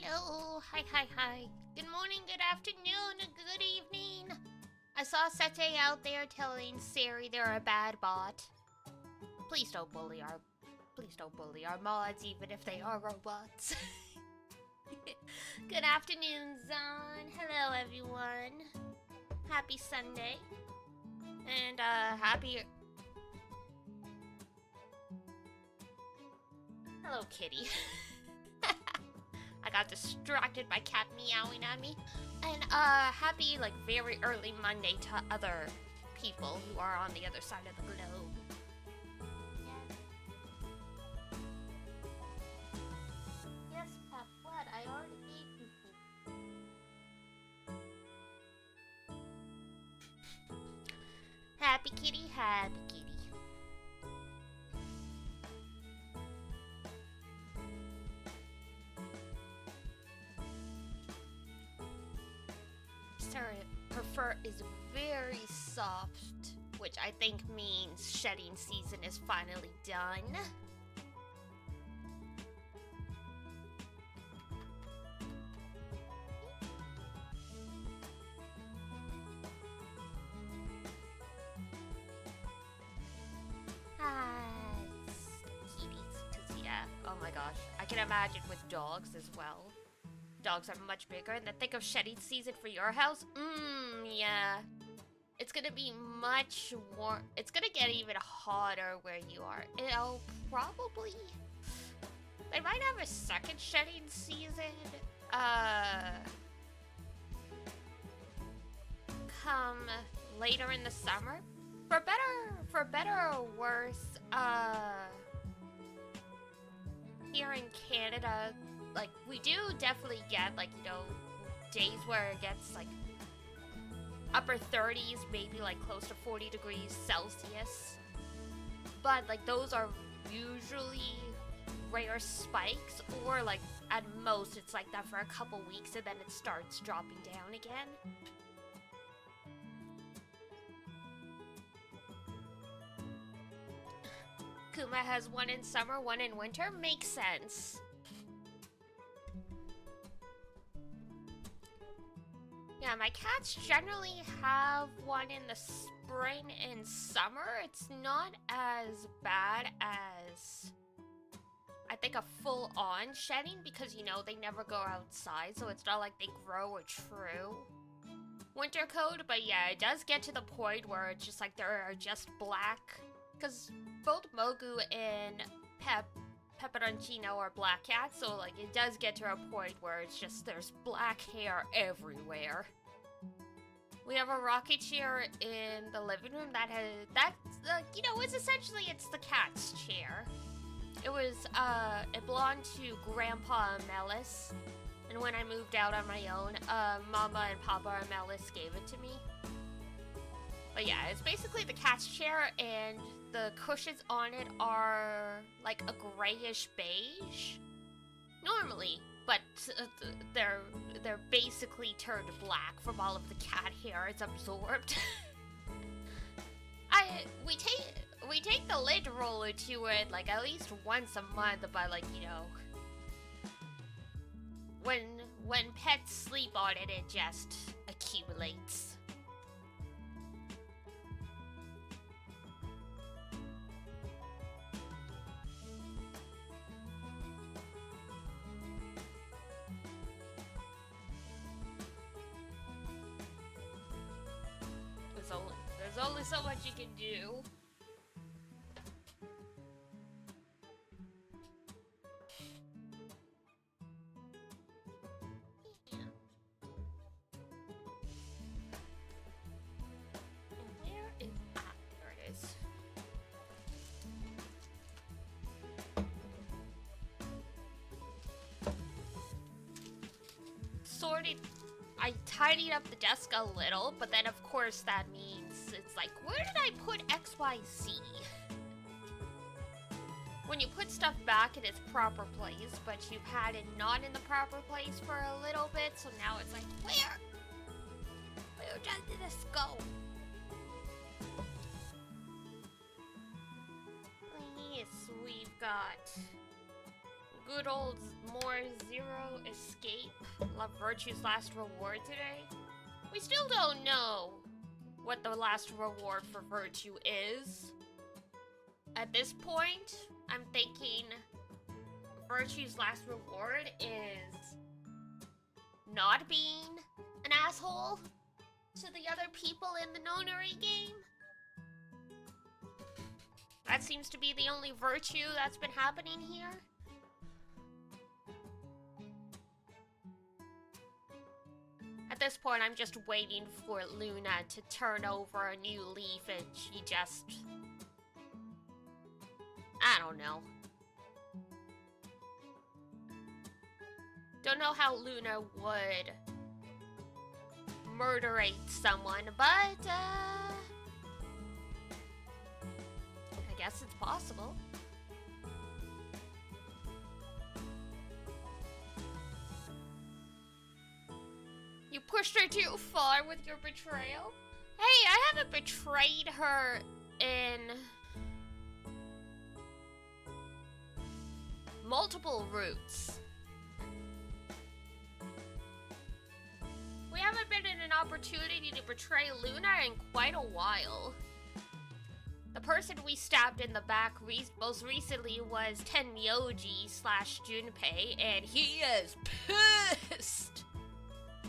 Hello, hi. Good morning, good afternoon, good evening. I saw Sete out there telling Siri they're a bad bot. Please don't bully our mods, even if they are robots. Good afternoon, Zon. Hello, everyone. Happy Sunday. And, happy... Hello, kitty. I got distracted by cat meowing at me. And, happy, like, very early Monday to other people who are on the other side of the globe. Yes, Pep, what? I already gave you food. Happy kitty, happy kitty. Her fur is very soft, which I think means shedding season is finally done. Kitties, cause yeah, oh my gosh, I can imagine with dogs as well. Dogs are much bigger, and then think of shedding season for your house. Yeah. It's gonna be much warm. It's gonna get even hotter where you are. It'll probably... They might have a second shedding season, come later in the summer. For better or worse, here in Canada, like, we do definitely get, like, you know, days where it gets, like, upper 30s, maybe, like, close to 40 degrees Celsius. But, like, those are usually rare spikes, or, like, at most, it's like that for a couple weeks, and then it starts dropping down again. Kuma has one in summer, one in winter. Makes sense. Yeah, my cats generally have one in the spring and summer. It's not as bad as, I think, a full-on shedding because, you know, they never go outside, so it's not like they grow a true winter coat. But yeah, it does get to the point where it's just like there are just black, because both Mogu and Peperoncino are black cats, so like it does get to a point where it's just there's black hair everywhere. We have a rocking chair in the living room that's you know, it's essentially the cat's chair. It belonged to Grandpa Amelis, and when I moved out on my own, Mama and Papa Amelis gave it to me. But yeah, it's basically the cat's chair, and the cushions on it are like a grayish beige normally, but they're basically turned black from all of the cat hair it's absorbed. We take the lint roller to it like at least once a month, but like, you know, when pets sleep on it, it just accumulates. There's only so much you can do. Yeah. Where is that? There it is. Sorted. I tidied up the desk a little, but then of course that means it's like, where did I put XYZ? When you put stuff back in its proper place, but you've had it not in the proper place for a little bit, so now it's like, where did this go? Yes, we've got good old more zero escape. Love Virtue's last reward today. We still don't know what the last reward for Virtue is. At this point, I'm thinking Virtue's last reward is not being an asshole to the other people in the nonary game. That seems to be the only virtue that's been happening here. At this point, I'm just waiting for Luna to turn over a new leaf and she just... I don't know. Don't know how Luna would murderate someone, but, I guess it's possible. You pushed her too far with your betrayal? Hey, I haven't betrayed her in multiple routes. We haven't been in an opportunity to betray Luna in quite a while. The person we stabbed in the back most recently was Tenmyoji / Junpei, and he is pissed.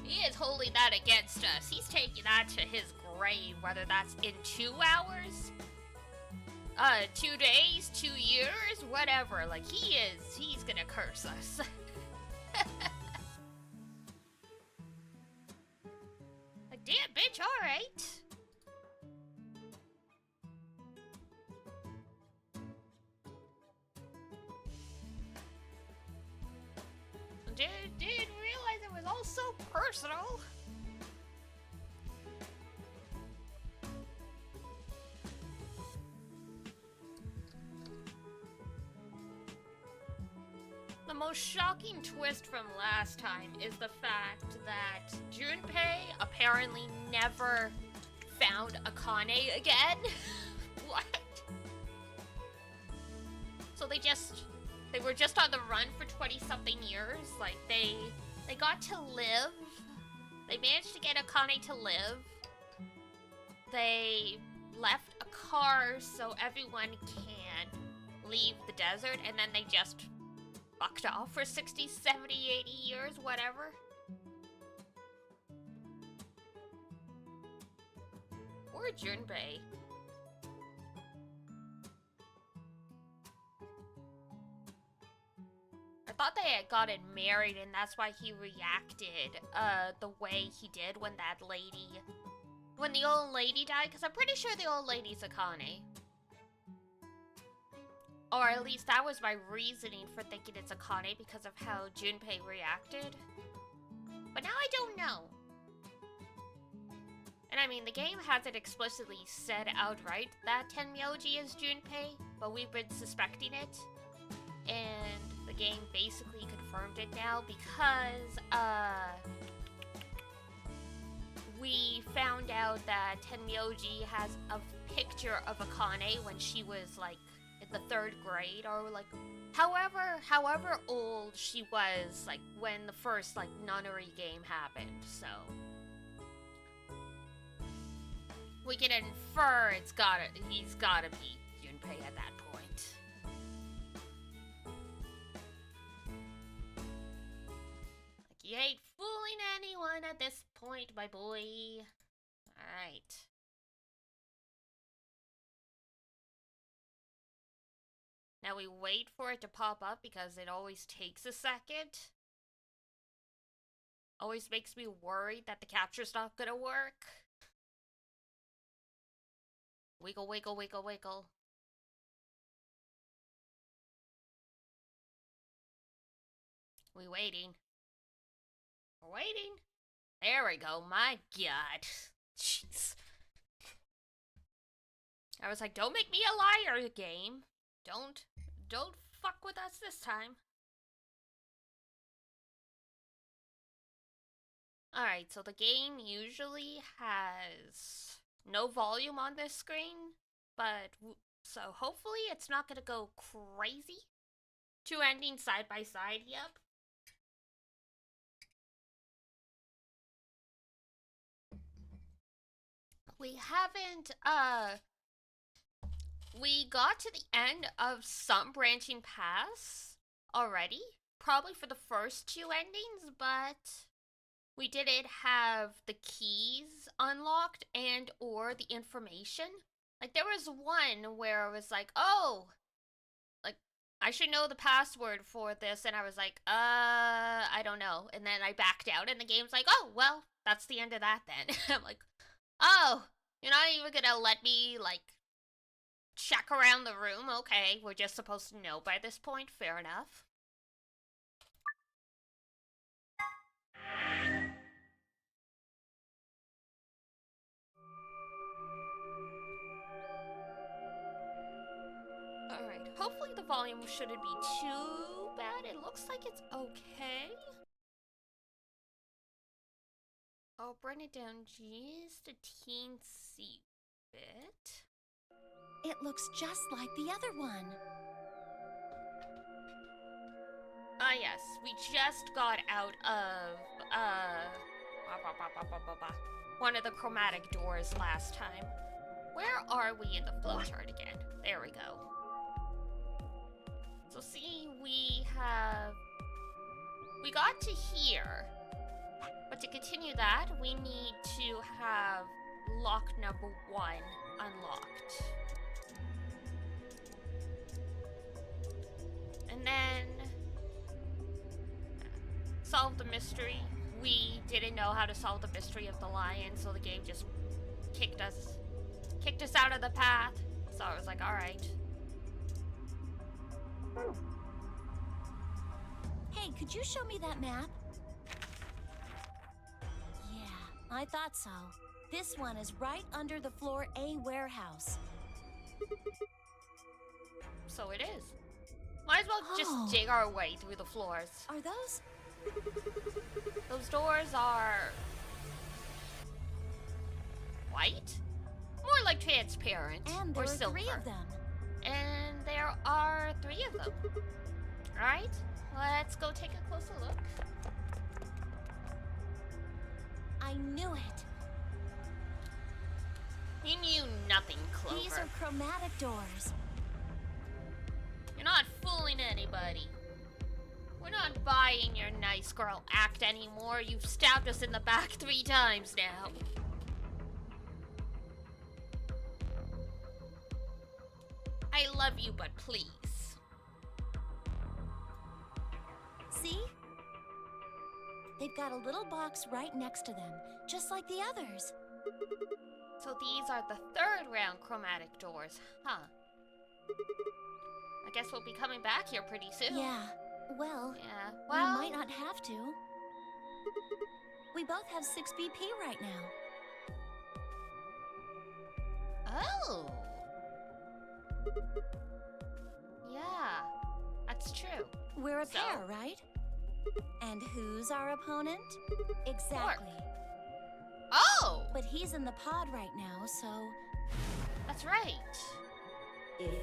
He is holding that against us. He's taking that to his grave, whether that's in 2 hours, 2 days, 2 years, whatever. Like, he's gonna curse us. Like, damn, bitch, alright. Didn't realize it was all so personal. The most shocking twist from last time is the fact that Junpei apparently never found Akane again. What? So they were just on the run for 20-something years. Like, they got to live. They managed to get Akane to live. They left a car so everyone can leave the desert, and then they just fucked off for 60, 70, 80 years, whatever. Or Junpei. I thought they had gotten married, and that's why he reacted the way he did when the old lady died, because I'm pretty sure the old lady's Akane. Or at least that was my reasoning for thinking it's Akane, because of how Junpei reacted. But now I don't know. And I mean, the game hasn't explicitly said outright that Tenmyoji is Junpei, but we've been suspecting it. And the game basically confirmed it now because, we found out that Tenmyoji has a picture of Akane when she was, like, in the 3rd grade, or, like, however old she was, like, when the first, like, nunnery game happened, so... we can infer he's gotta be Junpei at that point. Like, you ain't fooling anyone at this point, my boy. Alright. Now we wait for it to pop up because it always takes a second. Always makes me worried that the capture's not gonna work. Wiggle, wiggle, wiggle, wiggle. We waiting. We're waiting. There we go. My God. Jeez. I was like, don't make me a liar, game. Don't fuck with us this time. Alright, so the game usually has no volume on this screen, but so hopefully it's not gonna go crazy Two endings side by side, yep. We haven't, we got to the end of some branching paths already. Probably for the first two endings, but we didn't have the keys unlocked and or the information. Like, there was one where it was like, oh, like, I should know the password for this, and I was like, I don't know. And then I backed out, and the game's like, oh, well, that's the end of that then. I'm like, oh, you're not even gonna let me, like, check around the room? Okay, we're just supposed to know by this point. Fair enough. Alright, hopefully the volume shouldn't be too bad. It looks like it's okay. I'll bring it down just a teensy bit. It looks just like the other one. Ah, yes, we just got out of, one of the chromatic doors last time. Where are we in the flowchart again? There we go. So see, we got to here. But to continue that, we need to have lock number 1 unlocked. And then solve the mystery. We didn't know how to solve the mystery of the lion, so the game just kicked us out of the path. So I was like, alright. Hey, could you show me that map? Yeah, I thought so. This one is right under the floor A warehouse. So it is. Might as well just dig our way through the floors. Are those? Those doors are white? More like transparent And there or are silver. 3 of them. And there are 3 of them. Alright, let's go take a closer look. I knew it. You knew nothing, Clover. These are chromatic doors. You're not fooling anybody. We're not buying your nice girl act anymore. You've stabbed us in the back 3 times now. I love you, but please. See? They've got a little box right next to them, just like the others. So these are the 3rd round chromatic doors, huh? I guess we'll be coming back here pretty soon. Yeah, well, we might not have to. We both have 6 BP right now. Oh. Yeah, that's true. We're a pair, right? And who's our opponent? Exactly. Orc. Oh! But he's in the pod right now, so... That's right.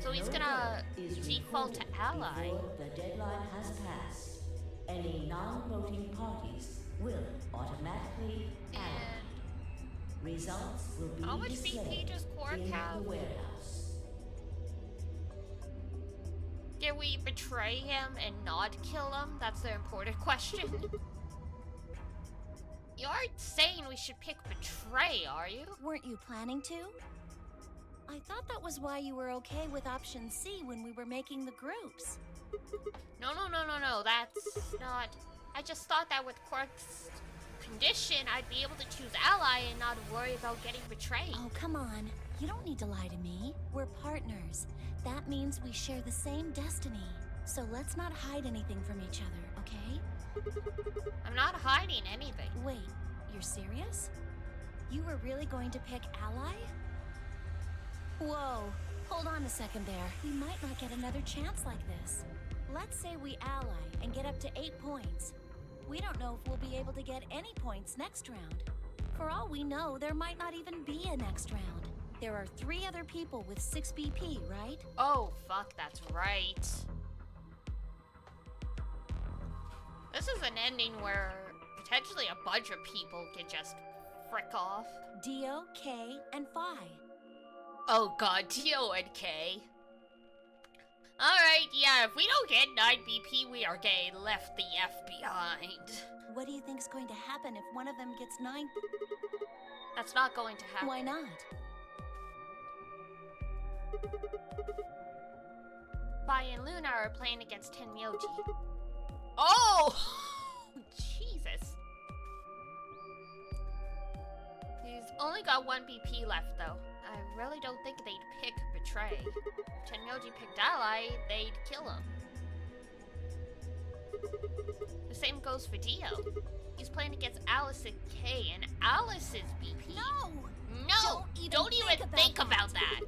So he's gonna default to ally. The deadline has passed. Any non-voting parties will automatically ally. Results will be How much displayed BP does Quark in have? the warehouse. Did we betray him and not kill him? That's the important question. You aren't saying we should pick betray, are you? Weren't you planning to? I thought that was why you were okay with option C when we were making the groups. No, that's not... I just thought that with Quark's condition, I'd be able to choose ally and not worry about getting betrayed. Oh, come on. You don't need to lie to me. We're partners. That means we share the same destiny. So let's not hide anything from each other, okay? I'm not hiding anything. Wait, you're serious? You were really going to pick ally? Whoa, hold on a second there. We might not get another chance like this. Let's say we ally and get up to 8 points. We don't know if we'll be able to get any points next round. For all we know, there might not even be a next round. There are 3 other people with 6 BP, right? Oh, fuck, that's right. This is an ending where potentially a bunch of people can just frick off. Dio, K, and Phi. Oh god, Dio and K. Alright, yeah, if we don't get 9 BP, we are getting left the F behind. What do you think's going to happen if one of them gets 9? That's not going to happen. Why not? Bai and Luna are playing against Tenmyoji. Oh! Jesus. He's only got 1 BP left, though. I really don't think they'd pick Betray. If Tenmyoji picked Ally, they'd kill him. The same goes for Dio. He's playing against Alice and K, and Alice's BP. No! Don't even think about that!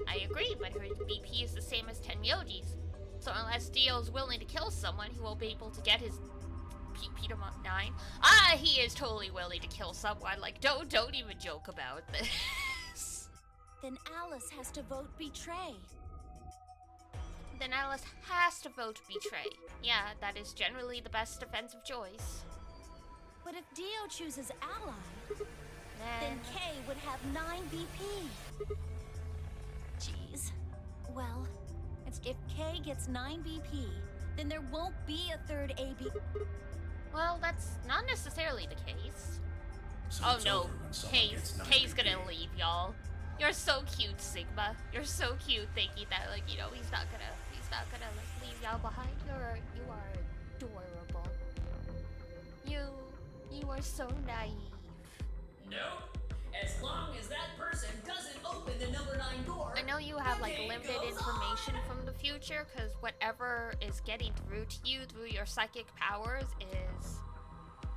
I agree, but her BP is the same as Tenmyoji's. So unless Dio's willing to kill someone, he won't be able to get his PP to 9. He is totally willing to kill someone. Like, don't even joke about this. Then Alice has to vote Betray. Then Alice has to vote Betray. Yeah, that is generally the best defensive choice. But if Dio chooses Ally, then K would have 9 BP. Jeez. Well, if K gets 9 BP, then there won't be a third AB. Well, that's not necessarily the case. So Oh it's no, over when someone gets 9 K's gonna BP. leave, y'all. You're so cute, Sigma. You're so cute thinking that, like, you know, he's not gonna like, leave y'all behind. You are adorable. You are so naive. Nope. As long as that person doesn't open the number 9 door. I know you have, like, the game limited goes information from the future, because whatever is getting through to you through your psychic powers is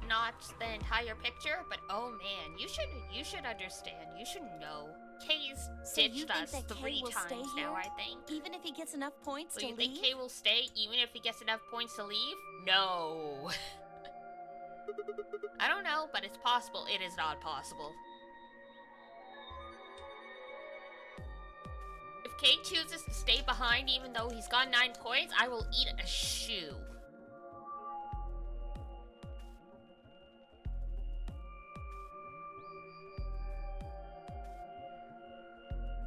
not the entire picture, but oh man, you should understand. You should know. K's So you ditched think us that K 3 will stay times here? now, I think. Even if he gets enough points So to you leave? think K will stay even if he gets enough points to leave? No. I don't know, but it's possible. It is not possible. If K chooses to stay behind even though he's got 9 points, I will eat a shoe.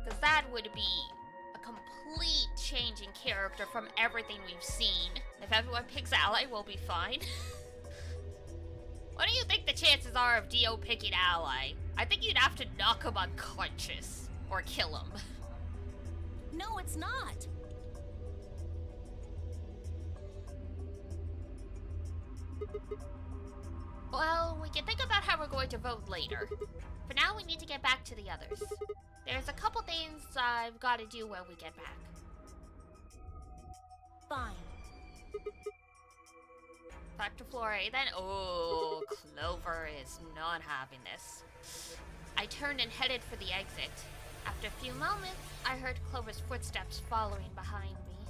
Because that would be a complete change in character from everything we've seen. If everyone picks Ally, we'll be fine. What do you think the chances are of Dio picking Ally? I think you'd have to knock him unconscious. Or kill him. No, it's not. Well, we can think about how we're going to vote later. For now, we need to get back to the others. There's a couple things I've got to do when we get back. Fine. Back to floor A then. Oh, Clover is not having this. I turned and headed for the exit. After a few moments, I heard Clover's footsteps following behind me.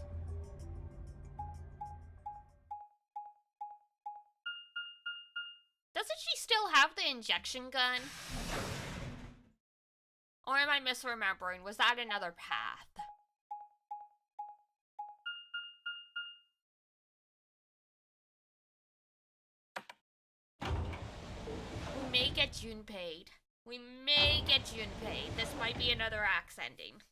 Doesn't she still have the injection gun? Or am I misremembering? Was that another path? We may get Junpei'd. We may get Junpei'd. This might be another axe ending.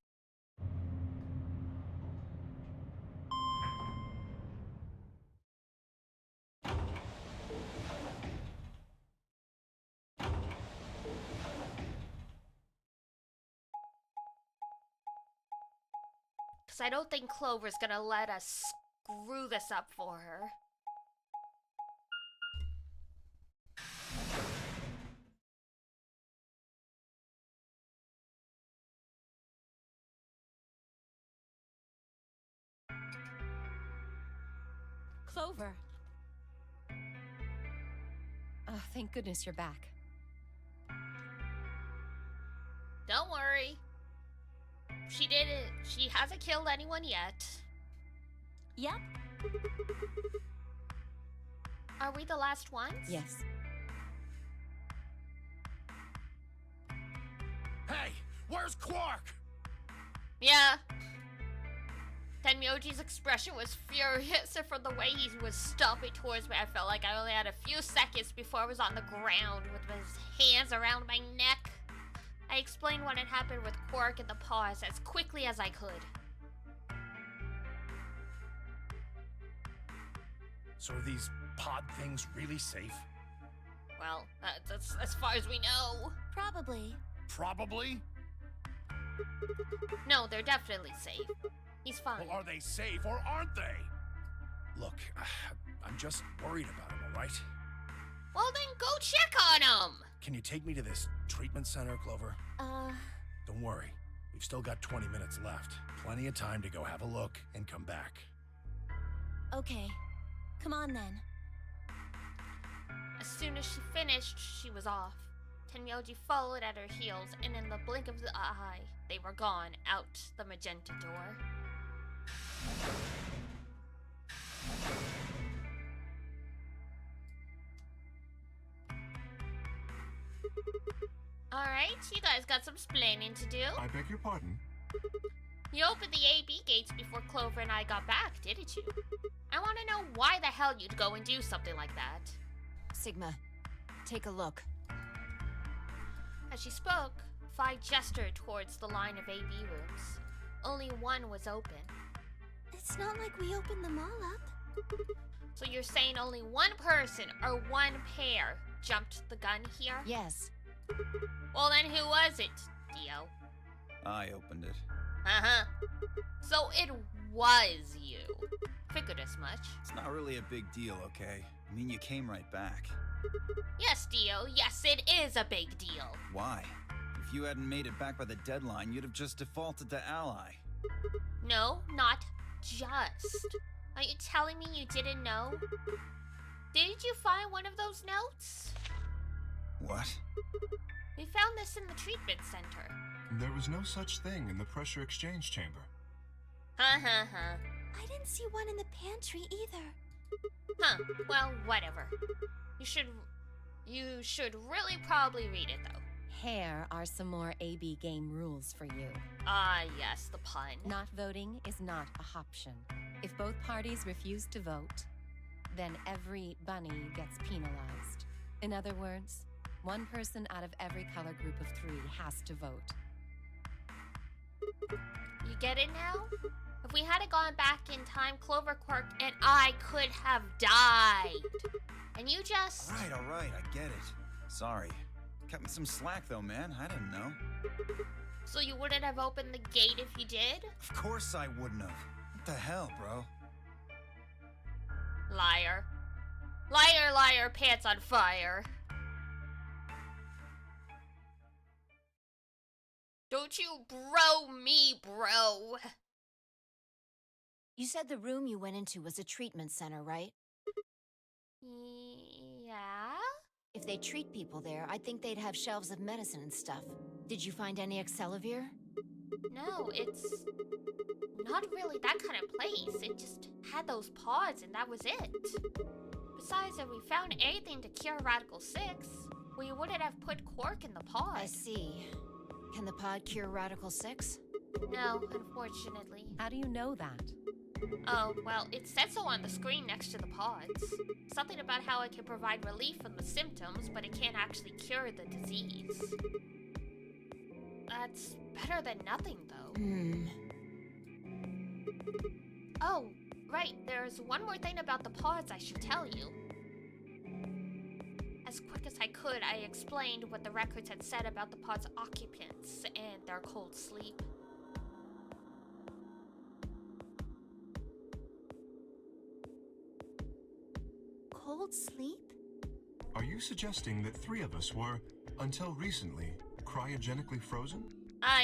Because I don't think Clover's gonna let us screw this up for her. Clover. Oh, thank goodness you're back. Don't worry. She did it. She hasn't killed anyone yet. Yep. Are we the last ones? Yes. Hey, where's Quark? Yeah. Tenmyoji's expression was furious, and from the way he was stomping towards me, I felt like I only had a few seconds before I was on the ground with his hands around my neck. I explained what had happened with Quark and the paws as quickly as I could. So are these pod things really safe? Well, that's as far as we know. Probably. Probably? No, they're definitely safe. He's fine. Well, are they safe or aren't they? Look, I'm just worried about him, all right? Well, then go check on him! Can you take me to this treatment center, Clover? Don't worry. We've still got 20 minutes left. Plenty of time to go have a look and come back. Okay. Come on then. As soon as she finished, she was off. Tenmyoji followed at her heels, and in the blink of the eye, they were gone out the magenta door. Alright, you guys got some splaining to do. I beg your pardon? You opened the AB gates before Clover and I got back, didn't you? I want to know why the hell you'd go and do something like that. Sigma, take a look. As she spoke, Phi gestured towards the line of AB rooms. Only one was open. It's not like we opened them all up. So you're saying only one person or one pair jumped the gun here? Yes. Well then who was it, Dio? I opened it. Uh-huh. So it was you. Figured as much. It's not really a big deal, okay? I mean, you came right back. Yes, Dio. Yes, it is a big deal. Why? If you hadn't made it back by the deadline, you'd have just defaulted to ally. No, not just. Are you telling me you didn't know? Did you find one of those notes? What? We found this in the treatment center. There was no such thing in the pressure exchange chamber. Ha ha ha. I didn't see one in the pantry either. Huh, well, whatever. You should really probably read it, though. Here are some more AB game rules for you. Ah, yes, the pun. Not voting is not a option. If both parties refuse to vote, then every bunny gets penalized. In other words, one person out of every color group of 3 has to vote. You get it now? If we hadn't gone back in time, Clover, Quark, and I could have died. And you just... All right, I get it. Sorry. Cut me some slack, though, man. I didn't know. So you wouldn't have opened the gate if you did? Of course I wouldn't have. What the hell, bro? Liar. Liar, liar, pants on fire. Don't you bro me, bro. You said the room you went into was a treatment center, right? Yeah? If they treat people there, I'd think they'd have shelves of medicine and stuff. Did you find any Accelavir? No, it's not really that kind of place. It just had those pods and that was it. Besides, if we found anything to cure Radical 6, we wouldn't have put Quark in the pod. I see. Can the pod cure Radical 6? No, unfortunately. How do you know that? Oh, well, it said so on the screen next to the pods. Something about how it can provide relief from the symptoms, but it can't actually cure the disease. That's better than nothing, though. Oh, right, there's one more thing about the pods I should tell you. As quick as I could, I explained what the records had said about the pod's occupants and their cold sleep. Cold sleep? Are you suggesting that 3 of us were, until recently, cryogenically frozen?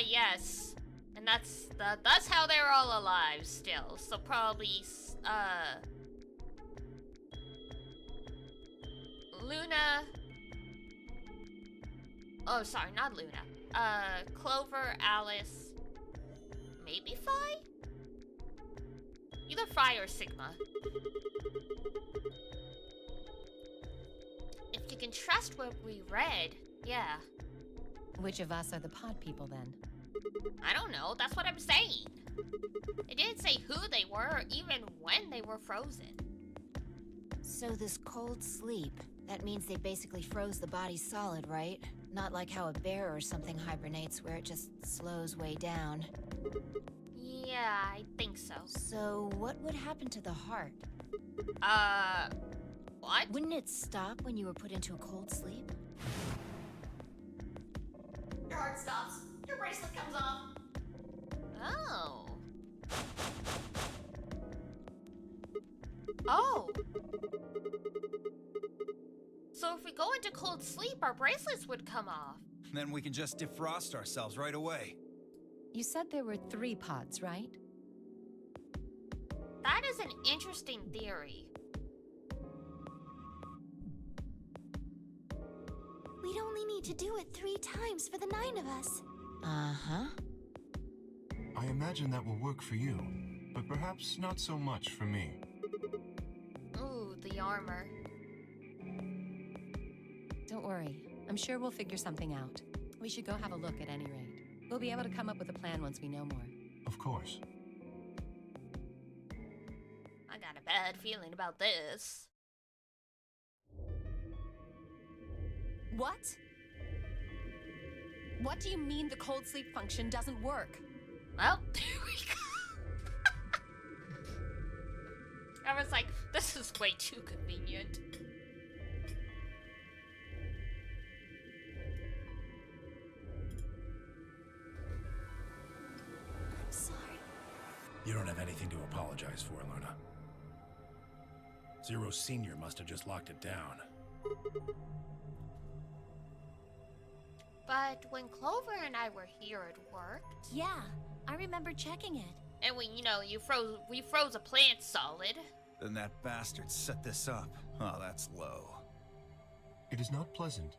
Yes. And that's how they're all alive still. So probably, Luna. Oh, sorry, not Luna. Clover, Alice, maybe Phi? Either Phi or Sigma. If you can trust what we read, yeah. Which of us are the pod people then? I don't know, that's what I'm saying. It didn't say who they were or even when they were frozen. So this cold sleep, that means they basically froze the body solid, right? Not like how a bear or something hibernates where it just slows way down. Yeah, I think so. So what would happen to the heart? What? Wouldn't it stop when you were put into a cold sleep? Your heart stops. Your bracelet comes off. Oh. Oh. So if we go into cold sleep, our bracelets would come off. Then we can just defrost ourselves right away. You said there were 3 pods, right? That is an interesting theory. We'd only need to do it 3 times for the 9 of us. Uh-huh. I imagine that will work for you, but perhaps not so much for me. Ooh, the armor. Don't worry. I'm sure we'll figure something out. We should go have a look at any rate. We'll be able to come up with a plan once we know more. Of course. I got a bad feeling about this. What? What do you mean the cold sleep function doesn't work? Well, there we go. I was like, this is way too convenient. I'm sorry. You don't have anything to apologize for, Luna. Zero Senior must have just locked it down. But when Clover and I were here, it worked. Yeah, I remember checking it. And we froze a plant solid. Then that bastard set this up. Oh, that's low. It is not pleasant,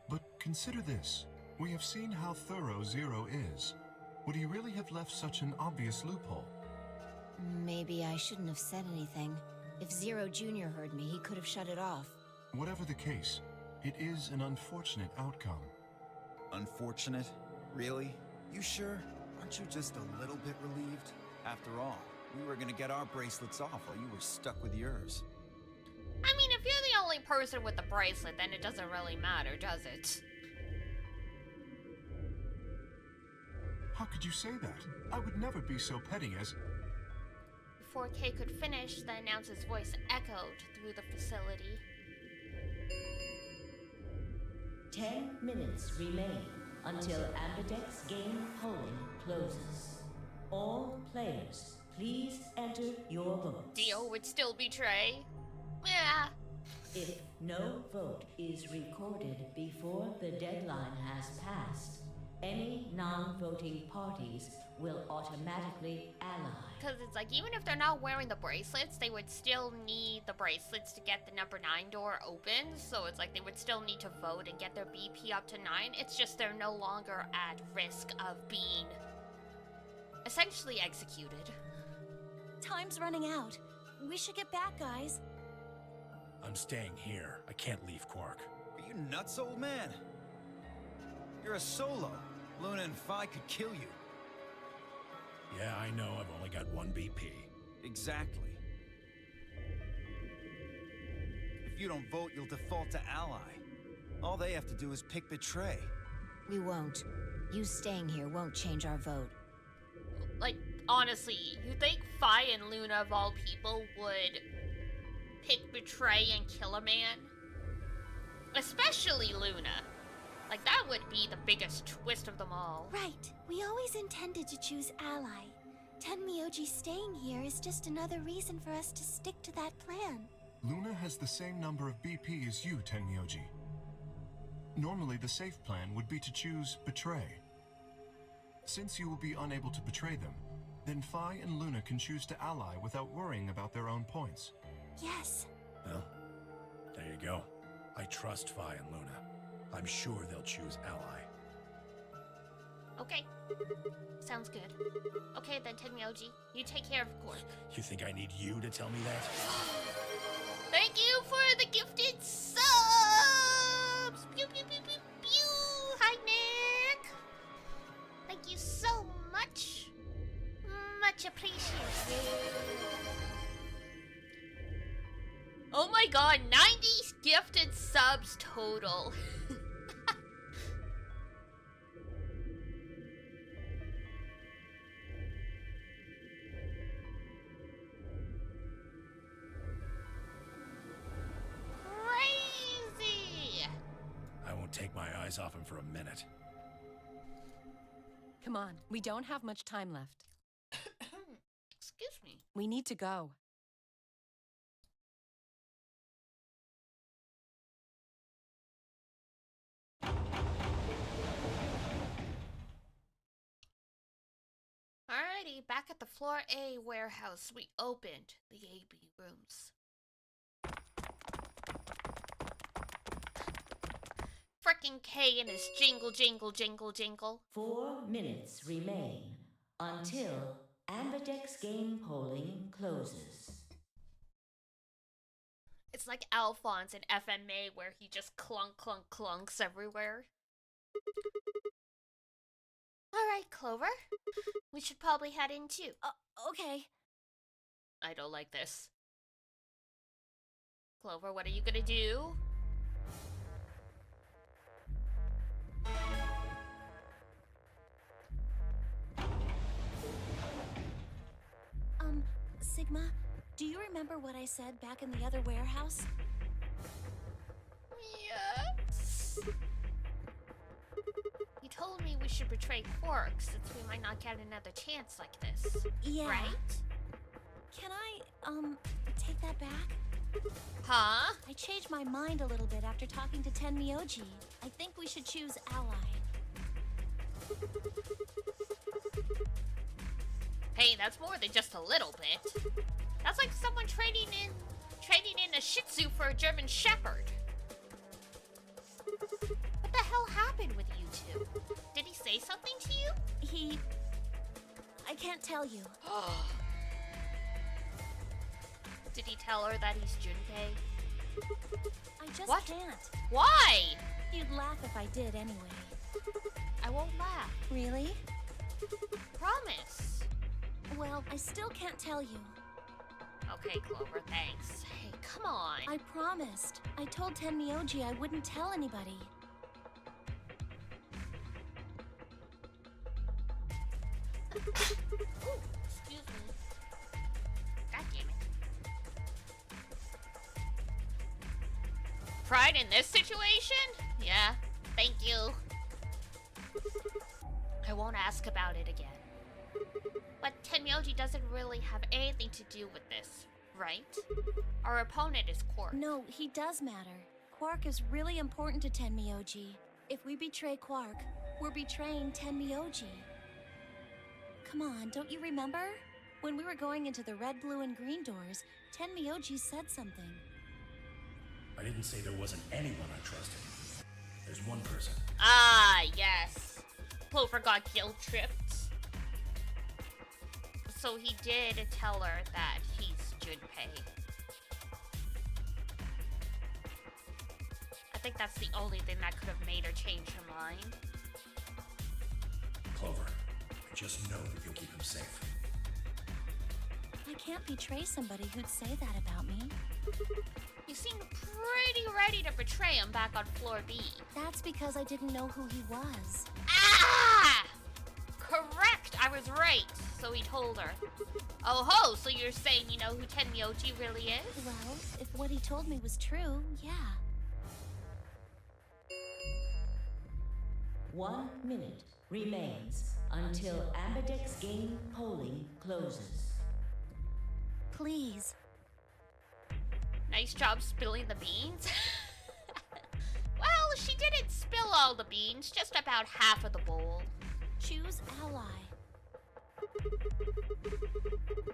but consider this. We have seen how thorough Zero is. Would he really have left such an obvious loophole? Maybe I shouldn't have said anything. If Zero Jr. heard me, he could have shut it off. Whatever the case, it is an unfortunate outcome. Unfortunate? Really? You sure? Aren't you just a little bit relieved? After all, we were gonna get our bracelets off while you were stuck with yours. I mean, if you're the only person with the bracelet, then it doesn't really matter, does it? How could you say that? I would never be so petty as... Before Kay could finish, the announcer's voice echoed through the facility. 10 minutes remain until Ambidex game polling closes. All players, please enter your votes. Dio would still betray. Yeah. If no vote is recorded before the deadline has passed, any non-voting parties will automatically ally. Because it's like, even if they're not wearing the bracelets, they would still need the bracelets to get the number 9 door open. So it's like they would still need to vote and get their BP up to 9. It's just they're no longer at risk of being essentially executed. Time's running out. We should get back, guys. I'm staying here. I can't leave Quark. Are you nuts, old man? You're a solo. Luna and Phi could kill you. Yeah, I know. I've only got 1 BP. Exactly. If you don't vote, you'll default to ally. All they have to do is pick betray. We won't. You staying here won't change our vote. Like, honestly, you think Phi and Luna, of all people, would pick betray and kill a man? Especially Luna. Like, that would be the biggest twist of them all. Right. We always intended to choose ally. Tenmyoji staying here is just another reason for us to stick to that plan. Luna has the same number of BP as you, Tenmyoji. Normally, the safe plan would be to choose Betray. Since you will be unable to betray them, then Phi and Luna can choose to ally without worrying about their own points. Yes. Well, there you go. I trust Phi and Luna. I'm sure they'll choose ally. Okay. Sounds good. Okay then, Tenmyoji. You take care of Quark. You think I need you to tell me that? Thank you for the gifted subs! Pew, pew, pew, pew, pew! Hi, Nick! Thank you so much. Much appreciated. Oh my god, 90 gifted subs total. Crazy! I won't take my eyes off him for a minute. Come on, we don't have much time left. Excuse me. We need to go. Alrighty, back at the Floor A warehouse, we opened the AB rooms. Frickin' K and his jingle, jingle, jingle, jingle. 4 minutes remain until Ambidex game polling closes. It's like Alphonse in FMA where he just clunk, clunk, clunks everywhere. Alright, Clover. We should probably head in too. Okay. I don't like this. Clover, what are you gonna do? Sigma, do you remember what I said back in the other warehouse? Yes. You told me we should betray Quark since we might not get another chance like this. Yeah. Right? Can I, take that back? Huh? I changed my mind a little bit after talking to Tenmyoji. I think we should choose Ally. Hey, that's more than just a little bit. That's like someone trading in a Shih Tzu for a German Shepherd. What the hell happened with you two? Did he say something to you? I can't tell you. Did he tell her that he's Junpei? I just What? can't. Why? You'd laugh if I did anyway. I won't laugh. Really? Promise. Well, I still can't tell you. Okay, Clover, thanks. Hey, come on. I promised. I told Tenmyoji I wouldn't tell anybody. Ooh, excuse me. God damn it. Pride in this situation? Yeah, thank you. I won't ask about it again. But Tenmyoji doesn't really have anything to do with this, right? Our opponent is Quark. No, he does matter. Quark is really important to Tenmyoji. If we betray Quark, we're betraying Tenmyoji. Come on, don't you remember? When we were going into the red, blue, and green doors, Tenmyoji said something. I didn't say there wasn't anyone I trusted. There's one person. Ah, yes. Clover got guilt-tripped. So he did tell her that he's Junpei. I think that's the only thing that could have made her change her mind. Clover, I just know that you'll keep him safe. I can't betray somebody who'd say that about me. You seemed pretty ready to betray him back on floor B. That's because I didn't know who he was. Ah! Correct! I was right. So he told her. Oh ho, so you're saying you know who Tenmyoji really is? Well, if what he told me was true, yeah. 1 minute remains until Ambidex game polling closes. Please. Nice job spilling the beans. Well, she didn't spill all the beans, just about half of the bowl. Choose Ally.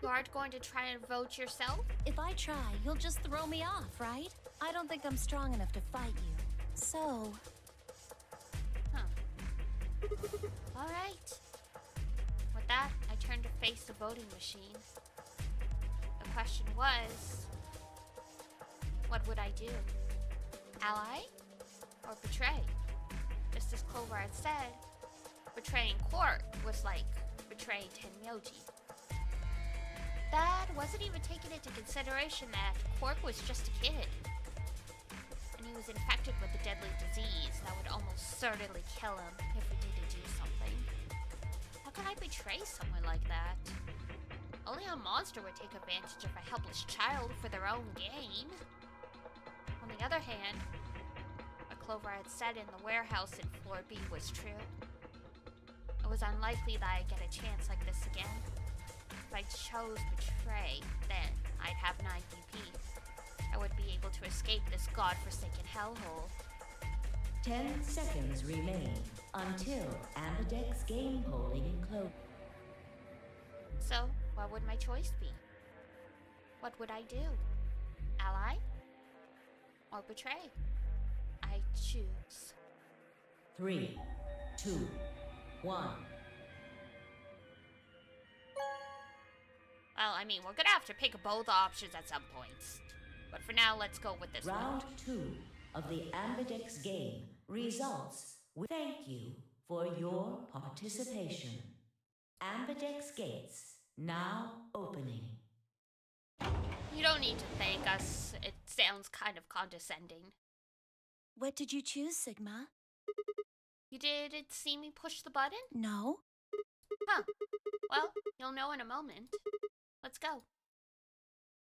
You aren't going to try and vote yourself? If I try, you'll just throw me off, right? I don't think I'm strong enough to fight you. So... Alright. With that, I turned to face the voting machine. The question was... What would I do? Ally? Or betray? Just as Clover had said, betraying Quark was like betraying Tenmyoji. that wasn't even taking into consideration that Quark was just a kid. And he was infected with a deadly disease that would almost certainly kill him if we didn't do something. How could I betray someone like that? Only a monster would take advantage of a helpless child for their own gain. On the other hand, what Clover had said in the warehouse in Floor B was true. It was unlikely that I'd get a chance like this again. If I chose Betray, then I'd have 9 BP. I would be able to escape this godforsaken hellhole. 10 seconds remain until Ambidex's game polling closes. So, what would my choice be? What would I do? Ally? Or betray? I choose. 3, 2, 1. Well, I mean, we're gonna have to pick both options at some points. But for now, let's go with this Round one. 2 of the Ambidex game results. Thank you for your participation. Ambidex gates now opening. You don't need to thank us. It sounds kind of condescending. What did you choose, Sigma? You didn't see me push the button? No. Huh. Well, you'll know in a moment. Let's go.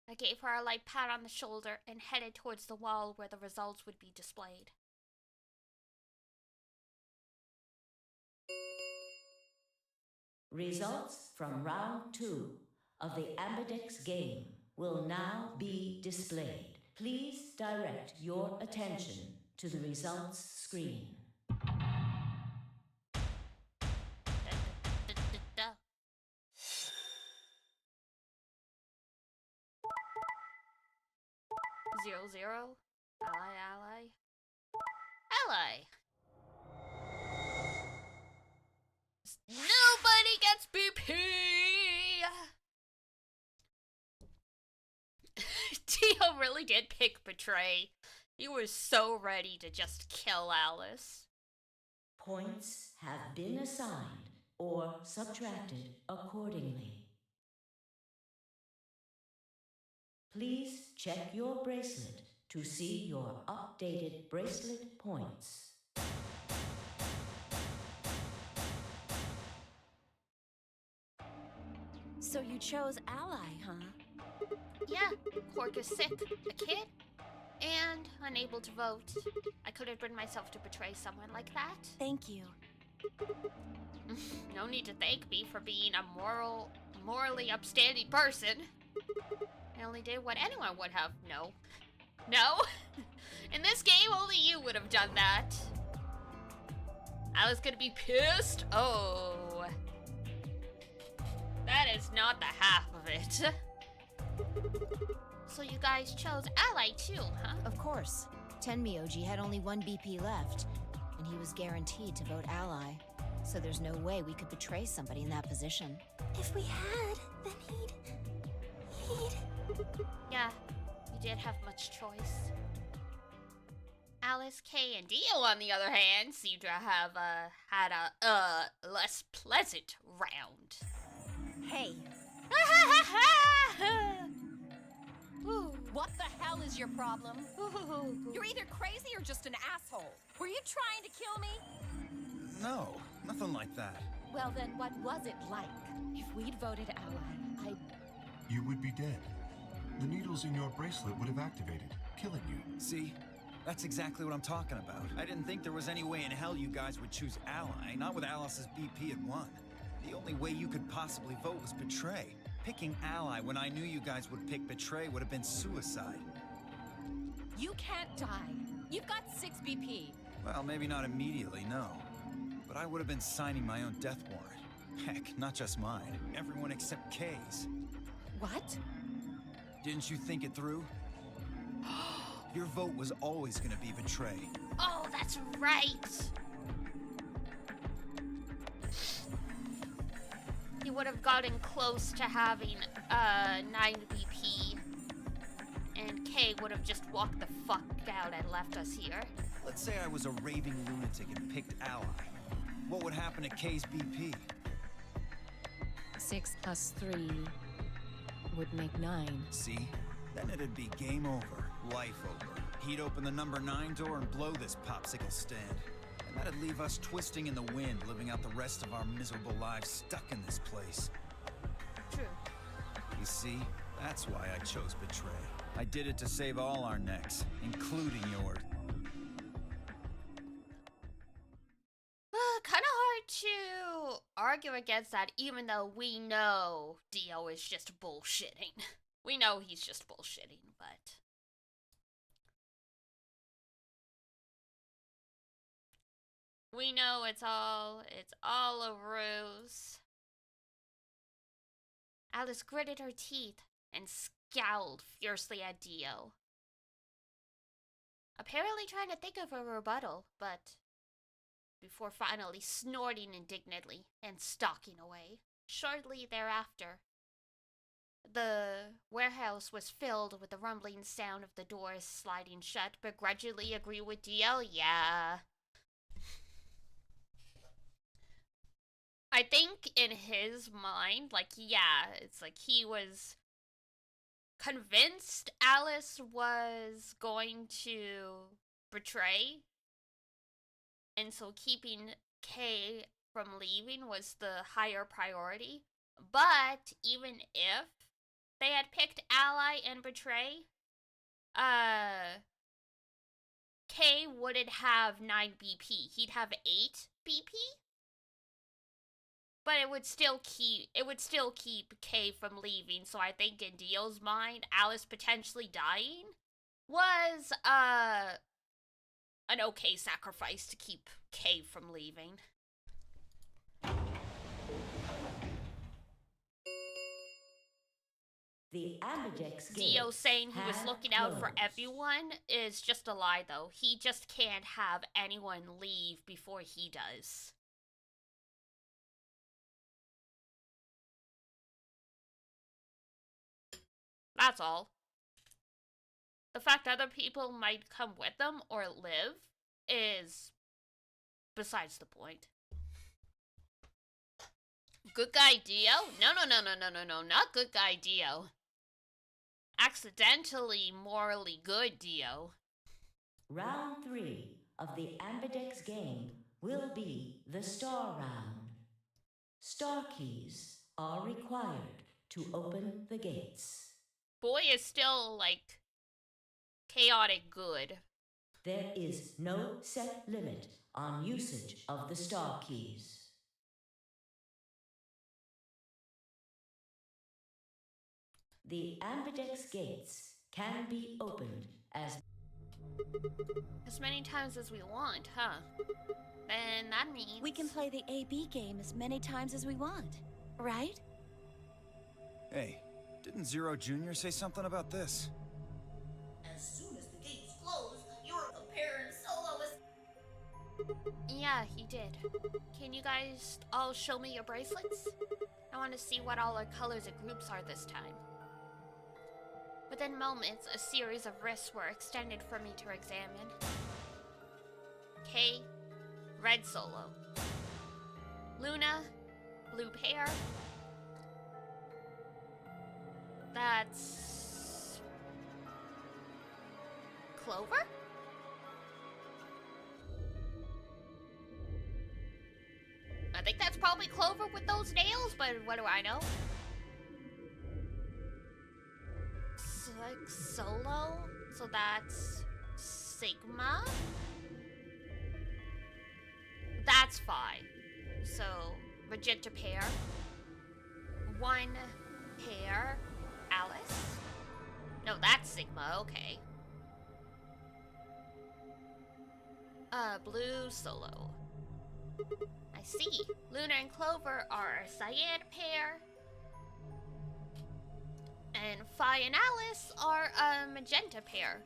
I gave her a light pat on the shoulder and headed towards the wall where the results would be displayed. Results from round 2 of the Ambidex game will now be displayed. Please direct your attention to the results screen. Zero, zero. Ally. Ally. Nobody gets BP! Tio really did pick Betray. He was so ready to just kill Alice. Points have been assigned or subtracted accordingly. Please check your bracelet to see your updated bracelet points. So you chose Ally, huh? Yeah, Quark is sick, a kid, and unable to vote. I couldn't bring myself to betray someone like that. Thank you. No need to thank me for being a morally upstanding person. I only did what anyone would have. No. In this game, only you would have done that. I was gonna be pissed. Oh. That is not the half of it. So you guys chose Ally too, huh? Of course. Tenmyoji had only 1 BP left, and he was guaranteed to vote Ally. So there's no way we could betray somebody in that position. If we had, then he'd... Yeah, you did have much choice. Alice, Kay, and Dio, on the other hand, seem to have had a less pleasant round. Hey! What the hell is your problem? You're either crazy or just an asshole. Were you trying to kill me? No, nothing like that. Well then, what was it like? If we'd voted Ally, You would be dead. The needles in your bracelet would have activated, killing you. See? That's exactly what I'm talking about. I didn't think there was any way in hell you guys would choose Ally, not with Alice's BP at 1. The only way you could possibly vote was Betray. Picking Ally when I knew you guys would pick Betray would have been suicide. You can't die. You've got 6 BP. Well, maybe not immediately, no. But I would have been signing my own death warrant. Heck, not just mine. Everyone except Kay's. What? Didn't you think it through? Your vote was always gonna be Betray. Oh, that's right. He would have gotten close to having 9 BP, and Kay would have just walked the fuck out and left us here. Let's say I was a raving lunatic and picked Ally. What would happen to Kay's BP? 6 plus 3. would make 9. See? Then it'd be game over. Life over. He'd open the number 9 door and blow this popsicle stand. And that'd leave us twisting in the wind, living out the rest of our miserable lives stuck in this place. True. You see? That's why I chose Betray. I did it to save all our necks, including yours. Kind of hard to argue against that, even though we know Dio is just bullshitting. We know he's just bullshitting, but... we know it's all a ruse. Alice gritted her teeth and scowled fiercely at Dio, apparently trying to think of a rebuttal, but before finally snorting indignantly and stalking away. Shortly thereafter, the warehouse was filled with the rumbling sound of the doors sliding shut. Begrudgingly agree with Dio? Yeah. I think in his mind, like, yeah, it's like he was convinced Alice was going to betray, and so keeping Kay from leaving was the higher priority. But even if they had picked Ally and Betray, Kay wouldn't have 9 BP. He'd have 8 BP. But it would still keep Kay from leaving. So I think in Dio's mind, Alice potentially dying was an okay sacrifice to keep Kay from leaving. The Ambidex Dio saying he was looking out for closed. everyone is just a lie, though. He just can't have anyone leave before he does. That's all. The fact other people might come with them or live is besides the point. Good guy Dio? No, not good guy Dio. Accidentally morally good Dio. Round 3 of the Ambidex game will be the Star Round. Star keys are required to open the gates. Boy is still, like, chaotic good. There is no set limit on usage of the Star keys. The Ambidex gates can be opened as many times as we want, huh? Then that means... we can play the AB game as many times as we want, right? Hey, didn't Zero Jr. say something about this? As soon as the gates close, you're comparing soloist. Yeah, he did. Can you guys all show me your bracelets? I want to see what all our colors and groups are this time. Within moments, a series of wrists were extended for me to examine. Kay, red solo. Luna, blue pair. That's... Clover? I think that's probably Clover with those nails, but what do I know? Like solo, so that's Sigma. That's Phi. So magenta pair, 1 pair, Alice. No, that's Sigma. Okay. Blue solo. I see. Luna and Clover are a cyan pair. And Phi and Alice are a magenta pair.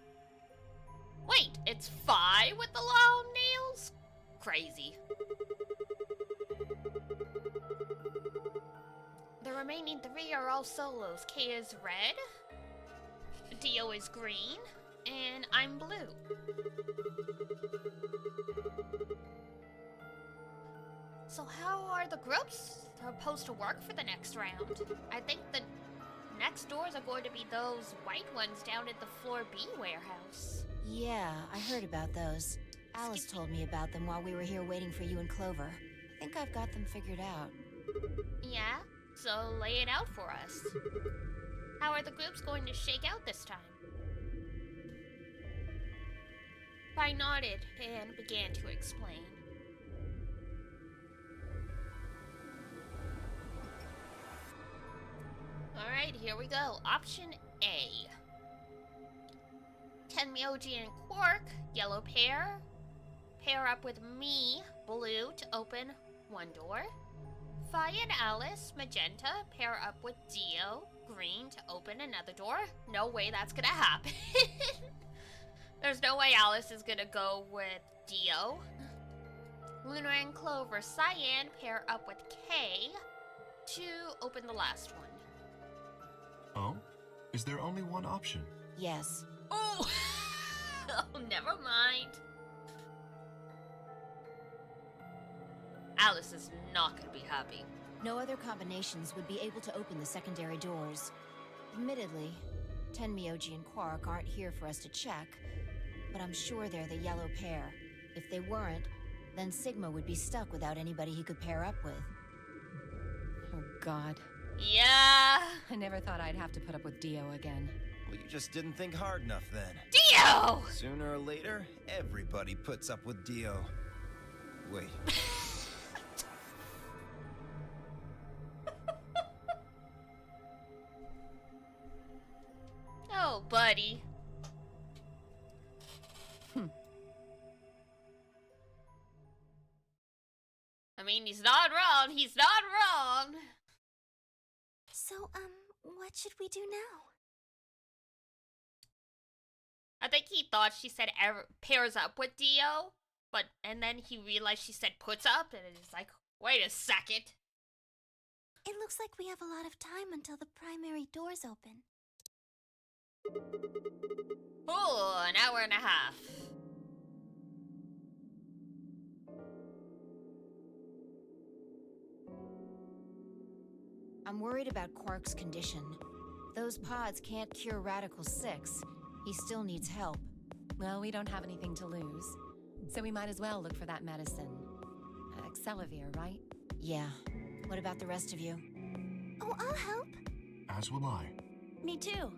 Wait, it's Phi with the long nails? Crazy. The remaining 3 are all solos. Kay is red, Dio is green, and I'm blue. So how are the groups supposed to work for the next round? I think the next doors are going to be those white ones down at the floor B warehouse. Yeah, I heard about those. Alice told me about them while we were here waiting for you and Clover. I think I've got them figured out. Yeah? So lay it out for us. How are the groups going to shake out this time? I nodded and began to explain. Alright, here we go. Option A. Tenmyoji and Quark, yellow pair. Pair up with me, blue, to open one door. Fi and Alice, magenta, pair up with Dio, green, to open another door. No way that's gonna happen. There's no way Alice is gonna go with Dio. Luna and Clover, cyan, pair up with Kay to open the last one. Oh? Is there only one option? Yes. Oh! Oh, never mind. Alice is not gonna be happy. No other combinations would be able to open the secondary doors. Admittedly, Tenmyoji and Quark aren't here for us to check, but I'm sure they're the yellow pair. If they weren't, then Sigma would be stuck without anybody he could pair up with. Oh, God. Yeah. I never thought I'd have to put up with Dio again. Well, you just didn't think hard enough then. Dio! Sooner or later, everybody puts up with Dio. Wait. Oh, buddy. I mean, he's not wrong. He's not wrong. So, what should we do now? I think he thought she said pairs up with Dio, and then he realized she said puts up, and it's like, wait a second. It looks like we have a lot of time until the primary doors open. Oh, an hour and a half. I'm worried about Quark's condition. Those pods can't cure Radical 6. He still needs help. Well, we don't have anything to lose, so we might as well look for that medicine. Excelavir, right? Yeah. What about the rest of you? Oh, I'll help. As will I. Me too.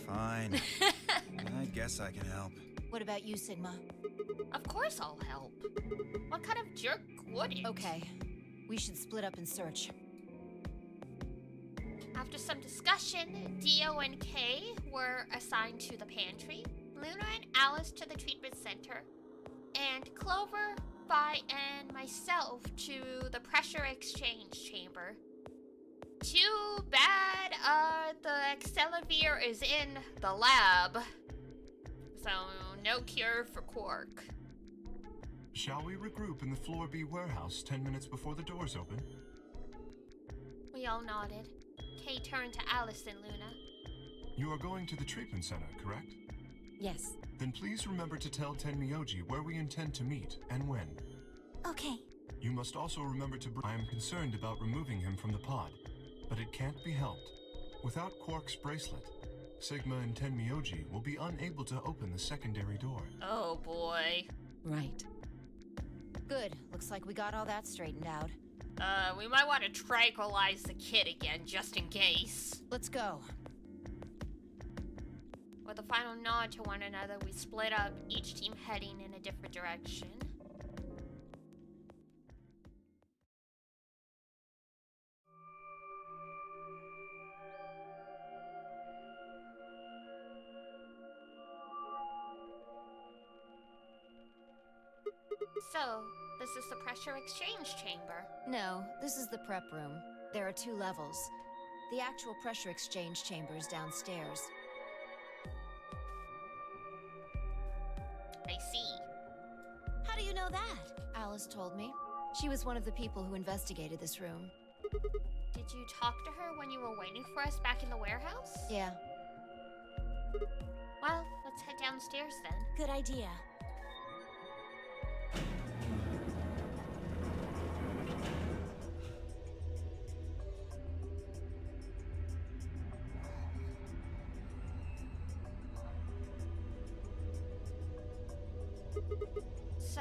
Fine. I guess I can help. What about you, Sigma? Of course I'll help. What kind of jerk wouldn't? Okay. We should split up and search. After some discussion, Dio and Kay were assigned to the pantry, Luna and Alice to the treatment center, and Clover, Fi, and myself to the pressure exchange chamber. Too bad, the Excelavir is in the lab, so no cure for Quark. Shall we regroup in the Floor B warehouse 10 minutes before the doors open? We all nodded. Kay turned to Alice and Luna. You are going to the treatment center, correct? Yes. Then please remember to tell Tenmyoji where we intend to meet and when. Okay. You must also remember to I am concerned about removing him from the pod, but it can't be helped. Without Quark's bracelet, Sigma and Tenmyoji will be unable to open the secondary door. Oh boy. Right. Good. Looks like we got all that straightened out. We might want to tranquilize the kid again, just in case. Let's go. With a final nod to one another, we split up, each team heading in a different direction. So, this is the pressure exchange chamber. No, this is the prep room. There are 2 levels. The actual pressure exchange chamber is downstairs. I see. How do you know that? Alice told me. She was one of the people who investigated this room. Did you talk to her when you were waiting for us back in the warehouse? Yeah. Well, let's head downstairs then. Good idea.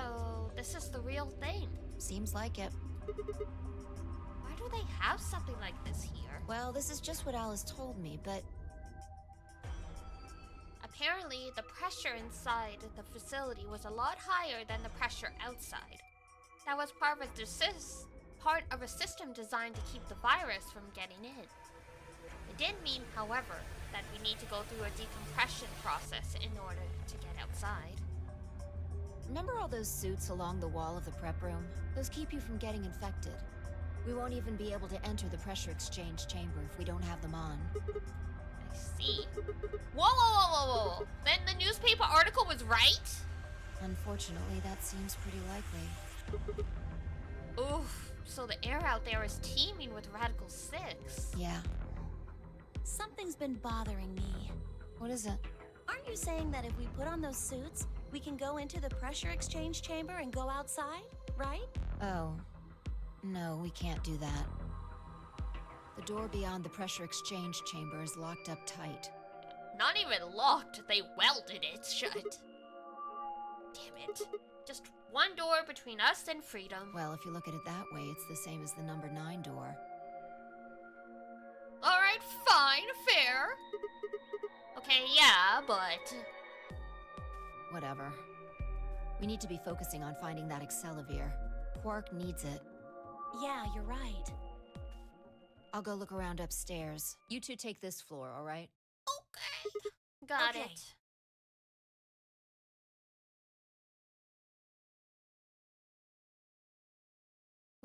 So, this is the real thing. Seems like it. Why do they have something like this here? Well, this is just what Alice told me, but apparently, the pressure inside the facility was a lot higher than the pressure outside. That was part of a system designed to keep the virus from getting in. It did mean, however, that we need to go through a decompression process in order to get outside. remember all those suits along the wall of the prep room? Those keep you from getting infected. We won't even be able to enter the pressure exchange chamber if we don't have them on. I see. Whoa. Then the newspaper article was right? Unfortunately, that seems pretty likely. Oof, so the air out there is teeming with Radical 6. Yeah. Something's been bothering me. What is it? Aren't you saying that if we put on those suits, we can go into the pressure exchange chamber and go outside, right? Oh. No, we can't do that. The door beyond the pressure exchange chamber is locked up tight. Not even locked, they welded it shut. Damn it. Just one door between us and freedom. Well, if you look at it that way, it's the same as the number 9 door. Alright, fine, fair. Okay, yeah, but... Whatever. We need to be focusing on finding that Accelavir. Quark needs it. Yeah, you're right. I'll go look around upstairs. You two take this floor, all right? Okay. Got Okay. it.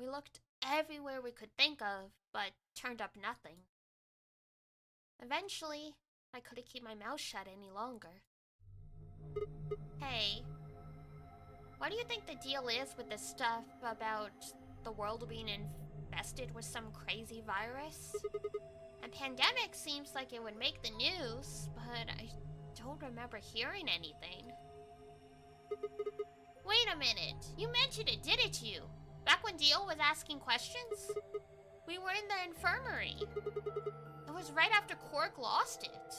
We looked everywhere we could think of, but turned up nothing. Eventually, I couldn't keep my mouth shut any longer. Hey, what do you think the deal is with this stuff about the world being infested with some crazy virus? A pandemic seems like it would make the news, but I don't remember hearing anything. Wait a minute, you mentioned it, didn't you? Back when Dio was asking questions? We were in the infirmary. It was right after Quark lost it.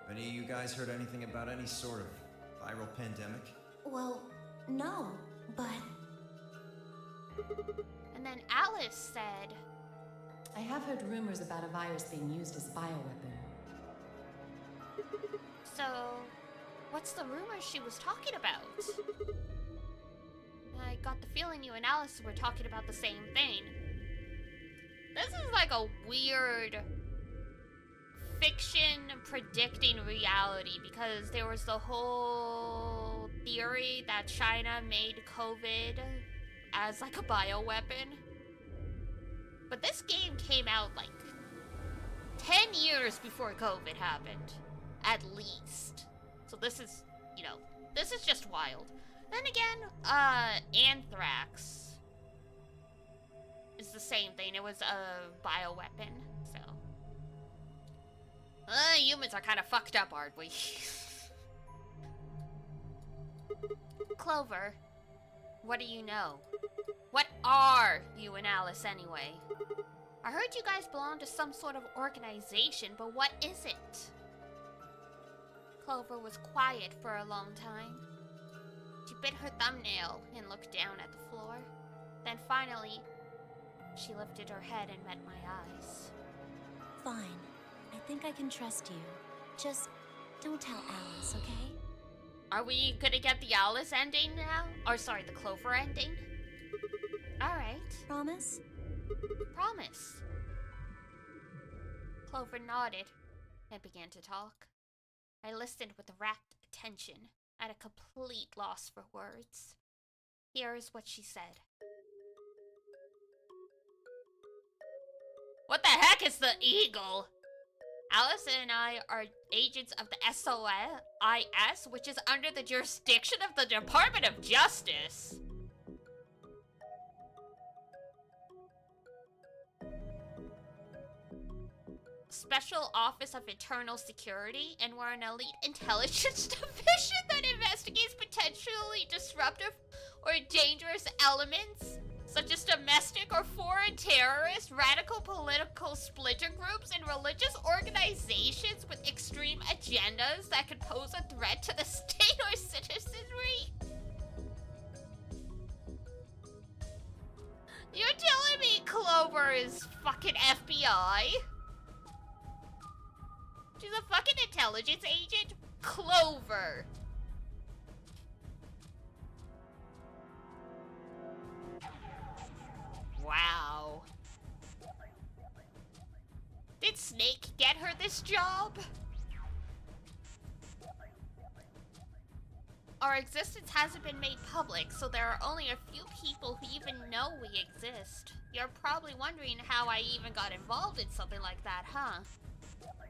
Have any of you guys heard anything about any sort of viral pandemic? Well, no, but... And then Alice said... I have heard rumors about a virus being used as a bioweapon. So, what's the rumor she was talking about? I got the feeling you and Alice were talking about the same thing. This is like a weird fiction predicting reality, because there was the whole theory that China made COVID as like a bioweapon. But this game came out like 10 years before COVID happened, at least. So this is, this is just wild. Then again, anthrax is the same thing. It was a bioweapon, so. Humans are kind of fucked up, aren't we? Clover, what do you know? What are you and Alice anyway? I heard you guys belong to some sort of organization, but what is it? Clover was quiet for a long time. She bit her thumbnail and looked down at the floor. Then finally, she lifted her head and met my eyes. Fine. I think I can trust you. Just don't tell Alice, okay? Are we gonna get the Alice ending now? Or sorry, the Clover ending? Alright. Promise? Promise. Clover nodded and began to talk. I listened with rapt attention, at a complete loss for words. Here is what she said. What the heck is the Eagle? Alice and I are agents of the SOIS, which is under the jurisdiction of the Department of Justice. Special Office of Internal Security, and we're an elite intelligence division that investigates potentially disruptive or dangerous elements, such as domestic or foreign terrorists, radical political splinter groups, and religious organizations with extreme agendas that could pose a threat to the state or citizenry. You're telling me Clover is fucking FBI? She's a fucking intelligence agent? Clover. Wow. Did Snake get her this job? Our existence hasn't been made public, so there are only a few people who even know we exist. You're probably wondering how I even got involved in something like that, huh?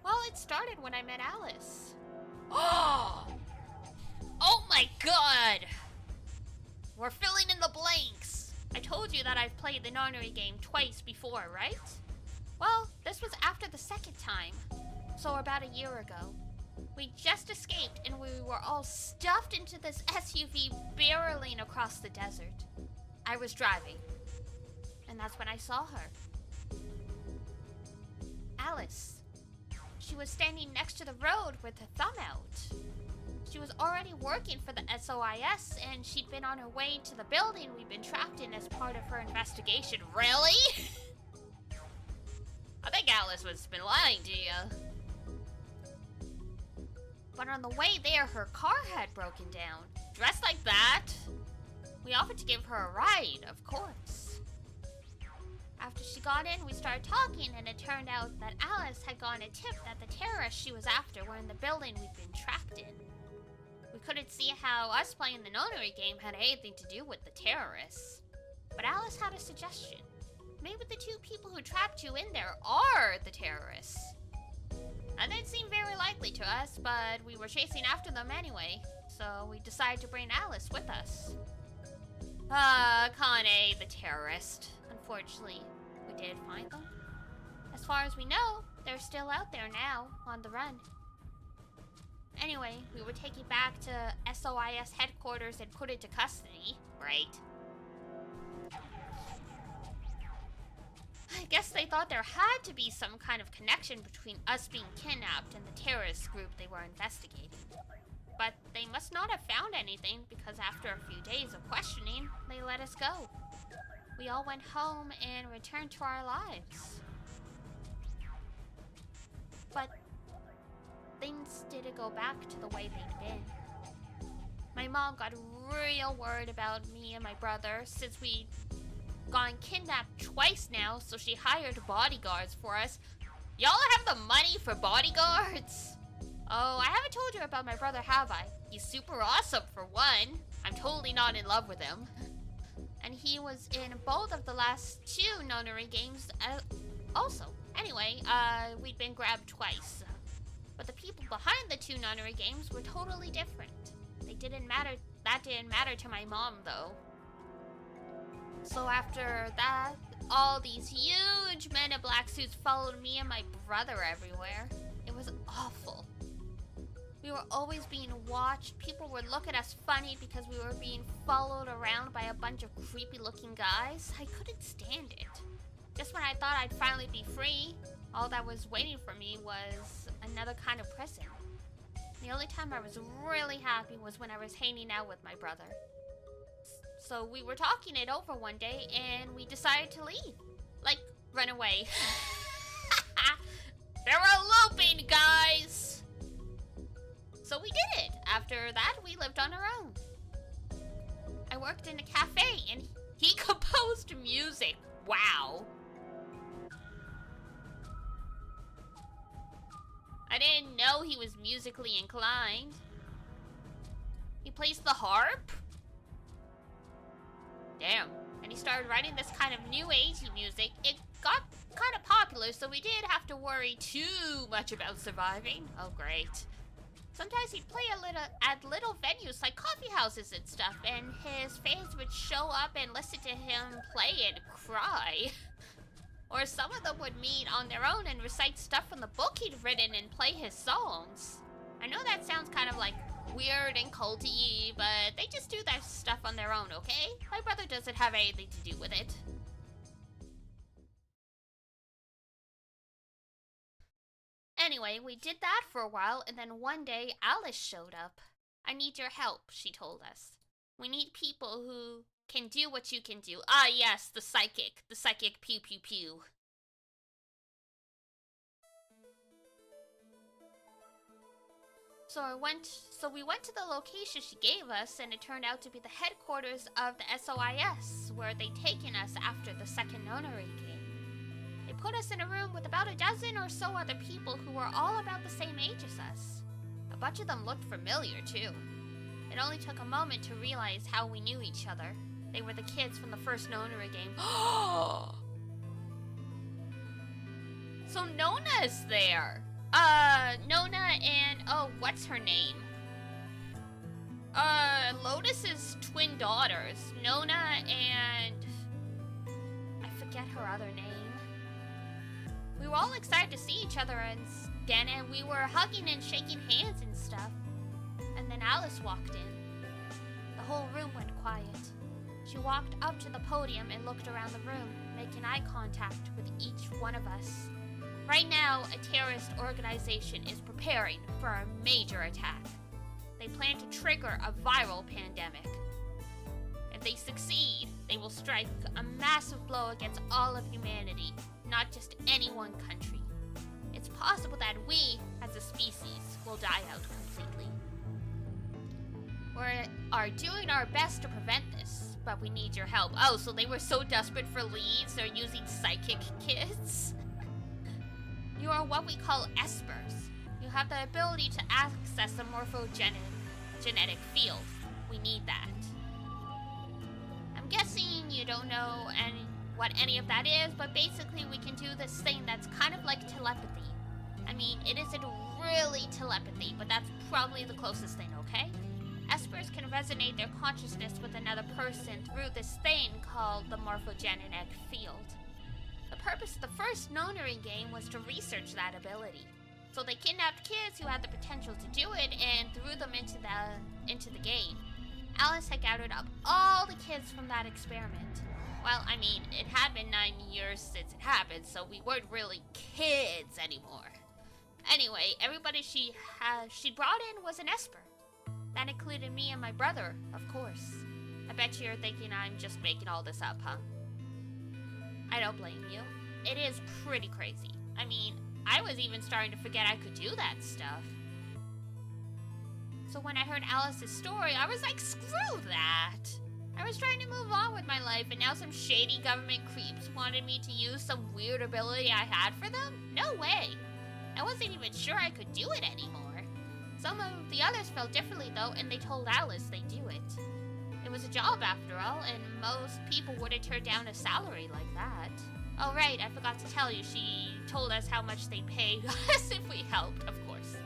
Well, it started when I met Alice. Oh! Oh my god! We're filling in the blanks. I told you that I've played the nonary game twice before, right? Well, this was after the second time, so about a year ago. We just escaped and we were all stuffed into this SUV barreling across the desert. I was driving, and that's when I saw her. Alice. She was standing next to the road with her thumb out. She was already working for the SOIS, and she'd been on her way to the building we'd been trapped in as part of her investigation. Really? I think Alice was been lying to you. But on the way there, her car had broken down. Dressed like that? We offered to give her a ride, of course. After she got in, we started talking, and it turned out that Alice had gotten a tip that the terrorists she was after were in the building we'd been trapped in. We couldn't see how us playing the nonary game had anything to do with the terrorists. But Alice had a suggestion. Maybe the two people who trapped you in there are the terrorists. And it seemed very likely to us, but we were chasing after them anyway, so we decided to bring Alice with us. Kane, the terrorist. Unfortunately, we did find them. As far as we know, they're still out there now, on the run. Anyway, we were taken back to SOIS headquarters and put into custody. Right. I guess they thought there had to be some kind of connection between us being kidnapped and the terrorist group they were investigating. But they must not have found anything, because after a few days of questioning, they let us go. We all went home and returned to our lives. But things didn't go back to the way they'd been. My mom got real worried about me and my brother since we'd gone kidnapped twice now, so she hired bodyguards for us. Y'all have the money for bodyguards? Oh, I haven't told you about my brother, have I? He's super awesome, for one. I'm totally not in love with him. And he was in both of the last two nonary games also. Anyway, we'd been grabbed twice. But the people behind the two nonary games were totally different. That didn't matter to my mom, though. So after that, all these huge men in black suits followed me and my brother everywhere. It was awful. We were always being watched. People would look at us funny because we were being followed around by a bunch of creepy looking guys. I couldn't stand it. Just when I thought I'd finally be free, all that was waiting for me was another kind of prison. The only time I was really happy was when I was hanging out with my brother. So we were talking it over one day and we decided to leave. Like, run away. They were eloping, guys! So we did it. After that, we lived on our own. I worked in a cafe and he composed music. Wow. I didn't know he was musically inclined. He plays the harp? Damn. And he started writing this kind of new agey music. It got kind of popular, so we didn't have to worry too much about surviving. Oh, great. Sometimes he'd play at little venues like coffee houses and stuff, and his fans would show up and listen to him play and cry. Or some of them would meet on their own and recite stuff from the book he'd written and play his songs. I know that sounds kind of like weird and culty, but they just do that stuff on their own, okay? My brother doesn't have anything to do with it. Anyway, we did that for a while, and then one day Alice showed up. I need your help, she told us. We need people who can do what you can do. Ah, yes, the psychic pew pew pew. So we went to the location she gave us, and it turned out to be the headquarters of the SOIS, where they'd taken us after the second nonary game. They put us in a room with about a dozen or so other people who were all about the same age as us. A bunch of them looked familiar, too. It only took a moment to realize how we knew each other. They were the kids from the first nonary game. So Nona's there! Nona and, oh, what's her name? Lotus's twin daughters. Nona and... I forget her other name. We were all excited to see each other again, and we were hugging and shaking hands and stuff. And then Alice walked in. The whole room went quiet. She walked up to the podium and looked around the room, making eye contact with each one of us. Right now, a terrorist organization is preparing for a major attack. They plan to trigger a viral pandemic. If they succeed, they will strike a massive blow against all of humanity, not just any one country. It's possible that we, as a species, will die out completely. We are doing our best to prevent this, but we need your help. Oh, so they were so desperate for leads, they're using psychic kids? You are what we call espers. You have the ability to access a morphogenetic field. We need that. I'm guessing you don't know what any of that is, but basically we can do this thing that's kind of like telepathy. I mean, it isn't really telepathy, but that's probably the closest thing, okay? Espers can resonate their consciousness with another person through this thing called the morphogenetic field. The purpose of the first nonary game was to research that ability. So they kidnapped kids who had the potential to do it and threw them into the game. Alice had gathered up all the kids from that experiment. Well, I mean, it had been 9 years since it happened, so we weren't really kids anymore. Anyway, everybody she brought in was an esper. That included me and my brother, of course. I bet you're thinking I'm just making all this up, huh? I don't blame you. It is pretty crazy. I mean, I was even starting to forget I could do that stuff. So when I heard Alice's story, I was like, screw that! I was trying to move on with my life, and now some shady government creeps wanted me to use some weird ability I had for them? No way! I wasn't even sure I could do it anymore. Some of the others felt differently though, and they told Alice they'd do it. It was a job after all, and most people wouldn't turn down a salary like that. Oh right, I forgot to tell you, she told us how much they'd pay us if we helped, of course.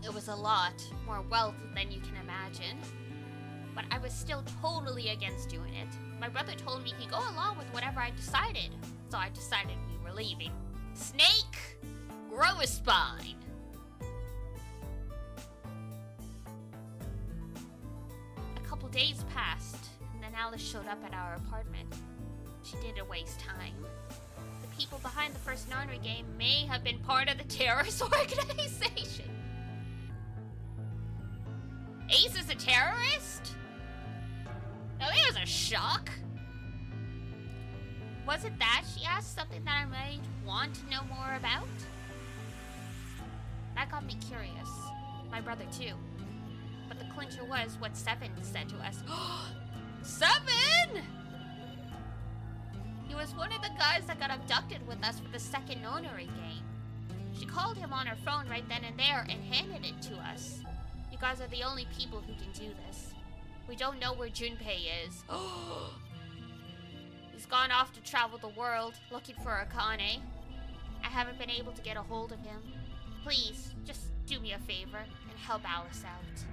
It was a lot more wealth than you can imagine. But I was still totally against doing it. My brother told me he'd go along with whatever I decided, so I decided we were leaving. Snake, grow a spine. A couple days passed, and then Alice showed up at our apartment. She didn't waste time. The people behind the first nonary game may have been part of the terrorist organization. Ace is a terrorist? Now there's a shock. Was it that she asked something that I might want to know more about? That got me curious. My brother too. But the clincher was what Seven said to us. Seven! He was one of the guys that got abducted with us for the second nonary game. She called him on her phone right then and there and handed it to us. You guys are the only people who can do this. We don't know where Junpei is. He's gone off to travel the world looking for Akane. I haven't been able to get a hold of him. Please, just do me a favor and help Alice out.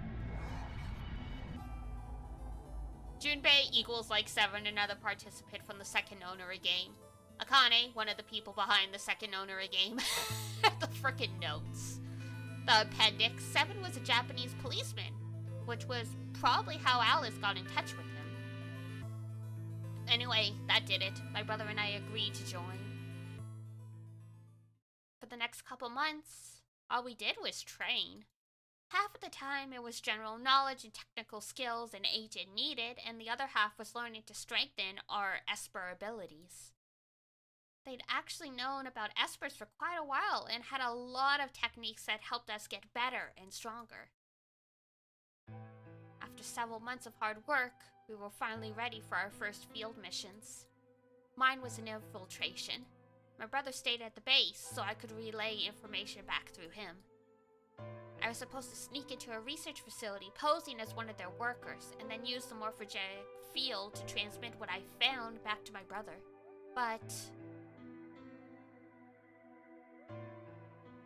Junpei equals like Seven, another participant from the second nonary game. Akane, one of the people behind the second nonary game. The frickin' notes. The appendix, Seven was a Japanese policeman, which was probably how Alice got in touch with him. Anyway, that did it. My brother and I agreed to join. For the next couple months, all we did was train. Half of the time it was general knowledge and technical skills an agent needed, and the other half was learning to strengthen our Esper abilities. They'd actually known about Espers for quite a while and had a lot of techniques that helped us get better and stronger. After several months of hard work, we were finally ready for our first field missions. Mine was an infiltration. My brother stayed at the base so I could relay information back through him. I was supposed to sneak into a research facility posing as one of their workers and then use the morphogenic field to transmit what I found back to my brother. But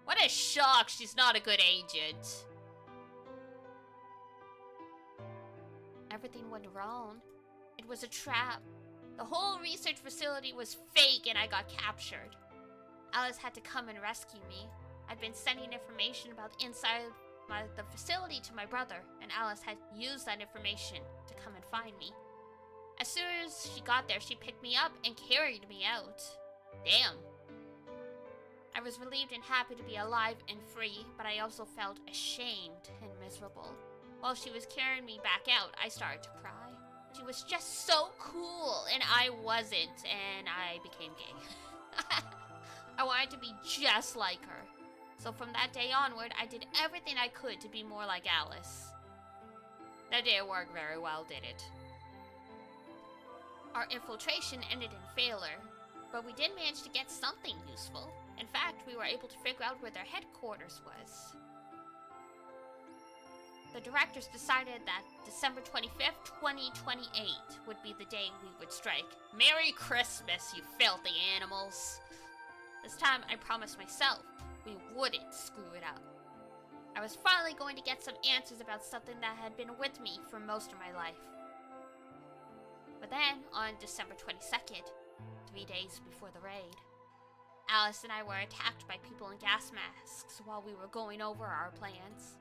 what a shock, she's not a good agent. Everything went wrong. It was a trap. The whole research facility was fake and I got captured. Alice had to come and rescue me. I'd been sending information about inside the facility to my brother, and Alice had used that information to come and find me. As soon as she got there, she picked me up and carried me out. Damn. I was relieved and happy to be alive and free, but I also felt ashamed and miserable. While she was carrying me back out, I started to cry. She was just so cool, and I wasn't, and I became gay. I wanted to be just like her. So from that day onward, I did everything I could to be more like Alice. That didn't work very well, did it? Our infiltration ended in failure, but we did manage to get something useful. In fact, we were able to figure out where their headquarters was. The directors decided that December 25th, 2028 would be the day we would strike. Merry Christmas, you filthy animals! This time, I promised myself we wouldn't screw it up. I was finally going to get some answers about something that had been with me for most of my life. But then, on December 22nd, 3 days before the raid, Alice and I were attacked by people in gas masks while we were going over our plans.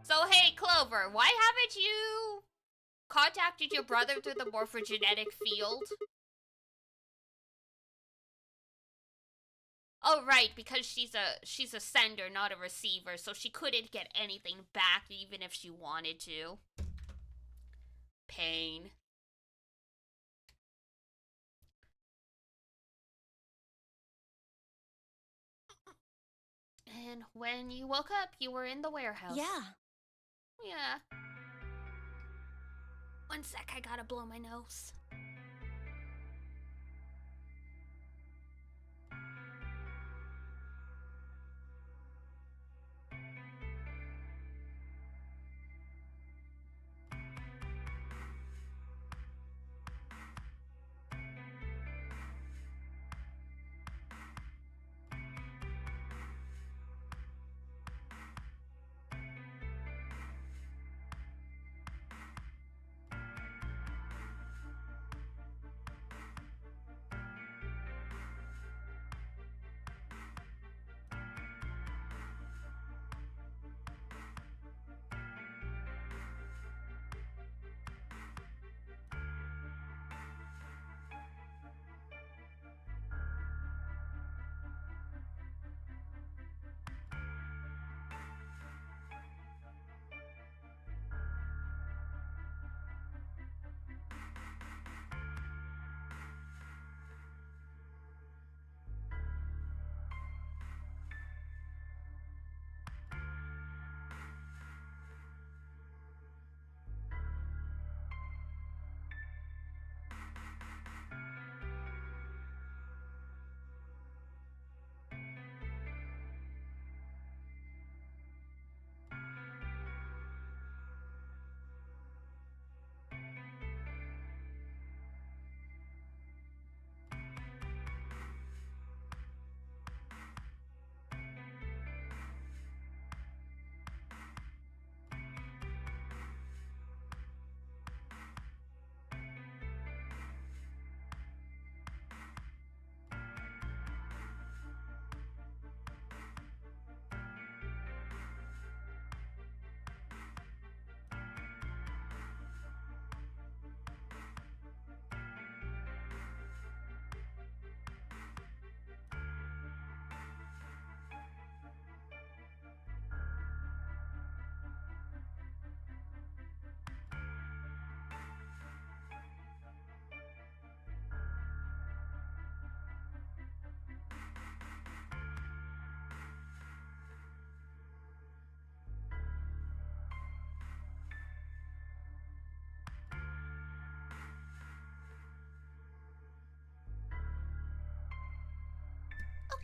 So hey, Clover, why haven't you contacted your brother through the morphogenetic field? Oh right, because she's a sender, not a receiver, so she couldn't get anything back even if she wanted to. Pain. And when you woke up, you were in the warehouse. Yeah. One sec, I gotta blow my nose.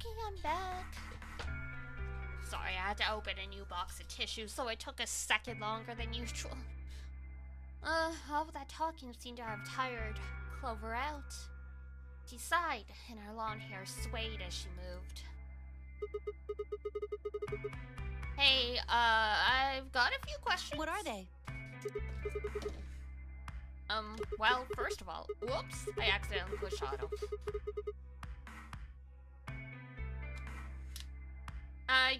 Okay, I'm back. Sorry, I had to open a new box of tissues, so it took a second longer than usual. All that talking seemed to have tired Clover out. She sighed, and her long hair swayed as she moved. Hey, I've got a few questions. What are they? Well, first of all, whoops, I accidentally pushed auto.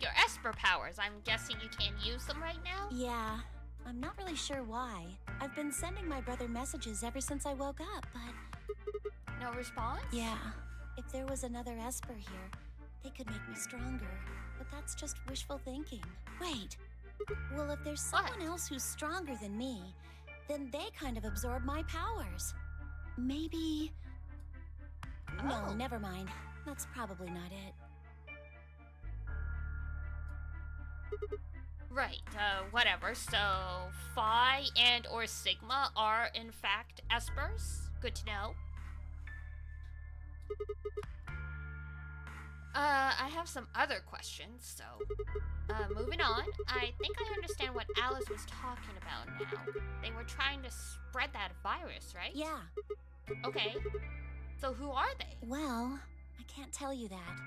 Your Esper powers, I'm guessing you can't use them right now? Yeah, I'm not really sure why. I've been sending my brother messages ever since I woke up, but... No response? Yeah, if there was another Esper here, they could make me stronger. But that's just wishful thinking. Wait, well, if there's someone else who's stronger than me, then they kind of absorb my powers. Maybe... No, never mind. That's probably not it. Right, whatever. So, Phi and or Sigma are, in fact, Espers? Good to know. I have some other questions, so... moving on. I think I understand what Alice was talking about now. They were trying to spread that virus, right? Yeah. Okay. So who are they? Well, I can't tell you that.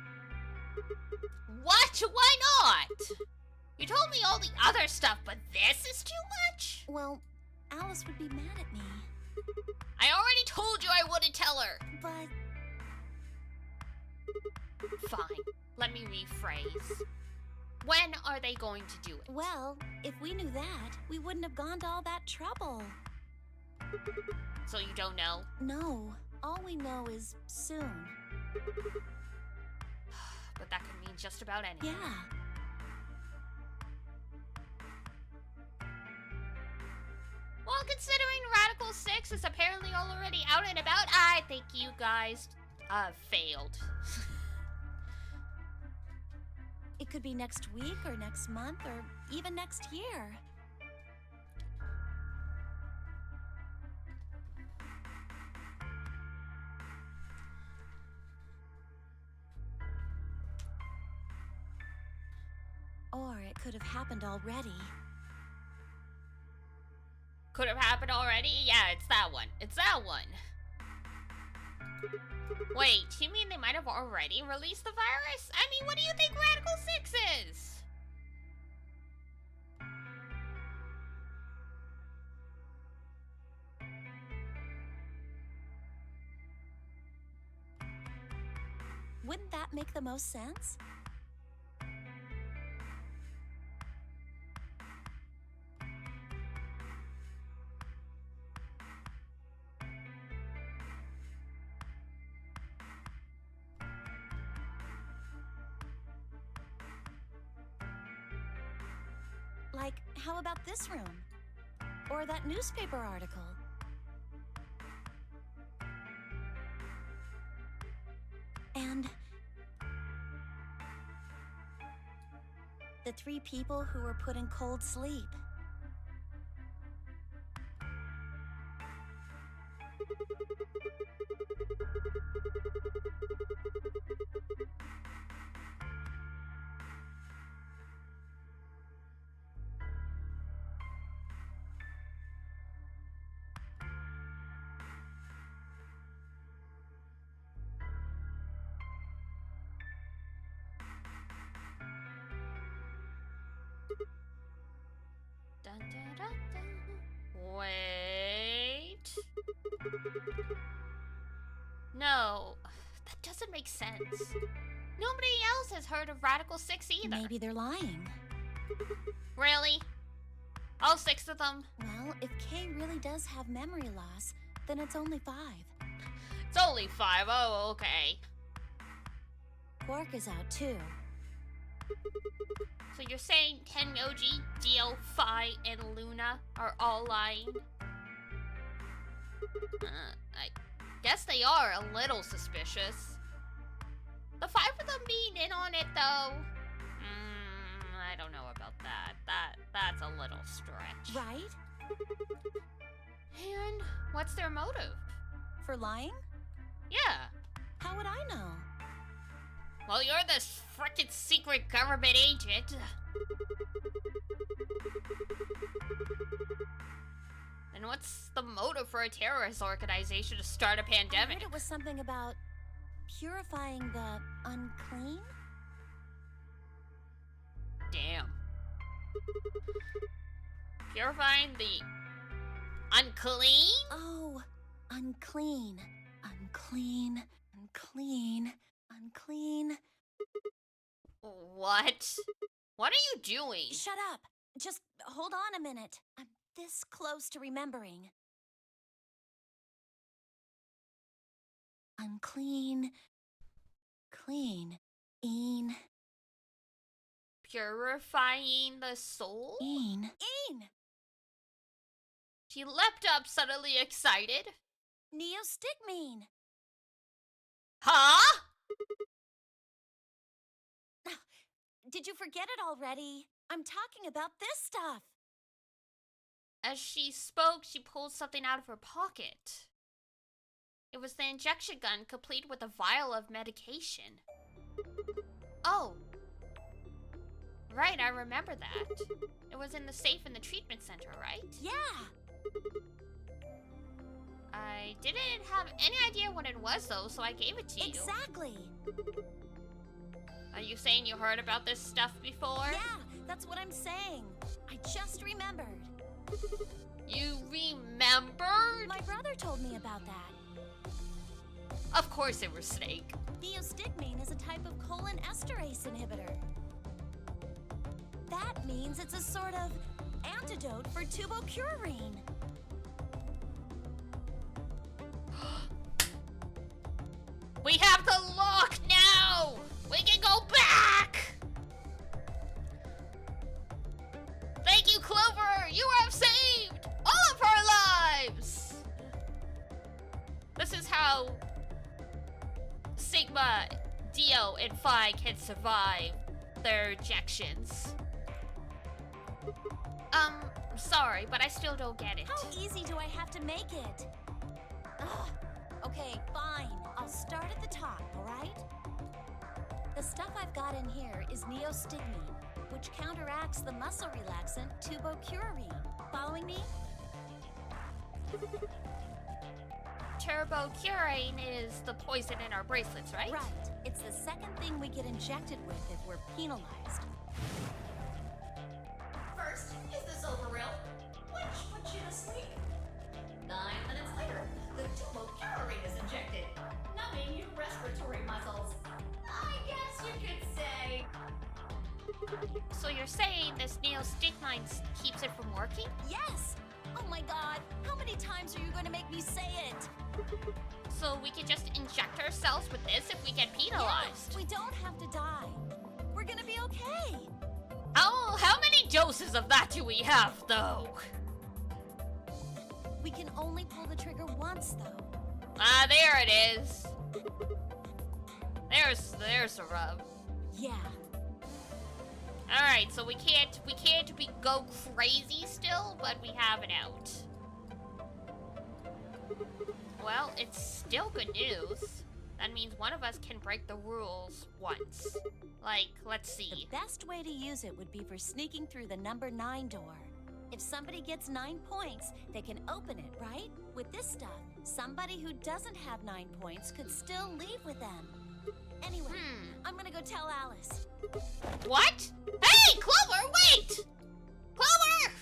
What? Why not? You told me all the other stuff, but this is too much? Well, Alice would be mad at me. I already told you I wouldn't tell her. But... Fine. Let me rephrase. When are they going to do it? Well, if we knew that, we wouldn't have gone to all that trouble. So you don't know? No. All we know is soon. But that could mean just about anything. Yeah. Well, considering Radical 6 is apparently already out and about, I think you guys, failed. It could be next week or next month or even next year. Or it could have happened already. Could have happened already? Yeah, it's that one. It's that one. Wait, you mean they might have already released the virus? I mean, what do you think Radical 6 is? Wouldn't that make the most sense? Like, how about this room? Or that newspaper article? And... the 3 people who were put in cold sleep. Dun, dun, dun, dun. Wait. No, that doesn't make sense. Nobody else has heard of Radical 6 either. Maybe they're lying. Really? All 6 of them? Well, if Kay really does have memory loss, then it's only 5. It's only 5. Oh, okay. Quark is out too. So you're saying Tenyoji, Dio, Phi, and Luna are all lying? I guess they are a little suspicious. The 5 of them being in on it, though? I don't know about that. That's a little stretch. Right? And what's their motive? For lying? Yeah. How would I know? Well, you're this frickin' secret government agent. And what's the motive for a terrorist organization to start a I pandemic? heard it was something about purifying the unclean? Damn. Purifying the unclean? Oh, unclean. Unclean. Unclean. Unclean. What? What are you doing? Shut up. Just hold on a minute. I'm this close to remembering. Unclean. Clean. Een. Purifying the soul? Een. Een! She leapt up, suddenly excited. Neostigmine. Huh? Did you forget it already? I'm talking about this stuff. As she spoke, she pulled something out of her pocket. It was the injection gun, complete with a vial of medication. Oh. Right, I remember that. It was in the safe in the treatment center, right? Yeah. I didn't have any idea what it was, though, so I gave it to you. Exactly. Are you saying you heard about this stuff before? Yeah, that's what I'm saying. I just remembered. You remembered? My brother told me about that. Of course it was Snake. Neostigmine is a type of colon esterase inhibitor. That means it's a sort of antidote for tubocurarine. We have the lock now! We can go back! Thank you, Clover! You have saved all of our lives! This is how Sigma, Dio, and Phi can survive their ejections. Sorry, but I still don't get it. How easy do I have to make it? Ugh. Okay, fine. I'll start at the top, alright? The stuff I've got in here is neostigmine, which counteracts the muscle relaxant tubocurarine. Following me? Turbocurane is the poison in our bracelets, right? Right. It's the second thing we get injected with if we're penalized. First is the silver rail, which puts you to sleep. 9 minutes later, the tubocurarine is injected, numbing your respiratory muscles. I guess you could say. So you're saying this neostigmine keeps it from working? Yes! Oh my god, how many times are you going to make me say it? So we can just inject ourselves with this if we get penalized? Yeah, we don't have to die. We're gonna be okay. How many doses of that do we have, though? We can only pull the trigger once, though. Ah, there it is. There's the rub. Yeah. All right, so we can't go crazy still, but we have it out. Well, it's still good news. That means one of us can break the rules once. Like, let's see. The best way to use it would be for sneaking through the number 9 door. If somebody gets 9 points, they can open it, right? With this stuff, somebody who doesn't have 9 points could still leave with them. Anyway, I'm gonna go tell Alice. What? Hey, Clover, wait! Clover!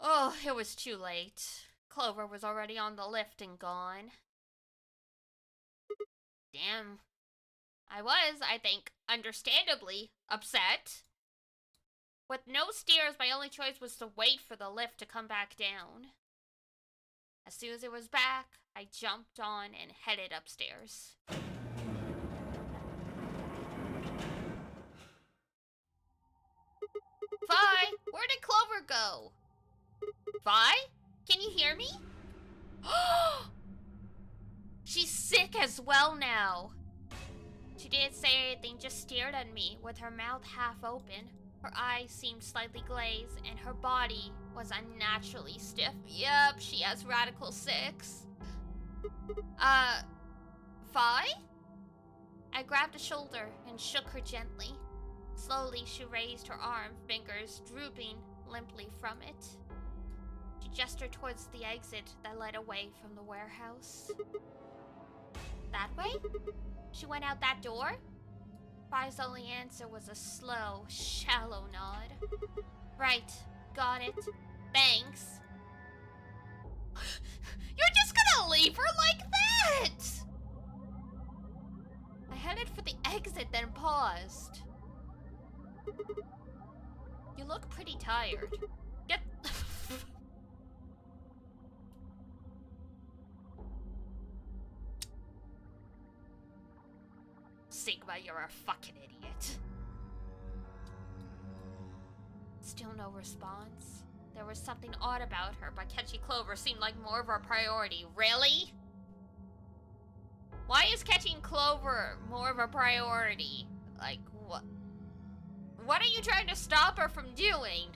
Oh, it was too late. Clover was already on the lift and gone. Damn. I was, I think, understandably upset. With no stairs, my only choice was to wait for the lift to come back down. As soon as it was back, I jumped on and headed upstairs. Vi, where did Clover go? Vi? Can you hear me? She's sick as well now. She didn't say anything, just stared at me with her mouth half open. Her eyes seemed slightly glazed, and her body was unnaturally stiff. Yep, she has Radical 6. Vi? I grabbed a shoulder and shook her gently. Slowly, she raised her arm, fingers drooping limply from it. She gestured towards the exit that led away from the warehouse. That way? She went out that door? Fi's only answer was a slow, shallow nod. Right, got it. Thanks. You're just gonna leave her like that? I headed for the exit, then paused. You look pretty tired. Get... Sigma, you're a fucking idiot. Still no response. There was something odd about her, but catching Clover seemed like more of our priority. Really? Why is catching Clover more of a priority? Like, what? What are you trying to stop her from doing?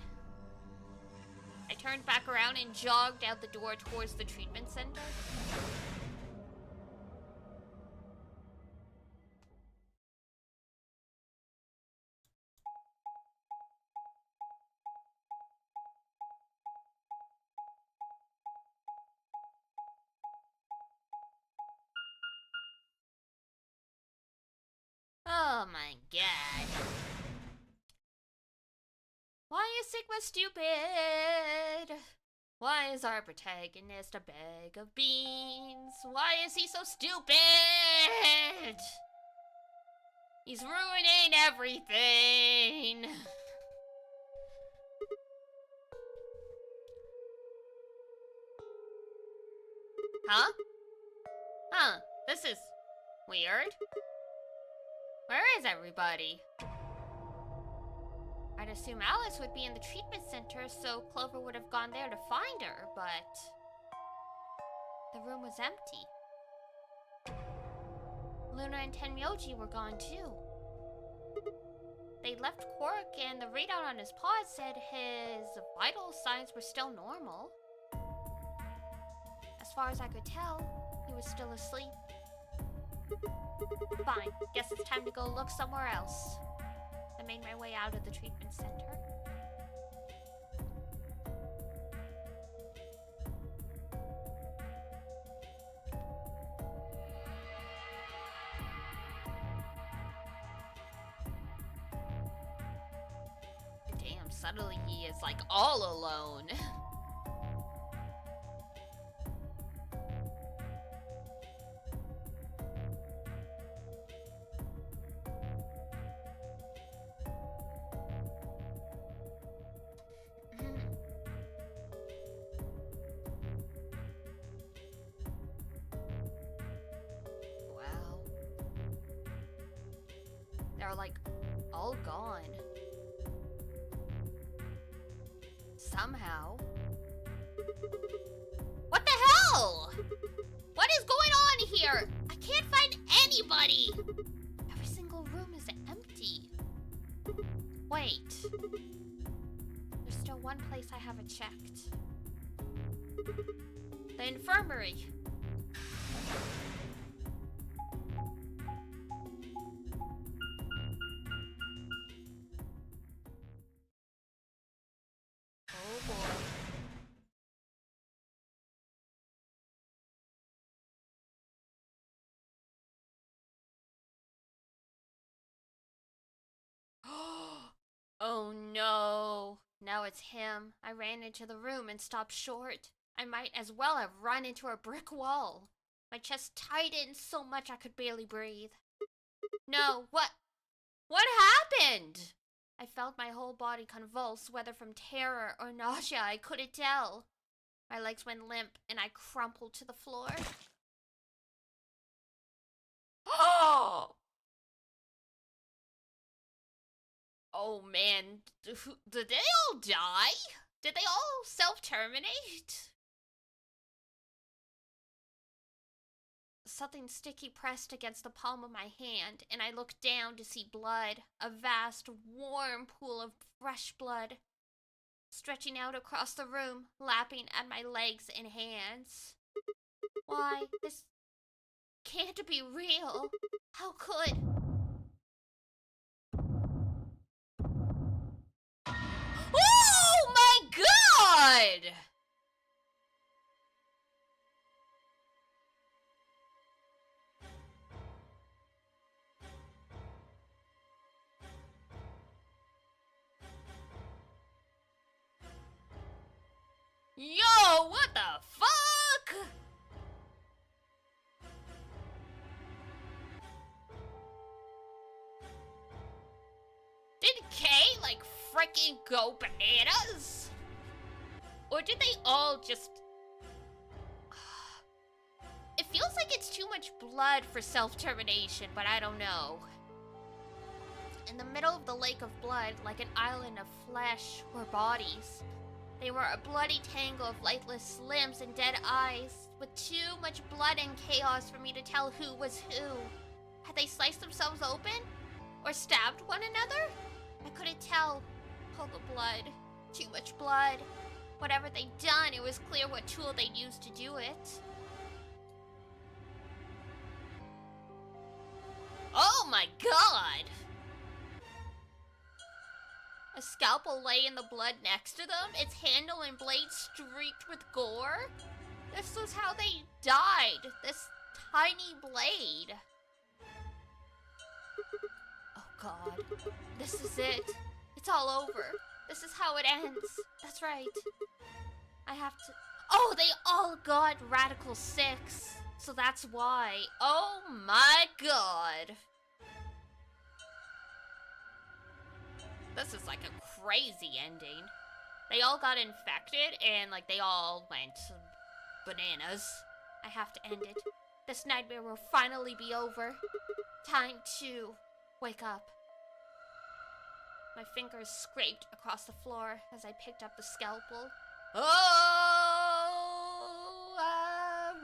I turned back around and jogged out the door towards the treatment center. Oh my god. Why is Sigma stupid? Why is our protagonist a bag of beans? Why is he so stupid? He's ruining everything. Huh? Huh, this is weird. Where is everybody? I'd assume Alice would be in the treatment center, so Clover would have gone there to find her, but the room was empty. Luna and Tenmyoji were gone too. They left Quark, and the readout on his pod said his vital signs were still normal. As far as I could tell, he was still asleep. Fine, guess it's time to go look somewhere else. I made my way out of the treatment center. Damn, suddenly he is like all alone. Wow. They're like all gone. Somehow. What the hell? What is going on here? I can't find anybody. Every single room is empty. Wait. There's still one place I haven't checked. The infirmary. Oh boy. Oh no. Now it's him. I ran into the room and stopped short. I might as well have run into a brick wall. My chest tightened so much I could barely breathe. No, what happened? I felt my whole body convulse, whether from terror or nausea, I couldn't tell. My legs went limp and I crumpled to the floor. Oh! Oh man, did they all die? Did they all self-terminate? Something sticky pressed against the palm of my hand, and I looked down to see blood, a vast, warm pool of fresh blood, stretching out across the room, lapping at my legs and hands. Why, this can't be real. How could? Oh my god! Yo, what the fuck? Did Kay, like, freaking go bananas? Or did they all just... It feels like it's too much blood for self-termination, but I don't know. In the middle of the lake of blood, like an island of flesh or bodies, they were a bloody tangle of lightless limbs and dead eyes, with too much blood and chaos for me to tell who was who. Had they sliced themselves open? Or stabbed one another? I couldn't tell. All the blood. Too much blood. Whatever they'd done, it was clear what tool they'd used to do it. Oh my god! A scalpel lay in the blood next to them, its handle and blade streaked with gore. This was how they died. This tiny blade. Oh god. This is it. It's all over. This is how it ends. That's right. I have to... Oh, they all got Radical 6. So that's why. Oh my god. This is like a crazy ending. They all got infected and like they all went bananas. I have to end it. This nightmare will finally be over. Time to wake up. My fingers scraped across the floor as I picked up the scalpel.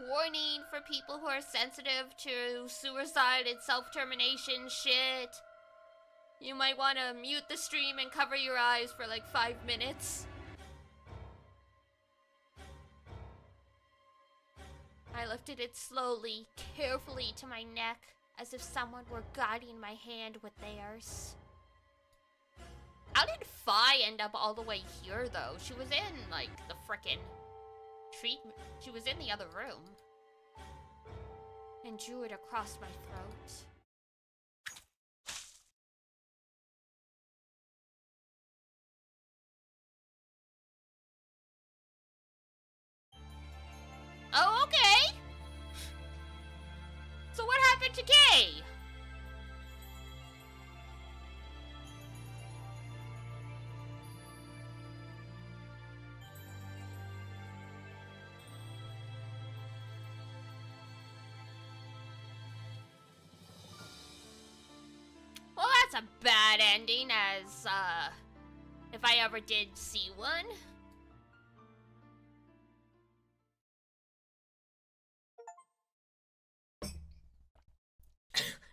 Warning for people who are sensitive to suicide and self-termination shit. You might want to mute the stream and cover your eyes for like 5 minutes. I lifted it slowly, carefully to my neck, as if someone were guiding my hand with theirs. How did Fi end up all the way here, though? She was in, like, the frickin' treatment. She was in the other room. And drew it across my throat. Oh, okay! So what happened to Kay? Well, that's a bad ending, as, if I ever did see one.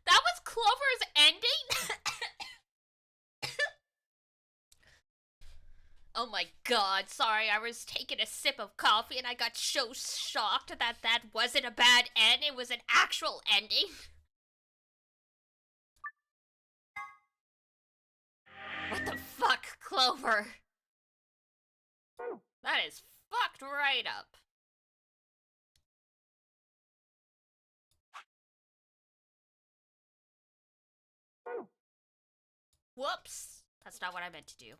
That was Clover's ending? Oh my god, sorry, I was taking a sip of coffee and I got so shocked that that wasn't a bad end, it was an actual ending. What the fuck, Clover? That is fucked right up. Whoops. That's not what I meant to do.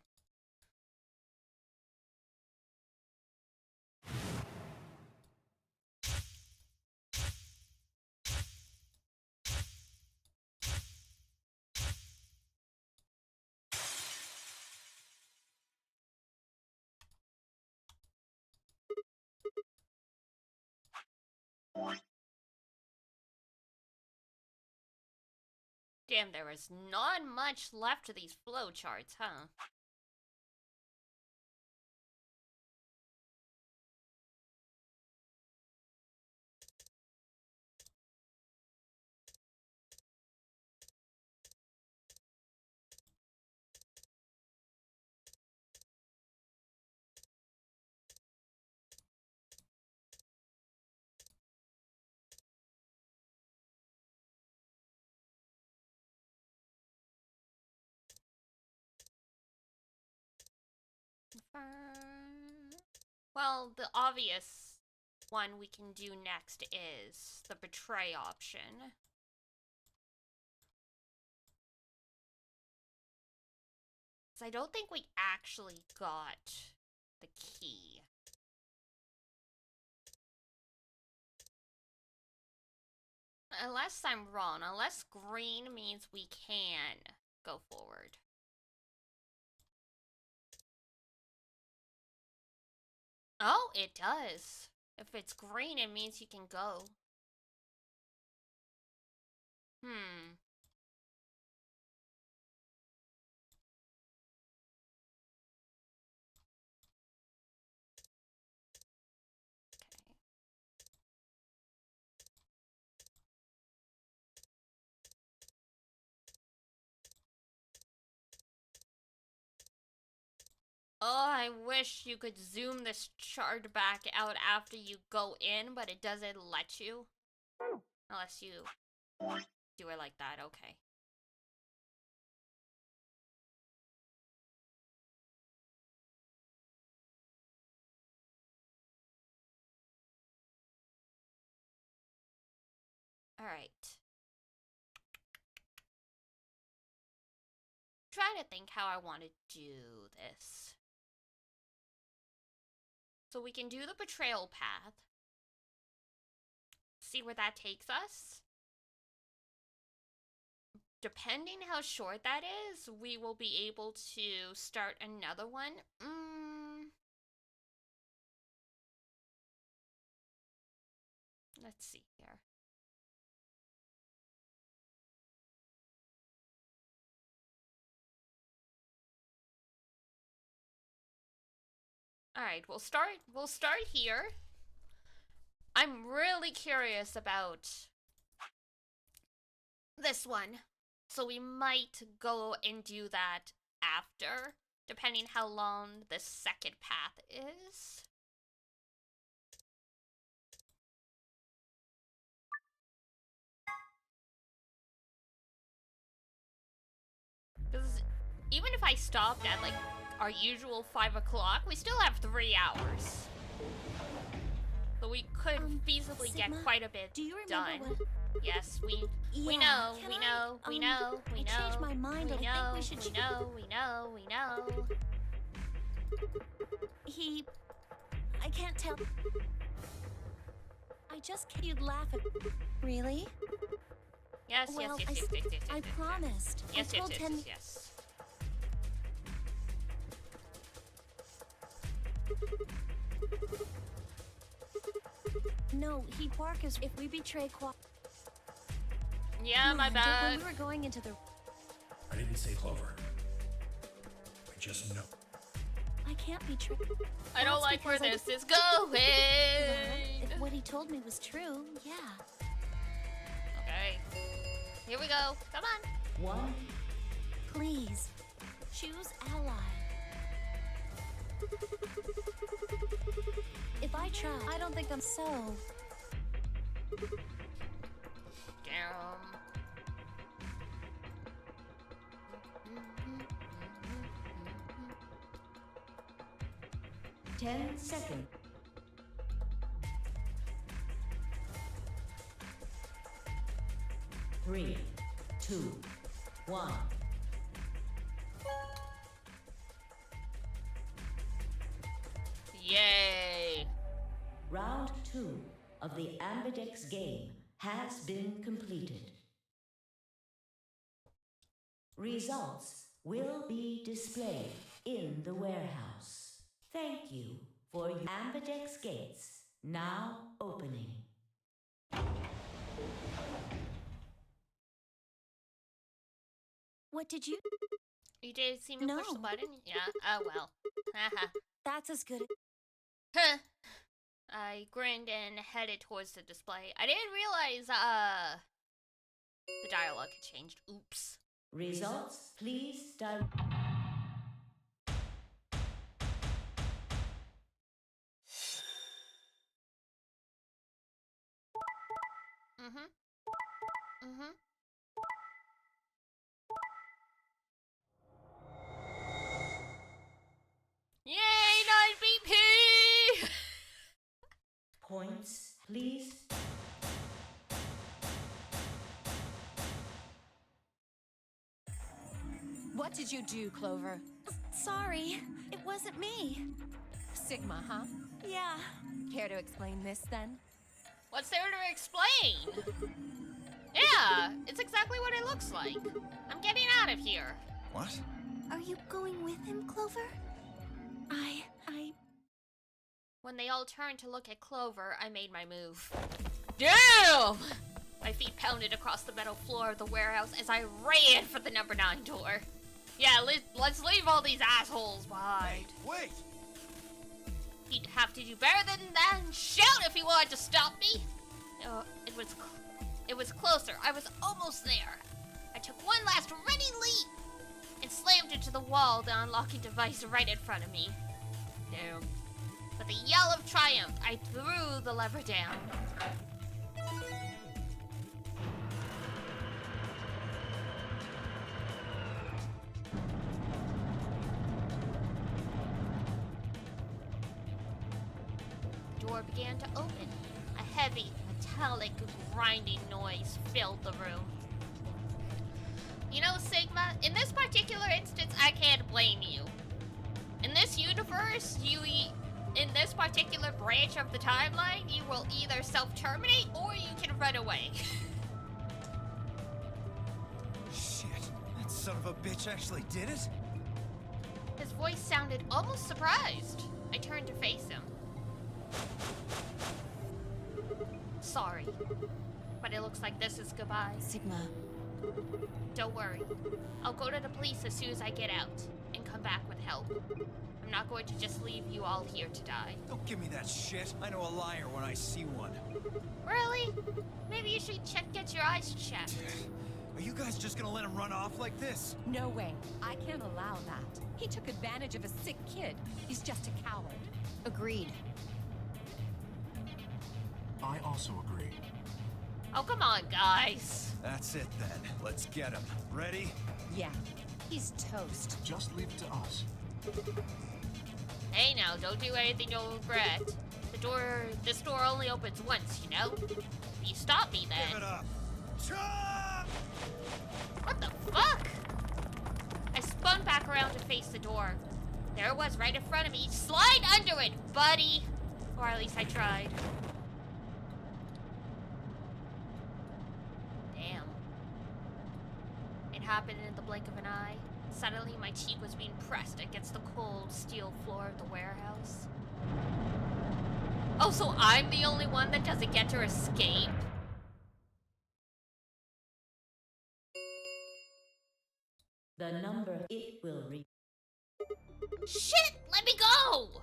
Damn, there was not much left to these flowcharts, huh? Well, the obvious one we can do next is the betray option. So I don't think we actually got the key. Unless I'm wrong, unless green means we can go forward. Oh, it does. If it's green, it means you can go. Hmm. Okay. Oh, I wish you could zoom this chart back out after you go in, but it doesn't let you. Unless you do it like that, okay. Alright. Trying to think how I want to do this. So we can do the betrayal path. See where that takes us. Depending how short that is, we will be able to start another one. Let's see here. Alright, we'll start here. I'm really curious about this one. So we might go and do that after, depending how long the second path is. Because even if I stopped at like our usual 5 o'clock, we still have 3 hours. So we could feasibly Sigma, get quite a bit do you remember done. what... Yes, we know, we Can know, I, we know, I we know, changed my mind. we I think know, we should... we know. I can't tell. I just can't. You'd laugh at... Really? Yes, Well, yes. I promised. Yes, I told Ten... yes. No, he bark is if we betray Yeah, my bad. When we were going into the... I didn't say Clover. I just know. I can't betray... I don't like where this is going. Well, if what he told me was true, yeah. Okay. Here we go. Come on. One. Please, choose ally. If I try, I don't think I'm so... Damn. 10 seconds. Three, two, one. Yay. Round 2 of the Ambidex game has been completed. Results will be displayed in the warehouse. Thank you for your Ambidex gates now opening. What did you... You did see me push the No. button? Yeah. Oh well. Haha. That's as good... Huh. I grinned and headed towards the display. I didn't realize, the dialogue had changed. Oops. Results, please direct. Yay! What did you do, Clover? Sorry, it wasn't me. Sigma, huh? Yeah. Care to explain this, then? What's there to explain? Yeah, it's exactly what it looks like. I'm getting out of here. What? Are you going with him, Clover? I... When they all turned to look at Clover, I made my move. Damn! My feet pounded across the metal floor of the warehouse as I ran for the number 9 door. Yeah, let's leave all these assholes behind. Hey, wait! He'd have to do better than that and shout if he wanted to stop me. It was closer. I was almost there. I took one last running leap and slammed into the wall, the unlocking device right in front of me. Damn. With a yell of triumph, I threw the lever down. The door began to open. A heavy, metallic, grinding noise filled the room. You know, Sigma, in this particular instance, I can't blame you. In this universe, in this particular branch of the timeline, you will either self-terminate or you can run away. Shit, that son of a bitch actually did it? His voice sounded almost surprised. I turned to face him. Sorry, but it looks like this is goodbye. Sigma, Don't worry. I'll go to the police as soon as I get out and come back with help. I'm not going to just leave you all here to die. Don't give me that shit. I know a liar when I see one. Really? Maybe you should get your eyes checked. Are you guys just gonna let him run off like this? No way. I can't allow that. He took advantage of a sick kid. He's just a coward. agreed. I also agree. Oh, come on, guys. That's it then. Let's get him. Ready? Yeah, he's toast. Just leave it to us. Hey now, don't do anything you'll regret. This door only opens once, you know? You stop me Give then. it up. Chop! What the fuck? I spun back around to face the door. There it was right in front of me. Slide under it, buddy! Or at least I tried. Damn. It happened in the blink of an eye. Suddenly my cheek was being pressed against the cold steel floor of the warehouse. Oh, so I'm the only one that doesn't get to escape? The number it will reach. Shit! Let me go!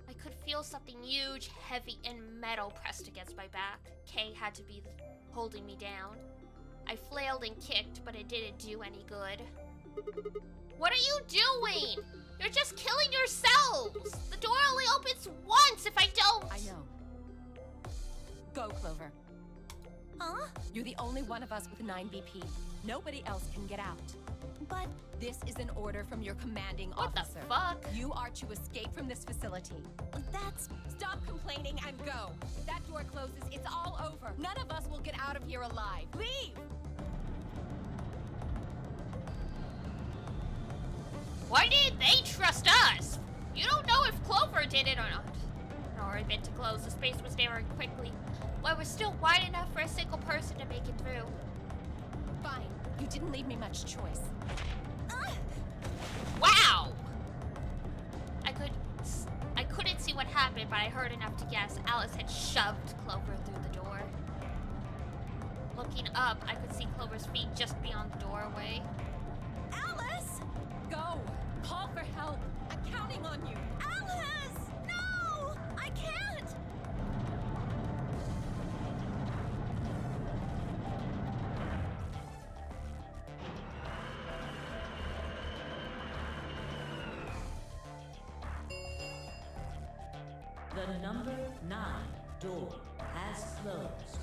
I could feel something huge, heavy, and metal pressed against my back. Kay had to be holding me down. I flailed and kicked, but it didn't do any good. What are you doing? You're just killing yourselves! The door only opens once if I don't! I know. Go, Clover. Huh? You're the only one of us with 9 BP. Nobody else can get out. But This is an order from your commanding What officer. the fuck? You are to escape from this facility. that's... Stop complaining and go. If that door closes, it's all over. None of us will get out of here alive. Leave! Why did they trust us? You don't know if Clover did it or not. Nor if it to close, the space was narrowing quickly, but it was still wide enough for a single person to make it through. Fine. You didn't leave me much choice. Wow! I couldn't see what happened, but I heard enough to guess Alice had shoved Clover through the door. Looking up, I could see Clover's feet just beyond the doorway. Alice! Go! Call for help! I'm counting on you! Alice! No! I can't! The number 9 door has closed.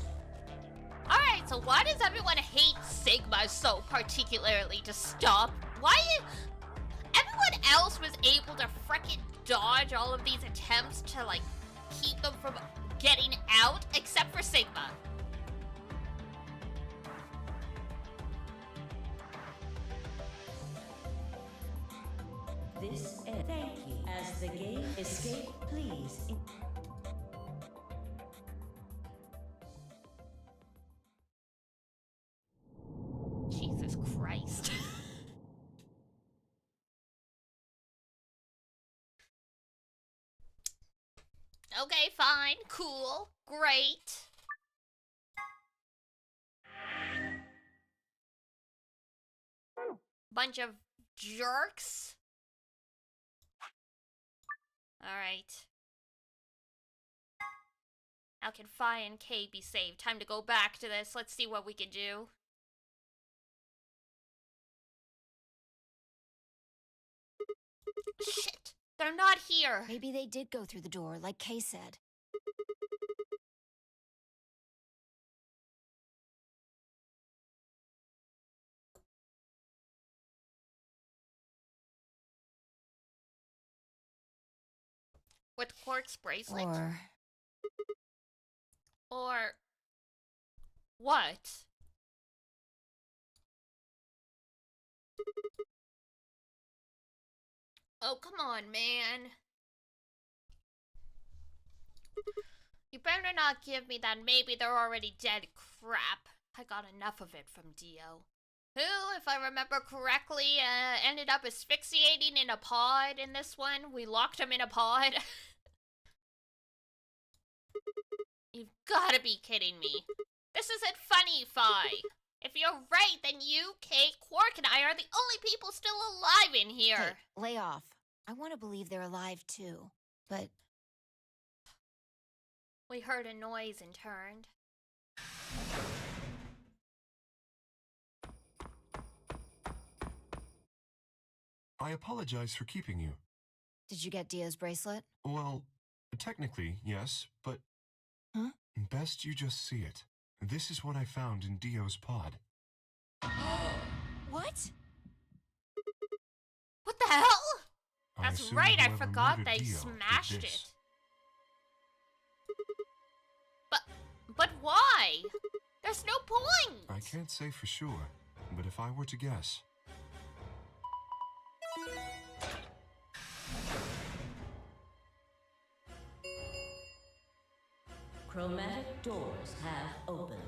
Alright, so why does everyone hate Sigma so particularly to stop? Why everyone else was able to frickin' dodge all of these attempts to, like, keep them from getting out, except for Sigma. this end. Thank you. As the game escape, please. Jesus Christ. Okay, fine, cool, great. Bunch of jerks. Alright. How can Phi and K be saved? Time to go back to this. Let's see what we can do. Shit! They're not here! Maybe they did go through the door, like Kay said. With Quark's bracelet? Or... what? Oh, come on, man. You better not give me that maybe they're already dead crap. I got enough of it from Dio. Who, if I remember correctly, ended up asphyxiating in a pod in this one. We locked him in a pod. You've gotta be kidding me. This isn't funny, Phi. If you're right, then you, Kate, Quark, and I are the only people still alive in here. Hey, lay off. I want to believe they're alive too, but... We heard a noise and turned. I apologize for keeping you. Did you get Dio's bracelet? Well, technically, yes, but... Huh? Best you just see it. This is what I found in Dio's pod. What? What the hell? I That's assume right, I whoever forgot murdered they Dio smashed did it. this. But why? There's no point! I can't say for sure, but if I were to guess... Chromatic doors have opened.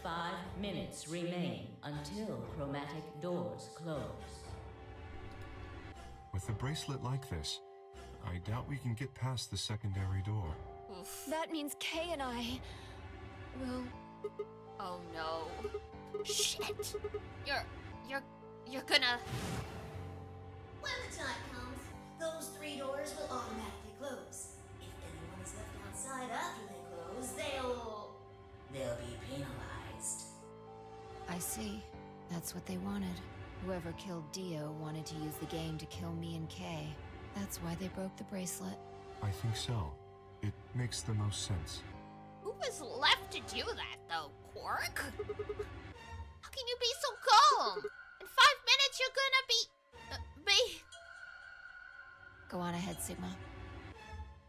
5 minutes remain until chromatic doors close. With a bracelet like this, I doubt we can get past the secondary door. Oof. That means Kay and I... will... Oh no. Shit! You're gonna... When the time comes, those 3 doors will automatically close. If anyone is left outside after they close, they'll be penalized. I see. That's what they wanted. Whoever killed Dio wanted to use the game to kill me and Kay. That's why they broke the bracelet. I think so. It makes the most sense. Who was left to do that, though, Quark? How can you be so calm? In 5 minutes, you're gonna be... Go on ahead, Sigma.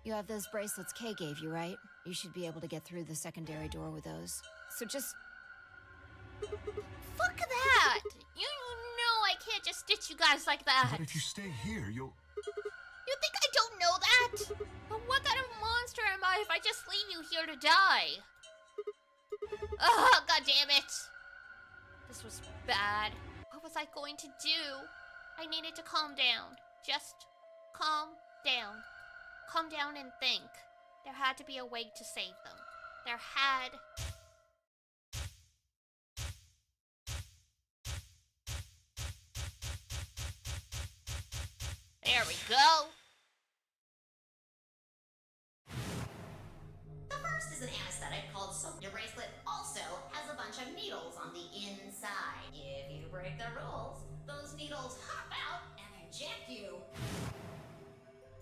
You have those bracelets Kay gave you, right? You should be able to get through the secondary door with those. So just... Fuck that! You know I can't just ditch you guys like that. But if you stay here, you'll... You think I don't know that? But what kind of monster am I if I just leave you here to die? Oh, god damn it! This was bad. What was I going to do? I needed to calm down. Just calm down. Calm down and think. There had to be a way to save them. There had... There we go. The first is an anesthetic called soap. Your bracelet also has a bunch of needles on the inside. If you break the rules, those needles hop out and inject you.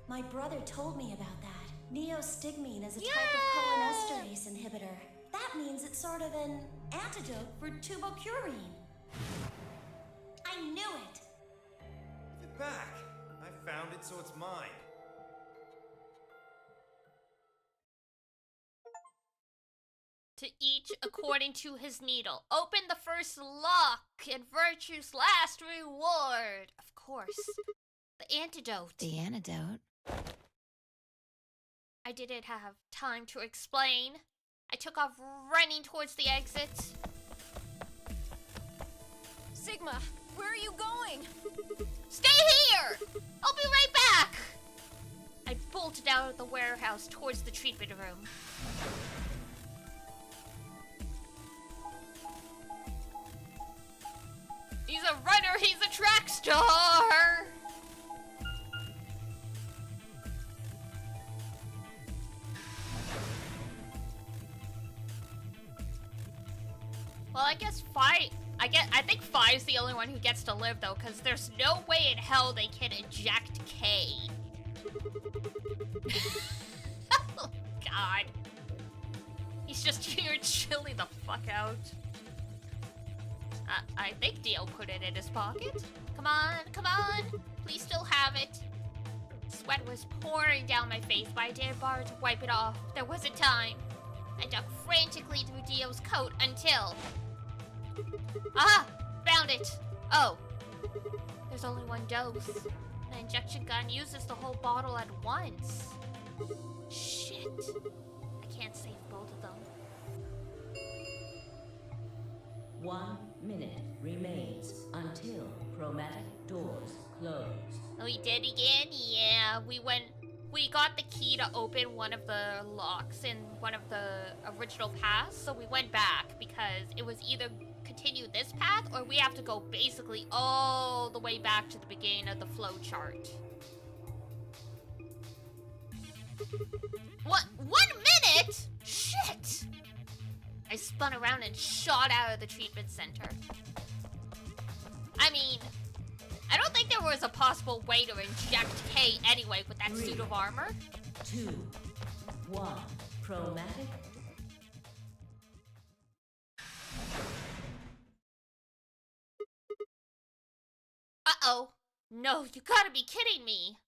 My brother told me about that. Neostigmine is a type of cholinesterase inhibitor. That means it's sort of an antidote for tubocurine. I knew it! Give it back. I found it, so it's mine. To each according to his needle. Open the first lock and virtue's last reward. Of course. The antidote. The antidote? I didn't have time to explain. I took off running towards the exit. Sigma, where are you going? Stay here! I'll be right back! I bolted out of the warehouse towards the treatment room. He's a runner, he's a track star! Well, I guess I think Five's the only one who gets to live though, because there's no way in hell they can eject K. Oh god. He's just here chilling the fuck out. I think Dio put it in his pocket. Come on, come on. Please still have it. Sweat was pouring down my face, but I didn't bother to wipe it off. There wasn't time. I dug frantically through Dio's coat until... Ah! Found it! Oh. There's only one dose. The injection gun uses the whole bottle at once. Shit. I can't save both of them. 1 minute remains until chromatic doors close. Oh, we did again? Yeah, we got the key to open one of the locks in one of the original paths, so we went back because it was either continue this path or we have to go basically all the way back to the beginning of the flow chart. What? 1 minute? Shit! I spun around and shot out of the treatment center. I mean, I don't think there was a possible way to inject K anyway with that suit of armor. 2, 1, chromatic. Uh-oh. No, you gotta be kidding me.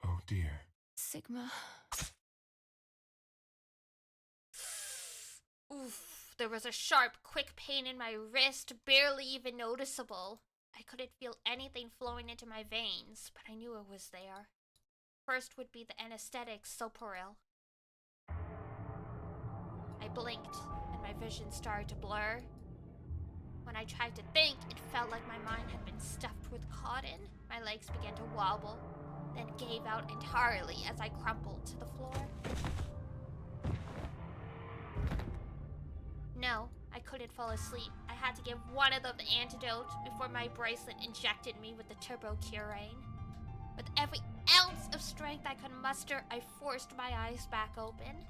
Oh dear. Sigma. Oof, there was a sharp, quick pain in my wrist, barely even noticeable. I couldn't feel anything flowing into my veins, but I knew it was there. First would be the anesthetic, Soporil. I blinked, and my vision started to blur. When I tried to think, it felt like my mind had been stuffed with cotton. My legs began to wobble, then gave out entirely as I crumpled to the floor. No, I couldn't fall asleep. I had to give one of them the antidote before my bracelet injected me with the turbo curate. With every ounce of strength I could muster, I forced my eyes back open.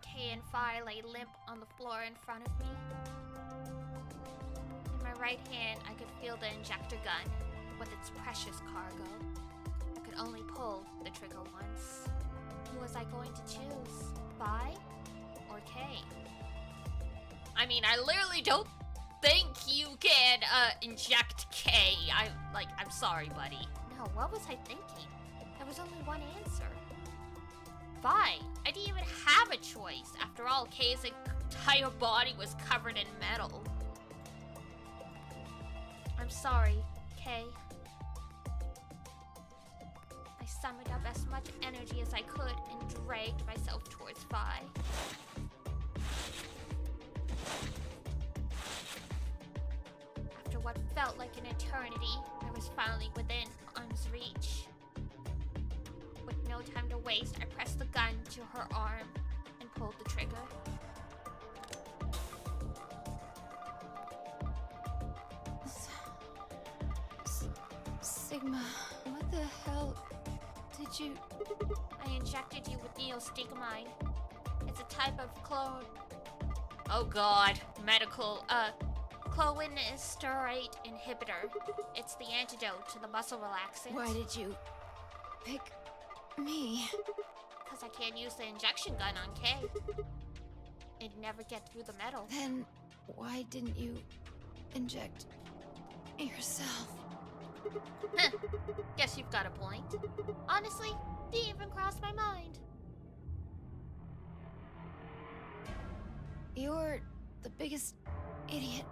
Kay and Phi lay limp on the floor in front of me. In my right hand, I could feel the injector gun with its precious cargo. I could only pull the trigger once. Who was I going to choose? Phi or Kay? I mean, I literally don't think you can inject Kay. I'm sorry, buddy. No, what was I thinking? There was only one answer. Phi. I didn't even have a choice. After all, Kay's entire body was covered in metal. I'm sorry, Kay. I summoned up as much energy as I could and dragged myself towards Phi. After what felt like an eternity, I was finally within arm's reach. With no time to waste, I pressed the gun to her arm and pulled the trigger. Sigma, what the hell did you... I injected you with neostigmine. It's a type of clone... Oh god, medical, clonoesterase inhibitor. It's the antidote to the muscle relaxant. Why did you pick me? Because I can't use the injection gun on Kay. It'd never get through the metal. Then why didn't you inject yourself? Huh. Guess you've got a point. Honestly, didn't even cross my mind. You're the biggest idiot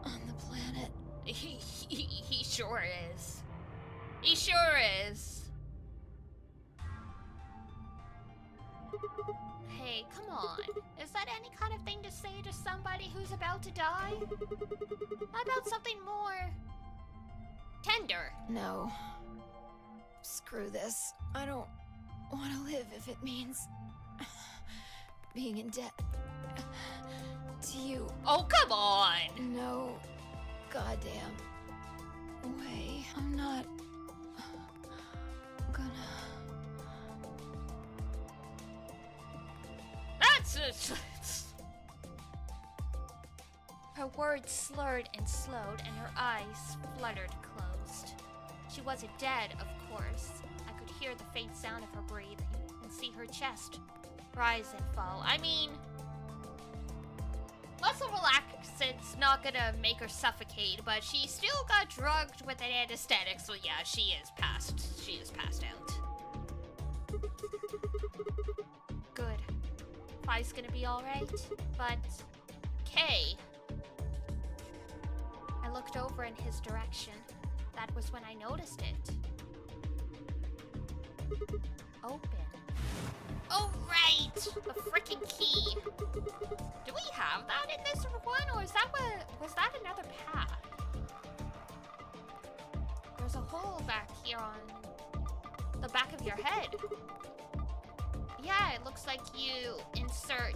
on the planet. He sure is. He sure is. Hey, come on. Is that any kind of thing to say to somebody who's about to die? How about something more tender? No. Screw this. I don't want to live if it means being in debt to you. Oh, come on! No goddamn way. I'm not gonna. Her words slurred and slowed, and her eyes fluttered closed. She wasn't dead, of course. I could hear the faint sound of her breathing and see her chest rise and fall. I mean, muscle relaxant's not gonna make her suffocate, but she still got drugged with an anesthetic, so yeah, she is passed out. Good. Fi's gonna be alright, but Kay. I looked over in his direction. That was when I noticed it. Open. Oh, right! The freaking key. Do we have that in this one, or is that was that another path? There's a hole back here on the back of your head. Yeah, it looks like you insert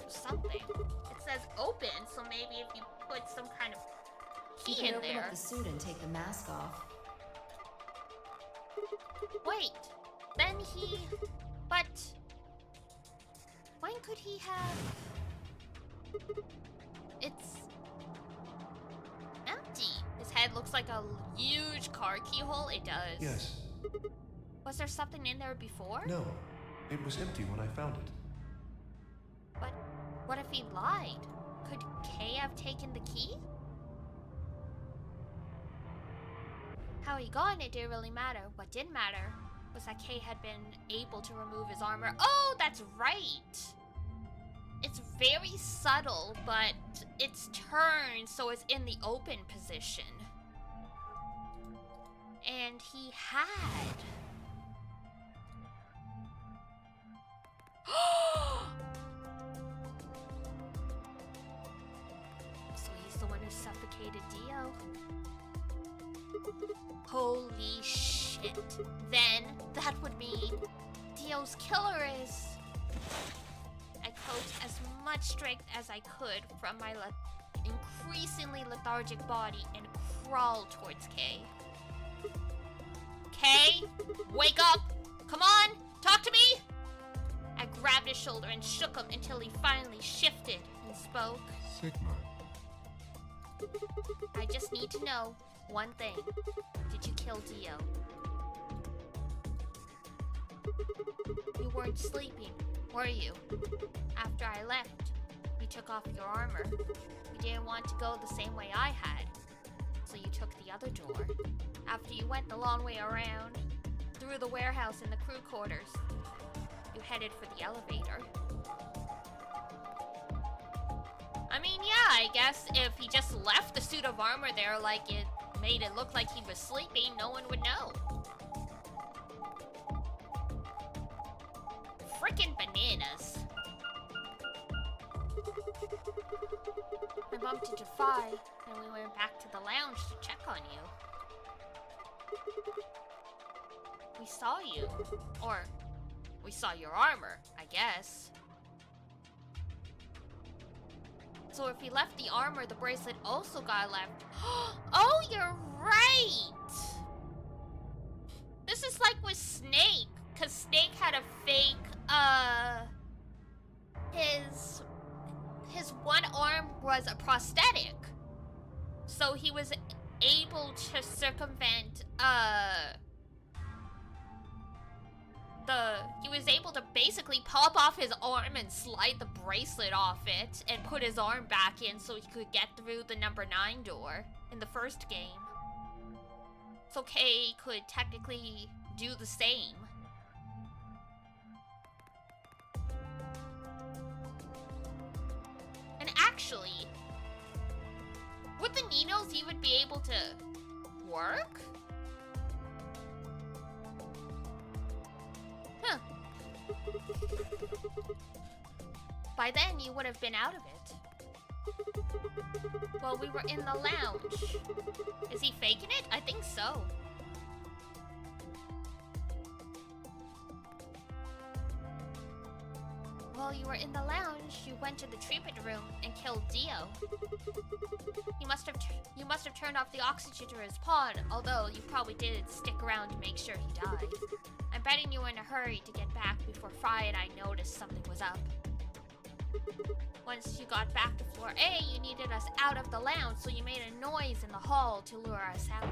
something. It says open, so maybe if you put some kind of You key can in open there. up the suit and take the mask off. Wait, then but when could he have? It's empty. His head looks like a huge car keyhole. It does. Yes. Was there something in there before? No. It was empty when I found it. But what if he lied? Could Kay have taken the key? How he got it didn't really matter. What did matter was that Kay had been able to remove his armor. Oh, that's right! It's very subtle, but it's turned so it's in the open position. And he had... So he's the one who suffocated Dio. Holy shit. Then that would mean Dio's killer is... I coaxed as much strength as I could from my increasingly lethargic body and crawled towards Kay. Kay, wake up! Come on, talk to me! I grabbed his shoulder and shook him until he finally shifted and spoke. Sigma. I just need to know one thing. Did you kill Dio? You weren't sleeping, were you? After I left, you took off your armor. You didn't want to go the same way I had, so you took the other door. After you went the long way around, through the warehouse and the crew quarters, you headed for the elevator. I mean, yeah, I guess if he just left the suit of armor there like it made it look like he was sleeping, no one would know. Frickin' bananas. I bumped into Fi, and we went back to the lounge to check on you. We saw you. Or, we saw your armor, I guess. So if he left the armor, the bracelet also got left. Oh, you're right! This is like with Snake, because Snake had a fake, his one arm was a prosthetic. So he was able to circumvent, he was able to basically pop off his arm and slide the bracelet off it and put his arm back in so he could get through the number 9 door in the first game. So Kay could technically do the same. actually. Would the needles even be able to work? Huh. By then, you would have been out of it. Well, we were in the lounge. Is he faking it? I think so. While you were in the lounge, you went to the treatment room and killed Dio. You must have turned off the oxygen to his pod, although you probably did stick around to make sure he died. I'm betting you were in a hurry to get back before Fry and I noticed something was up. Once you got back to floor A, you needed us out of the lounge, so you made a noise in the hall to lure us out.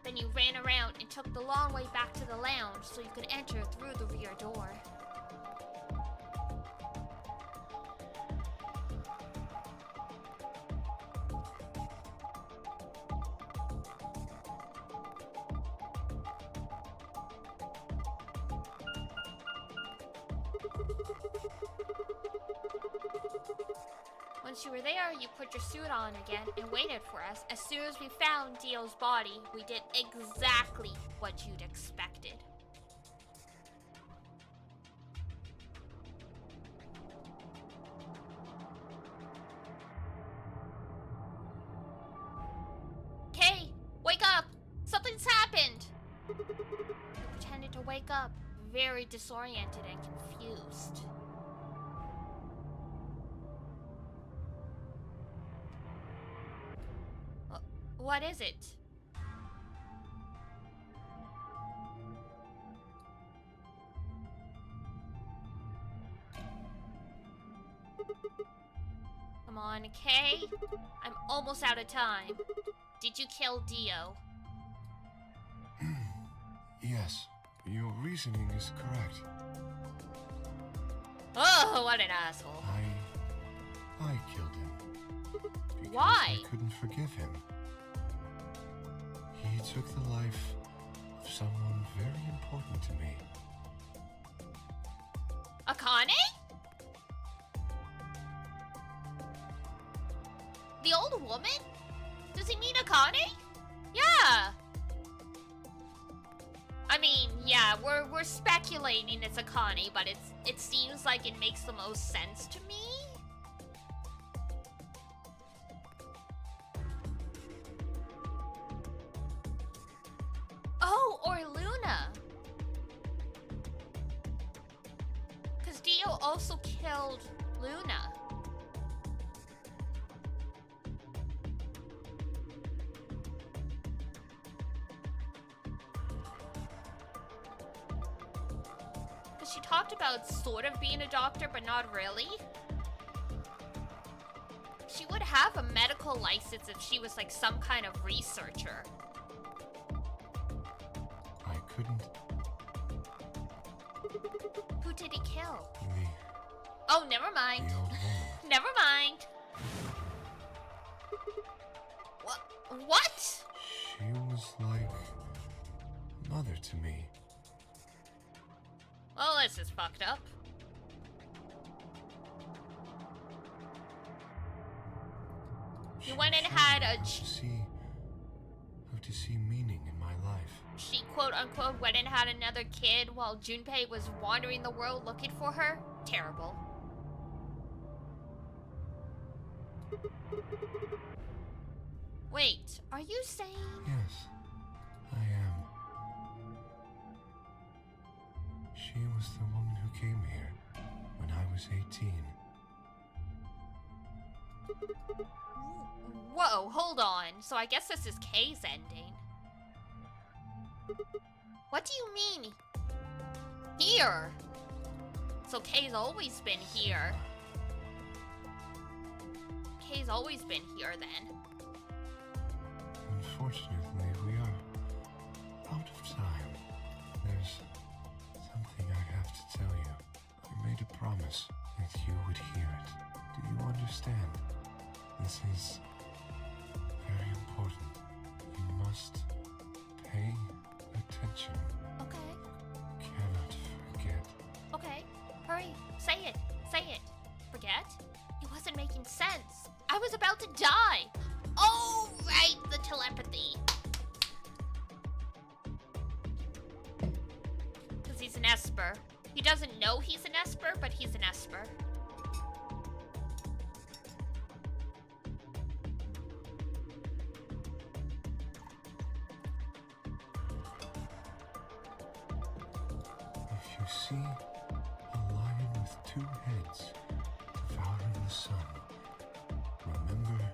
Then you ran around and took the long way back to the lounge so you could enter through the rear door. Once you were there, you put your suit on again and waited for us. As soon as we found Dio's body, we did exactly what you'd expected. Kay, wake up! Something's happened! You pretended to wake up, very disoriented and confused. What is it? Come on, Kay. I'm almost out of time. Did you kill Dio? Yes, your reasoning is correct. Oh, what an asshole. I killed him. Because Why? I couldn't forgive him. He took the life of someone very important to me. Akane? The old woman? Does he mean Akane? Yeah. I mean, yeah, we're speculating it's Akane, but it seems like it makes the most sense to me. Oh, or Luna. Because Dio also killed Luna. Because she talked about sort of being a doctor, but not really. She would have a medical license if she was like some kind of researcher. I couldn't. Who did he kill? Me. Oh, never mind. The old woman. Never mind. What? She was like mother to me. Well, this is fucked up. You went and had a... How to see meaning in my life. She quote-unquote went and had another kid while Junpei was wandering the world looking for her? Terrible. Wait, are you saying... Yes, I am. She was the woman who came here when I was 18. Whoa, hold on. So I guess this is Kay's ending. What do you mean? Here? So Kay's always been here. Kay's always been here then. Unfortunately, we are out of time. There's something I have to tell you. I made a promise that you would hear it. Do you understand? This is very important. You must pay attention. Okay. Cannot forget. Okay. Hurry. Say it. Say it. For yet? It wasn't making sense. I was about to die. Oh, right, the telepathy. Because he's an Esper. He doesn't know he's an Esper, but he's an Esper. If you see a lion with two heads devouring the sun, remember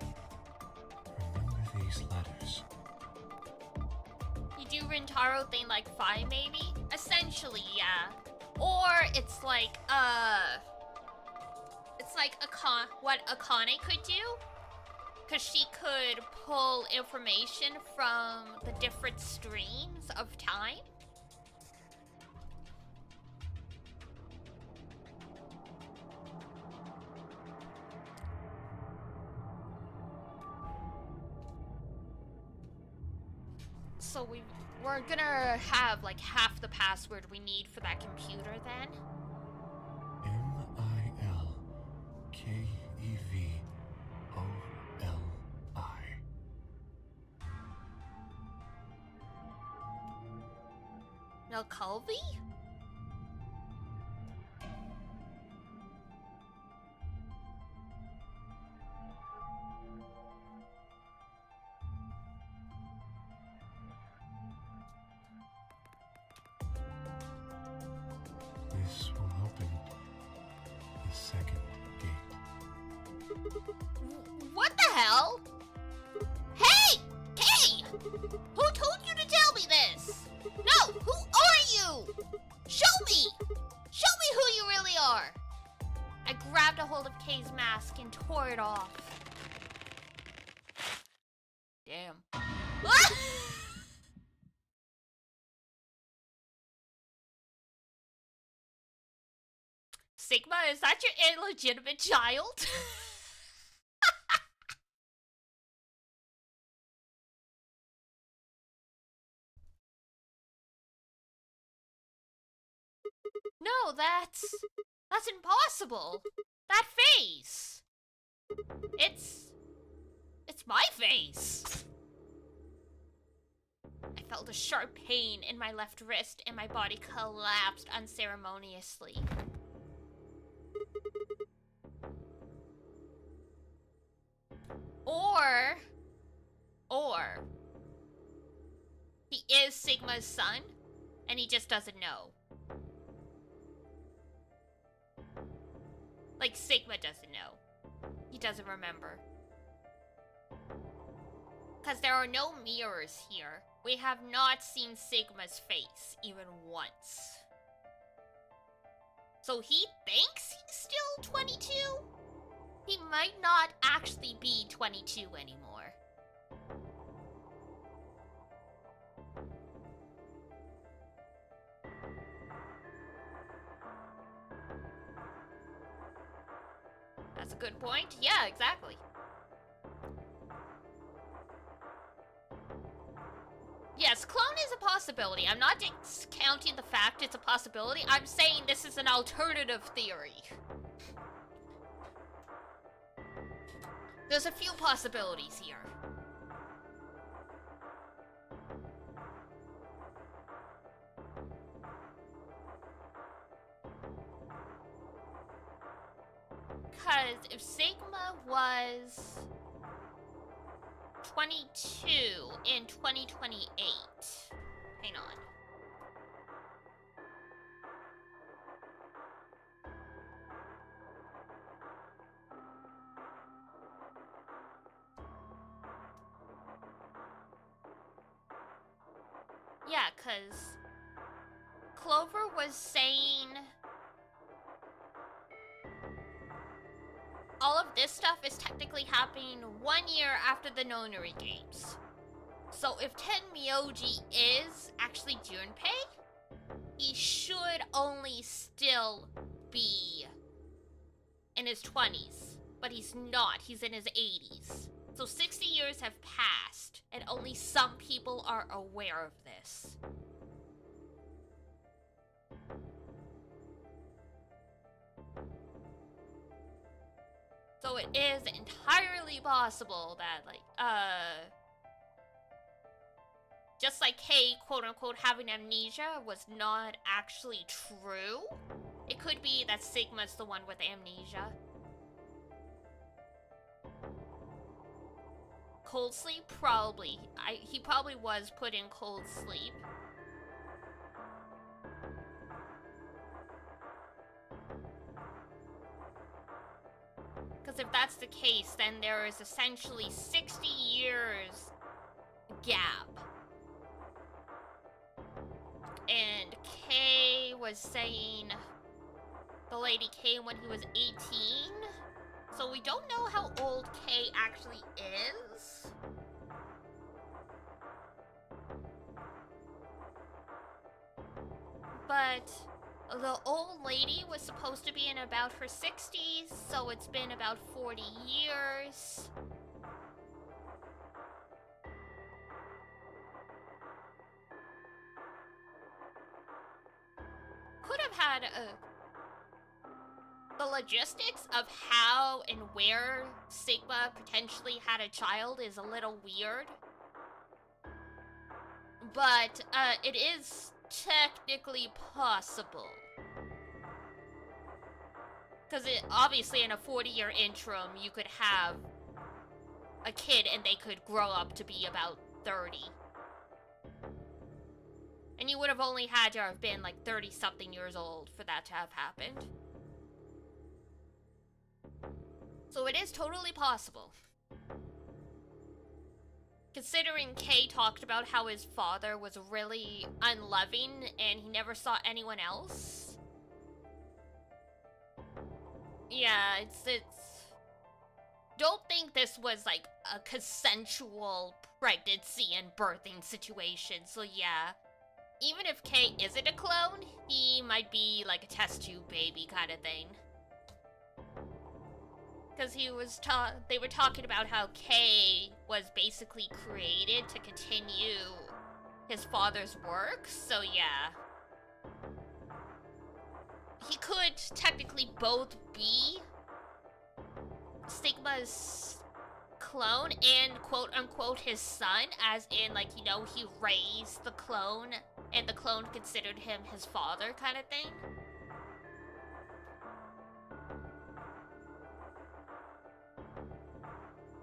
these letters. You do Rintaro thing like Phi, maybe? Essentially, yeah. Or it's like what Akane could do? Because she could pull information from the different streams of time. So we're gonna have like half the password we need for that computer then. Milkevoli. Milkulvi? This will open the second gate. What the hell? Hey! Hey! Who told you to tell me this? No! Who are you? Show me! Show me who you really are! I grabbed a hold of Kay's mask and tore it off. Damn. Ah! Sigma, is that your illegitimate child? No, that's impossible. That face. It's my face. I felt a sharp pain in my left wrist and my body collapsed unceremoniously. Or he is Sigma's son and he just doesn't know. Like, Sigma doesn't know. He doesn't remember. Because there are no mirrors here. We have not seen Sigma's face even once. So he thinks he's still 22? He might not actually be 22 anymore. That's a good point. Yeah, exactly. Yes, clone is a possibility. I'm not discounting the fact it's a possibility. I'm saying this is an alternative theory. There's a few possibilities here. Because if Sigma was 22 in 2028, hang on. Yeah, because Clover was saying all of this stuff is technically happening 1 year after the Nonary games. So if Tenmyoji is actually Junpei, he should only still be in his 20s. But he's not, he's in his 80s. So 60 years have passed, and only some people are aware of this. So it is entirely possible that, like, just like Kay, quote-unquote, having amnesia was not actually true. It could be that Sigma's the one with amnesia. Cold sleep? Probably. He probably was put in cold sleep. Because if that's the case, then there is essentially 60 years gap. And Kay was saying the lady came when he was 18. So we don't know how old Kay actually is. But the old lady was supposed to be in about her 60s, so it's been about 40 years. Could have had the logistics of how and where Sigma potentially had a child is a little weird. But it is technically possible. Because obviously in a 40-year interim, you could have a kid and they could grow up to be about 30. And you would have only had to have been like 30-something years old for that to have happened. So it is totally possible. Considering Kay talked about how his father was really unloving and he never saw anyone else. Yeah, it's... Don't think this was like a consensual pregnancy and birthing situation, so yeah. Even if Kay isn't a clone, he might be like a test tube baby kind of thing. Because they were talking about how Kay was basically created to continue his father's work, so yeah. He could technically both be Sigma's clone and quote-unquote his son, as in, like, you know, he raised the clone and the clone considered him his father kind of thing.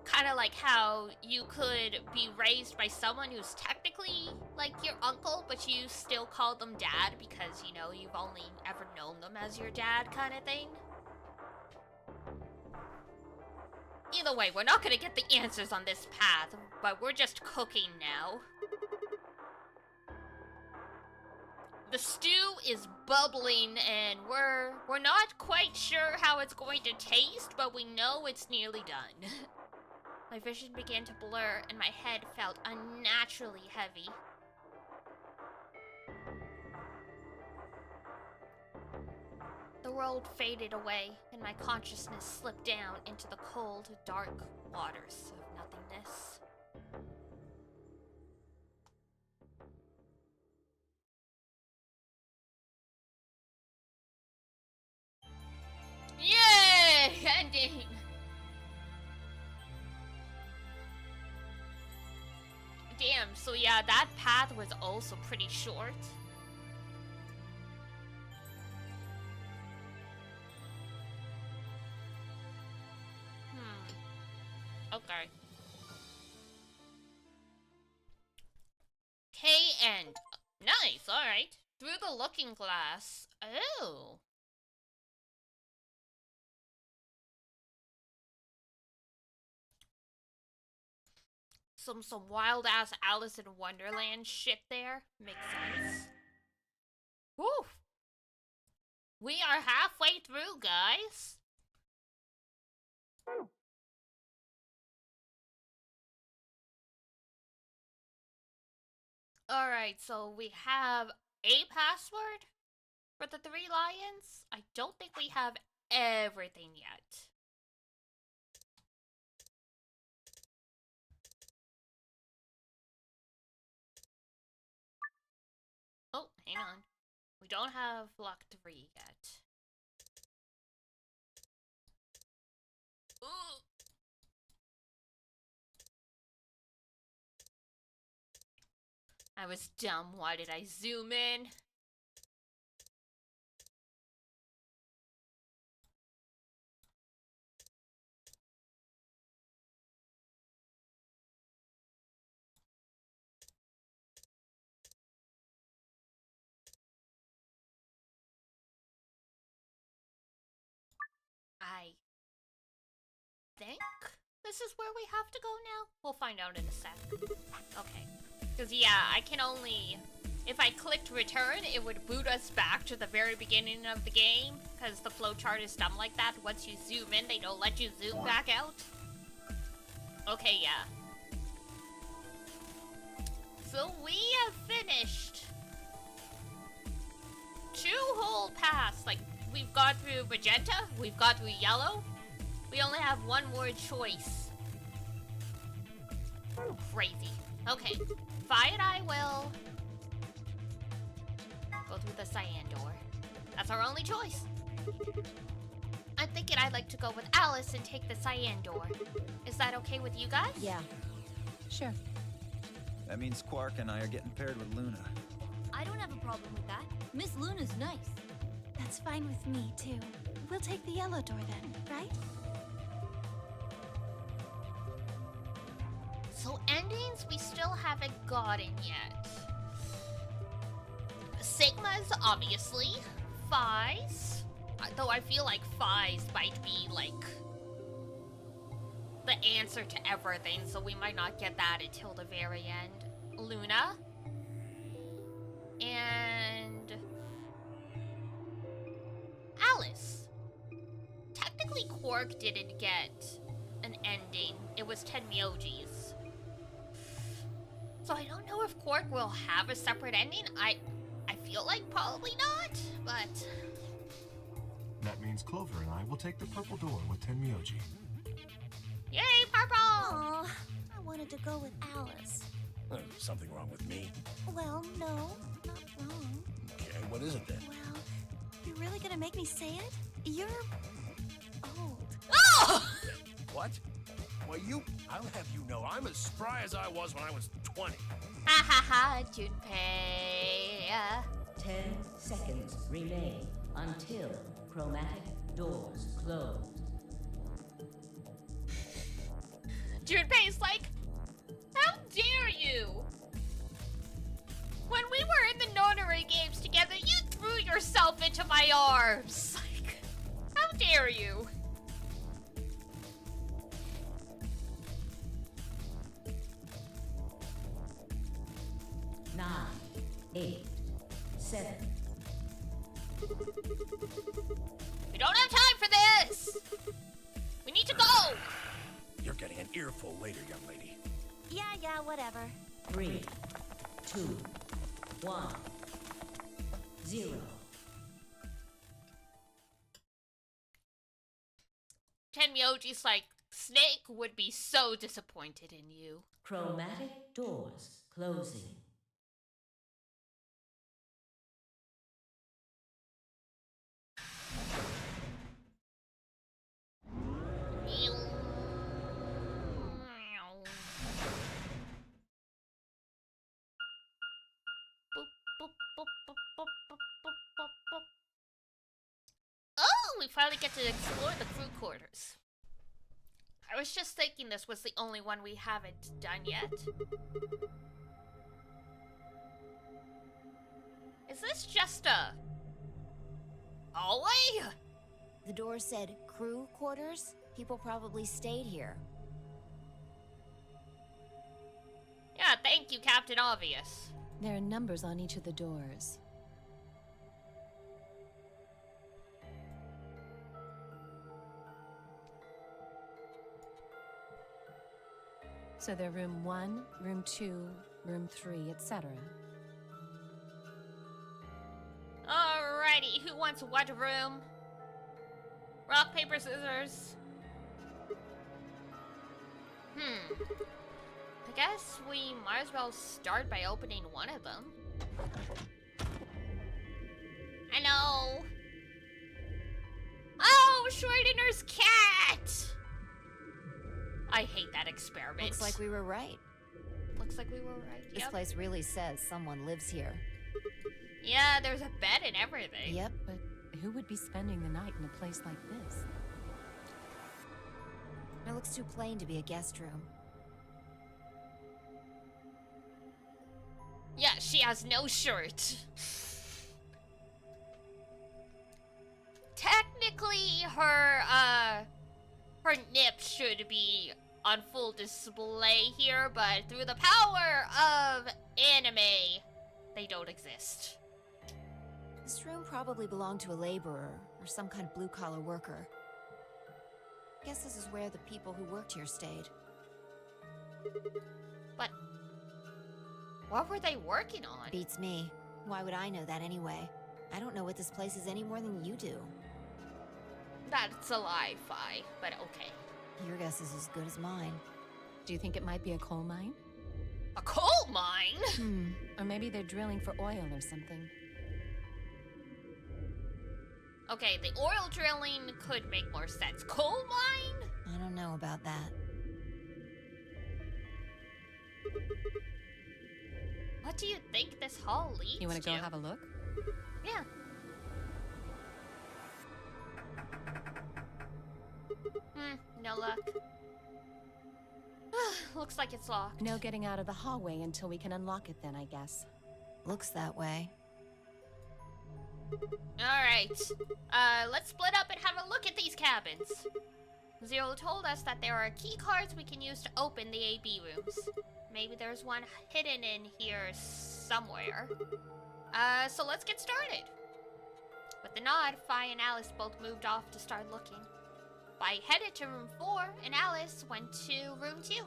Kind of like how you could be raised by someone who's technically like your uncle, but you still call them dad because, you know, you've only ever known them as your dad kind of thing. Either way, we're not gonna get the answers on this path, but we're just cooking now. The stew is bubbling and we're not quite sure how it's going to taste, but we know it's nearly done. My vision began to blur and my head felt unnaturally heavy. The world faded away and my consciousness slipped down into the cold, dark waters of nothingness. Yay! Ending! Damn, so yeah, that path was also pretty short. Okay. K-end. Nice, alright. Through the looking glass. Oh. Some wild-ass Alice in Wonderland shit there. Makes sense. Whew. We are halfway through, guys. Alright, so we have a password for the 3 lions. I don't think we have everything yet. Oh, hang on. We don't have block 3 yet. Ooh, I was dumb. Why did I zoom in? I think this is where we have to go now. We'll find out in a sec. Okay. Because, yeah, I can only... If I clicked return, it would boot us back to the very beginning of the game. Because the flowchart is dumb like that. Once you zoom in, they don't let you zoom back out. Okay, yeah. So we have finished 2 whole paths. Like, we've gone through magenta, we've gone through yellow. We only have one more choice. Crazy. Okay. Vi and I will go through the cyan door. That's our only choice. I'm thinking I'd like to go with Alice and take the cyan door. Is that okay with you guys? Yeah. Sure. That means Quark and I are getting paired with Luna. I don't have a problem with that. Miss Luna's nice. That's fine with me, too. We'll take the yellow door then, right? So endings we still haven't gotten yet. Sigmas, obviously. Phi's. Though I feel like Phi's might be, like, the answer to everything, so we might not get that until the very end. Luna. And... Alice. Technically, Quark didn't get an ending. It was Tenmyoji's. So I don't know if Quark will have a separate ending. I feel like probably not, but... That means Clover and I will take the purple door with Tenmyoji. Yay, purple! Aw, I wanted to go with Alice. Something wrong with me? Well, no, not wrong. Okay, what is it then? Well, you're really gonna make me say it? You're old. Oh! What? Well, I'll have you know, I'm as spry as I was when I was 20. Ha ha ha, Junpei. 10 seconds remain until chromatic doors close. Junpei's like, how dare you? When we were in the nonary games together, you threw yourself into my arms. Like, how dare you? Nine, 8, 7. We don't have time for this! We need to go! You're getting an earful later, young lady. Yeah, whatever. 3, 2, 1, 0. Tenmyoji's like, Snake would be so disappointed in you. Chromatic doors closing. Oh, we finally get to explore the crew quarters. I was just thinking this was the only one we haven't done yet. Is this just a hallway? The door said crew quarters. People probably stayed here. Yeah, thank you, Captain Obvious. There are numbers on each of the doors. So they're room 1, room 2, room 3, etc. Alrighty, who wants what room? Rock, paper, scissors. I guess we might as well start by opening one of them. Hello. Oh, Schrodinger's cat! I hate that experiment. Looks like we were right. looks like we were right. This Yep. place really says someone lives here. Yeah, there's a bed and everything. Yep, but who would be spending the night in a place like this? It looks too plain to be a guest room. Yeah, she has no shirt. Technically, her nip should be on full display here, but through the power of anime, they don't exist. This room probably belonged to a laborer or some kind of blue-collar worker. I guess this is where the people who worked here stayed. But what were they working on? Beats me. Why would I know that anyway? I don't know what this place is any more than you do. That's a lie, Fi, but okay. Your guess is as good as mine. Do you think it might be a coal mine? A coal mine? Or maybe they're drilling for oil or something. Okay, the oil drilling could make more sense. Coal mine? I don't know about that. What do you think this hall leads to? You want to go have a look? Yeah. No luck. Looks like it's locked. No getting out of the hallway until we can unlock it then, I guess. Looks that way. Alright. Let's split up and have a look at these cabins. Zero told us that there are key cards we can use to open the AB rooms. Maybe there's one hidden in here somewhere. So let's get started. With the nod, Fi and Alice both moved off to start looking. Fi headed to room 4, and Alice went to room 2.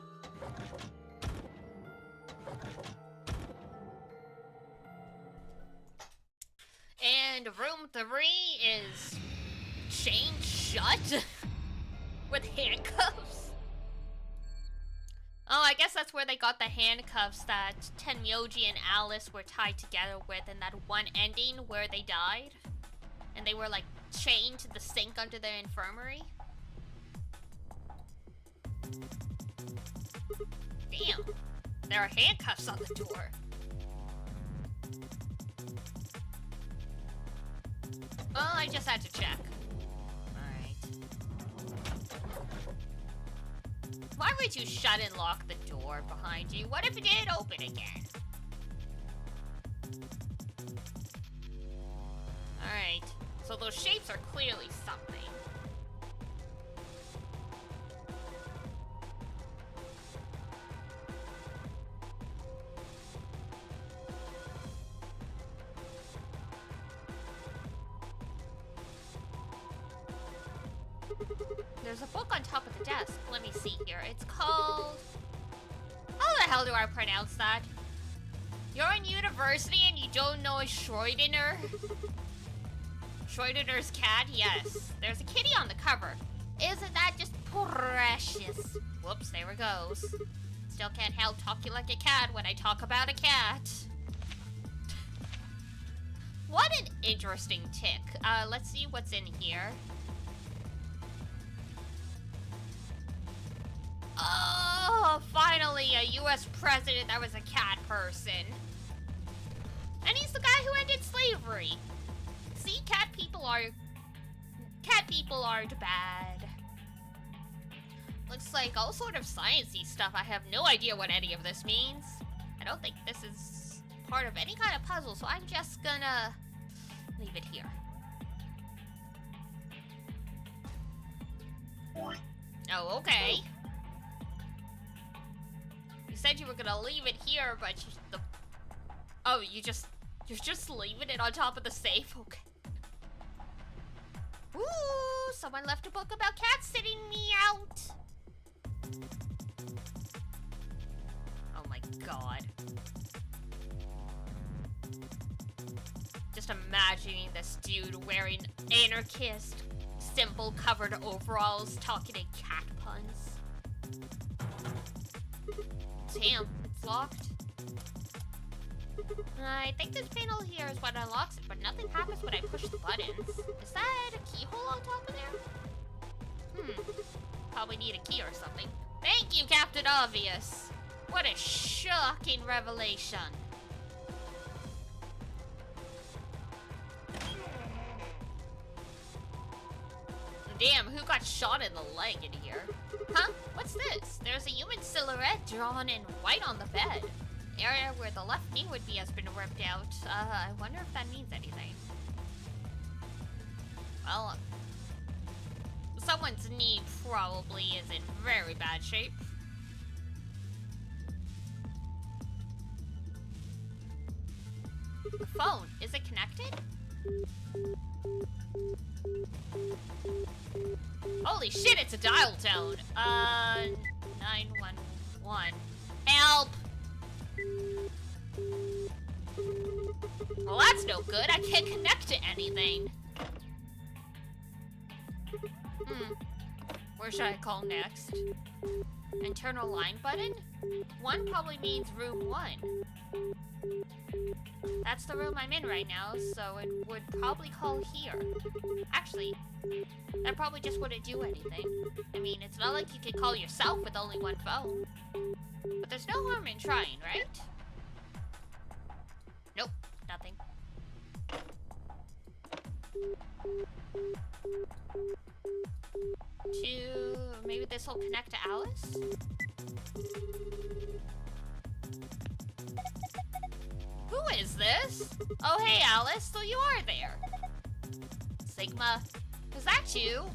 And room 3 is chained shut with handcuffs. Oh, I guess that's where they got the handcuffs that Tenmyoji and Alice were tied together with in that one ending where they died. And they were like chained to the sink under the infirmary. Damn, there are handcuffs on the door. Oh, I just had to check. Alright. Why would you shut and lock the door behind you? What if it did open again? Alright. So those shapes are clearly something. There's a book on top of the desk. Let me see here. It's called... How the hell do I pronounce that? You're in university and you don't know Schrödinger? Schrödinger's cat? Yes. There's a kitty on the cover. Isn't that just precious? Whoops, there it goes. Still can't help talking like a cat when I talk about a cat. What an interesting tick. Let's see what's in here. Oh, finally a US president that was a cat person. And he's the guy who ended slavery. See, cat people aren't bad. Looks like all sort of sciencey stuff. I have no idea what any of this means. I don't think this is part of any kind of puzzle, so I'm just gonna leave it here. Oh, okay. You said you were gonna leave it here, but you're just leaving it on top of the safe. Okay. Ooh, someone left a book about cats sitting me out. Oh my god. Just imagining this dude wearing anarchist symbol covered overalls talking in cat puns. Damn, it's locked. I think this panel here is what unlocks it, but nothing happens when I push the buttons. Is that a keyhole on top of there? Probably need a key or something. Thank you, Captain Obvious. What a shocking revelation. Damn, who got shot in the leg in here? Huh? What's this? There's a human silhouette drawn in white on the bed. The area where the left knee would be has been ripped out. I wonder if that means anything. Well, someone's knee probably is in very bad shape. The phone, is it connected? Holy shit, it's a dial tone. 911. Help! Well, that's no good. I can't connect to anything. Where should I call next? Internal line button? 1 probably means room 1. That's the room I'm in right now, so it would probably call here. Actually, that probably just wouldn't do anything. I mean, it's not like you could call yourself with only 1 phone. But there's no harm in trying, right? Nope, nothing. Maybe this will connect to Alice? Who is this? Oh, hey, Alice, so you are there. Sigma, is that you?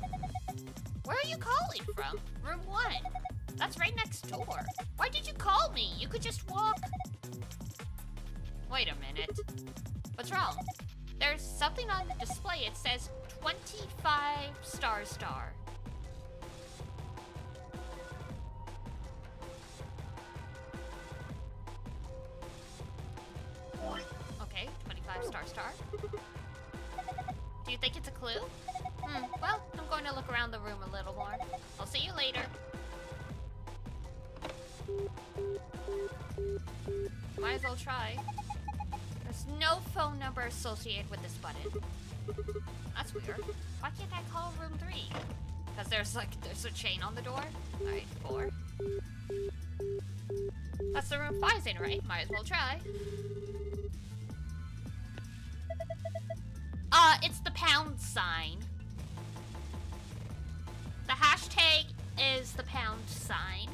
Where are you calling from? Room 1. That's right next door. Why did you call me? You could just walk. Wait a minute. What's wrong? There's something on the display. It says 25 star. Okay, 25 star. Do you think it's a clue? Well, I'm going to look around the room a little more. I'll see you later. Might as well try. There's no phone number associated with this button. That's weird. Why can't I call room 3? Because there's a chain on the door? Alright, 4. That's the room 5's in, right? Might as well try. It's the pound sign. The hashtag is the pound sign.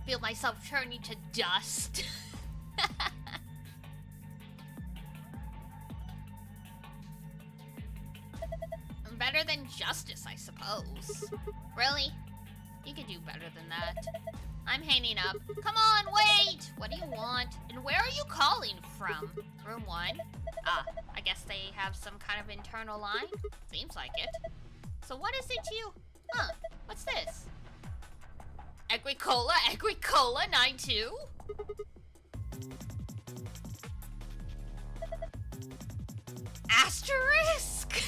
Feel myself turning to dust. Better than justice, I suppose. Really? You can do better than that. I'm hanging up. Come on, wait! What do you want? And where are you calling from? Room 1? I guess they have some kind of internal line? Seems like it. So what is it you... what's this? Agricola 92? Asterisk?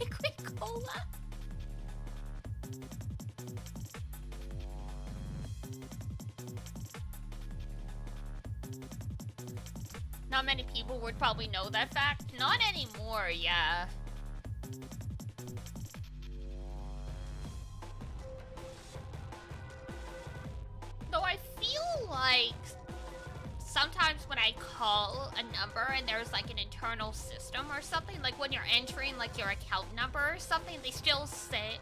Agricola? Not many people would probably know that fact. Not anymore, yeah. Though I feel like sometimes when I call a number and there's like an internal system or something, like when you're entering like your account number or something, they still say,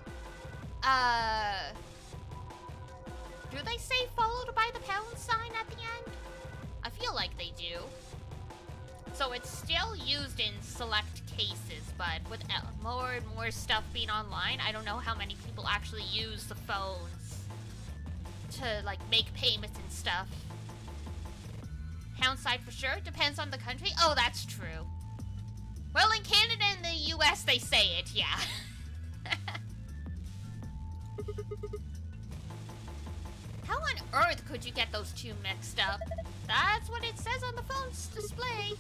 do they say followed by the pound sign at the end? I feel like they do. So it's still used in select cases, but with more and more stuff being online, I don't know how many people actually use the phones to like make payments and stuff. Pound sign for sure, depends on the country. Oh, that's true. Well, in Canada and the US, they say it, yeah. How on earth could you get those two mixed up? That's what it says on the phone's display.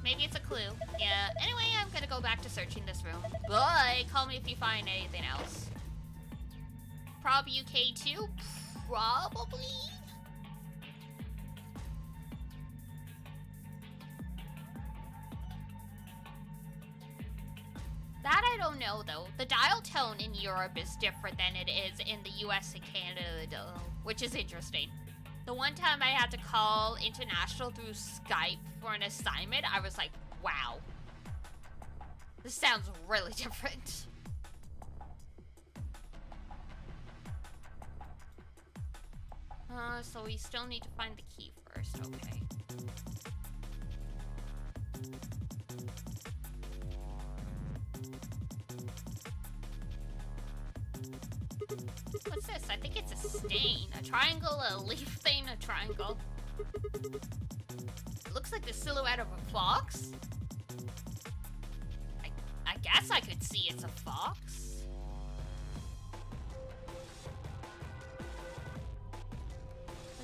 Maybe it's a clue. Yeah, anyway, I'm gonna go back to searching this room. Bye! Call me if you find anything else. Prob UK 2? Probably? That I don't know, though. The dial tone in Europe is different than it is in the US and Canada, though, which is interesting. The one time I had to call international through Skype for an assignment, I was like, wow. This sounds really different. So we still need to find the key first, okay. What's this? I think it's a stain. A triangle, a leaf thing, a triangle. It looks like the silhouette of a fox. I guess I could see it's a fox.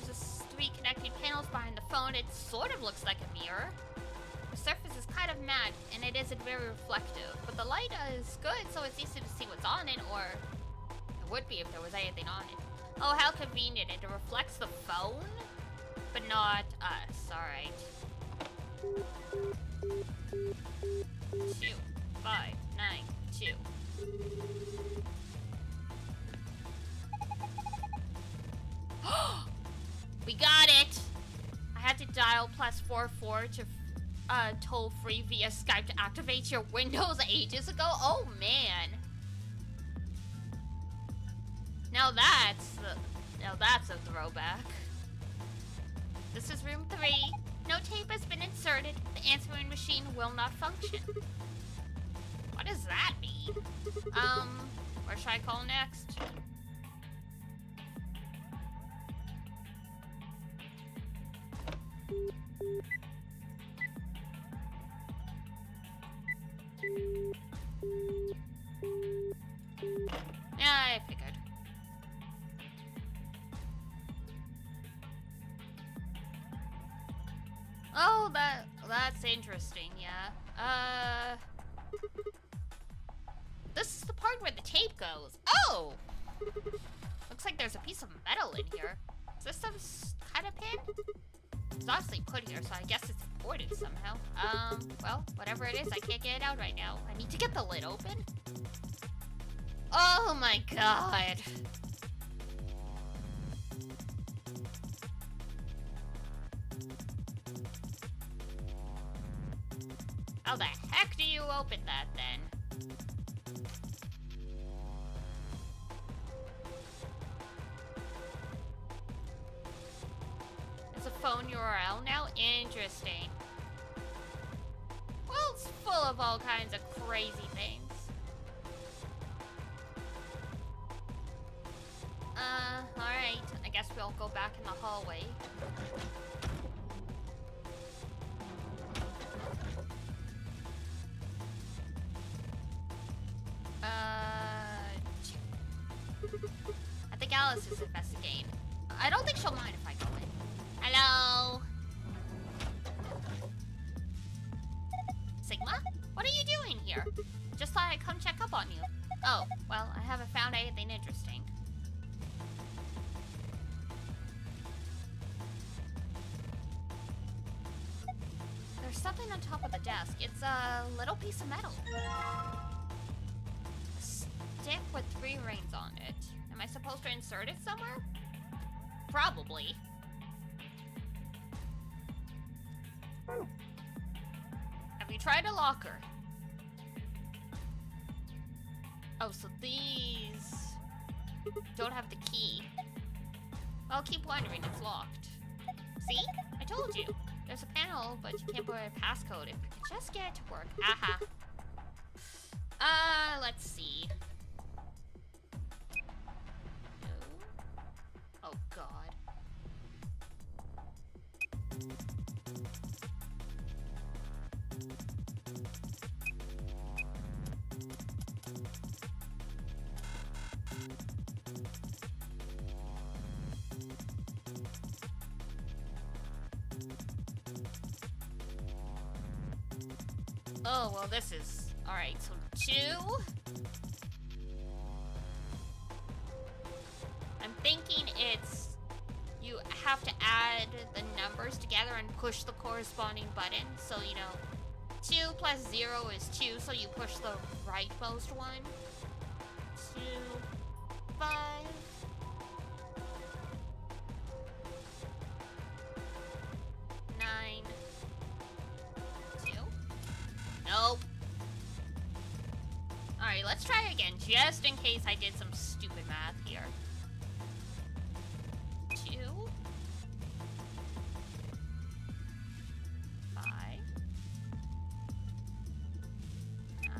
There's three connecting panels behind the phone. It sort of looks like a mirror. The surface is kind of matte, and it isn't very reflective. But the light is good, so it's easy to see what's on it, or it would be if there was anything on it. Oh, how convenient. It reflects the phone, but not us. Alright. 2, 5, 9, 2. We got it! I had to dial +44 to toll free via Skype to activate your Windows ages ago. Oh man. Now that's a throwback. This is room 3. No tape has been inserted. The answering machine will not function. What does that mean? Where should I call next? Yeah, I figured. Oh, that's interesting, yeah. This is the part where the tape goes. Oh! Looks like there's a piece of metal in here. Is this some kind of pin? It's obviously put here, so I guess it's important somehow. Well, whatever it is, I can't get it out right now. I need to get the lid open. Oh my god. How the heck do you open that, then? It's a phone URL now? Interesting. Well, it's full of all kinds of crazy things. Alright. I guess we'll go back in the hallway. I think Alice is investigating. I don't think she'll mind if I go in. Hello? Sigma? What are you doing here? Just thought I'd come check up on you. Oh, well, I haven't found anything interesting. There's something on top of the desk. It's a little piece of metal. A stick with 3 rings on it. Am I supposed to insert it somewhere? Probably. Have you tried a locker? Oh, so these don't have the key. Well, keep wondering, it's locked. See? I told you. There's a panel, but you can't put a passcode. If I could just get it to work. Aha. Let's see. No. Oh, God. Oh, well, this is... Alright, so 2. I'm thinking it's... You have to add the numbers together and push the corresponding button. So, you know, 2 plus 0 is 2, so you push the rightmost one. 2, 5. 9, 2. Nope. Alright, let's try again, just in case I did some stupid math here. 2. 5. 9.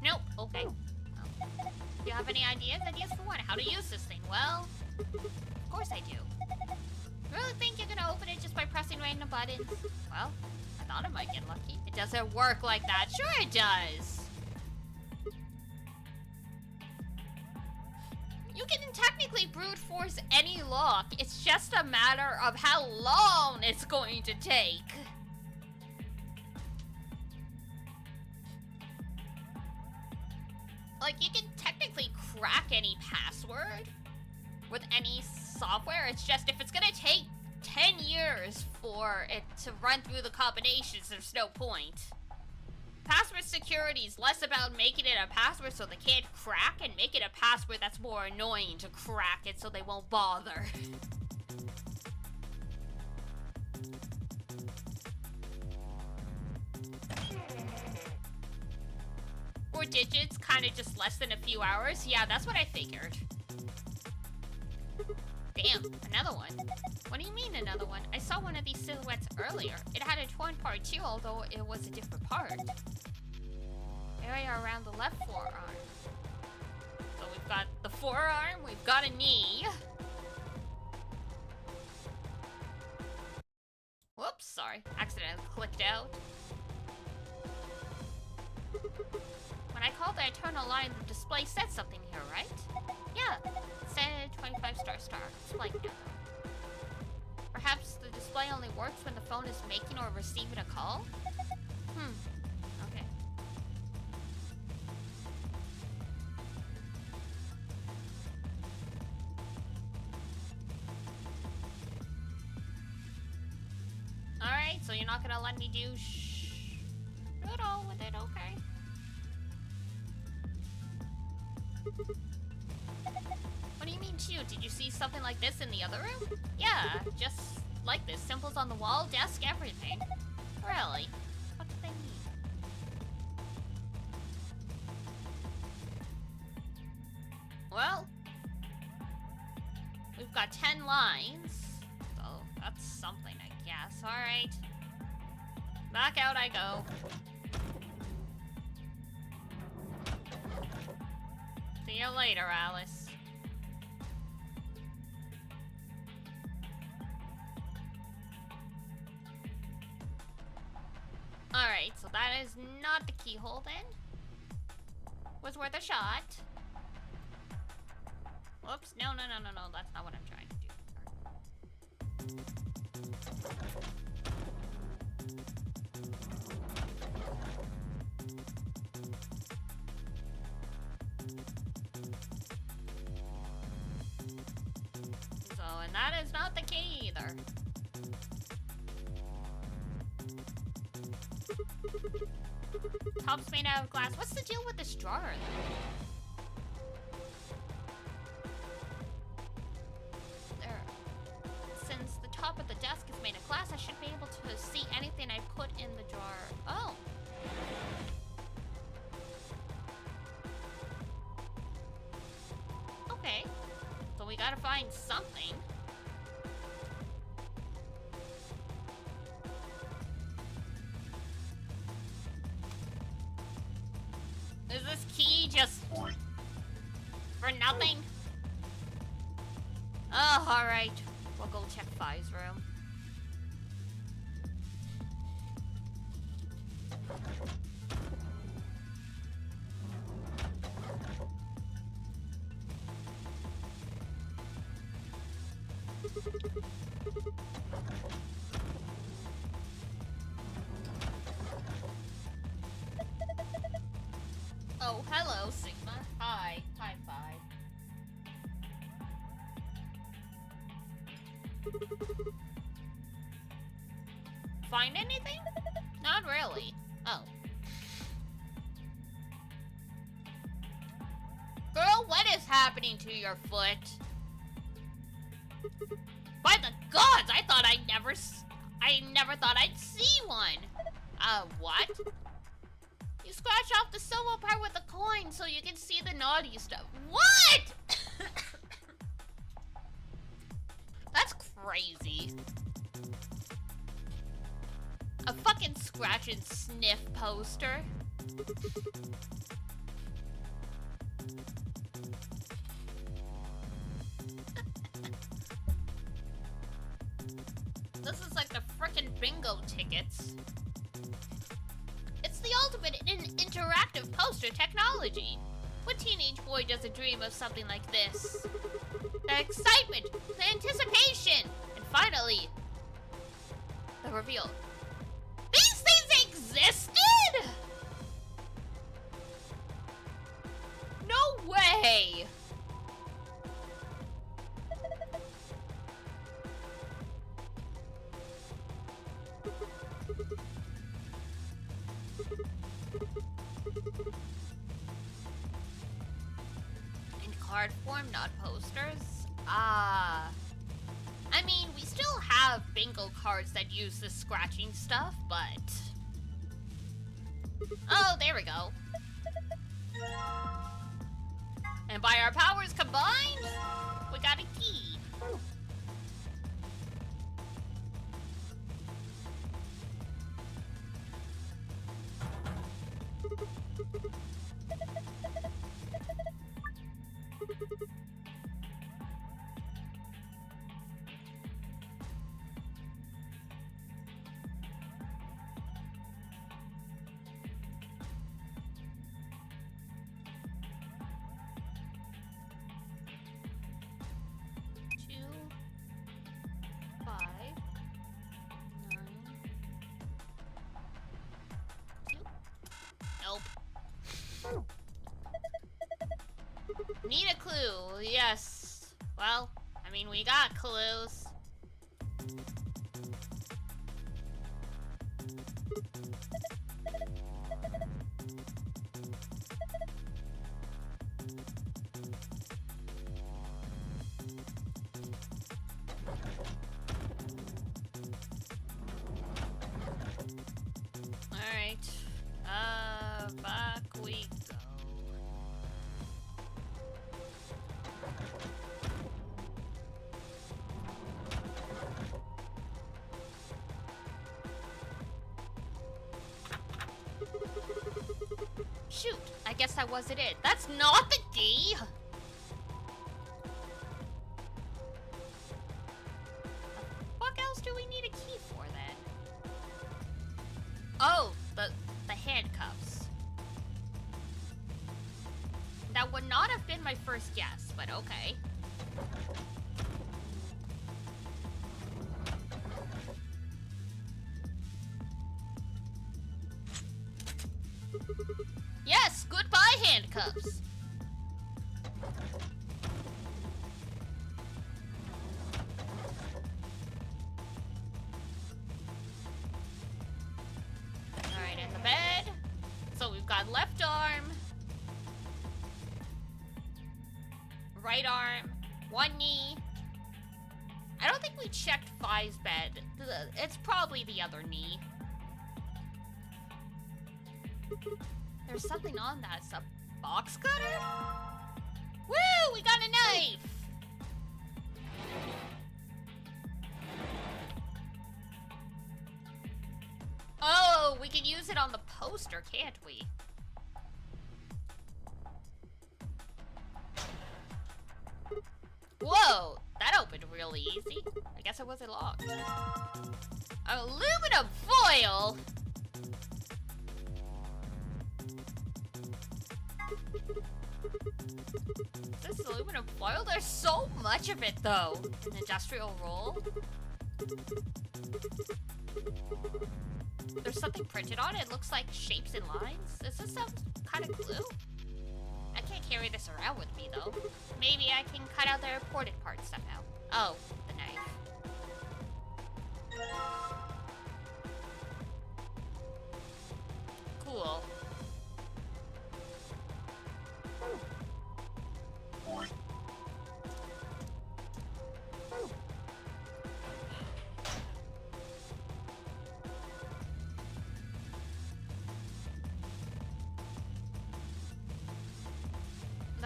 Nope, okay. Well, do you have any ideas? Ideas for what? How to use this thing? Well, of course I do. Really think you're gonna open it just by pressing random buttons? Well, I thought I might get lucky. It doesn't work like that. Sure it does. You can technically brute force any lock. It's just a matter of how long it's going to take. Like, you can technically crack any password with any software. It's just if it's gonna take 10 years for it to run through the combinations, there's no point. Password security is less about making it a password so they can't crack and make it a password that's more annoying to crack it so they won't bother. 4 digits, kind of just less than a few hours. Yeah, that's what I figured. Damn, another one. What do you mean another one? I saw one of these silhouettes earlier. It had a torn part too, although it was a different part. Area around the left forearm. So we've got the forearm, we've got a knee. Whoops, sorry. Accidentally clicked out. When I called the eternal line, the display said something here, right? Yeah, it said 25 star. It's blank now, though. Perhaps the display only works when the phone is making or receiving a call? Okay. Alright, so you're not gonna let me do at all with it, okay. What do you mean too? Did you see something like this in the other room? Yeah, just like this. Symbols on the wall, desk, everything. Really? What do they mean? Well, we've got 10 lines. So that's something, I guess. Alright. Back out I go. See you later, Alice. Alright, so that is not the keyhole then. Was worth a shot. Whoops, no, that's not what I'm trying to do. So, and that is not the key either. Top's made out of glass. What's the deal with this drawer then? There. Since the top of the desk is made of glass, I should be able to see anything I put in the drawer. Oh. Okay. So we gotta find something. Is this key just for nothing? Oh, alright. We'll go check Fi's room. Oh, hello, Sigma. Hi. Hi, Fi. find anything? Not really. Oh. Girl, what is happening to your foot? By the gods, I never thought I'd see one. What? You scratch off the silver part with a coin so you can see the naughty stuff. What? That's crazy. A fucking scratch and sniff poster. This is like the frickin' bingo tickets. It's the ultimate in interactive poster technology. What teenage boy doesn't dream of something like this? The excitement, the anticipation, and finally, the reveal. These things existed?! No way! In card form, not posters? I mean, we still have bingo cards that use the scratching stuff, but... Oh, there we go. And by our powers combined, we got a key. Need a clue, yes. Well, I mean, we got clues. Alright. Back we go. Shoot, I guess that wasn't it. That's not the key! What else do we need a key for then? Oh, the handcuffs. That would not have been my first guess, but okay. Yes, goodbye handcuffs. Alright, in the bed. So we've got left arm, right arm, one knee. I don't think we checked Fi's bed. It's probably the other knee. There's something on that. It's a box cutter? Woo! We got a knife! Oh, we can use it on the poster, can't we? Whoa! That opened really easy. I guess it wasn't locked. Aluminum foil? This aluminum foil? There's so much of it, though. An industrial roll? There's something printed on it. It looks like shapes and lines. Is this some kind of glue? I can't carry this around with me, though. Maybe I can cut out the imported parts somehow. Oh, the knife.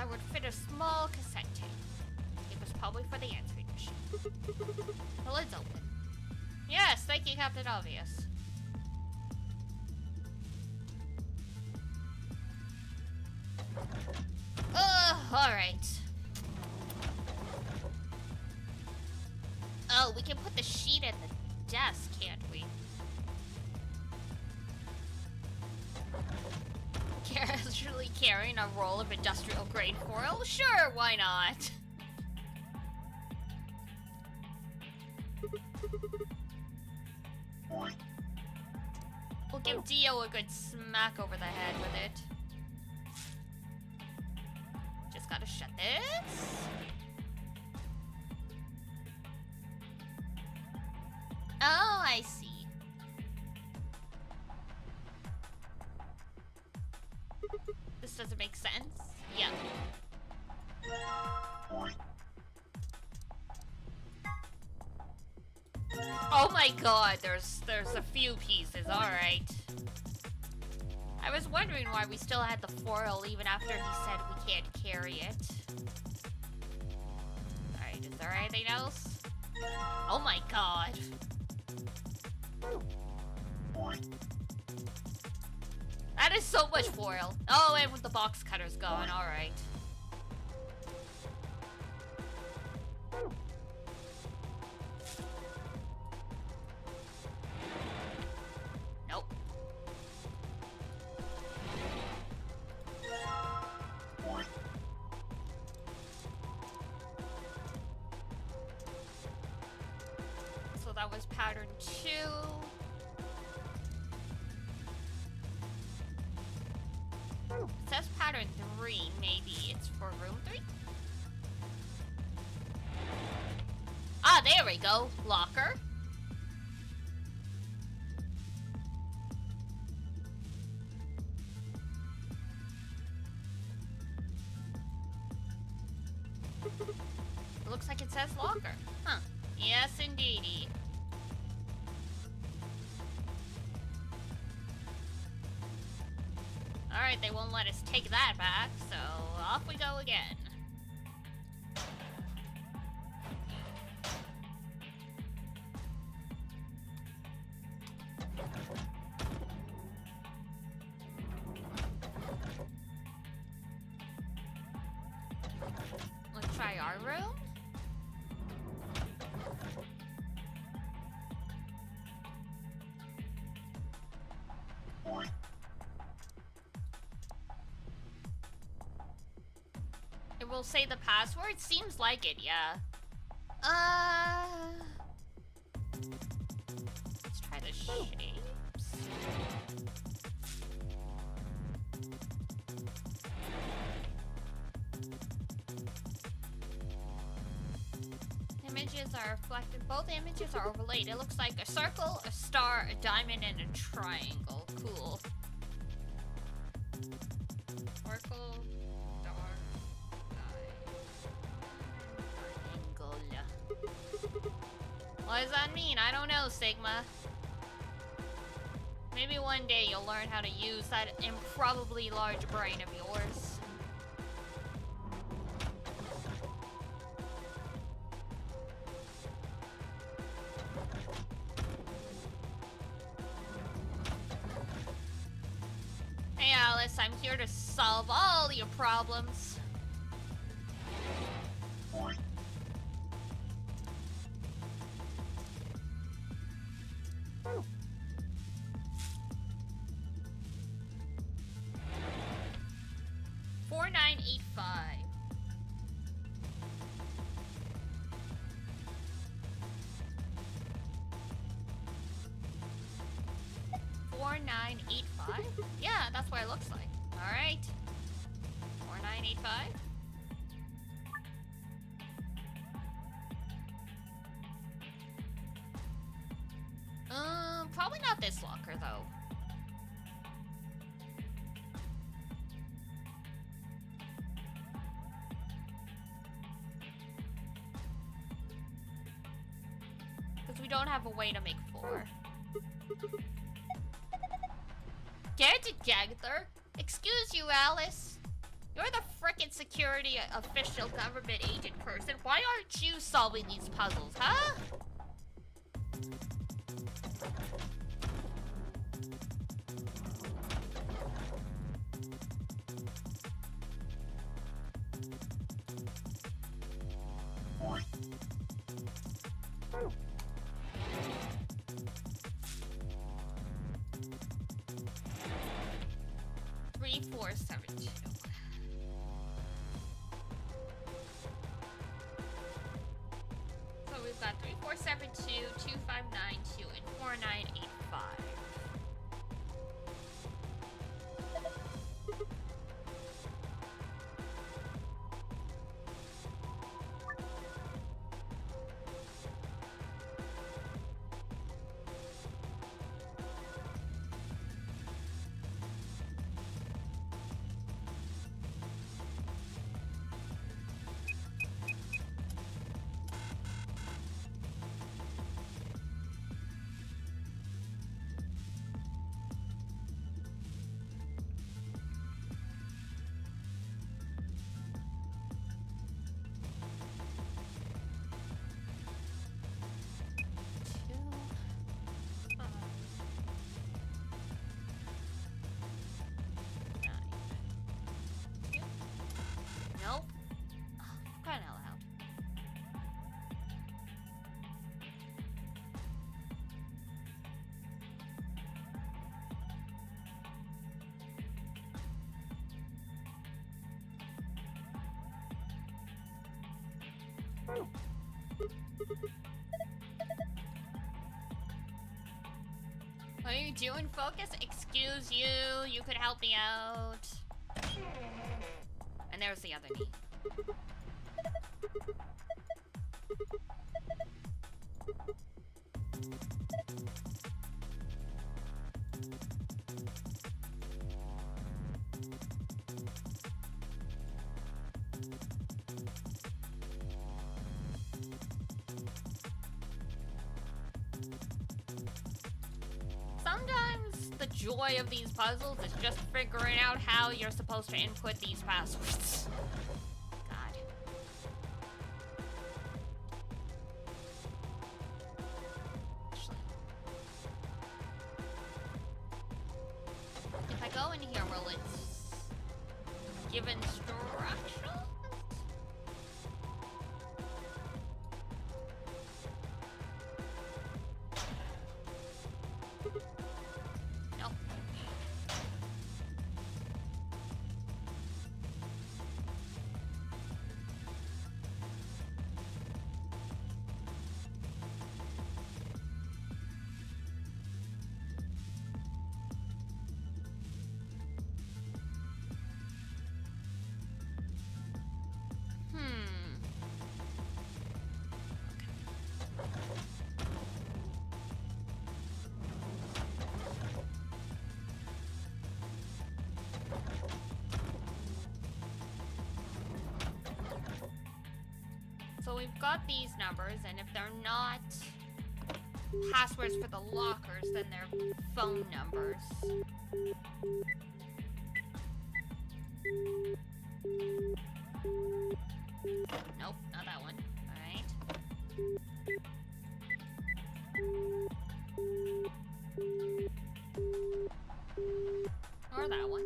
I would fit a small cassette tape. It was probably for the answering machine. The lid's open. Yes, thank you, Captain Obvious. Alright. Oh, we can put the sheet in the desk, can't we? Casually carrying a roll of industrial grade foil? Sure, why not? We'll give Dio a good smack over the head with it. Just gotta shut this. Oh, I see. This doesn't make sense. Yeah. Oh my god, there's a few pieces, alright. I was wondering why we still had the foil even after he said we can't carry it. Alright, is there anything else? Oh my god. That is so much foil. Oh, and with the box cutters going, alright. Nope. So that was pattern 2. It says pattern 3, maybe it's for room 3? Ah, there we go. Locker. Looks like it says locker. Huh. Yes, indeedy. Alright, they won't let us take that back, so off we go again. Let's try our room. It will say the password? Seems like it, yeah. Let's try the shapes. Images are reflected. Both images are overlaid. It looks like a circle, a star, a diamond, and a triangle. Cool. Circle, star, triangle. What does that mean? I don't know, Sigma. Maybe one day you'll learn how to use that improbably large brain of yours. Hey Alice, I'm here to solve all your problems. $4985. $4985? Yeah, that's what it looks like. Alright. $4985. Probably not this locker though. Because we don't have a way to make 4. Get it together. Excuse you, Alice. You're the frickin' security official government agent person. Why aren't you solving these puzzles, huh? Three, 4, 7, 2. So we've got 3, 4, 7, 2, 2, 5, 9, 2, and 4, 9, 8, 5. Nope. Oh, crying out loud. What are you doing, Focus? Excuse you. You could help me out. And there's the other knee. Sometimes the joy of these puzzles is just figuring out how you're supposed to input these passwords. God. Actually, if I go in here, will it give instructions? Nope. So we've got these numbers, and if they're not passwords for the lockers, then they're phone numbers. Nope, not that one. Alright. Or that one.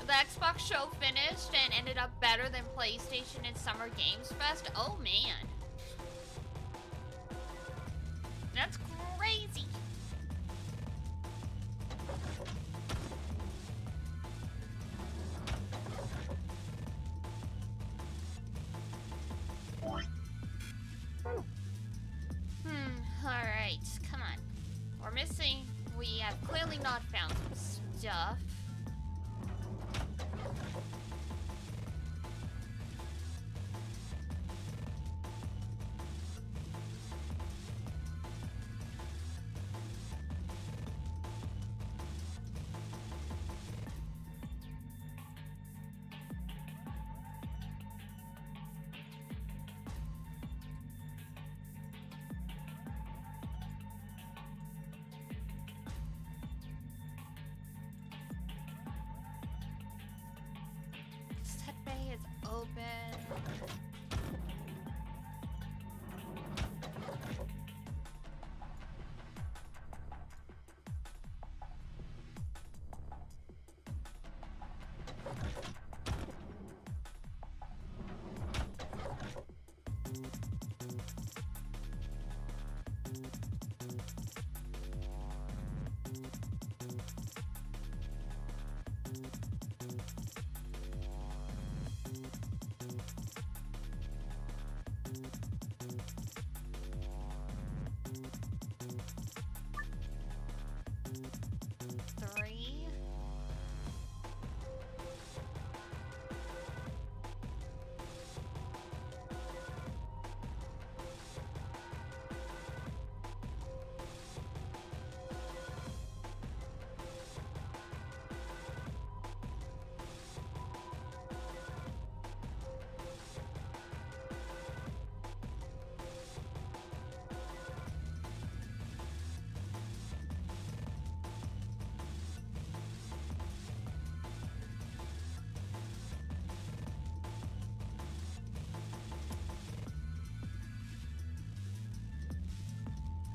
The Xbox show finished and ended up better than PlayStation and Summer Games Fest. Oh man. That's crazy. Alright, come on. We're missing... We have clearly not found some stuff. Set bay is open. Three.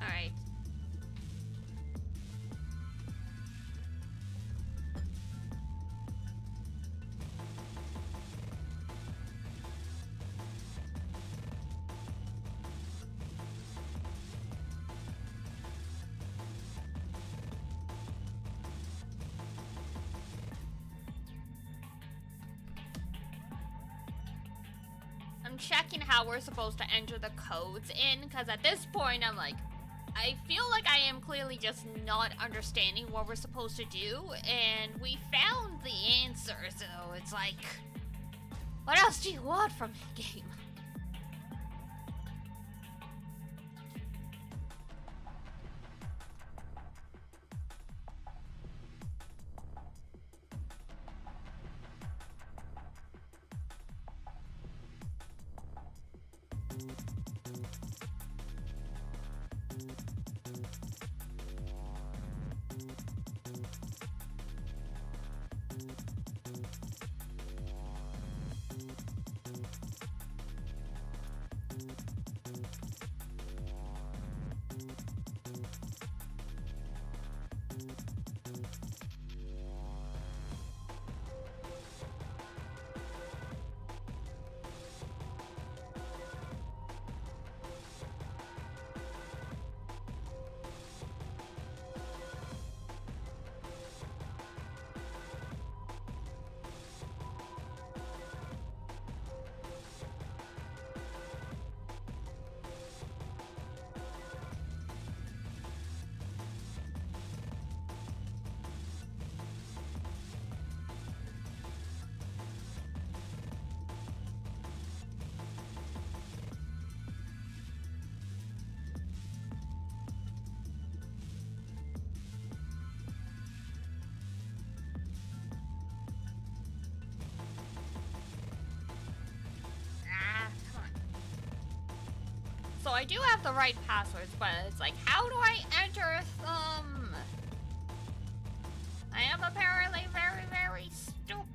Alright. I'm checking how we're supposed to enter the codes in, because at this point I'm like, I feel like I am clearly just not understanding what we're supposed to do, and we found the answer, so it's like, what else do you want from the game? So I do have the right passwords, but it's like, how do I enter them? I am apparently very, very stupid.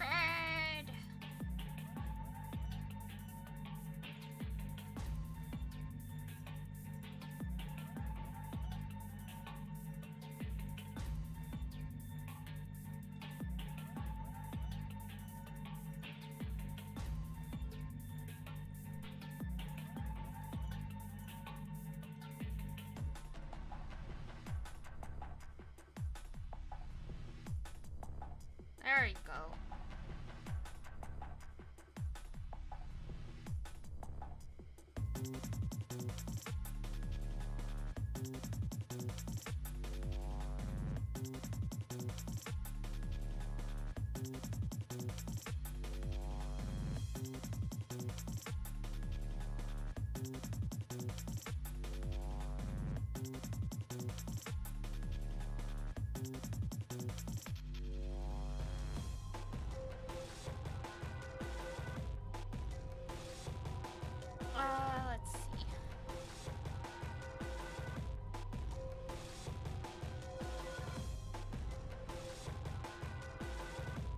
Let's see.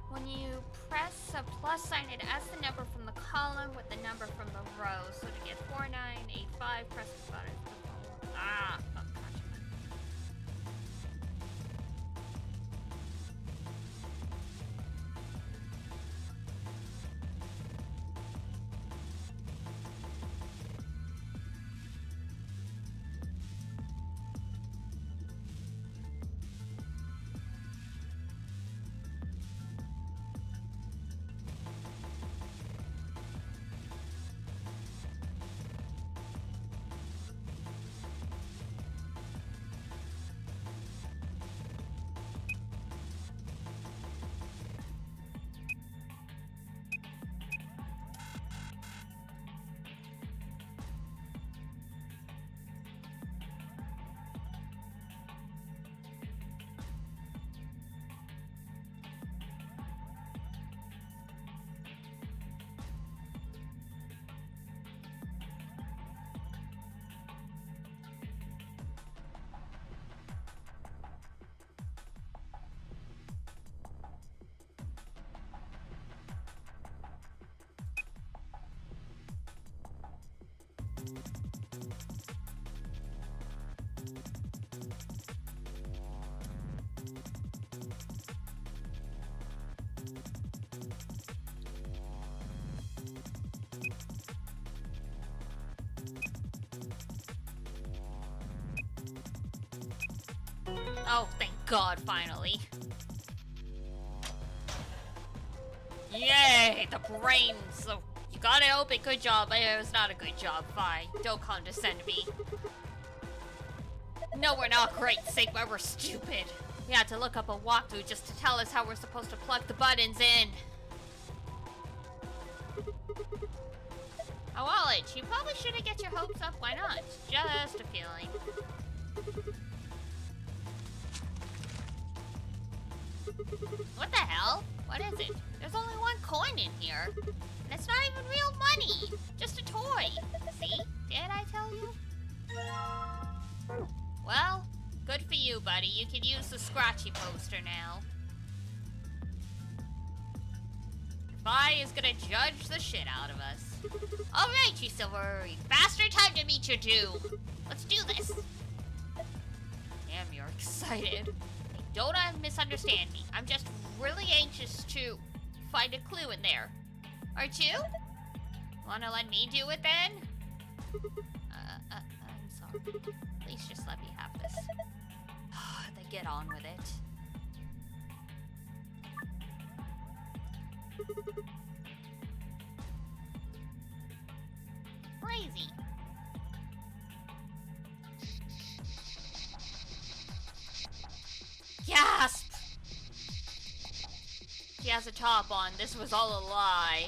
When you press a plus sign, it adds the number from the column with the number from the row. So to get 4985, press the button. Ah, oh, gotcha. Oh, thank God, finally. Yay, the brain. So you got it open, good job. It was not a good job. Fine, don't condescend me. No, we're not great, Sigma, we're stupid. We had to look up a walkthrough just to tell us how we're supposed to plug the buttons in. Oh, Wallet, you probably shouldn't get your hopes up. Why not? Just a feeling. What the hell? What is it? There's only one coin in here. And it's not even real money. Just a toy. See? Did I tell you? Well, good for you, buddy. You can use the scratchy poster now. Vi is gonna judge the shit out of us. Alright, you silvery bastard, time to meet your doom. Let's do this. Damn, you're excited. Hey, don't misunderstand me. I'm just really anxious to find a clue in there. Aren't you? Wanna let me do it then? I'm sorry. Please just let me have this. Then get on with it. Crazy. Gasp! She has a top on. This was all a lie.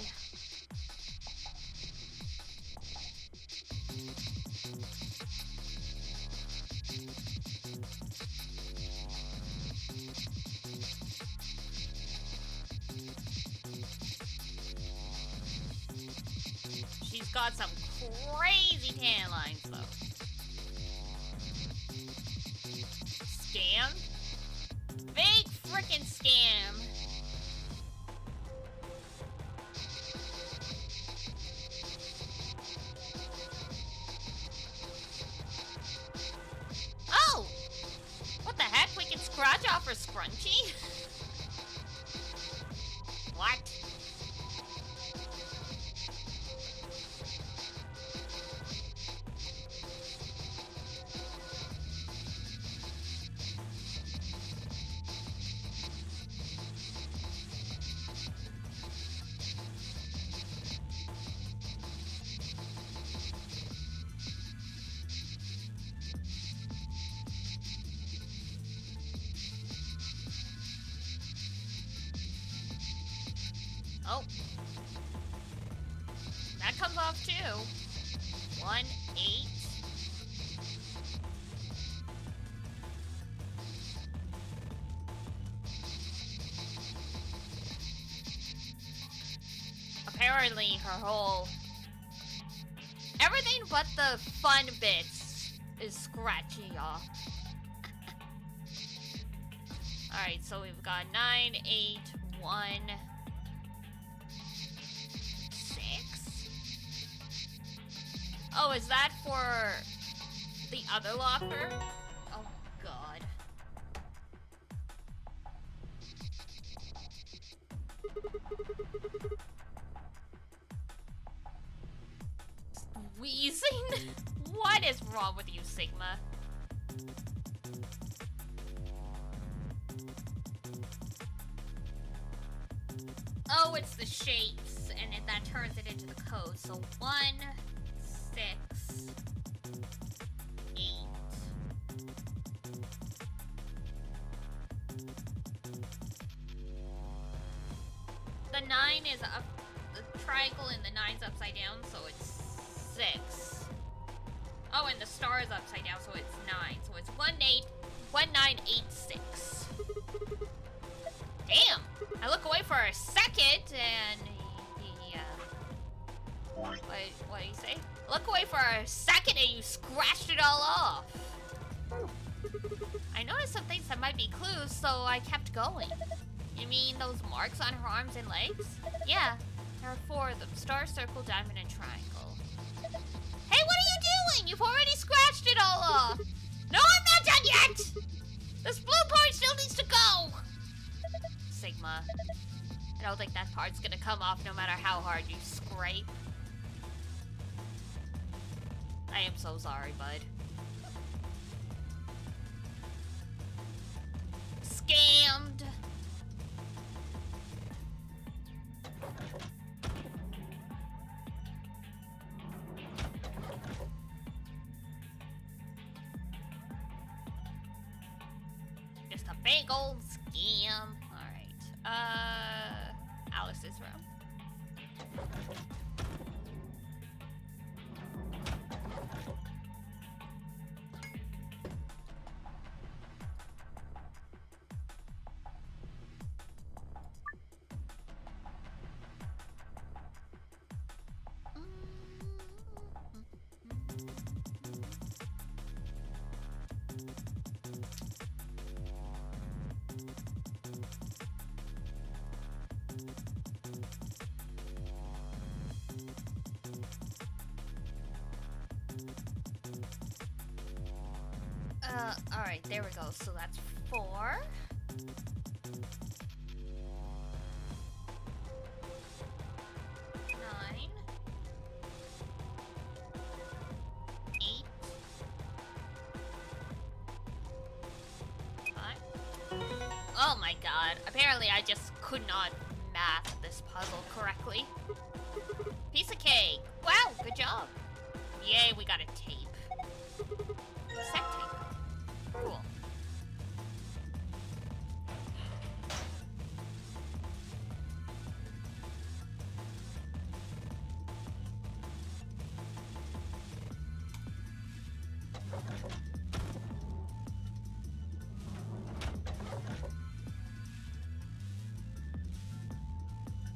She's got some crazy tan lines, though. Scam? Big frickin' scam. Oh! What the heck? We can scratch off her scrunchie? What? Oh. That comes off too. 1, 8. Apparently her whole... everything but the fun bits is scratchy off. Alright, so we've got 9, 8, 1, 6. Oh, is that for the other locker? Oh, God. Wheezing? What is wrong with you, Sigma? Oh, it's the shapes, and that turns it into the code. So 1, 6, 8. The 9 is up, the triangle and the 9's upside down, so it's 6. Oh, and the star is upside down, so it's 9. So it's 1, 8, 1, 9, 8, 6. Damn! I look away for a second, and what do you say? Look away for a second, and you scratched it all off. I noticed some things that might be clues, so I kept going. You mean those marks on her arms and legs? Yeah, there are 4 of them. Star, circle, diamond, and triangle. Hey, what are you doing? You've already scratched it all off. No, I'm not done yet! This blue part still needs to go! Sigma. I don't think that part's gonna come off no matter how hard you scrape. I am so sorry, bud. Scammed! Just a big old scam. Alice's room. Alright, there we go. So that's 4. 9. 8. 5. Oh my god. Apparently I just could not math this puzzle correctly. Piece of cake. Wow, good job. Yay, we got a tape. Set tape. Cool.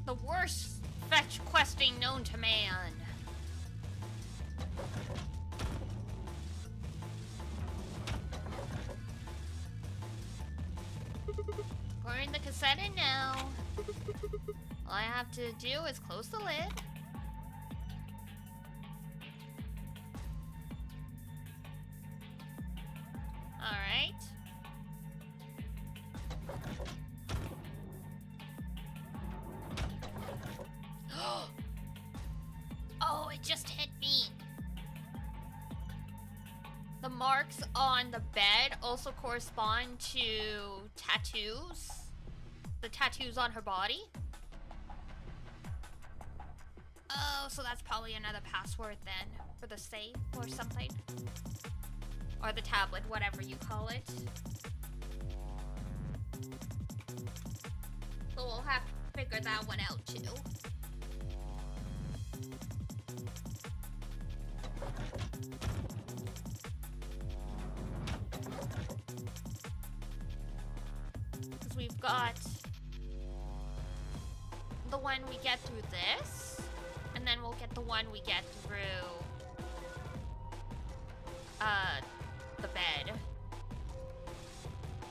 The worst fetch questing known to man. Pouring the cassette in now. All I have to do is close the lid. Alright. Oh, it just hit me. The marks on the bed also correspond to tattoos. The tattoos on her body. Oh, so that's probably another password then for the safe or something. Or the tablet, whatever you call it. So we'll have figure that one out too. Because we've got the one we get through this, and then we'll get the one we get through the bed.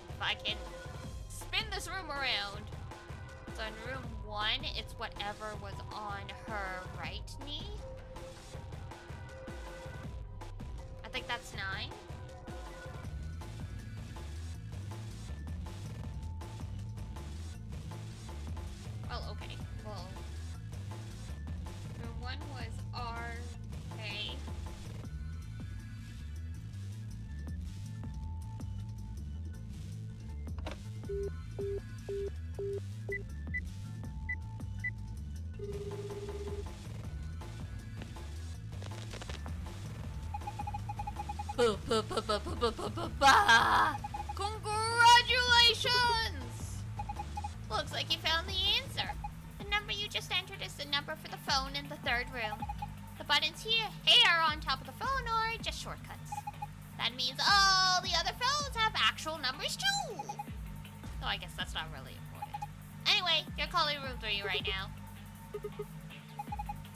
If I can spin this room around. So in room 1, it's whatever was on her right knee. I think that's 9. Well, okay. Well, room 1 was R.A. Congratulations! Looks like you found the answer. The number you just entered is the number for the phone in the 3rd room. The buttons here on top of the phone are just shortcuts. That means all the other phones have actual numbers too. So I guess that's not really important. Anyway, you're calling room 3 right now.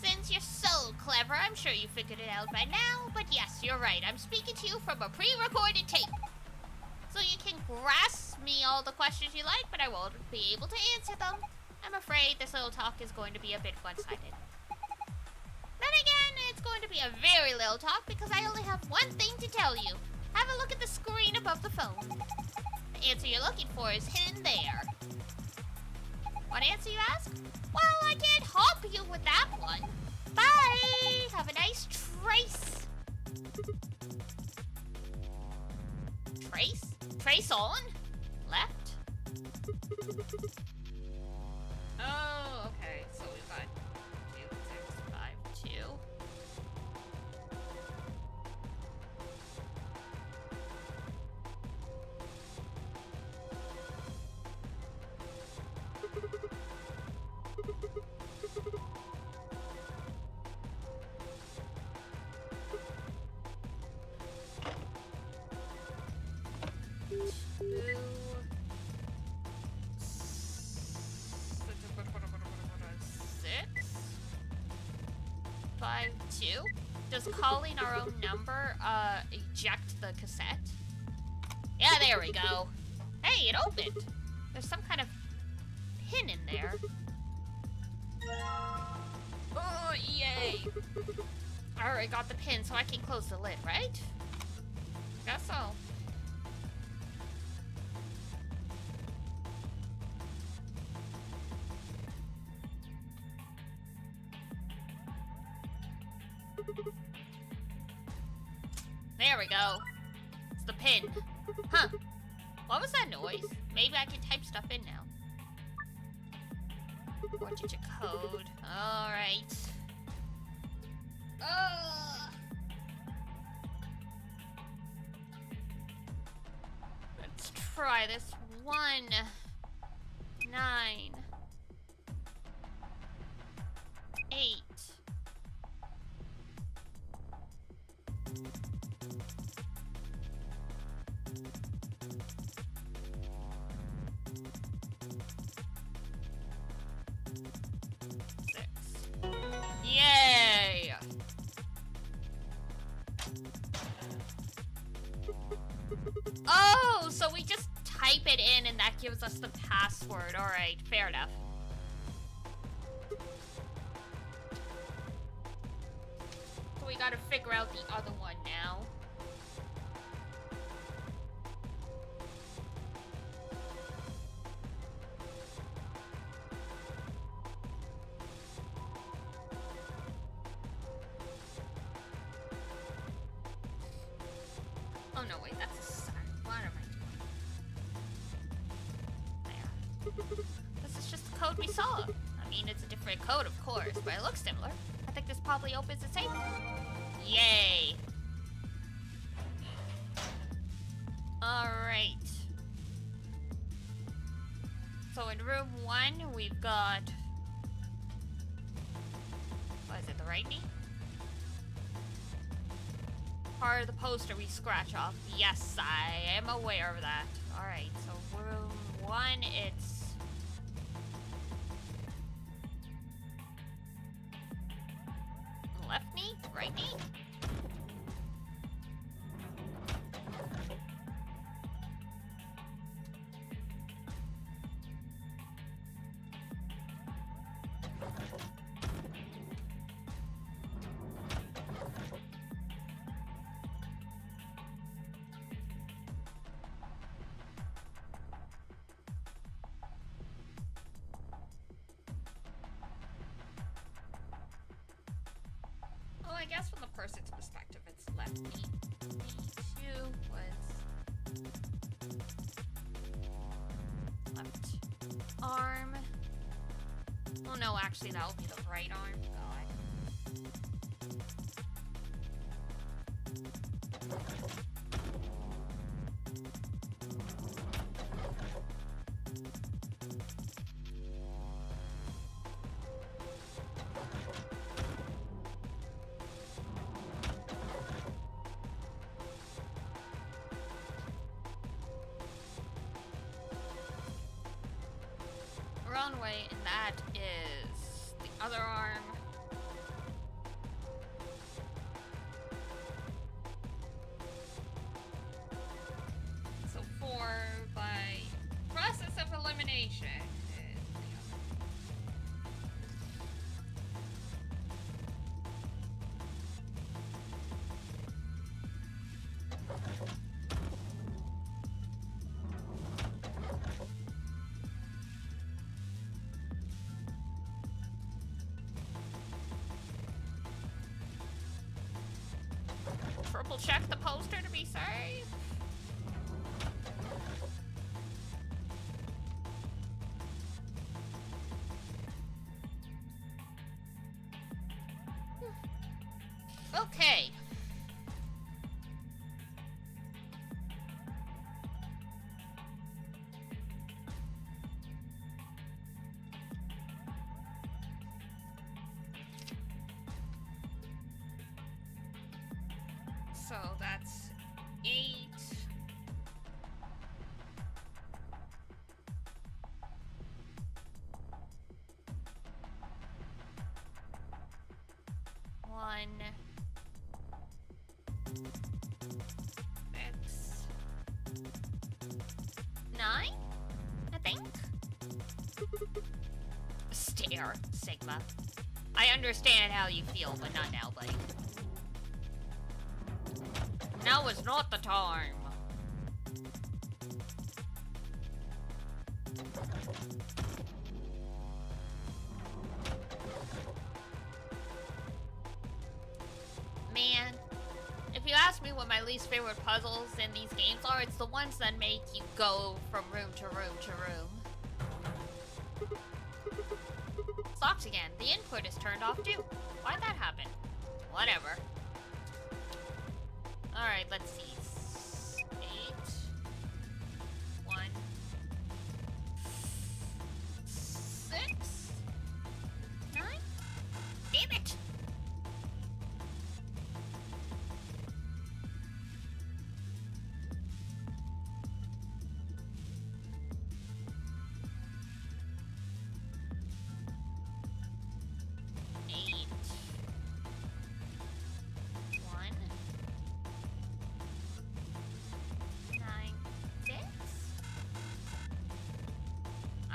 Since you're so clever, I'm sure you figured it out by now. But yes, you're right. I'm speaking to you from a pre-recorded tape. So you can grasp me all the questions you like, but I won't be able to answer them. I'm afraid this little talk is going to be a bit one-sided. Then again, it's going to be a very little talk because I only have one thing to tell you. Have a look at the screen above the phone. The answer you're looking for is hidden there. What answer, you ask? Well, I can't help you with that one. Bye! Have a nice trace. Trace? Trace on? Left? Oh, okay. So we've got 2, 6, 5, 2. Does calling our own number eject the cassette? Yeah, there we go. Hey, it opened. There's some kind of pin in there. Oh, yay. Alright, got the pin so I can close the lid, right? Guess so. There we go. It's the pin. Huh. What was that noise? Maybe I can type stuff in now. 4-digit code. Alright. Let's try this. 1, 9, 8. Yay! Oh, so we just type it in and that gives us the password. Alright, fair enough. So we gotta figure out the other one now. Oh no, wait, that's a sign. What am I doing? There. This is just the code we saw. I mean, it's a different code, of course, but it looks similar. I think this probably opens the safe. Yay! Alright. So in room 1, we've got... What is it, the right knee? Part of the poster we scratch off. Yes, I am aware of that. Alright, so room 1, it's... left knee? Right knee? Oh, I guess from the person's perspective, it's left knee. Knee 2 was left arm. Oh no, actually that would be the right arm. Wrong way, and that is the other arm. So 4 by process of elimination is the triple check the poster to be safe. Okay. So that's 8. One. 6. 9? I think. Stare, Sigma. I understand how you feel, but not now, buddy. Now is not the time. Man, if you ask me what my least favorite puzzles in these games are, it's the ones that make you go from room to room to room. Stocks again. The input is turned off too. Why'd that happen? Whatever. Alright, let's see. 8. 1. 6. 9. Damn it!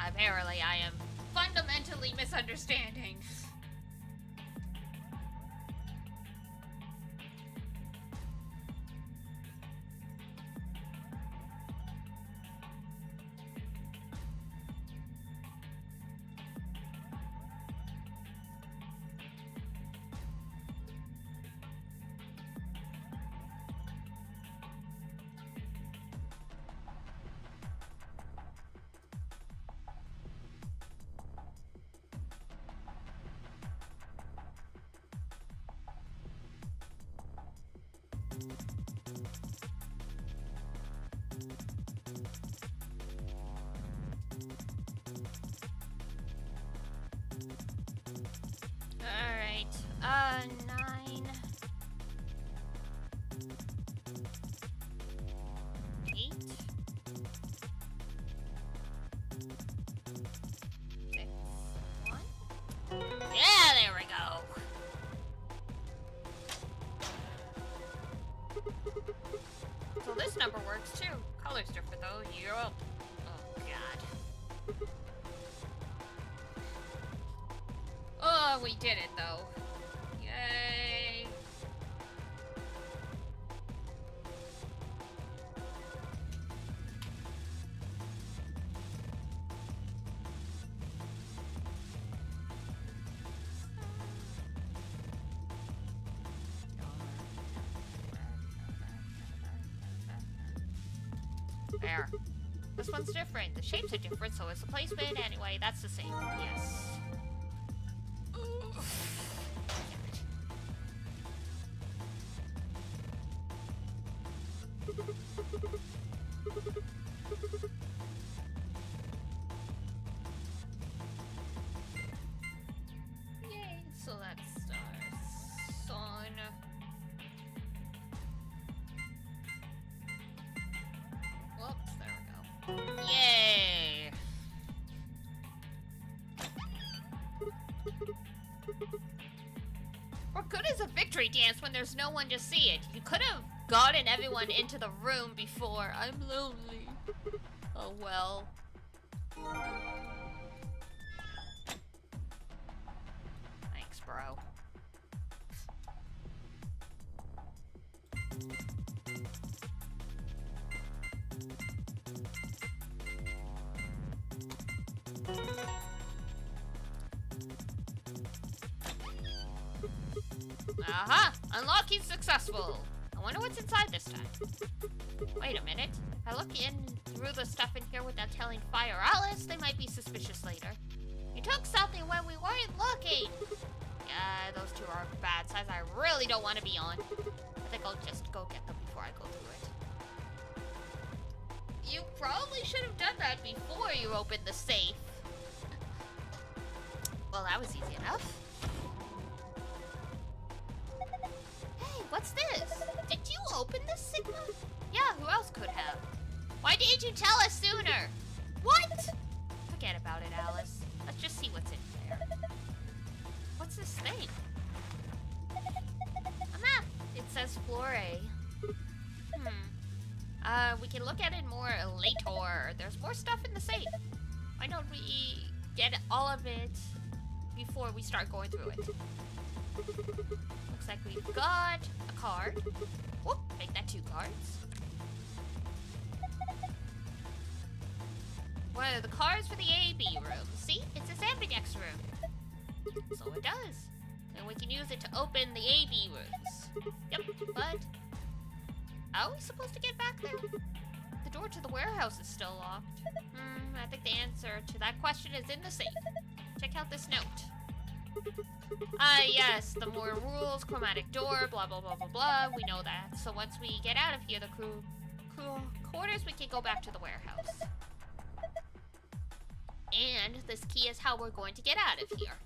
Apparently, I am fundamentally misunderstanding. You're up. Oh, God. Oh, we did it, though. Yay. There. This one's different. The shapes are different, so is the placement. Anyway, that's the same. Yes. Yay. So that's son. Whoops, there we go. Yay! What good is a victory dance when there's no one to see it? You could have gotten everyone into the room before. I'm lonely. Oh well. Thanks, bro. Aha! Unlocking successful! I wonder what's inside this time. Wait a minute. If I look in through the stuff in here without telling Fire Alice, they might be suspicious later. You took something when we weren't looking! Yeah, those two are bad sides I really don't want to be on. I think I'll just go get them before I go through it. You probably should have done that before you opened the safe. Well, that was easy enough. Hey, what's this? Did you open this, Sigma? Yeah, who else could have? Why didn't you tell us sooner? What? Forget about it, Alice. Let's just see what's in there. What's this thing? A map. It says Floor A. We can look at it more later. There's more stuff in the safe. Why don't we get all of it before we start going through it? Looks like we've got a card. Whoop, make that 2 cards. What are the cards for the AB room? See, it says Ambidex room. So it does. And we can use it to open the AB rooms. Yep, but how are we supposed to get back there? The door to the warehouse is still locked. I think the answer to that question is in the safe. Check out this note. Yes, the more rules, chromatic door, blah, blah, blah, blah, blah. We know that. So once we get out of here, the crew quarters, we can go back to the warehouse. And this key is how we're going to get out of here.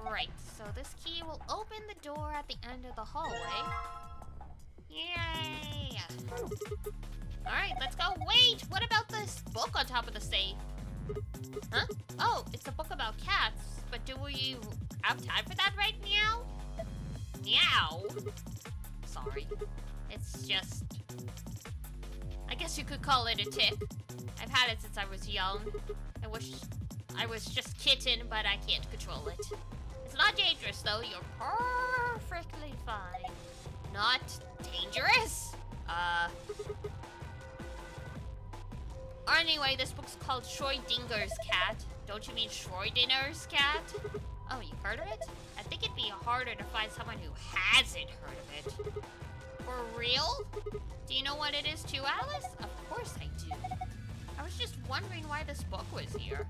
Right, so this key will open the door at the end of the hallway. Yay! Alright, let's go. Wait, what about this book on top of the safe? Huh? Oh, it's a book about cats, but do we have time for that right now? Meow. Sorry. It's just... I guess you could call it a tick. I've had it since I was young. I wish I was just kitten, but I can't control it. It's not dangerous, though. You're perfectly fine. Not dangerous? Anyway, this book's called Schrodinger's Cat. Don't you mean Schrodinger's Cat? Oh, you heard of it? I think it'd be harder to find someone who hasn't heard of it. For real? Do you know what it is too, Alice? Of course I do. I was just wondering why this book was here.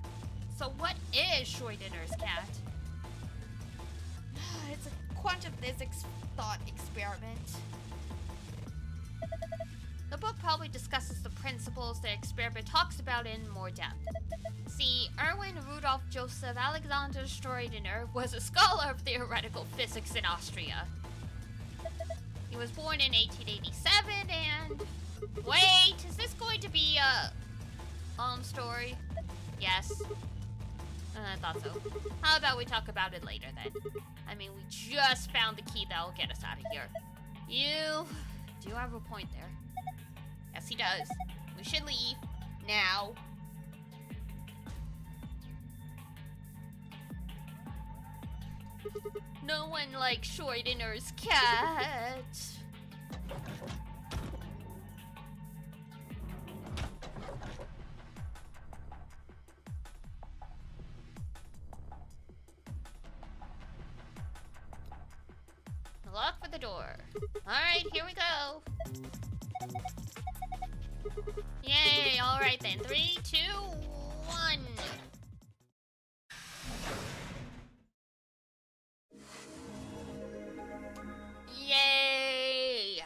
So what is Schrodinger's Cat? It's a quantum physics thought experiment. The book probably discusses the principles the experiment talks about in more depth. See, Erwin Rudolf Joseph Alexander Schrödinger was a scholar of theoretical physics in Austria. He was born in 1887 and... Wait, is this going to be a... story? Yes. I thought so. How about we talk about it later then? I mean, we just found the key that'll get us out of here. You... do have a point there. Yes, he does. We should leave. now. No one likes Schroedinger's cat. Lock for the door. Alright, here we go. Yay, alright then. 3, 2, 1. Yay!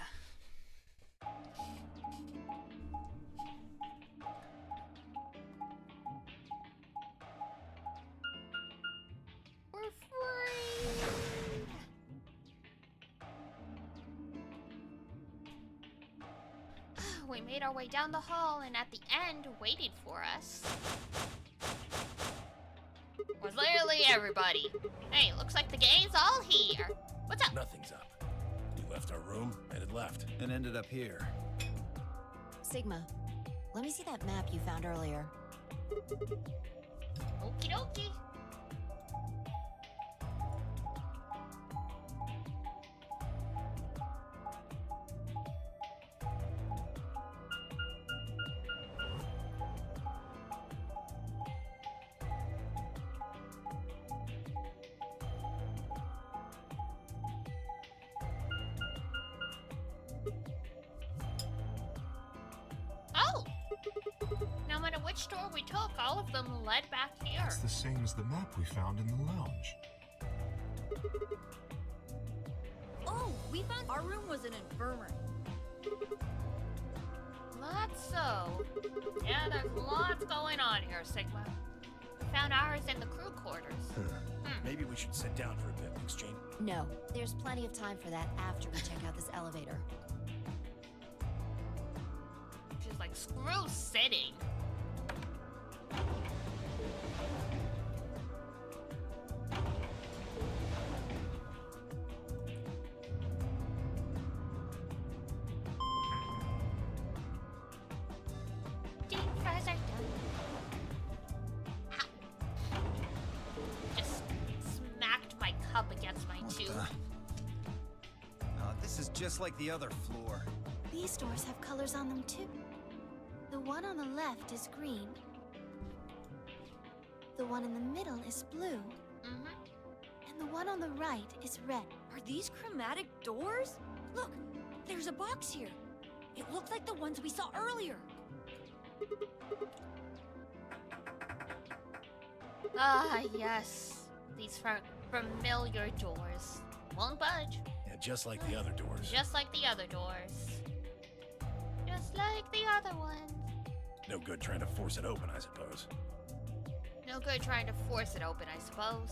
We're free! We made our way down the hall, and at the end, waiting for us was literally everybody. Hey, looks like the gang's all here. What's up? Nothing's up. We left our room, headed left. And ended up here. Sigma, let me see that map you found earlier. Okie dokie. Oh! No matter which door we took, all of them led back here. It's the same as the map we found in the lounge. Oh, we found our room was an infirmary. Lots so. Yeah, there's lots going on here, Sigma. We found ours in the crew quarters. Maybe we should sit down for a bit, Exchange. No, there's plenty of time for that after we check out this elevator. She's like, screw sitting. Deep fries are done. Ow. Just smacked my cup against my tooth. This is just like the other floor. These doors have colors on them too. The one on the left is green. The one in the middle is blue. And the one on the right is red. Are these chromatic doors? Look, there's a box here. It looks like the ones we saw earlier. Ah, yes. These familiar doors. Won't budge. Yeah, just like the other doors. Just like the other doors. Just like the other ones. No good trying to force it open, I suppose. No good trying to force it open, I suppose.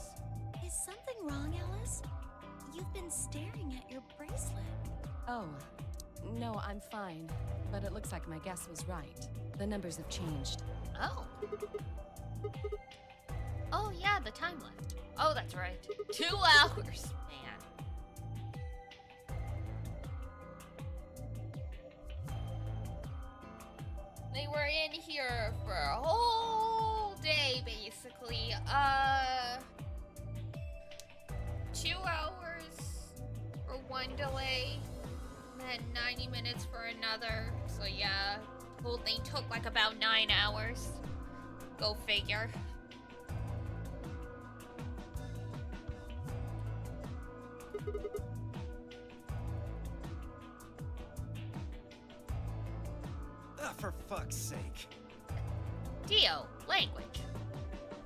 Is something wrong, Alice? You've been staring at your bracelet. Oh, no, I'm fine. But it looks like my guess was right. The numbers have changed. Oh. Oh, yeah, the time left. Oh, that's right. 2 hours. Man. They were in here for a whole day, basically. 2 hours for one delay, then 90 minutes for another. So yeah, the whole thing took like about 9 hours. Go figure. For fuck's sake. Dio, language.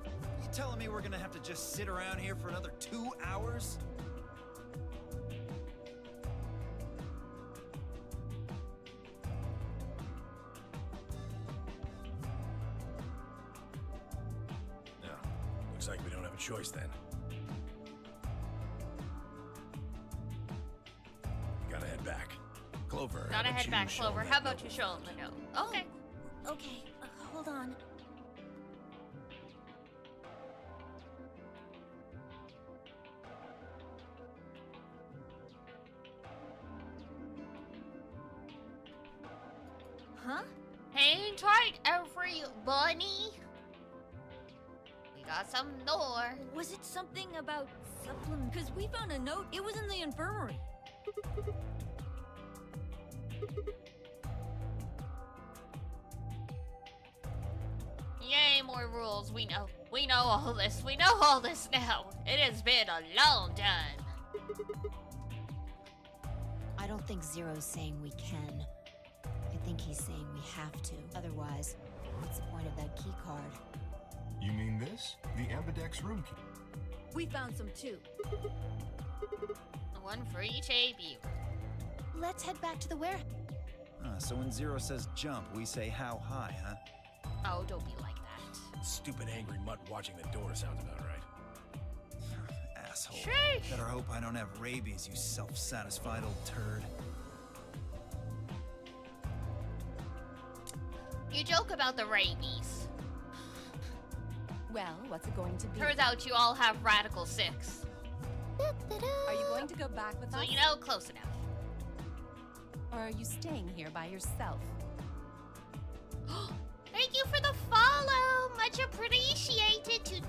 You telling me we're gonna have to just sit around here for another 2 hours? No. Looks like we don't have a choice then. We gotta head back. Clover. Gotta how about head you back, show Clover. them How that about you note? show him the note? Okay. Okay, hold on. Huh? Hey, Hang tight, everybody. We got something more. Was it something about supplement? Because we found a note. It was in the infirmary. Yay, more rules. We know all this. We know all this now. It has been a long time. I don't think Zero's saying we can. I think he's saying we have to. Otherwise, what's the point of that key card? You mean this? The Ambidex room key? We found some too. One for each AB. Let's head back to the warehouse. So when Zero says jump, we say how high, huh? Oh, don't be like that. Stupid angry mutt watching the door sounds about right. Asshole. Sheesh. Better hope I don't have rabies, you self-satisfied old turd. You joke about the rabies. Well, what's it going to be? Turns out you all have Radical 6. Are you going to go back with So us? you know, close enough. Or are you staying here by yourself? Thank you for the follow. Much appreciated.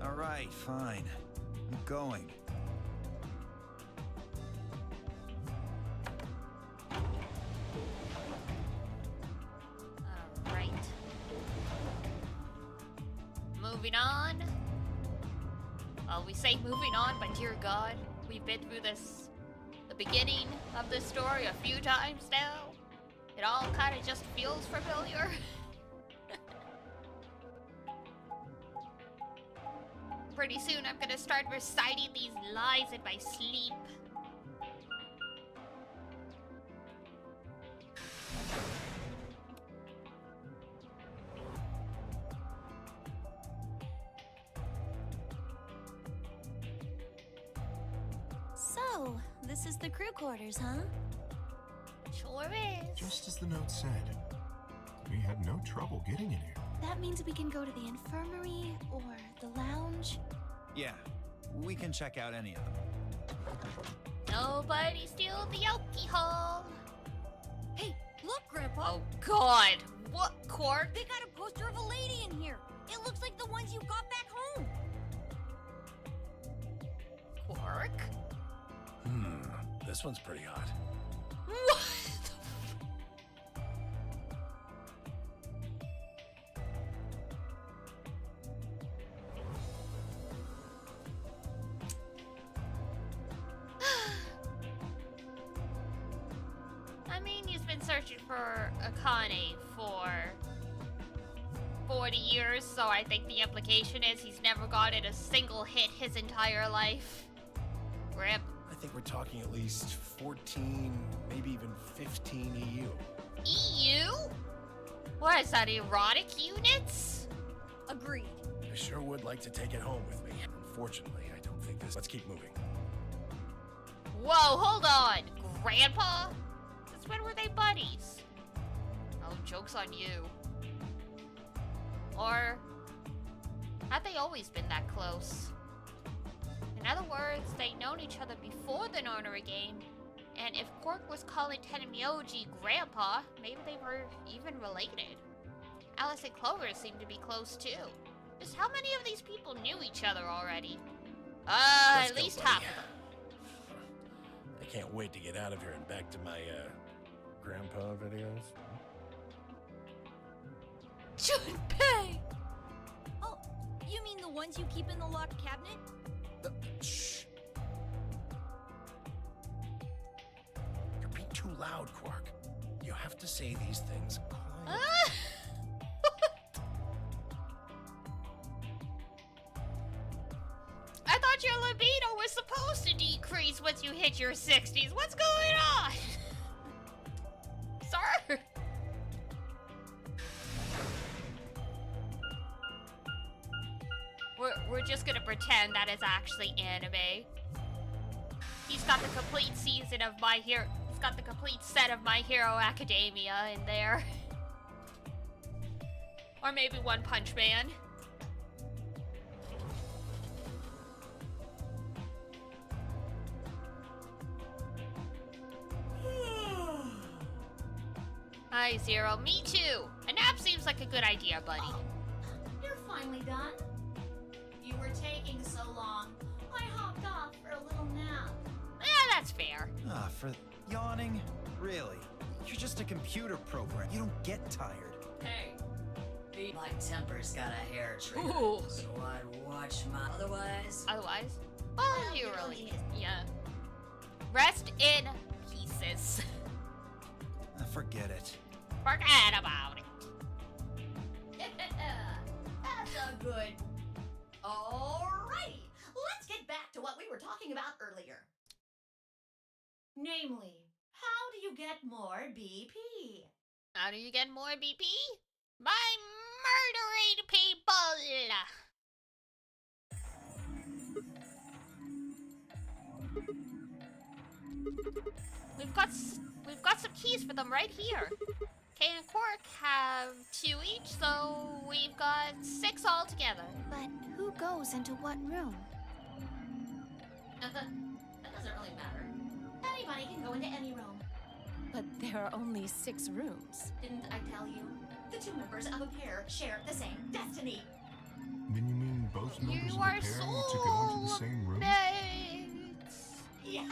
Alright, fine. I'm going. Alright. Moving on. Well, we say moving on, but dear God, we've been through this, the beginning of this story a few times now. It all kind of just feels familiar. Pretty soon I'm gonna start reciting these lies in my sleep. So, this is the crew quarters, huh? Sure is. Just as the note said. We had no trouble getting in here. That means we can go to the infirmary or the lounge. Yeah, we can check out any of them. Nobody steal the alcohol. Hey, look, Grandpa. Oh God, what, Quark? They got a poster of a lady in here. It looks like the ones you got back home. Quark? This one's pretty hot. What? I mean, he's been searching for Akane for 40 years, so I think the implication is he's never gotten a single hit his entire life. Rip. I think we're talking at least 14, maybe even 15 EU. EU? What is that, erotic units? Agreed. I sure would like to take it home with me. Unfortunately, I don't think this... Let's keep moving. Whoa, hold on! Grandpa? Since when were they buddies? Oh, joke's on you. Or... had they always been that close? In other words, they'd known each other before the Narnora game, and if Quark was calling Tenmyoji Grandpa, maybe they were even related. Alice and Clover seemed to be close too. Just how many of these people knew each other already? Let's At go, least buddy. half of them. I can't wait to get out of here and back to my, grandpa videos. Junpei! Oh, you mean the ones you keep in the locked cabinet? Shh. You're being too loud, Quark. You have to say these things quietly. I thought your libido was supposed to decrease once you hit your 60s. What's going on? Sir? We're just gonna pretend that it's actually anime. He's got the complete season of My Hero. He's got the complete set of My Hero Academia in there. Or maybe One Punch Man. Hi, Zero. Me too. A nap seems like a good idea, buddy. Oh, you're finally done? You were taking so long. I hopped off for a little nap. Yeah, that's fair. Ah, for yawning? Really? You're just a computer program. You don't get tired. Hey, my temper's got a hair trigger, Ooh. so I'd watch my. Otherwise, Well, you really, yeah. Rest in pieces. Forget it. Forget about it. That's a good. Alrighty, let's get back to what we were talking about earlier. Namely, how do you get more BP? How do you get more BP? By murdering people. We've got some keys for them right here. Kay and Quark have 2 each, so we've got 6 altogether. But who goes into what room? That doesn't really matter. Anybody can go into any room. But there are only 6 rooms. Didn't I tell you? The 2 members of a pair share the same destiny. Then you mean both members You of the are pair need to go into the same room? mates. Yeah.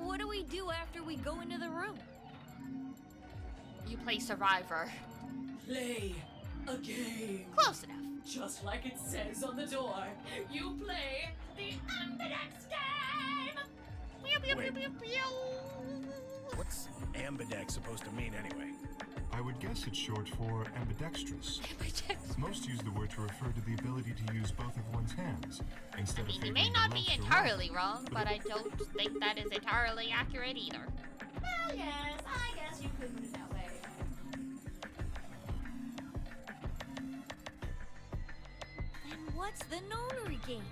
What do we do after we go into the room? You play Survivor. play a game. Close enough. Just like it says on the door. You play the Ambidex game. Pew, pew, Wait. pew, pew, pew. What's ambidex supposed to mean anyway? I would guess it's short for ambidextrous. Most use the word to refer to the ability to use both of one's hands instead of You favoring may the not be left or entirely right. wrong, but I don't think that is entirely accurate either. Well, yes, I guess you could put it that way. Then what's the nonary game?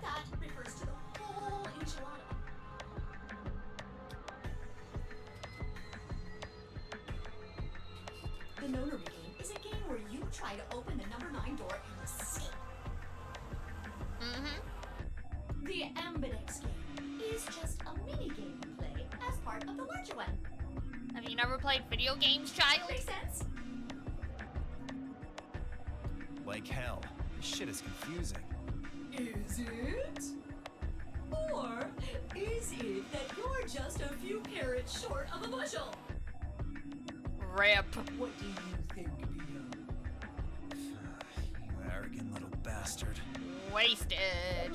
That refers to the whole enchilada. The nonary game is a game where you try to open the number 9 door in the safe. Mm-hmm. The Ambidex game is just a mini game you play as part of the larger one. Have you never played video games, child? Makes sense? Like hell. This shit is confusing. Is it? Or is it that you're just a few carrots short of a bushel? Rip. What do you think, Pia? You arrogant little bastard. Wasted.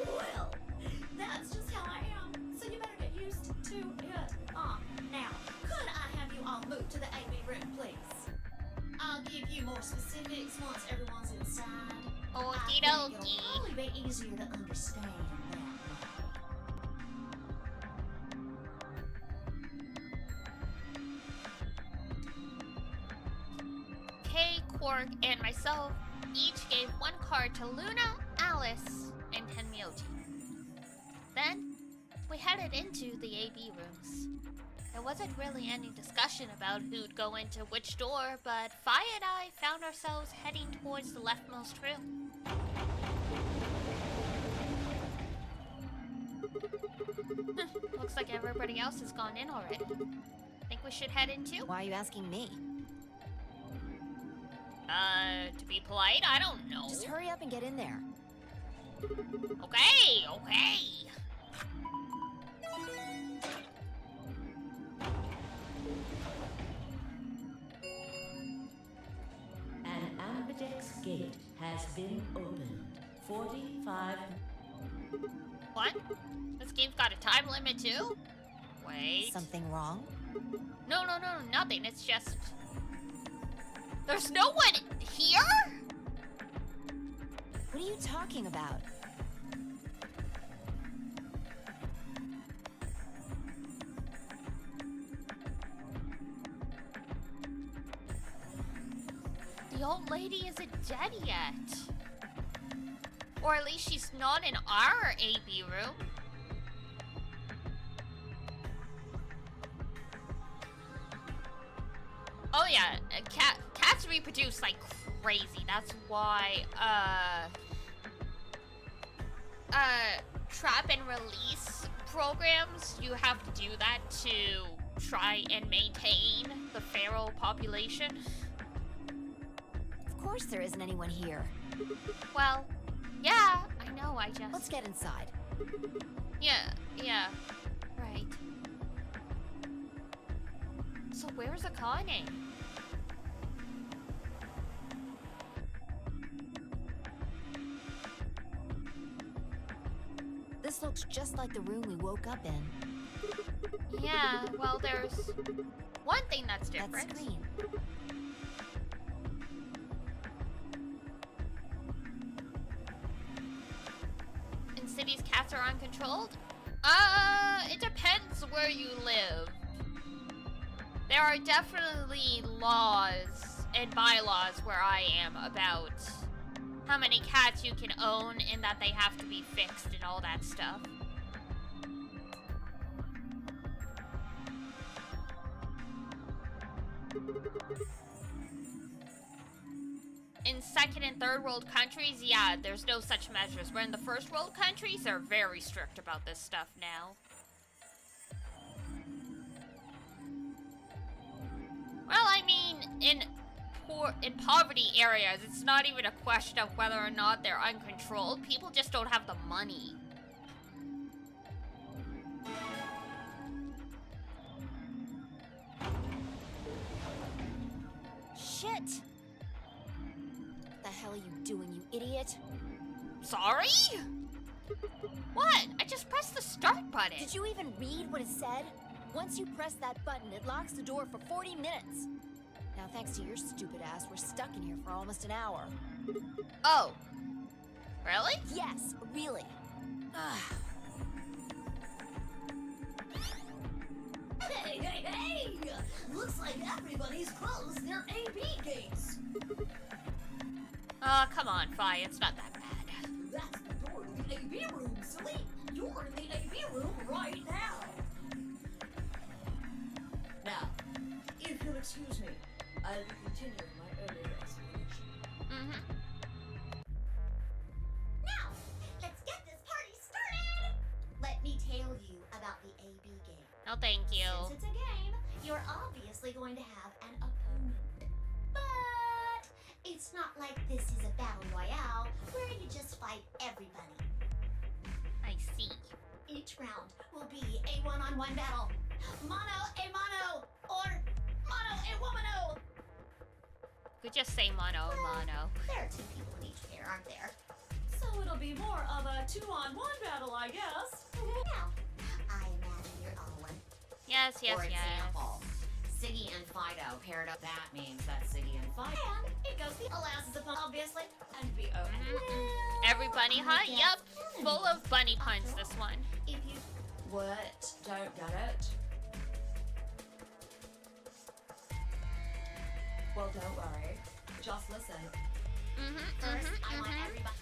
Well, that's just how I am, so you better get used to it. Now, could I have you all move to the AB room, please? I'll give you more specifics once everyone's inside. Okie I think it'll dokie. probably be easier to understand that way. Kay, Quark, and myself each gave 1 card to Luna, Alice, and Tenmyoti. Then, we headed into the AB rooms. There wasn't really any discussion about who'd go into which door, but Fi and I found ourselves heading towards the leftmost room. Looks like everybody else has gone in already. Think we should head in too? Why are you asking me? To be polite, I don't know. Just hurry up and get in there. Okay, okay. An ambidex gate has been opened. 45. What? This game's got a time limit too? Wait. Something wrong? No, nothing. It's just... There's no one here? What are you talking about? The old lady isn't dead yet. Or at least she's not in our AB room. Oh yeah, cats reproduce like crazy. That's why, trap and release programs, you have to do that to try and maintain the feral population. Of course there isn't anyone here. Well, yeah, I know, I just... Let's get inside. Yeah, right. So where's Akane? This looks just like the room we woke up in. Yeah, well, there's one thing that's different. That screen. In cities, cats are uncontrolled? It depends where you live. There are definitely laws and bylaws where I am about how many cats you can own and that they have to be fixed and all that stuff. In second and third world countries, yeah, there's no such measures. Where in the first world countries, they're very strict about this stuff now. Well, I mean, in poverty areas, it's not even a question of whether or not they're uncontrolled. People just don't have the money. Shit! What the hell are you doing, you idiot? Sorry? What? I just pressed the start button. Did you even read what it said? Once you press that button, it locks the door for 40 minutes. Now, thanks to your stupid ass, we're stuck in here for almost an hour. Oh. Really? Yes, really. Hey! Looks like everybody's closed their AB gates. Oh, come on, Fi, it's not that bad. That's the door to the AB room, silly. You're in the AB room right now. Now, if you'll excuse me, I'll be continuing my earlier explanation. Now, let's get this party started! Let me tell you about the AB game. No, thank you. Since it's a game, you're obviously going to have an opponent. But it's not like this is a battle royale where you just fight everybody. I see. Each round will be a one-on-one battle. Mono a mono, or mono a womano. Could just say mono, mono. There are two people in each pair, aren't there? So it'll be more of a 2-on-1 battle, I guess. Now, I imagine you're all one. Yes. For example, Siggy and Fido paired up. That means that Siggy and Fido. And it goes the Alas's opponent, obviously, and be Every bunny hunt? Yep. Full of bunny puns, this one. If you... What? Don't get it? Well, don't worry. Just listen. First, I want everybody...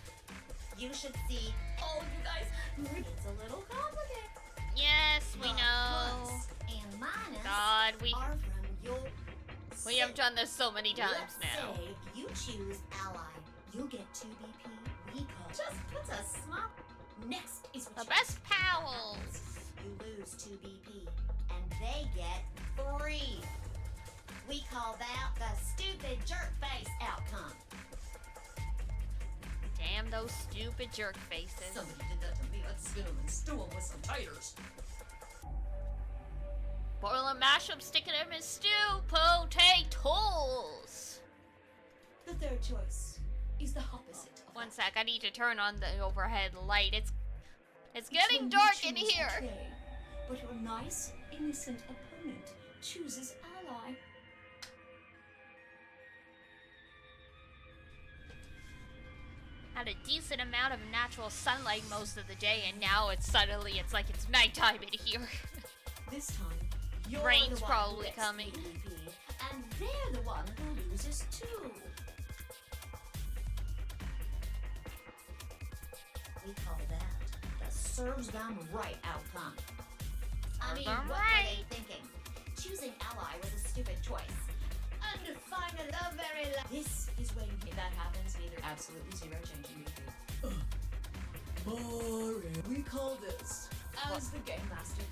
You should see... Oh, you guys, it's a little complicated. Yes, we know. Plus and minus God, we are from your... have done this so many times Let's now. say you choose ally. You'll get 2 BP. We call just puts a small... Next is what The best pals. You lose 2 BP, and they get 3. We call that the stupid jerk face outcome. Damn those stupid jerk faces. Somebody did that to me. I'd skin them and stew them with some taters. Boil and mash them, sticking them in stew. Potatoes. The third choice is the opposite. One sec, I need to turn on the overhead light. It's getting dark in here. Okay, but your nice, innocent opponent chooses ally. Had a decent amount of natural sunlight most of the day, and now it's like it's nighttime in here. This time, you're Rain's the one probably who gets coming. the BP, and they're the one who loses too. We call that the serves them right outcome. I mean, Serves 'em what right. were they thinking? Choosing ally was a stupid choice. And finally, the very last. This is when If that happens, neither absolutely zero change in BP. Boring. We call this as the game master.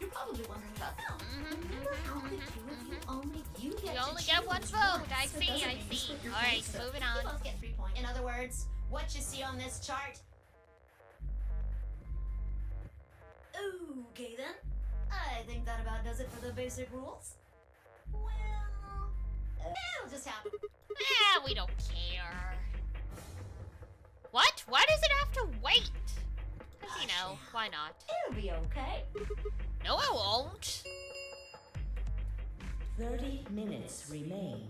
You're probably wondering about that. Remember how the two of you only get one vote. I So see, doesn't I mean you see. split your All right, points, so moving You on. both get 3 points. In other words, what you see on this chart. Okay then. I think that about does it for the basic rules. Well, it'll just happen. We don't care. What? Why does it have to wait? Because, you know, why not? It'll be okay. No, I won't. 30 minutes remain.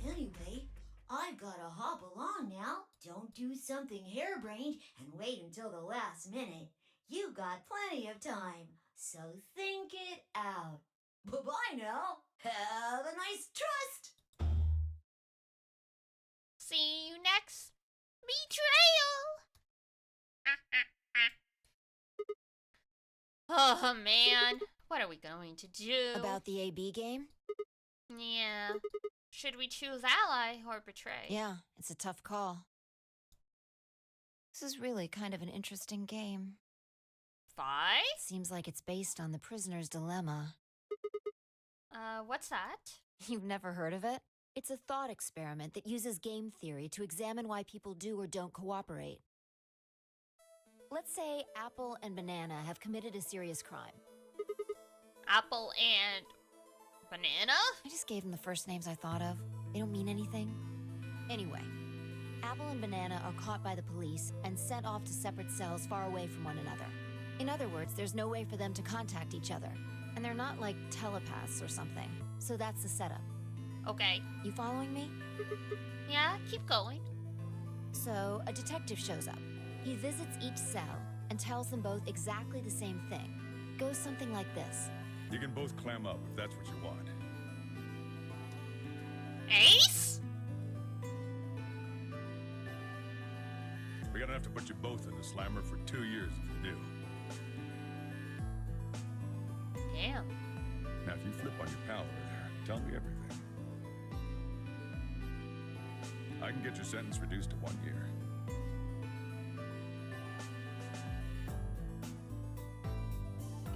Anyway, I've gotta hop along now. Don't do something harebrained and wait until the last minute. You got plenty of time, so think it out. Bye-bye now. Have a nice trust. See you next betrayal. Oh, man. What are we going to do? About the AB game? Yeah. Should we choose ally or betray? Yeah, it's a tough call. This is really kind of an interesting game. 5? Seems like it's based on the prisoner's dilemma. What's that? You've never heard of it? It's a thought experiment that uses game theory to examine why people do or don't cooperate. Let's say Apple and Banana have committed a serious crime. Apple and Banana? I just gave them the first names I thought of. They don't mean anything. Anyway, Apple and Banana are caught by the police and sent off to separate cells far away from one another. In other words, there's no way for them to contact each other. And they're not like telepaths or something. So that's the setup. Okay. You following me? Yeah, keep going. So, a detective shows up. He visits each cell and tells them both exactly the same thing. Goes something like this. You can both clam up if that's what you want. Ace? We're gonna have to put you both in the slammer for 2 years if you do. Damn. Now, if you flip on your pal over there, tell me everything. I can get your sentence reduced to 1 year.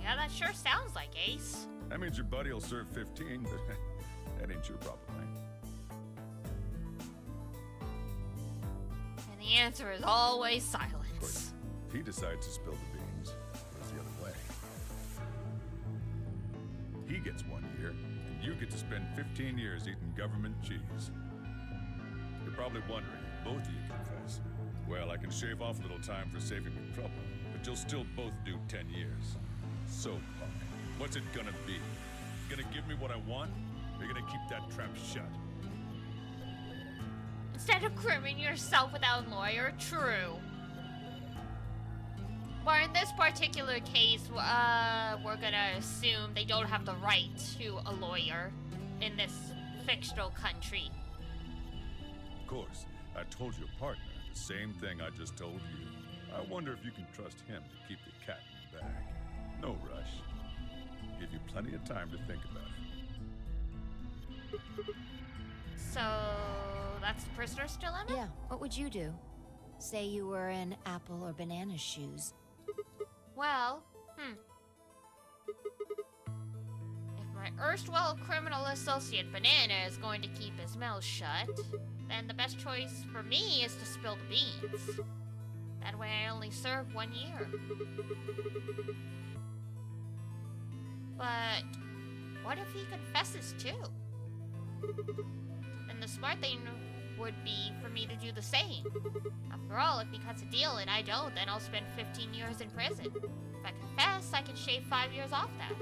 Yeah, that sure sounds like Ace. That means your buddy will serve 15, but that ain't your problem, right? And the answer is always Of course, silence. if he decides to spill the beans, it goes the other way. He gets 1 year, and you get to spend 15 years eating government cheese. You're probably wondering if both of you confess. Well, I can shave off a little time for saving me trouble, but you'll still both do 10 years. So, Puck, what's it gonna be? Gonna give me what I want? Or you gonna keep that trap shut? Instead of crimming yourself without a lawyer, true. But in this particular case, we're gonna assume they don't have the right to a lawyer in this fictional country. Of course, I told your partner the same thing I just told you. I wonder if you can trust him to keep the cat in the bag. No rush. Give you plenty of time to think about it. So, that's the prisoner's dilemma? Yeah, what would you do? Say you were in Apple or Banana's shoes. Well, If my erstwhile criminal associate Banana is going to keep his mouth shut, then the best choice for me is to spill the beans. That way I only serve 1 year. But what if he confesses too? Then the smart thing would be for me to do the same. After all, if he cuts a deal and I don't, then I'll spend 15 years in prison. If I confess, I can shave 5 years off that.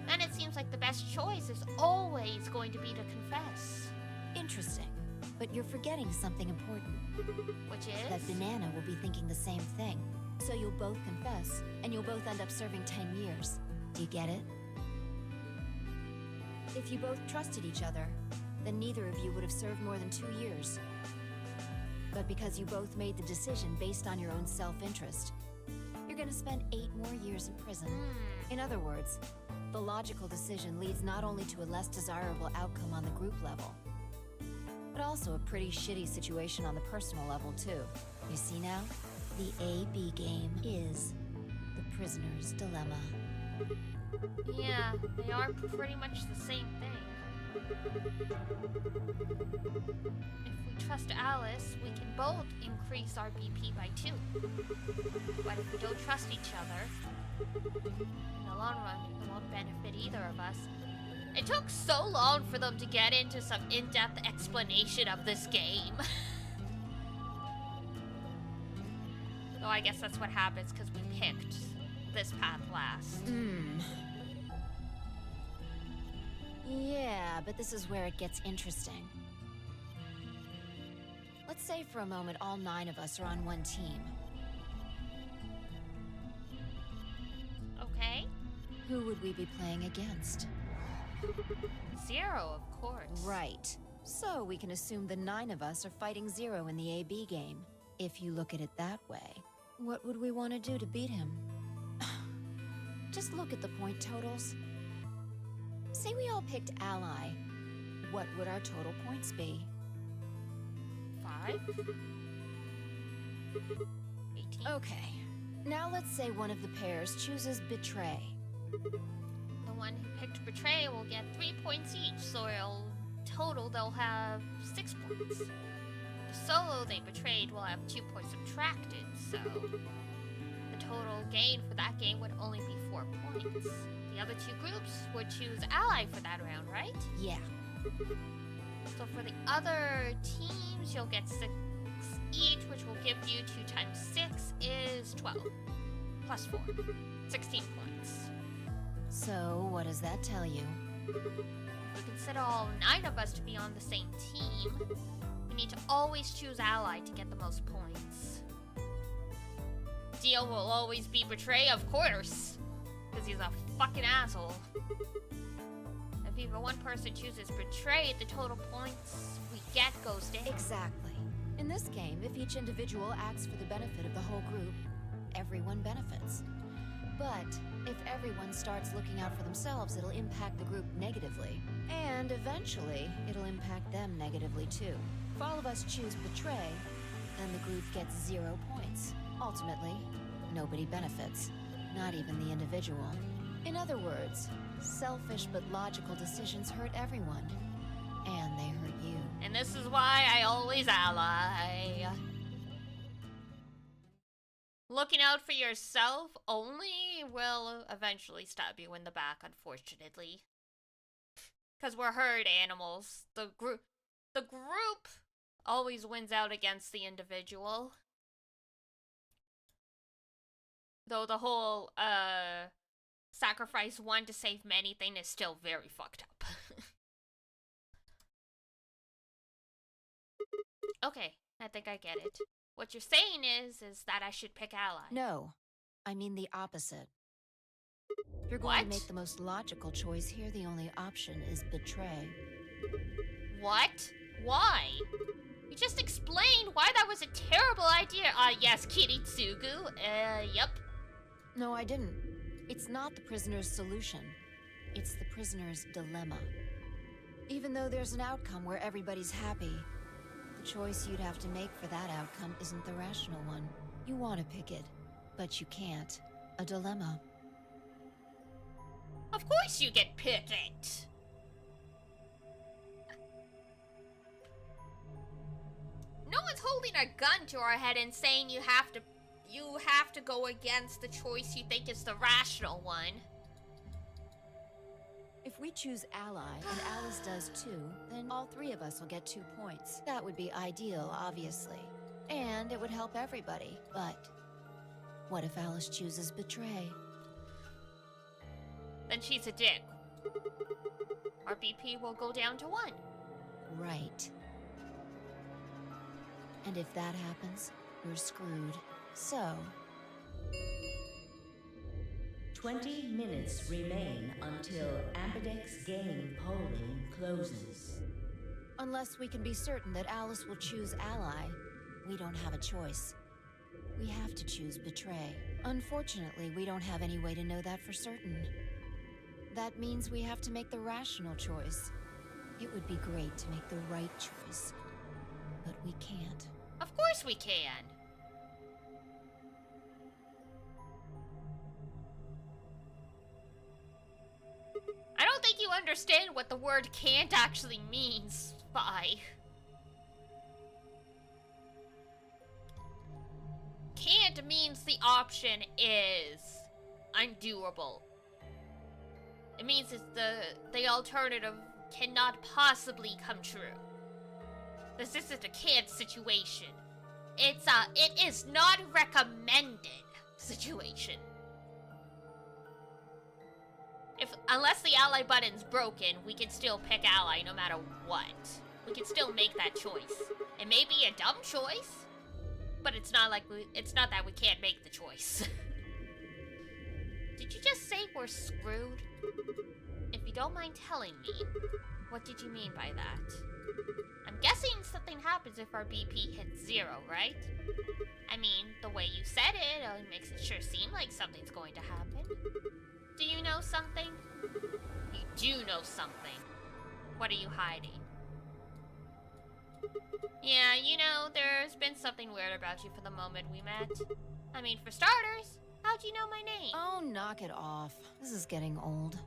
Then it seems like the best choice is always going to be to confess. Interesting. But you're forgetting something important. Which is? That Banana will be thinking the same thing. So you'll both confess, and you'll both end up serving 10 years. Do you get it? If you both trusted each other, then neither of you would have served more than 2 years. But because you both made the decision based on your own self-interest, you're gonna spend 8 more years in prison. In other words, the logical decision leads not only to a less desirable outcome on the group level, but also a pretty shitty situation on the personal level, too. You see now? The A-B game is the prisoner's dilemma. Yeah, they are pretty much the same thing. If we trust Alice, we can both increase our BP by 2. But if we don't trust each other, in the long run, it won't benefit either of us. It took so long for them to get into some in-depth explanation of this game. So I guess that's what happens because we picked this path last. Yeah, but this is where it gets interesting. Let's say for a moment all 9 of us are on one team. Okay. Who would we be playing against? 0, of course. Right. So we can assume the 9 of us are fighting 0 in the AB game. If you look at it that way, what would we want to do to beat him? Just look at the point totals. Say we all picked Ally. What would our total points be? 5? 18? Okay. Now let's say one of the pairs chooses Betray. The one who picked Betray will get 3 points each, so they'll have 6 points. The solo they betrayed will have 2 points subtracted, so the total gain for that game would only be 4 points. The other 2 groups would choose Ally for that round, right? Yeah. So for the other teams, you'll get 6 each, which will give you 2 times 6 is 12. Plus 4. 16 points. So, what does that tell you? If we consider all 9 of us to be on the same team, we need to always choose Ally to get the most points. Deal will always be Betray, of course, because he's a fucking asshole. If even one person chooses Betray, the total points we get goes down. Exactly. In this game, if each individual acts for the benefit of the whole group, everyone benefits. But if everyone starts looking out for themselves, it'll impact the group negatively. And eventually, it'll impact them negatively too. If all of us choose Betray, then the group gets 0 points. Ultimately, nobody benefits, not even the individual. In other words, selfish but logical decisions hurt everyone. And they hurt you. And this is why I always ally. Looking out for yourself only will eventually stab you in the back, unfortunately. Because we're herd animals. The group always wins out against the individual. Though the whole, sacrifice one to save many thing is still very fucked up. Okay, I think I get it. What you're saying is that I should pick Ally. No, I mean the opposite. If you're going to make the most logical choice here, the only option is Betray. What? Why? You just explained why that was a terrible idea. Yes, Kiritsugu. Yep. No, I didn't. It's not the prisoner's solution. It's the prisoner's dilemma. Even though there's an outcome where everybody's happy, the choice you'd have to make for that outcome isn't the rational one. You want to pick it, but you can't. A dilemma. Of course you get picked. No one's holding a gun to our head and saying you have to go against the choice you think is the rational one. If we choose Ally, and Alice does too, then all 3 of us will get 2 points. That would be ideal, obviously. And it would help everybody. But what if Alice chooses Betray? Then she's a dick. Our BP will go down to 1. Right. And if that happens, we're screwed. So... 20 minutes remain until Ambidex game polling closes. Unless we can be certain that Alice will choose Ally, we don't have a choice. We have to choose Betray. Unfortunately, we don't have any way to know that for certain. That means we have to make the rational choice. It would be great to make the right choice, but we can't. Of course we can. understand what the word can't actually means, Spy. Can't means the option is undoable. It means it's the alternative cannot possibly come true. This isn't a can't situation. It is not recommended situation. Unless the ally button's broken, we can still pick ally no matter what. We can still make that choice. It may be a dumb choice, but it's not that we can't make the choice. Did you just say we're screwed? If you don't mind telling me, what did you mean by that? I'm guessing something happens if our BP hits 0, right? I mean, the way you said it makes it sure seem like something's going to happen. Do you know something? You do know something. What are you hiding? Yeah, you know, there's been something weird about you from the moment we met. I mean, for starters, how'd you know my name? Oh, knock it off. This is getting old.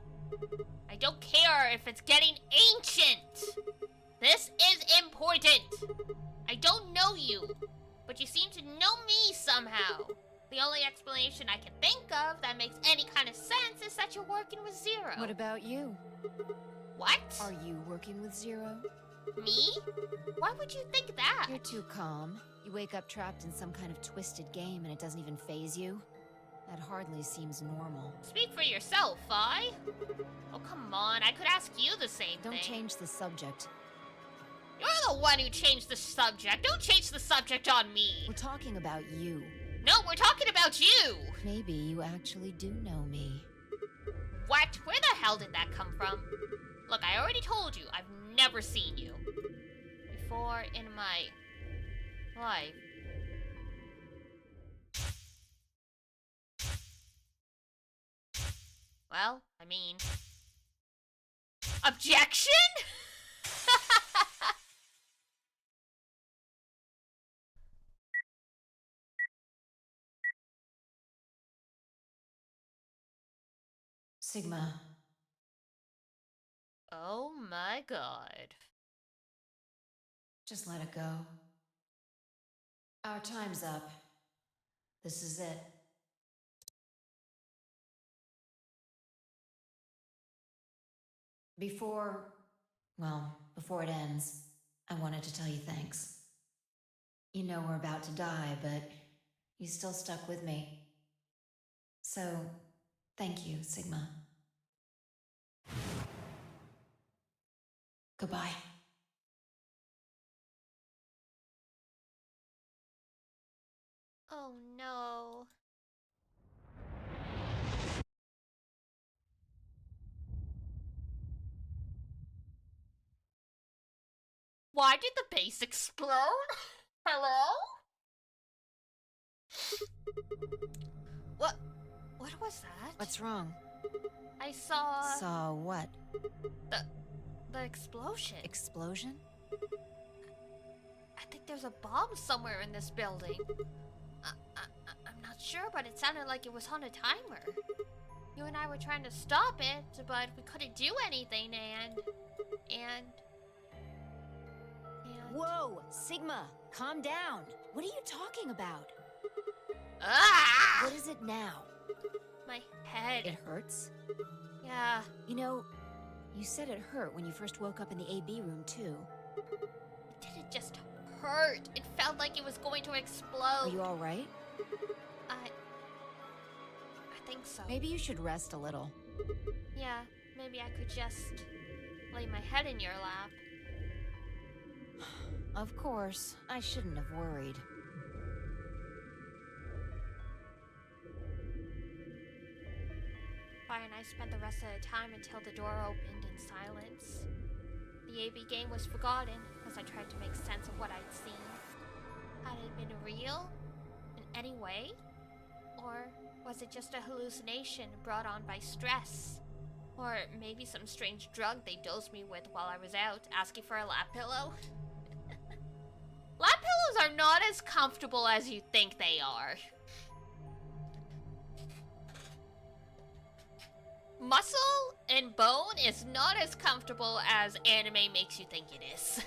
I don't care if it's getting ancient! This is important! I don't know you, but you seem to know me somehow. The only explanation I can think of that makes any kind of sense is that you're working with Zero. What about you? What? Are you working with Zero? Me? Why would you think that? You're too calm. You wake up trapped in some kind of twisted game and it doesn't even faze you. That hardly seems normal. Speak for yourself, Fi. Oh, come on. I could ask you the same thing. Don't change the subject. You're the one who changed the subject. Don't change the subject on me. We're talking about you. No, we're talking about you. Maybe you actually do know me. What? Where the hell did that come from? Look, I already told you, I've never seen you before in my life. Well, I mean... Objection? Sigma. Oh my god. Just let it go. Our time's up. This is it. Before it ends, I wanted to tell you thanks. You know we're about to die, but you still stuck with me. So, thank you, Sigma. Goodbye. Oh no. Why did the base explode? Hello? What was that? What's wrong? I saw... Saw what? The explosion. Explosion? I think there's a bomb somewhere in this building. I'm not sure, but it sounded like it was on a timer. You and I were trying to stop it, but we couldn't do anything, and... Whoa! Sigma! Calm down! What are you talking about? Ah! What is it now? My head. It hurts? Yeah. You know, you said it hurt when you first woke up in the AB room, too. It didn't just hurt. It felt like it was going to explode. Are you alright? I think so. Maybe you should rest a little. Yeah, maybe I could just lay my head in your lap. Of course, I shouldn't have worried. Fire and I spent the rest of the time until the door opened in silence. The AB game was forgotten as I tried to make sense of what I'd seen. Had it been real? In any way? Or was it just a hallucination brought on by stress? Or maybe some strange drug they dosed me with while I was out, asking for a lap pillow? Lap pillows are not as comfortable as you think they are. muscle and bone is not as comfortable as anime makes you think it is.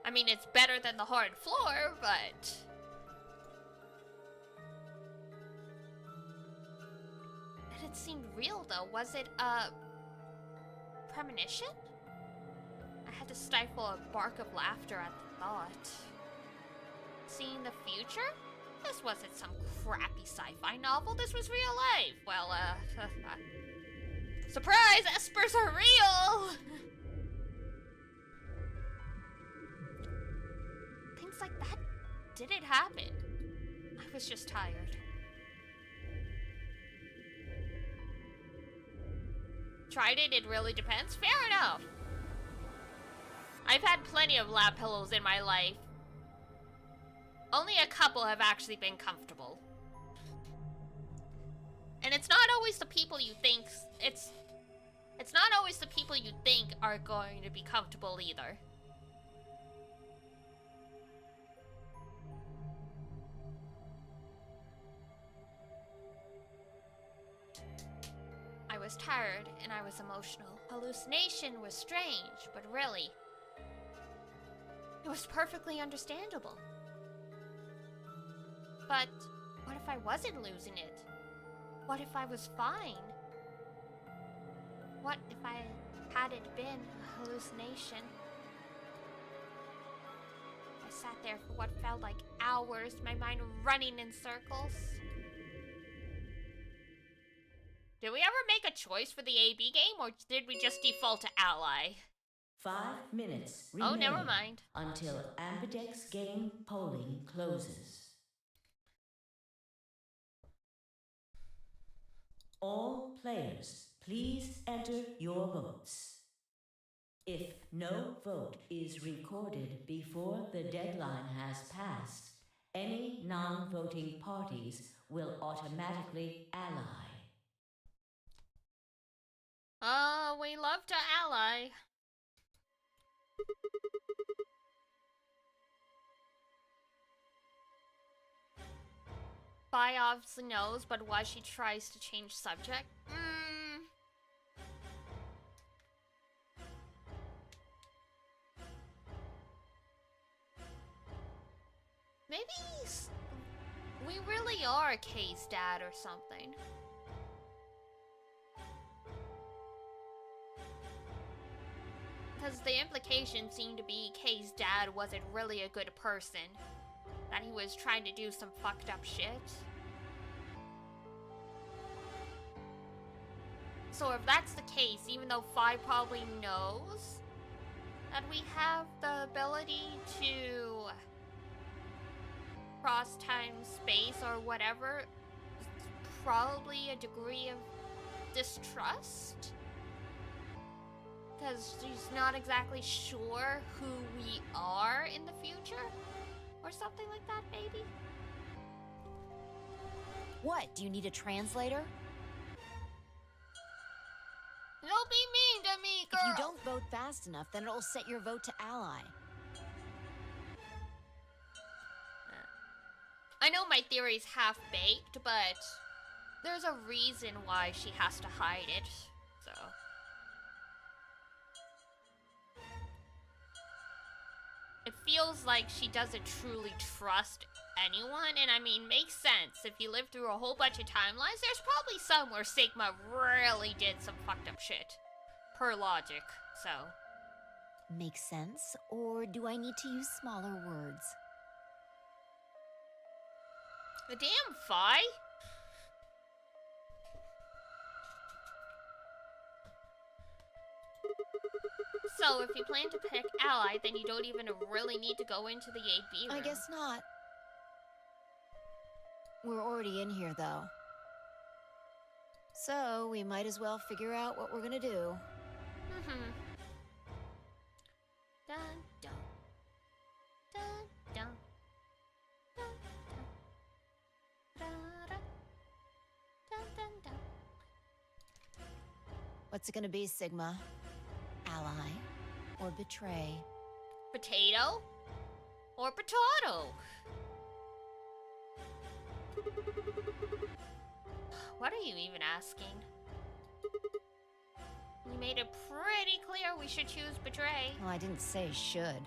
I mean, it's better than the hard floor, but... It seemed real, though. Was it a premonition? I had to stifle a bark of laughter at the thought. Seeing the future? This wasn't some crappy sci-fi novel. This was real life. Well, surprise! Espers are real! Things like that didn't happen. I was just tired. Tried it, it really depends. Fair enough. I've had plenty of lap pillows in my life. Only a couple have actually been comfortable. And it's not always the people you think it's not always the people you think are going to be comfortable either. I was tired and I was emotional. Hallucination was strange, but really, it was perfectly understandable. But what if I wasn't losing it? What if I was fine? What if I hadn't been a hallucination? I sat there for what felt like hours, my mind running in circles. Did we ever make a choice for the AB game, or did we just default to ally? 5 minutes Oh, remain never mind. until Ambidex game polling closes. All players, please enter your votes. If no vote is recorded before the deadline has passed, any non-voting parties will automatically ally. We love to ally. Vi obviously knows, but why she tries to change subject? Maybe we really are Kay's dad or something. Because the implication seemed to be Kay's dad wasn't really a good person. That he was trying to do some fucked up shit. So if that's the case, even though Fi probably knows that we have the ability to cross time, space, or whatever, probably a degree of distrust? Because she's not exactly sure who we are in the future? Or something like that, maybe? What? Do you need a translator? Don't be mean to me, girl! If you don't vote fast enough, then it'll set your vote to ally. I know my theory's half-baked, but there's a reason why she has to hide it, so... It feels like she doesn't truly trust anyone, and I mean, makes sense. If you live through a whole bunch of timelines, there's probably some where Sigma really did some fucked up shit. Per logic, so... Makes sense, or do I need to use smaller words? The damn Fi? So, if you plan to pick ally, then you don't even really need to go into the AB room. I guess not. We're already in here, though. So, we might as well figure out what we're gonna do. Dun, dun. Dun, dun. Dun, dun. Da, da. Dun, dun, dun. What's it gonna be, Sigma? Ally or betray? Potato or potato? What are you even asking? made it pretty clear we should choose Betray. Well, I didn't say should.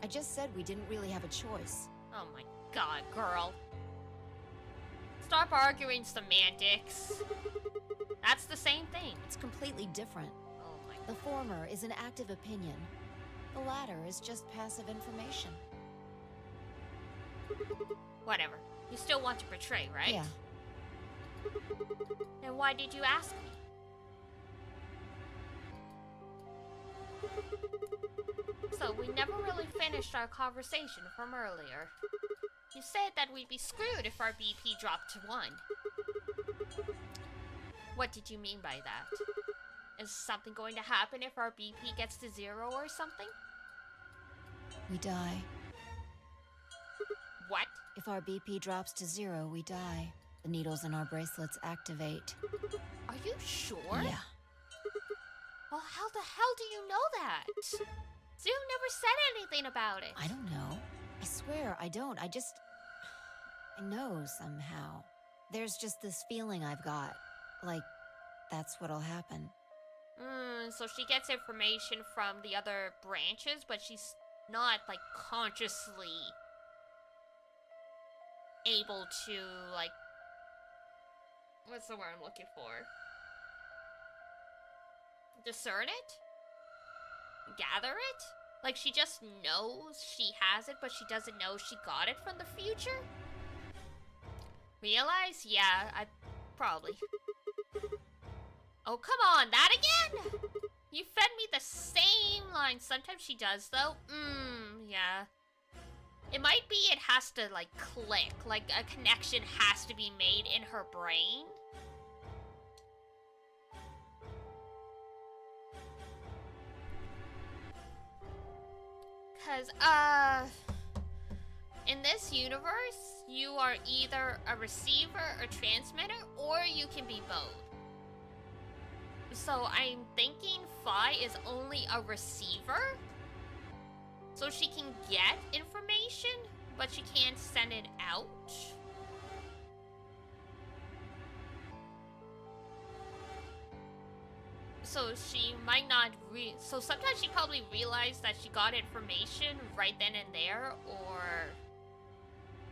I just said we didn't really have a choice. Oh my god, girl. Stop arguing semantics. That's the same thing. It's completely different. Oh my god. The former is an active opinion. The latter is just passive information. Whatever. You still want to betray, right? Yeah. Then why did you ask me? So, we never really finished our conversation from earlier. You said that we'd be screwed if our BP dropped to 1. What did you mean by that? Is something going to happen if our BP gets to 0 or something? We die. What? If our BP drops to 0, we die. The needles in our bracelets activate. Are you sure? Yeah. Well, how the hell do you know that? Zoo never said anything about it. I don't know. I swear, I don't. I know somehow. There's just this feeling I've got. Like, that's what'll happen. So she gets information from the other branches, but she's not, like, consciously able to, like... What's the word I'm looking for? Discern it? Gather it? Like, she just knows she has it, but she doesn't know she got it from the future? Realize? Yeah, I probably. Oh, come on, that again? You fed me the same line. Sometimes she does, though. Yeah. It might be it has to, like, click. Like, a connection has to be made in her brain. Because, in this universe, you are either a receiver or transmitter, or you can be both. So I'm thinking Phi is only a receiver. So she can get information, but she can't send it out. So she might not so sometimes she probably realized that she got information right then and there, or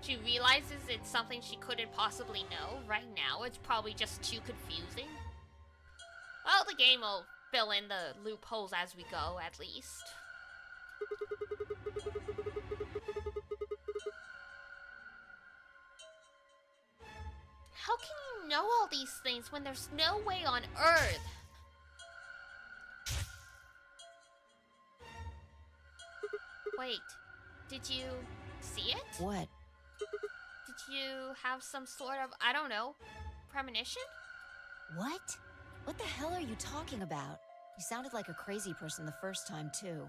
she realizes it's something she couldn't possibly know right now. It's probably just too confusing. Well, the game will fill in the loopholes as we go, at least. How can you know all these things when there's no way on Earth? Wait, did you see it? What? Did you have some sort of, I don't know, premonition? What? What the hell are you talking about? You sounded like a crazy person the first time, too.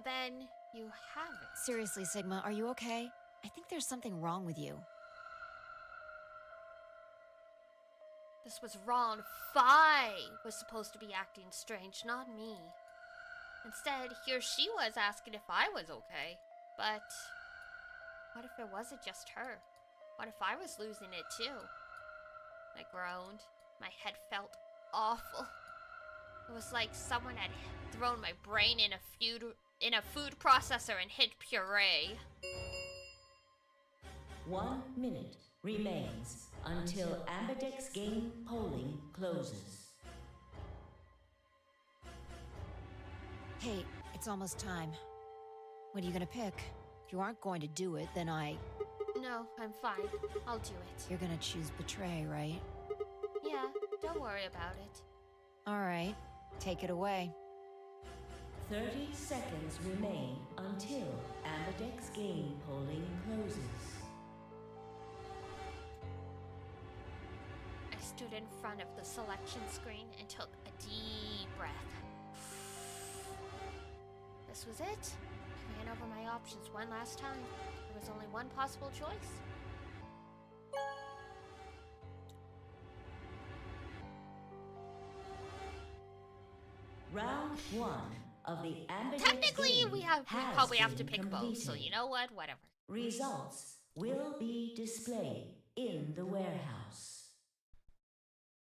Then you haven't. Seriously, Sigma, are you okay? I think there's something wrong with you. This was wrong. Phi was supposed to be acting strange, not me. Instead, here she was asking if I was okay. But what if it wasn't just her? What if I was losing it too? I groaned. My head felt awful. It was like someone had thrown my brain in a food processor and hit puree. 1 minute remains until Ambidex game polling closes. Hey, it's almost time. What are you gonna pick? If you aren't going to do it, then No, I'm fine. I'll do it. You're gonna choose Betray, right? Yeah, don't worry about it. Alright, take it away. 30 seconds remain until Ambidex game polling closes. I stood in front of the selection screen and took a deep breath. This was it. I ran over my options one last time. There was only one possible choice. Round 1 of the Ambidex Technically, game we probably have to pick completed. both, so you know what? Whatever. Results will be displayed in the warehouse.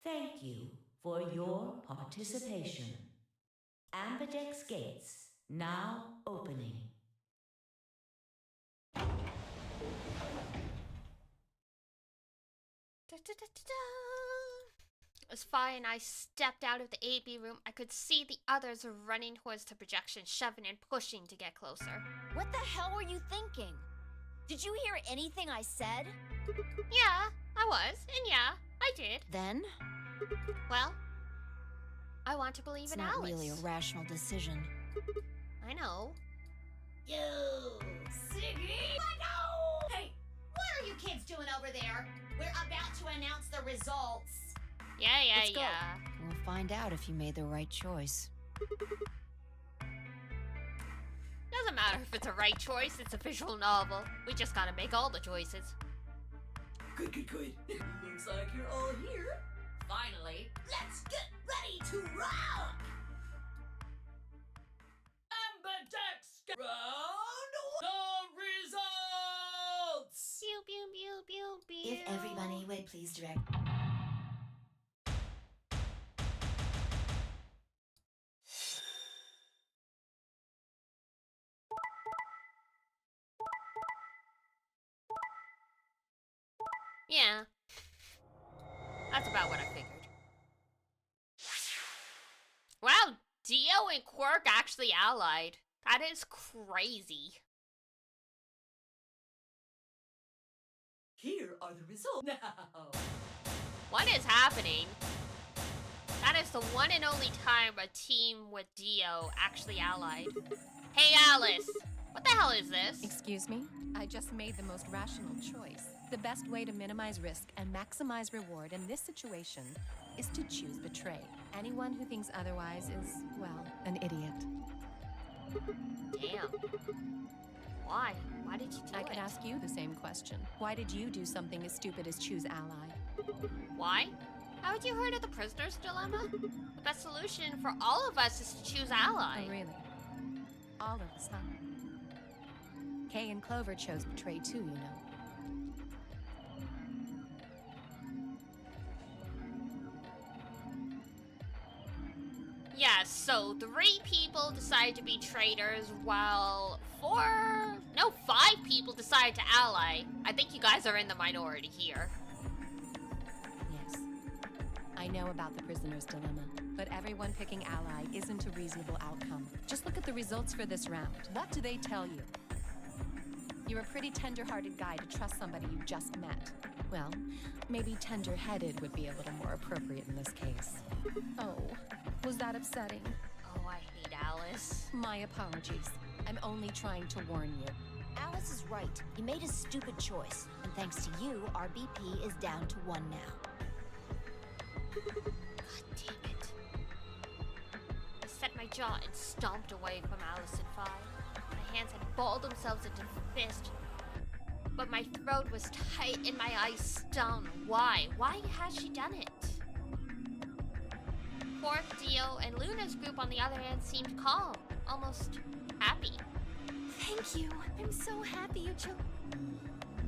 Thank you for your participation. Ambidex gates now opening. As Fi and I stepped out of the AB room, I could see the others running towards the projection, shoving and pushing to get closer. What the hell were you thinking? Did you hear anything I said? Yeah, I was, and yeah, I did. Then? Well, I want to believe It's in not Alice. really a rational decision. I know. Yo, Siggy! No! Hey, what are you kids doing over there? We're about to announce the results. Yeah, Let's go. yeah. We'll find out if you made the right choice. Doesn't matter if it's a right choice, it's a visual novel. We just gotta make all the choices. Good. Looks like you're all here. Finally, Let's get ready to rock! Ambidex round the results. Pew pew pew pew pew. If everybody would please direct. Yeah. That's about what I figured. Wow, Dio and Quirk actually allied. That is crazy. Here are the results now. What is happening? That is the one and only time a team with Dio actually allied. Hey Alice, what the hell is this? Excuse me? I just made the most rational choice. The best way to minimize risk and maximize reward in this situation is to choose betray. Anyone who thinks otherwise is, well, an idiot. Damn. Why? Why did you do I it? could ask you the same question. Why did you do something as stupid as choose ally? Why? Haven't you heard of the prisoner's dilemma? The best solution for all of us is to choose ally. Oh, really? All of us, huh? Kay and Clover chose betray too, you know. Yeah, so 3 people decided to be traitors while 5 people decided to ally. I think you guys are in the minority here. Yes. I know about the prisoner's dilemma, but everyone picking ally isn't a reasonable outcome. Just look at the results for this round. What do they tell you? You're a pretty tender-hearted guy to trust somebody you just met. Well, maybe tender-headed would be a little more appropriate in this case. Oh, was that upsetting? Oh, I hate Alice. My apologies. I'm only trying to warn you. Alice is right. You made a stupid choice. And thanks to you, our BP is down to 1 now. God damn it. I set my jaw and stomped away from Alice and Fi. My hands had balled themselves into fist. But my throat was tight and my eyes stung. Why? Why has she done it? Quark, Dio, and Luna's group on the other hand seemed calm. Almost happy. Thank you. I'm so happy you chose.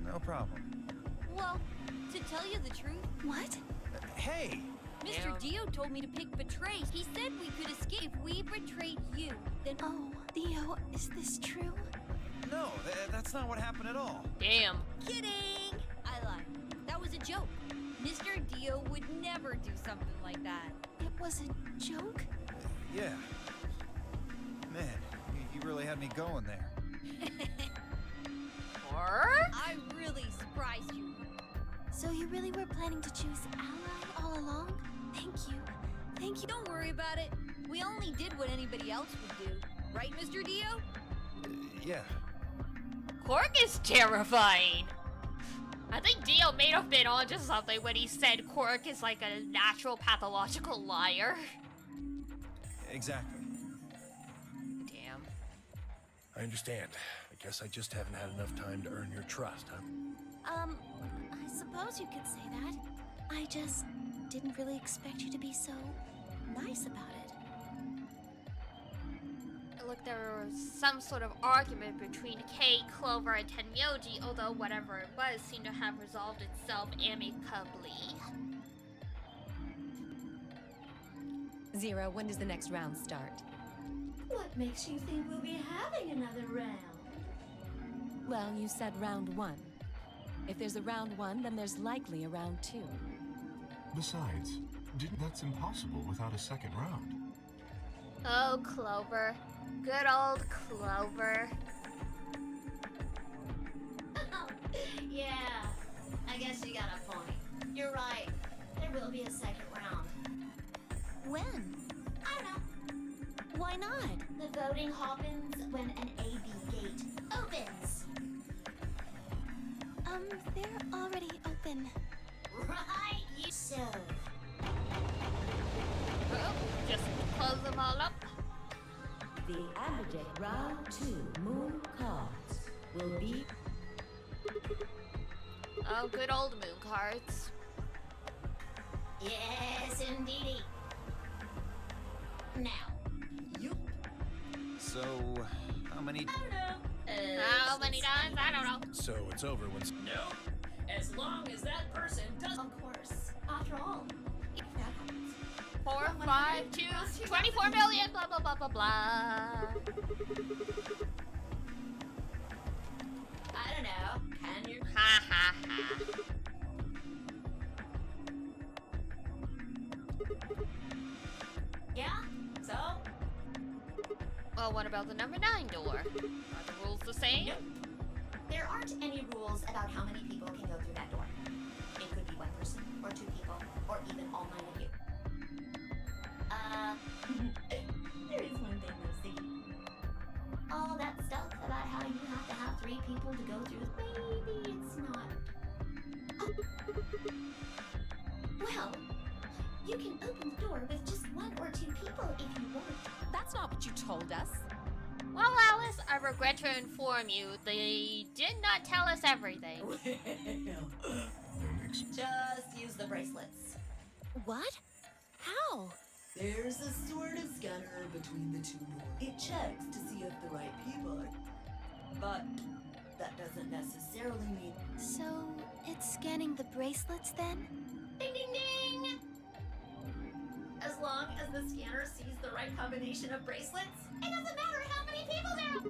No problem. Well, to tell you the truth, What? Hey! Mr. Dio told me to pick betray. He said we could escape if we betrayed you. Then Oh, Theo, is this true? No, that's not what happened at all. Damn. kidding! I lied. That was a joke. Mr. Dio would never do something like that. It was a joke? Yeah. Man, you really had me going there. Quark? I really surprised you. So you really were planning to choose ally all along? Thank you. Thank you. Don't worry about it. We only did what anybody else would do. Right, Mr. Dio? Yeah. Quark is terrifying. I think Dio may have been onto something when he said Quark is like a natural pathological liar. Exactly. Damn. I understand. I guess I just haven't had enough time to earn your trust, huh? I suppose you could say that. I just didn't really expect you to be so nice about it. Look, there was some sort of argument between Kay, Clover, and Tenmyoji, although whatever it was seemed to have resolved itself amicably. Zero, when does the next round start? What makes you think we'll be having another round? Well, you said round 1. If there's a round 1, then there's likely a round 2. Besides, that's impossible without a second round. Oh, Clover. Good old Clover. Yeah, I guess you got a point. You're right. There will be a second round. When? I don't know. Why not? The voting happens when an AB gate opens. They're already open. Right, you so. Oh, just close them all up. The Ambidex Round 2 Moon cards will be... Oh, good old moon cards. Yes, indeedy. Now. Yup. So, how many? I don't know. How many times? I don't know. So it's over when... No. As long as that person does. Of course. After all, if that happens. 4, 5, 2, 24 million, blah, blah, blah, blah, blah. I don't know. Can you? Ha, ha, ha. Yeah? So? Well, what about the number 9 door? Are the rules the same? Nope. There aren't any rules about how many people can go through that door. It could be one person, or 2 people, or even all 9 of you. There is one thing though, Siggy. All that stuff about how you have to have 3 people to go through, maybe it's not. Well, you can open the door with just 1 or 2 people if you want. That's not what you told us. Well, Alice, I regret to inform you, they did not tell us everything. Just use the bracelets. What? How? There's a sort of scanner between the 2 doors. It checks to see if the right people are. But that doesn't necessarily mean. So, it's scanning the bracelets then? Ding ding ding! As long as the scanner sees the right combination of bracelets, it doesn't matter how many people there are.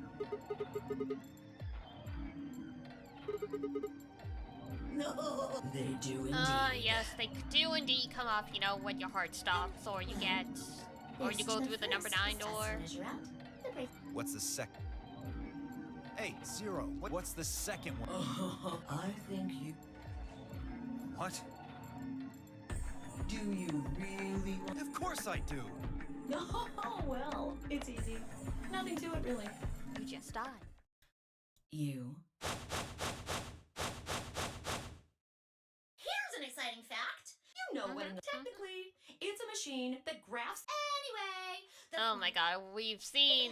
No, they do indeed. Yes, they do indeed come up, you know, when your heart stops, or you get, or you go through the number 9 door. What's the second? Hey, Zero, what's the second one? I think you... What? Do you really want... Of course I do! Oh, well, it's easy. Nothing to it, really. You just died. You. Here's an exciting fact. You know when technically it's a machine that graphs anyway. Oh my god, we've seen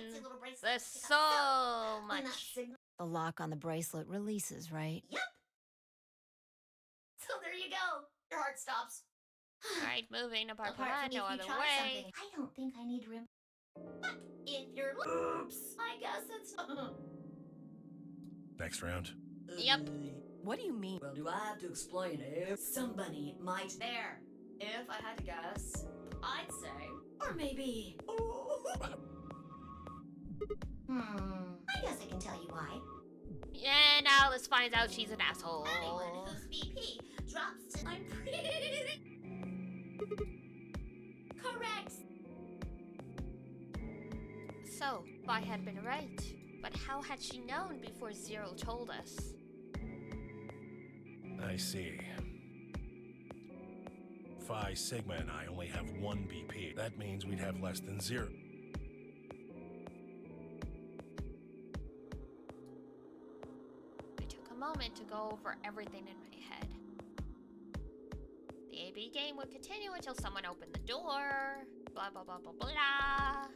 this so much. The lock on the bracelet releases, right? Yep. So there you go. Your heart stops. Alright, moving apart from Apart that, from no if other you try way. something, I don't think I need room. But if you're... Oops. I guess it's... Next round. Yep. What do you mean? Well, do I have to explain it? Somebody might... There. If I had to guess, I'd say... Or maybe... I guess I can tell you why. And Alice finds out she's an asshole. Anyone whose BP drops to... I'm pretty... Correct. So, Vi had been right. But how had she known before Zero told us? I see. Phi, Sigma, and I only have 1 BP. That means we'd have less than 0. I took a moment to go over everything in my head. The AB game would continue until someone opened the door. Blah, blah, blah, blah, blah.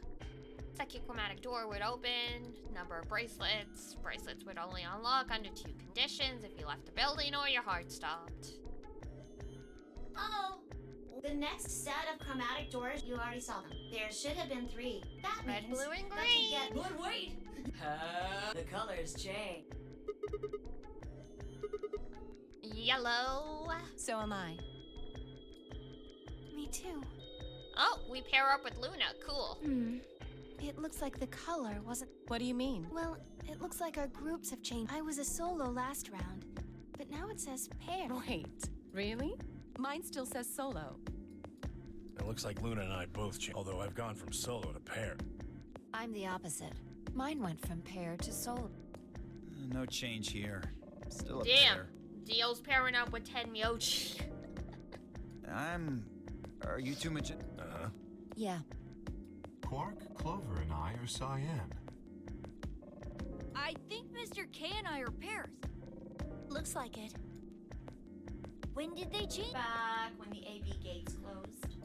Second chromatic door would open. Number of bracelets. Bracelets would only unlock under 2 conditions: if you left the building or your heart stopped. Oh, the next set of chromatic doors, you already saw them. There should have been 3. That Red, means blue, and that you green. get... But wait! The colors change. Yellow. So am I. Me too. Oh, we pair up with Luna. Cool. It looks like the color wasn't... What do you mean? Well, it looks like our groups have changed. I was a solo last round, but now it says pair. Wait, really? Mine still says solo. It looks like Luna and I both changed, although I've gone from solo to pair. I'm the opposite. Mine went from pair to solo. No change here. Still a Damn. pair. Dio's pairing up with Tenmyoji. Are you two Uh-huh. Yeah. Quark, Clover, and I are cyan. I think Mr. K and I are pairs. Looks like it. When did they change? Back when the AB gates closed.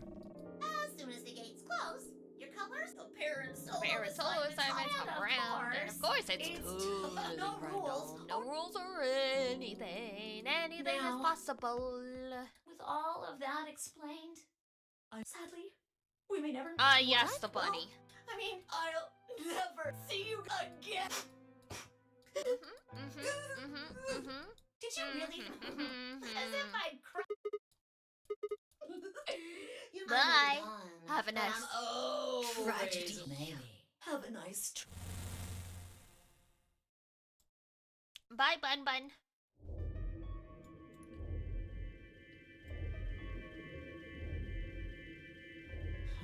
As soon as the gates closed, your colors, the parent solo Assignments come around, and of course it's totally no rules. No rules or anything. Anything is Now- possible. With all of that explained, sadly, we may never. Yes, the bunny. Well, I mean, I'll never see you again. Did you really? As if I'd cry. You might Bye. have done, Have a but nice I'm always tragedy. maybe. Have a nice. Bye, Bun Bun.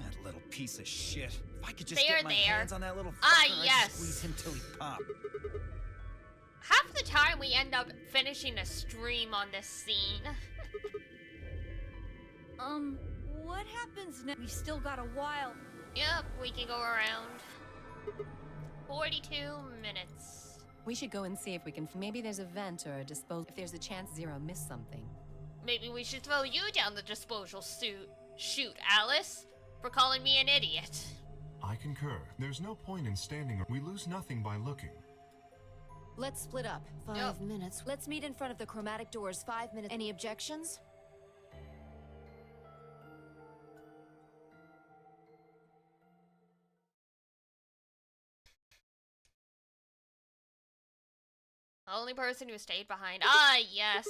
That little piece of shit. If I could just They're get my there. hands on that little fucker, I'd Yes. squeeze him till he popped. Half the time we end up finishing a stream on this scene. What happens now? We've still got a while. Yep, we can go around. 42 minutes. We should go and see if we can. Maybe there's a vent or a disposal. If there's a chance Zero missed something. Maybe we should throw you down the disposal chute, Alice, for calling me an idiot. I concur. There's no point in standing. We lose nothing by looking. Let's split up. 5 minutes. Let's meet in front of the chromatic doors. 5 minutes. Any objections? Only person who stayed behind. Yes.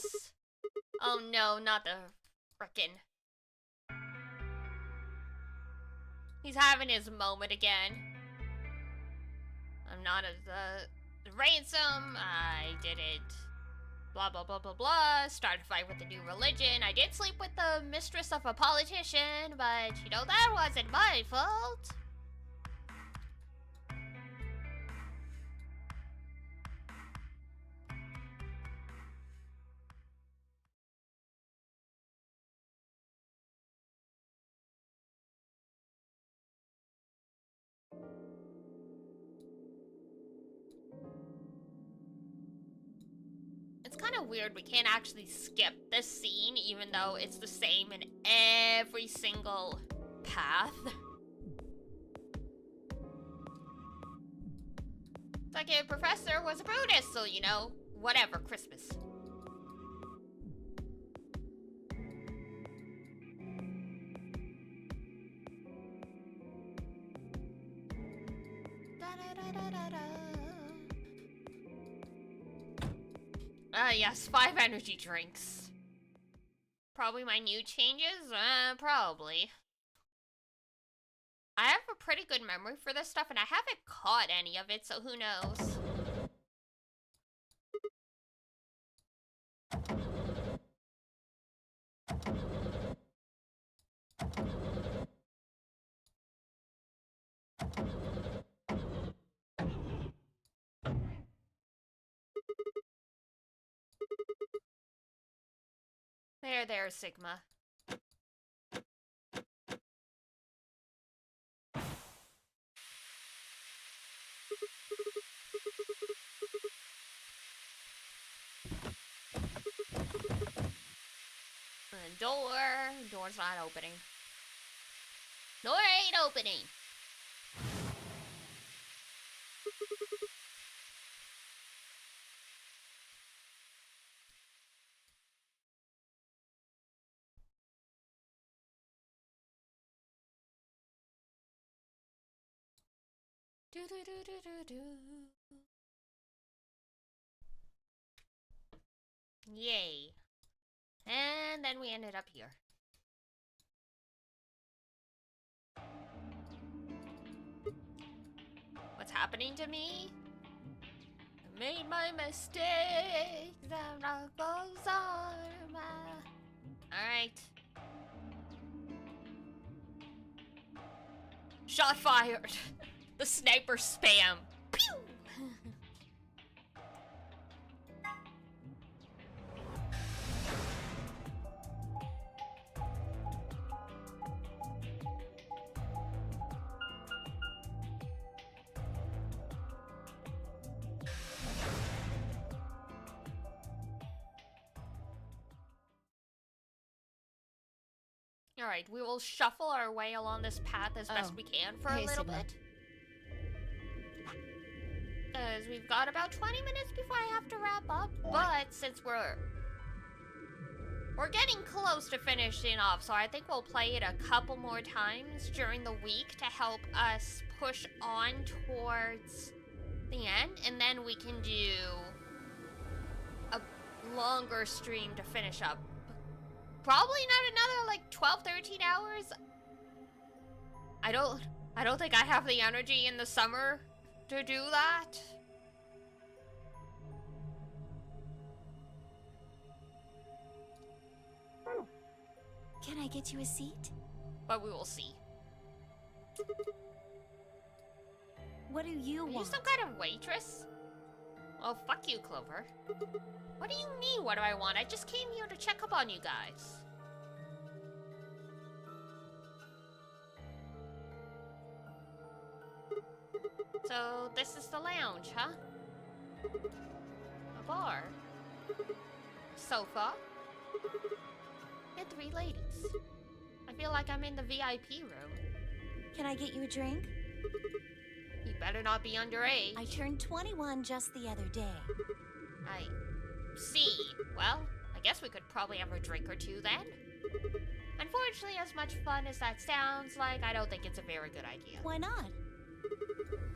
Oh no, not the frickin'. He's having his moment again. I'm not a ransom. I did it. Blah, blah, blah, blah, blah. Started a fight with the new religion. I did sleep with the mistress of a politician, but you know, that wasn't my fault. It's kind of weird we can't actually skip this scene, even though it's the same in every single path. It's like a professor was a Buddhist, so you know, whatever, Christmas. Yes, 5 energy drinks. Probably my new changes? Probably. I have a pretty good memory for this stuff, and I haven't caught any of it, so who knows? There, Sigma. Door's not opening. Door ain't opening. Do do do do do do. Yay. And then we ended up here. happening to me. I made my mistakes, and I goes on. Alright. Shot fired. The sniper spam. Pew! Alright, we will shuffle our way along this path as best we can for a little Sigma. bit. Because we've got about 20 minutes before I have to wrap up. But since we're getting close to finishing off, so I think we'll play it a couple more times during the week to help us push on towards the end. And then we can do a longer stream to finish up. Probably not another like 12, 13 hours. I don't think I have the energy in the summer to do that. Can I get you a seat? But we will see. What do you Are you want? some kind of waitress? Well, fuck you, Clover. What do you mean, what do I want? I just came here to check up on you guys. So, this is the lounge, huh? A bar. Sofa. And 3 ladies. I feel like I'm in the VIP room. Can I get you a drink? You better not be underage. I turned 21 just the other day. I see. Well, I guess we could probably have a drink or two then. Unfortunately, as much fun as that sounds like, I don't think it's a very good idea. Why not?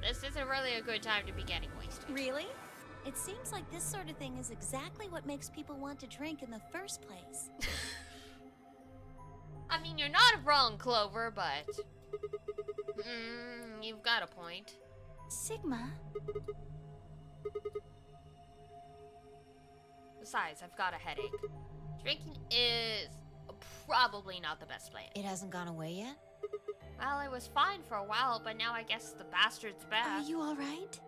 This isn't really a good time to be getting wasted. Really? It seems like this sort of thing is exactly what makes people want to drink in the first place. I mean, you're not wrong, Clover, but... you've got a point. Sigma? Besides, I've got a headache. Drinking is probably not the best plan. It hasn't gone away yet? Well, it was fine for a while, but now I guess the bastard's back. Are you alright?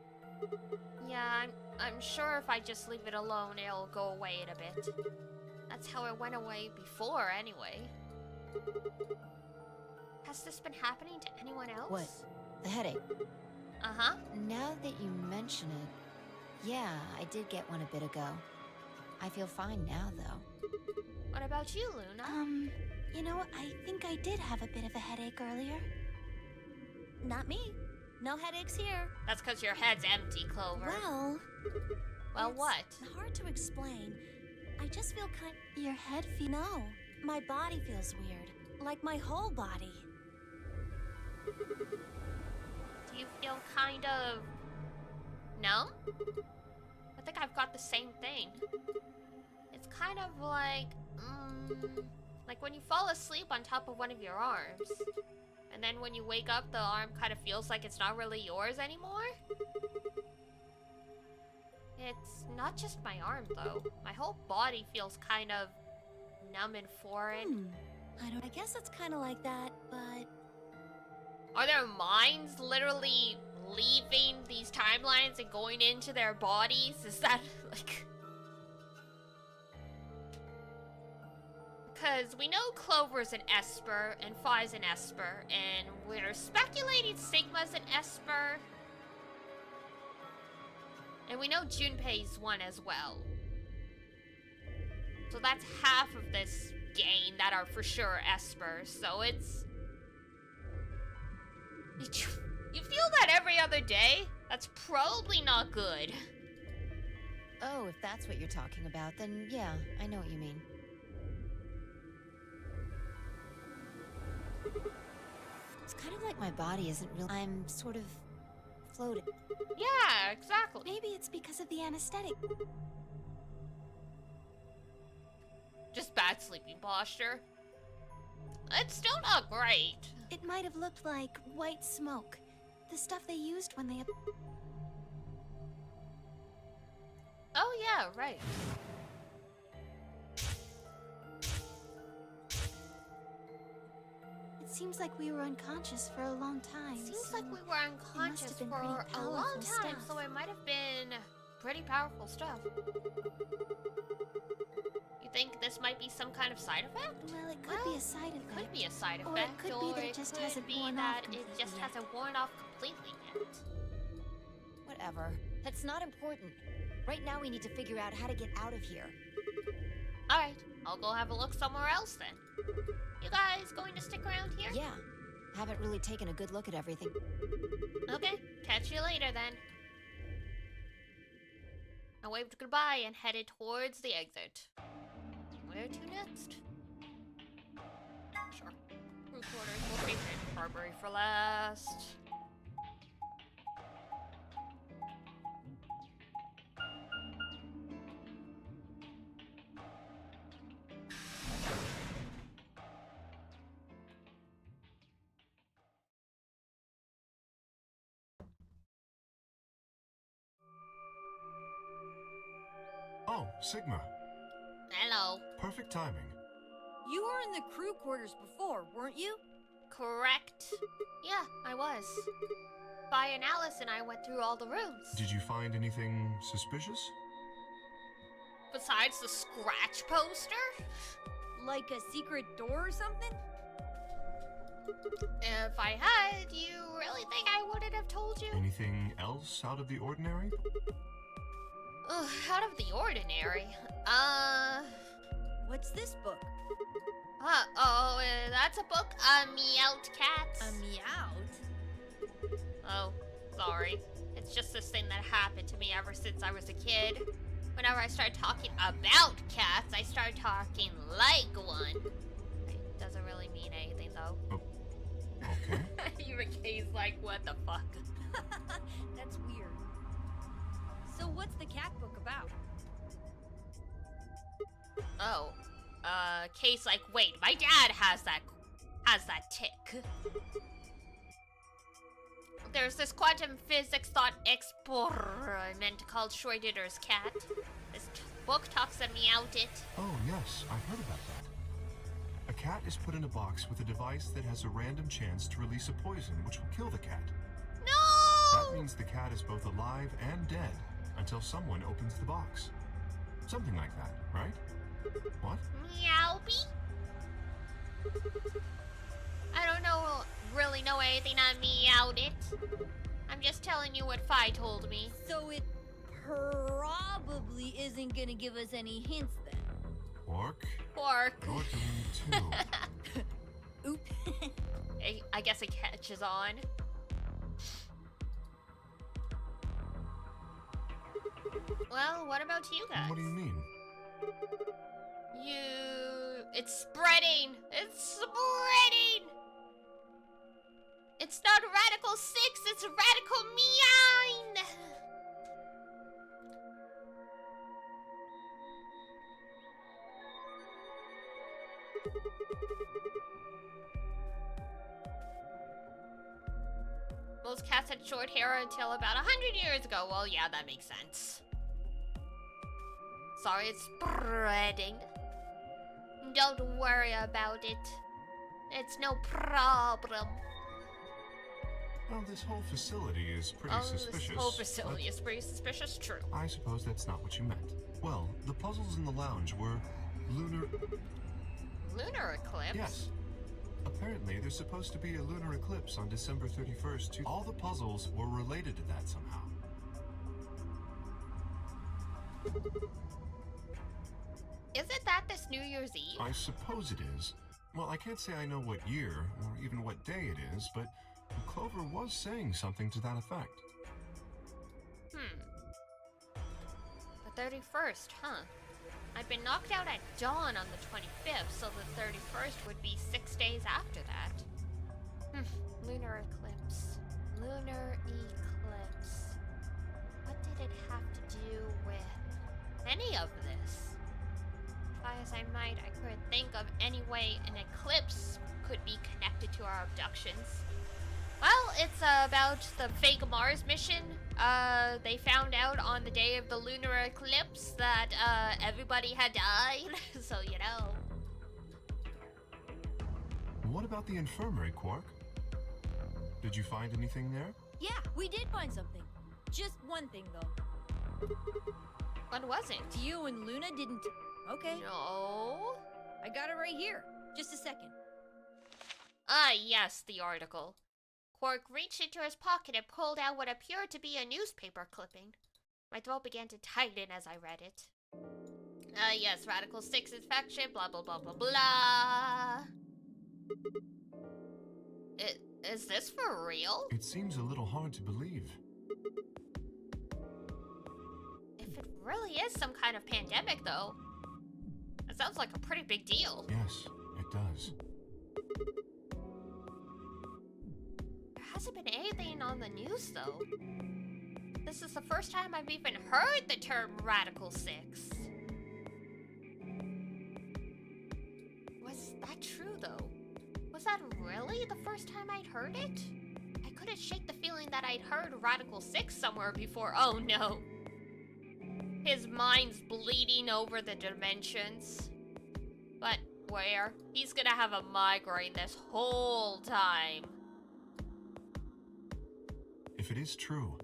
Yeah, I'm sure if I just leave it alone, it'll go away in a bit. That's how it went away before, anyway. Has this been happening to anyone else? What? The headache? Uh-huh. Now that you mention it, yeah, I did get one a bit ago. I feel fine now, though. What about you, Luna? You know, I think I did have a bit of a headache earlier. Not me. No headaches here. That's because your head's empty, Clover. Well, it's what? Hard to explain. I just feel Your head No. My body feels weird. Like my whole body. Do you feel kind of... numb? I think I've got the same thing. It's kind of like when you fall asleep on top of one of your arms. And then when you wake up, the arm kind of feels like it's not really yours anymore. It's not just my arm, though. My whole body feels kind of numb and foreign. I guess it's kind of like that, but... Are their minds literally leaving these timelines and going into their bodies? Is that, like... Because we know Clover's an Esper, and Phi's an Esper, and we're speculating Sigma's an Esper. And we know Junpei's one as well. So that's half of this gang that are for sure Esper, so it's... You feel that every other day? That's probably not good. Oh, if that's what you're talking about, then yeah, I know what you mean. It's kind of like my body isn't real. I'm sort of floating. Yeah, exactly. Maybe it's because of the anesthetic. Just bad sleeping posture. It's still not great. It might have looked like white smoke. The stuff they used when they... yeah, right. It seems like we were unconscious for a long time. Seems so like we were unconscious been for pretty a long powerful time, stuff. so it might have been pretty powerful stuff. You think this might be some kind of side effect? Well, it could be a side effect. Could be a side Or effect, it could be that it just hasn't be worn that off it completely just yet. hasn't worn off completely yet. Whatever. That's not important. Right now we need to figure out how to get out of here. Alright, I'll go have a look somewhere else then. You guys going to stick around here? Yeah. Haven't really taken a good look at everything. Okay, catch you later then. I waved goodbye and headed towards the exit. Where to next? Sure. Crew quarters located. Carberry for last. Oh, Sigma. Hello. Perfect timing. You were in the crew quarters before, weren't you? Correct. Yeah, I was. Vi and Alice and I went through all the rooms. Did you find anything suspicious? Besides the scratch poster? Like a secret door or something? If I had, you really think I wouldn't have told you? Anything else out of the ordinary? Ugh, out of the ordinary. What's this book? That's a book. Meowed Cats. A meowed? Oh, sorry. It's just this thing that happened to me ever since I was a kid. Whenever I start talking about cats, I start talking like one. It doesn't really mean anything, though. Oh, okay. Even Kay's like, what the fuck? That's weird. So what's the cat book about? Oh, Kay's like, wait, my dad has that tick. There's this quantum physics thought experiment called Schrödinger's cat. This book talks me out it. Oh, yes, I've heard about that. A cat is put in a box with a device that has a random chance to release a poison which will kill the cat. No! That means the cat is both alive and dead until someone opens the box. Something like that, right? What? Meowby? I don't really know anything on Meowed it. I'm just telling you what Fi told me. So it probably isn't gonna give us any hints then. Pork? Pork. You're doing too. Oop. I guess it catches on. Well, what about you guys? What do you mean? It's spreading! It's spreading! It's not Radical 6, it's Radical Meowing! Most cats had short hair until about 100 years ago. Well, yeah, that makes sense. Sorry, it's spreading. Don't worry about it. It's no problem. Well, this whole facility is pretty suspicious. This whole facility is pretty suspicious, true. I suppose that's not what you meant. Well, the puzzles in the lounge were lunar... Lunar eclipse? Yes. Apparently, there's supposed to be a lunar eclipse on December 31st. All the puzzles were related to that somehow. Isn't that this New Year's Eve? I suppose it is. Well, I can't say I know what year, or even what day it is, but Clover was saying something to that effect. The 31st, huh? I'd been knocked out at dawn on the 25th, so the 31st would be 6 days after that. Lunar eclipse. Lunar eclipse. What did it have to do with any of this? Try as I might, I couldn't think of any way an eclipse could be connected to our abductions. Well, it's about the fake Mars mission They found out on the day of the lunar eclipse that, everybody had died, so you know. What about the infirmary, Quark? Did you find anything there? Yeah, we did find something. Just one thing, though. What was it? Dio and Luna didn't... Okay. No. I got it right here. Just a second. Ah, yes, the article. Quark reached into his pocket and pulled out what appeared to be a newspaper clipping. My throat began to tighten as I read it. Yes, Radical 6 infection, blah, blah, blah, blah, blah. Is this for real? It seems a little hard to believe. If it really is some kind of pandemic, though, that sounds like a pretty big deal. Yes, it does. There hasn't been anything on the news, though. This is the first time I've even heard the term Radical 6. Was that true, though? Was that really the first time I'd heard it? I couldn't shake the feeling that I'd heard Radical 6 somewhere before. Oh no. His mind's bleeding over the dimensions. But where? He's gonna have a migraine this whole time. If it is true,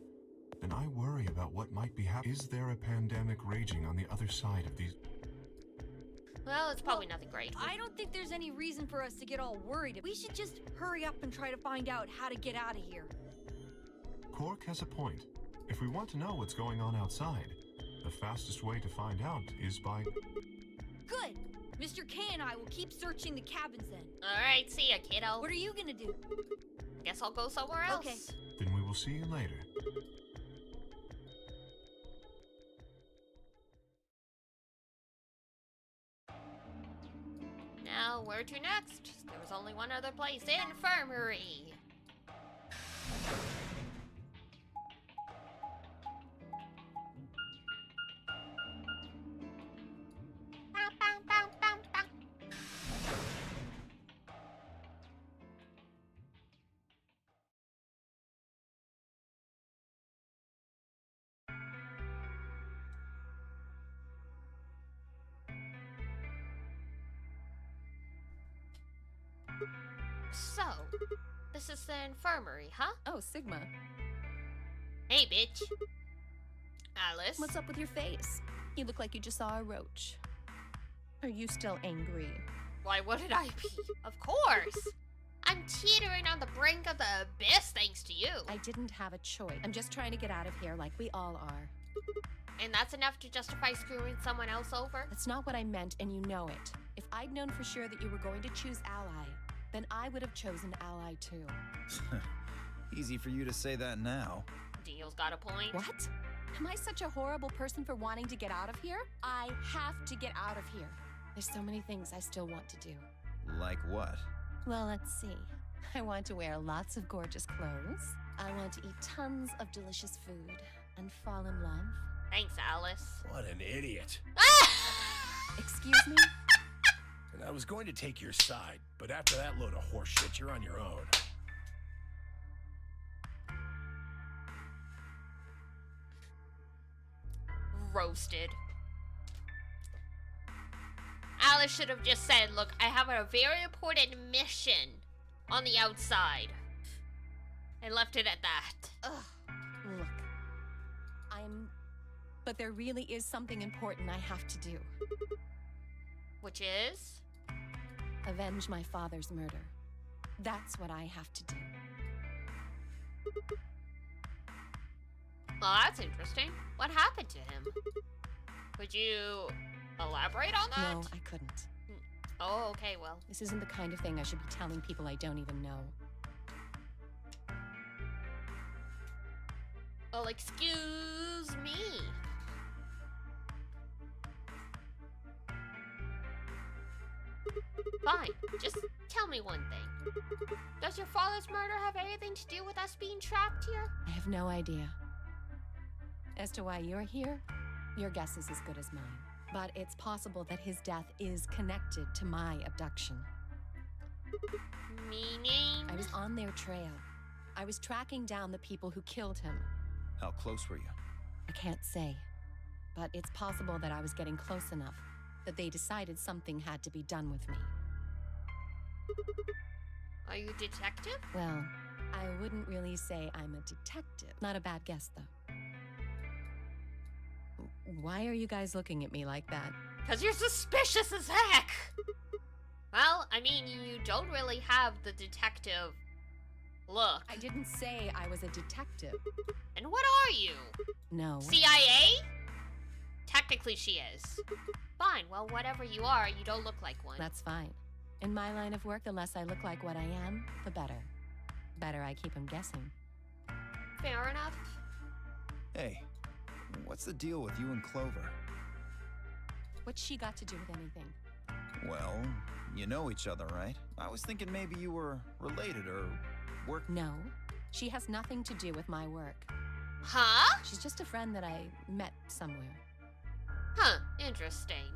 then I worry about what might be happening. Is there a pandemic raging on the other side of these? Well, it's probably nothing great. I don't think there's any reason for us to get all worried. We should just hurry up and try to find out how to get out of here. Quark has a point. If we want to know what's going on outside, the fastest way to find out is by... Good! Mr. K and I will keep searching the cabins then. Alright, see ya, kiddo. What are you gonna do? Guess I'll go somewhere else. Okay. Then we will see you later. Now, where to next? There was only one other place, the infirmary. So, this is the infirmary, huh? Oh, Sigma. Hey, bitch. Alice? What's up with your face? You look like you just saw a roach. Are you still angry? Why wouldn't I be? Of course! I'm teetering on the brink of the abyss thanks to you. I didn't have a choice. I'm just trying to get out of here like we all are. And that's enough to justify screwing someone else over? That's not what I meant, and you know it. If I'd known for sure that you were going to choose Ally, then I would have chosen Ally too. Easy for you to say that now. Dio's got a point. What? Am I such a horrible person for wanting to get out of here? I have to get out of here. There's so many things I still want to do. Like what? Well, let's see. I want to wear lots of gorgeous clothes. I want to eat tons of delicious food and fall in love. Thanks, Alice. What an idiot. Excuse me? And I was going to take your side, but after that load of horse shit, you're on your own. Roasted. Alice should have just said, look, I have a very important mission on the outside. And left it at that. Ugh. Look. But there really is something important I have to do. Which is? Avenge my father's murder. That's what I have to do. Well, that's interesting. What happened to him? Could you elaborate on that? No, I couldn't. Oh, okay, well. This isn't the kind of thing I should be telling people I don't even know. Well, excuse me. Fine, just tell me one thing. Does your father's murder have anything to do with us being trapped here? I have no idea. As to why you're here, your guess is as good as mine. But it's possible that his death is connected to my abduction. Meaning? I was on their trail. I was tracking down the people who killed him. How close were you? I can't say. But it's possible that I was getting close enough that they decided something had to be done with me. Are you a detective? Well, I wouldn't really say I'm a detective. Not a bad guess, though. Why are you guys looking at me like that? Because you're suspicious as heck! Well, I mean, you don't really have the detective look. I didn't say I was a detective. And what are you? No. CIA? Technically she is. Fine, well, whatever you are, you don't look like one. That's fine. In my line of work, the less I look like what I am, the better. Better I keep him guessing. Fair enough. Hey, what's the deal with you and Clover? What's she got to do with anything? Well, you know each other, right? I was thinking maybe you were related or work. No, she has nothing to do with my work. Huh? She's just a friend that I met somewhere. Huh, interesting.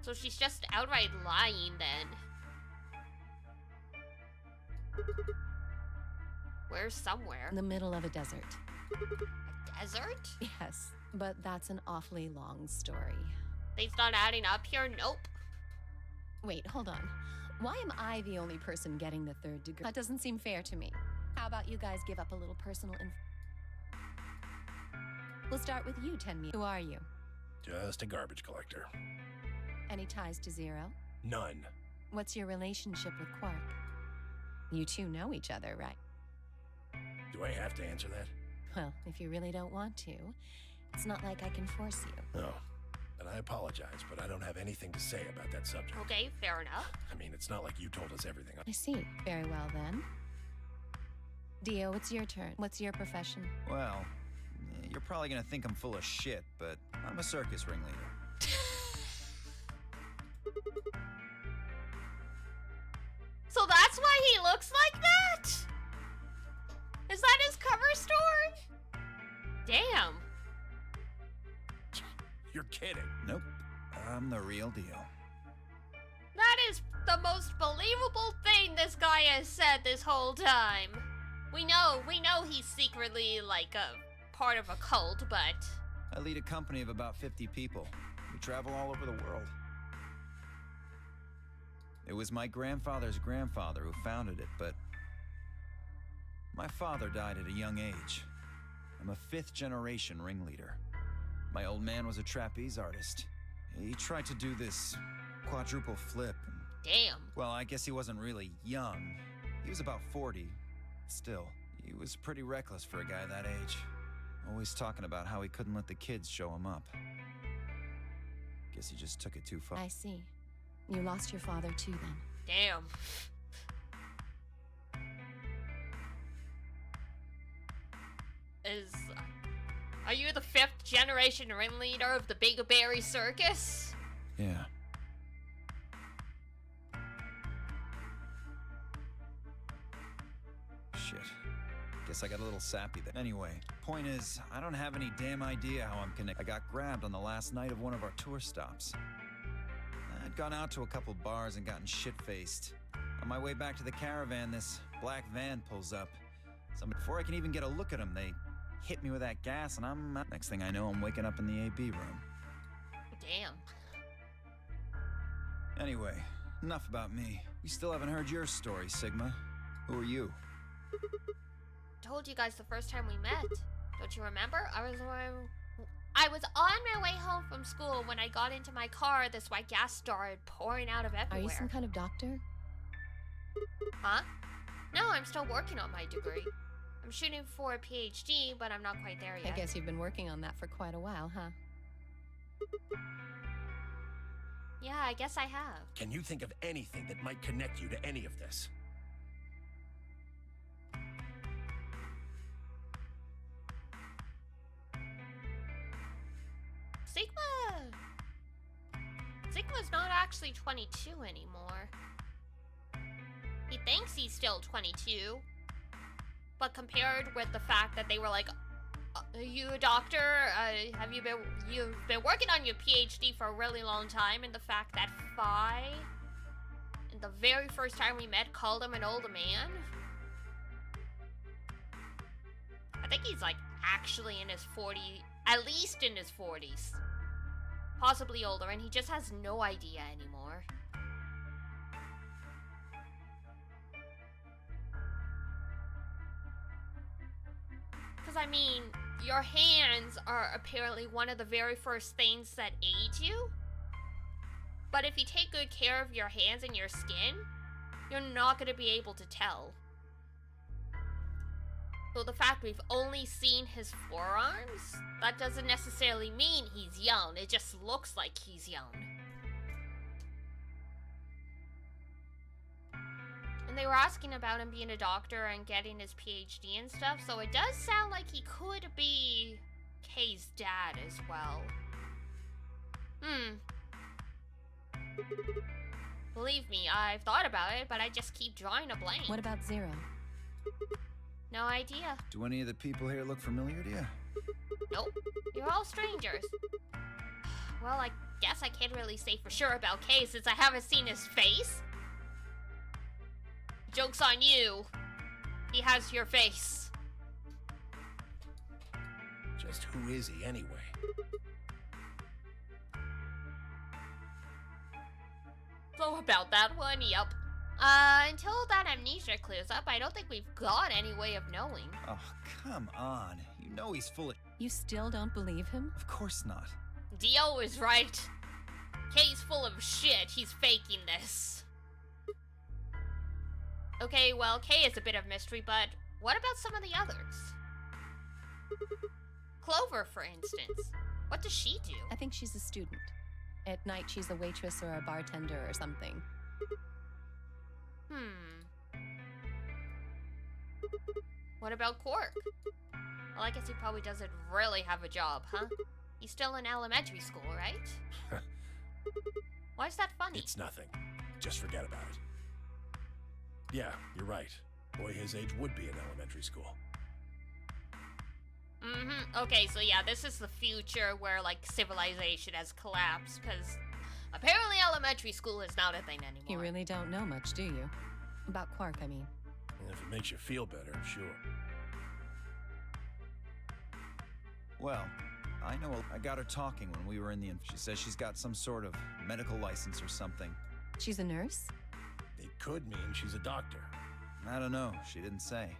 So she's just outright lying then. Where's somewhere? In the middle of a desert. A desert? Yes, but that's an awfully long story. Things not adding up here? Nope. Wait, hold on. Why am I the only person getting the 3rd degree? That doesn't seem fair to me. How about you guys give up a little personal info? We'll start with you, Tenmi. Who are you? Just a garbage collector. Any ties to Zero? None. What's your relationship with Quark? You two know each other, right? Do I have to answer that? Well, if you really don't want to, it's not like I can force you. No. And I apologize, but I don't have anything to say about that subject. Okay, fair enough. I mean, it's not like you told us everything. I see. Very well, then. Dio, it's your turn. What's your profession? Well, you're probably gonna think I'm full of shit, but I'm a circus ringleader. So that's why he looks like that? Is that his cover story? Damn. You're kidding. Nope. I'm the real deal. That is the most believable thing this guy has said this whole time. We know he's secretly like a part of a cult, but... I lead a company of about 50 people. We travel all over the world. It was my grandfather's grandfather who founded it, but my father died at a young age. I'm a 5th generation ringleader. My old man was a trapeze artist. He tried to do this quadruple flip. And, damn. well, I guess he wasn't really young. He was about 40. Still, he was pretty reckless for a guy that age. Always talking about how he couldn't let the kids show him up. Guess he just took it too far. I see. You lost your father too, then. Damn. Are you the 5th generation ringleader of the Big Berry Circus? Yeah. Shit. Guess I got a little sappy there. Anyway, point is, I don't have any damn idea how I'm connected. I got grabbed on the last night of one of our tour stops. I'd gone out to a couple bars and gotten shit-faced. On my way back to the caravan, this black van pulls up. So before I can even get a look at them, they hit me with that gas, and I'm out. Next thing I know, I'm waking up in the AB room. Damn. Anyway, enough about me. We still haven't heard your story, Sigma. Who are you? Told you guys the first time we met. Don't you remember? I was on my way home from school when I got into my car. This white gas started pouring out of everywhere. Are you some kind of doctor? Huh? No, I'm still working on my degree. I'm shooting for a PhD, but I'm not quite there yet. I guess you've been working on that for quite a while, huh? Yeah, I guess I have. Can you think of anything that might connect you to any of this? Sigma's not actually 22 anymore. He thinks he's still 22. But compared with the fact that they were like, are you a doctor? You've been working on your PhD for a really long time, and the fact that Phi, and the very first time we met, called him an old man? think he's like actually in his 40s, at least in his 40s. Possibly older, and he just has no idea anymore. Because, I mean, your hands are apparently one of the very first things that aid you. But if you take good care of your hands and your skin, you're not going to be able to tell. So the fact we've only seen his forearms, that doesn't necessarily mean he's young. It just looks like he's young. And they were asking about him being a doctor and getting his PhD and stuff, so it does sound like he could be Kay's dad as well. Believe me, I've thought about it, but I just keep drawing a blank. What about Zero? No idea. Do any of the people here look familiar to you? Nope. You're all strangers. Well, I guess I can't really say for sure about Kay since I haven't seen his face. Joke's on you. He has your face. Just who is he anyway? So about that one, yep. Until that amnesia clears up, I don't think we've got any way of knowing. Oh, come on. You know he's full of... You still don't believe him? Of course not. Dio is right. Kay's full of shit. He's faking this. Okay, well, Kay is a bit of mystery, but what about some of the others? Clover, for instance. What does she do? I think she's a student. At night, she's a waitress or a bartender or something. What about Quark? Well, I guess he probably doesn't really have a job, huh? He's still in elementary school, right? Why is that funny? It's nothing. Just forget about it. Yeah, you're right. Boy his age would be in elementary school. Okay, so yeah, this is the future where, like, civilization has collapsed, because apparently elementary school is not a thing anymore. You really don't know much, do you? About Quark, I mean. And if it makes you feel better, sure. Well, I know I got her talking when we were in the... She says she's got some sort of medical license or something. She's a nurse? It could mean she's a doctor. I don't know. She didn't say.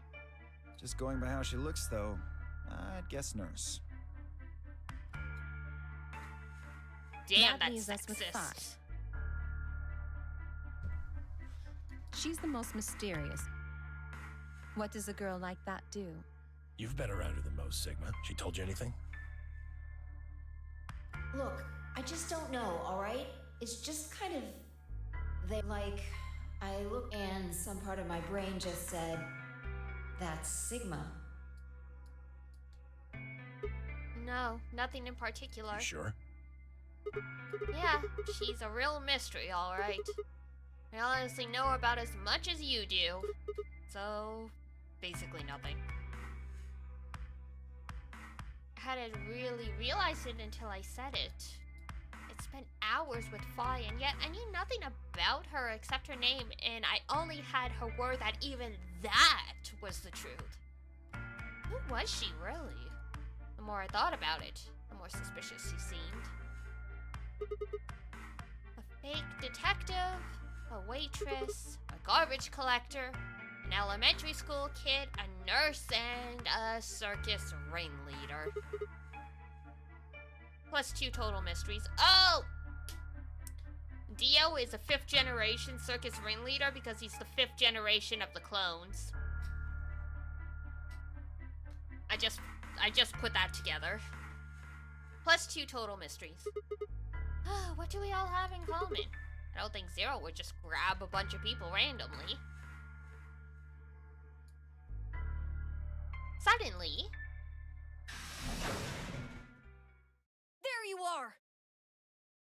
Just going by how she looks, though, I'd guess nurse. Damn, that that's leaves us with sexist. 5. She's the most mysterious. What does a girl like that do? You've been around her the most, Sigma. She told you anything? Look, I just don't know, alright? It's just kind of... I look and some part of my brain just said, that's Sigma. No, nothing in particular. You sure? Yeah, she's a real mystery, alright. I honestly know about as much as you do. So, basically nothing. I hadn't really realized it until I said it. It spent hours with Phi, and yet I knew nothing about her except her name, and I only had her word that even that was the truth. Who was she, really? The more I thought about it, the more suspicious she seemed. A fake detective, a waitress, a garbage collector, an elementary school kid, a nurse, and a circus ringleader. Plus 2 total mysteries. Oh! Dio is a 5th generation circus ringleader because he's the 5th generation of the clones. I just put that together. Plus 2 total mysteries. What do we all have in common? I don't think Zero would just grab a bunch of people randomly. Suddenly... There you are!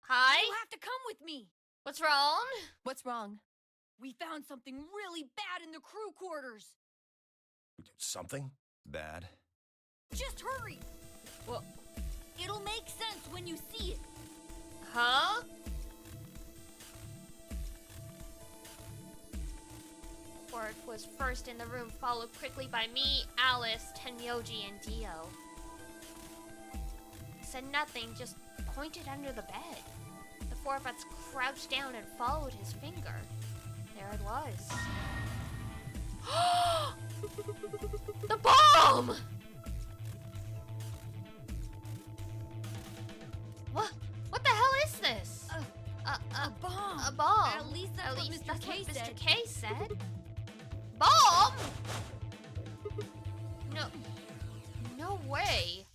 Hi? You have to come with me! What's wrong? What's wrong? We found something really bad in the crew quarters! Something? Bad. Just hurry! Well... It'll make sense when you see it. Huh? Or Quark was first in the room, followed quickly by me, Alice, Tenmyoji, and Dio. Said nothing, just pointed under the bed. The four of us crouched down and followed his finger. There it was. The bomb! What the hell is this? A bomb. A bomb. At least that's what Mr. K said. Bomb? No way.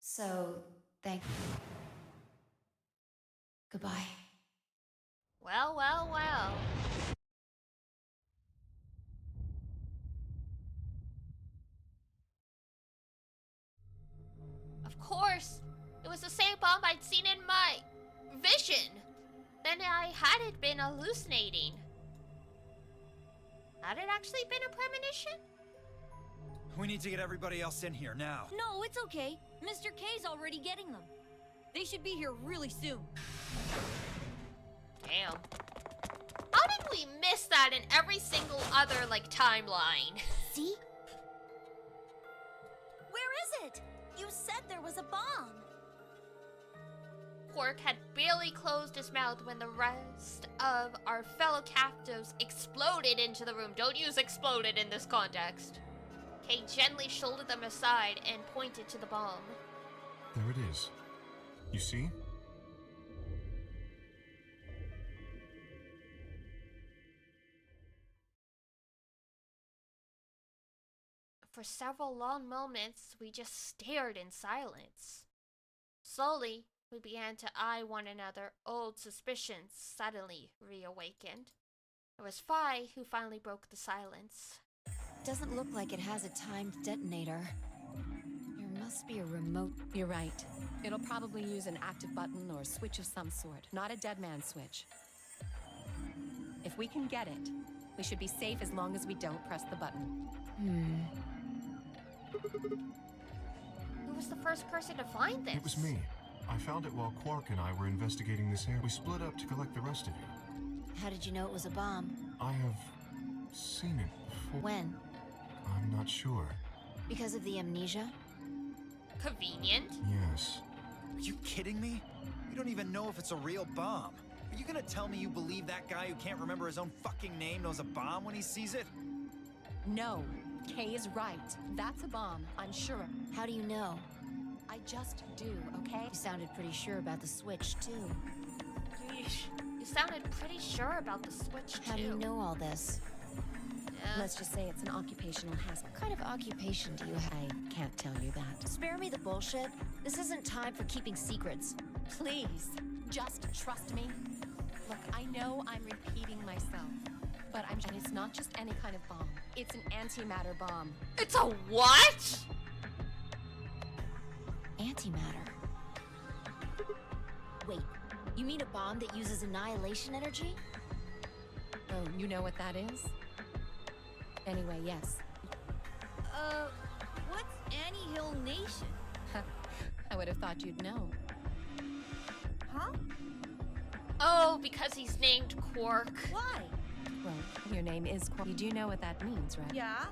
So, thank you. Goodbye. Well. Of course, it was the same bomb I'd seen in my vision. Then I hadn't been hallucinating. Had it actually been a premonition? We need to get everybody else in here now. No, it's okay. Mr. K's already getting them. They should be here really soon. Damn. How did we miss that in every single other, timeline? See? Where is it? You said there was a bomb. Quark had barely closed his mouth when the rest of our fellow captives exploded into the room. Don't use exploded in this context. Kay gently shouldered them aside and pointed to the bomb. There it is. You see? For several long moments, we just stared in silence. Slowly, we began to eye one another. Old suspicions suddenly reawakened. It was Phi who finally broke the silence. Doesn't look like it has a timed detonator. There must be a remote. You're right. It'll probably use an active button or switch of some sort, not a dead man switch. If we can get it, we should be safe as long as we don't press the button. Who was the first person to find this? It was me. I found it while Quark and I were investigating this area. We split up to collect the rest of you. How did you know it was a bomb? I have seen it before. When? I'm not sure. Because of the amnesia? Convenient. Yes. Are you kidding me? You don't even know if it's a real bomb. Are you gonna tell me you believe that guy who can't remember his own fucking name knows a bomb when he sees it? No. Kay is right. That's a bomb, I'm sure. How do you know? I just do, okay? You sounded pretty sure about the switch, too. Yeesh. You sounded pretty sure about the switch, too. How do you know all this? Let's just say it's an occupational hazard. What kind of occupation do you have? I can't tell you that. Spare me the bullshit. This isn't time for keeping secrets. Please, just trust me. Look, I know I'm repeating myself, but and it's not just any kind of bomb. It's an antimatter bomb. It's a what? Antimatter. Wait, you mean a bomb that uses annihilation energy? Oh, you know what that is? Anyway, yes. What's Annie-Hill Nation? I would have thought you'd know. Huh? Oh, because he's named Quark. Why? Well, your name is Quark. You do know what that means, right? Yeah.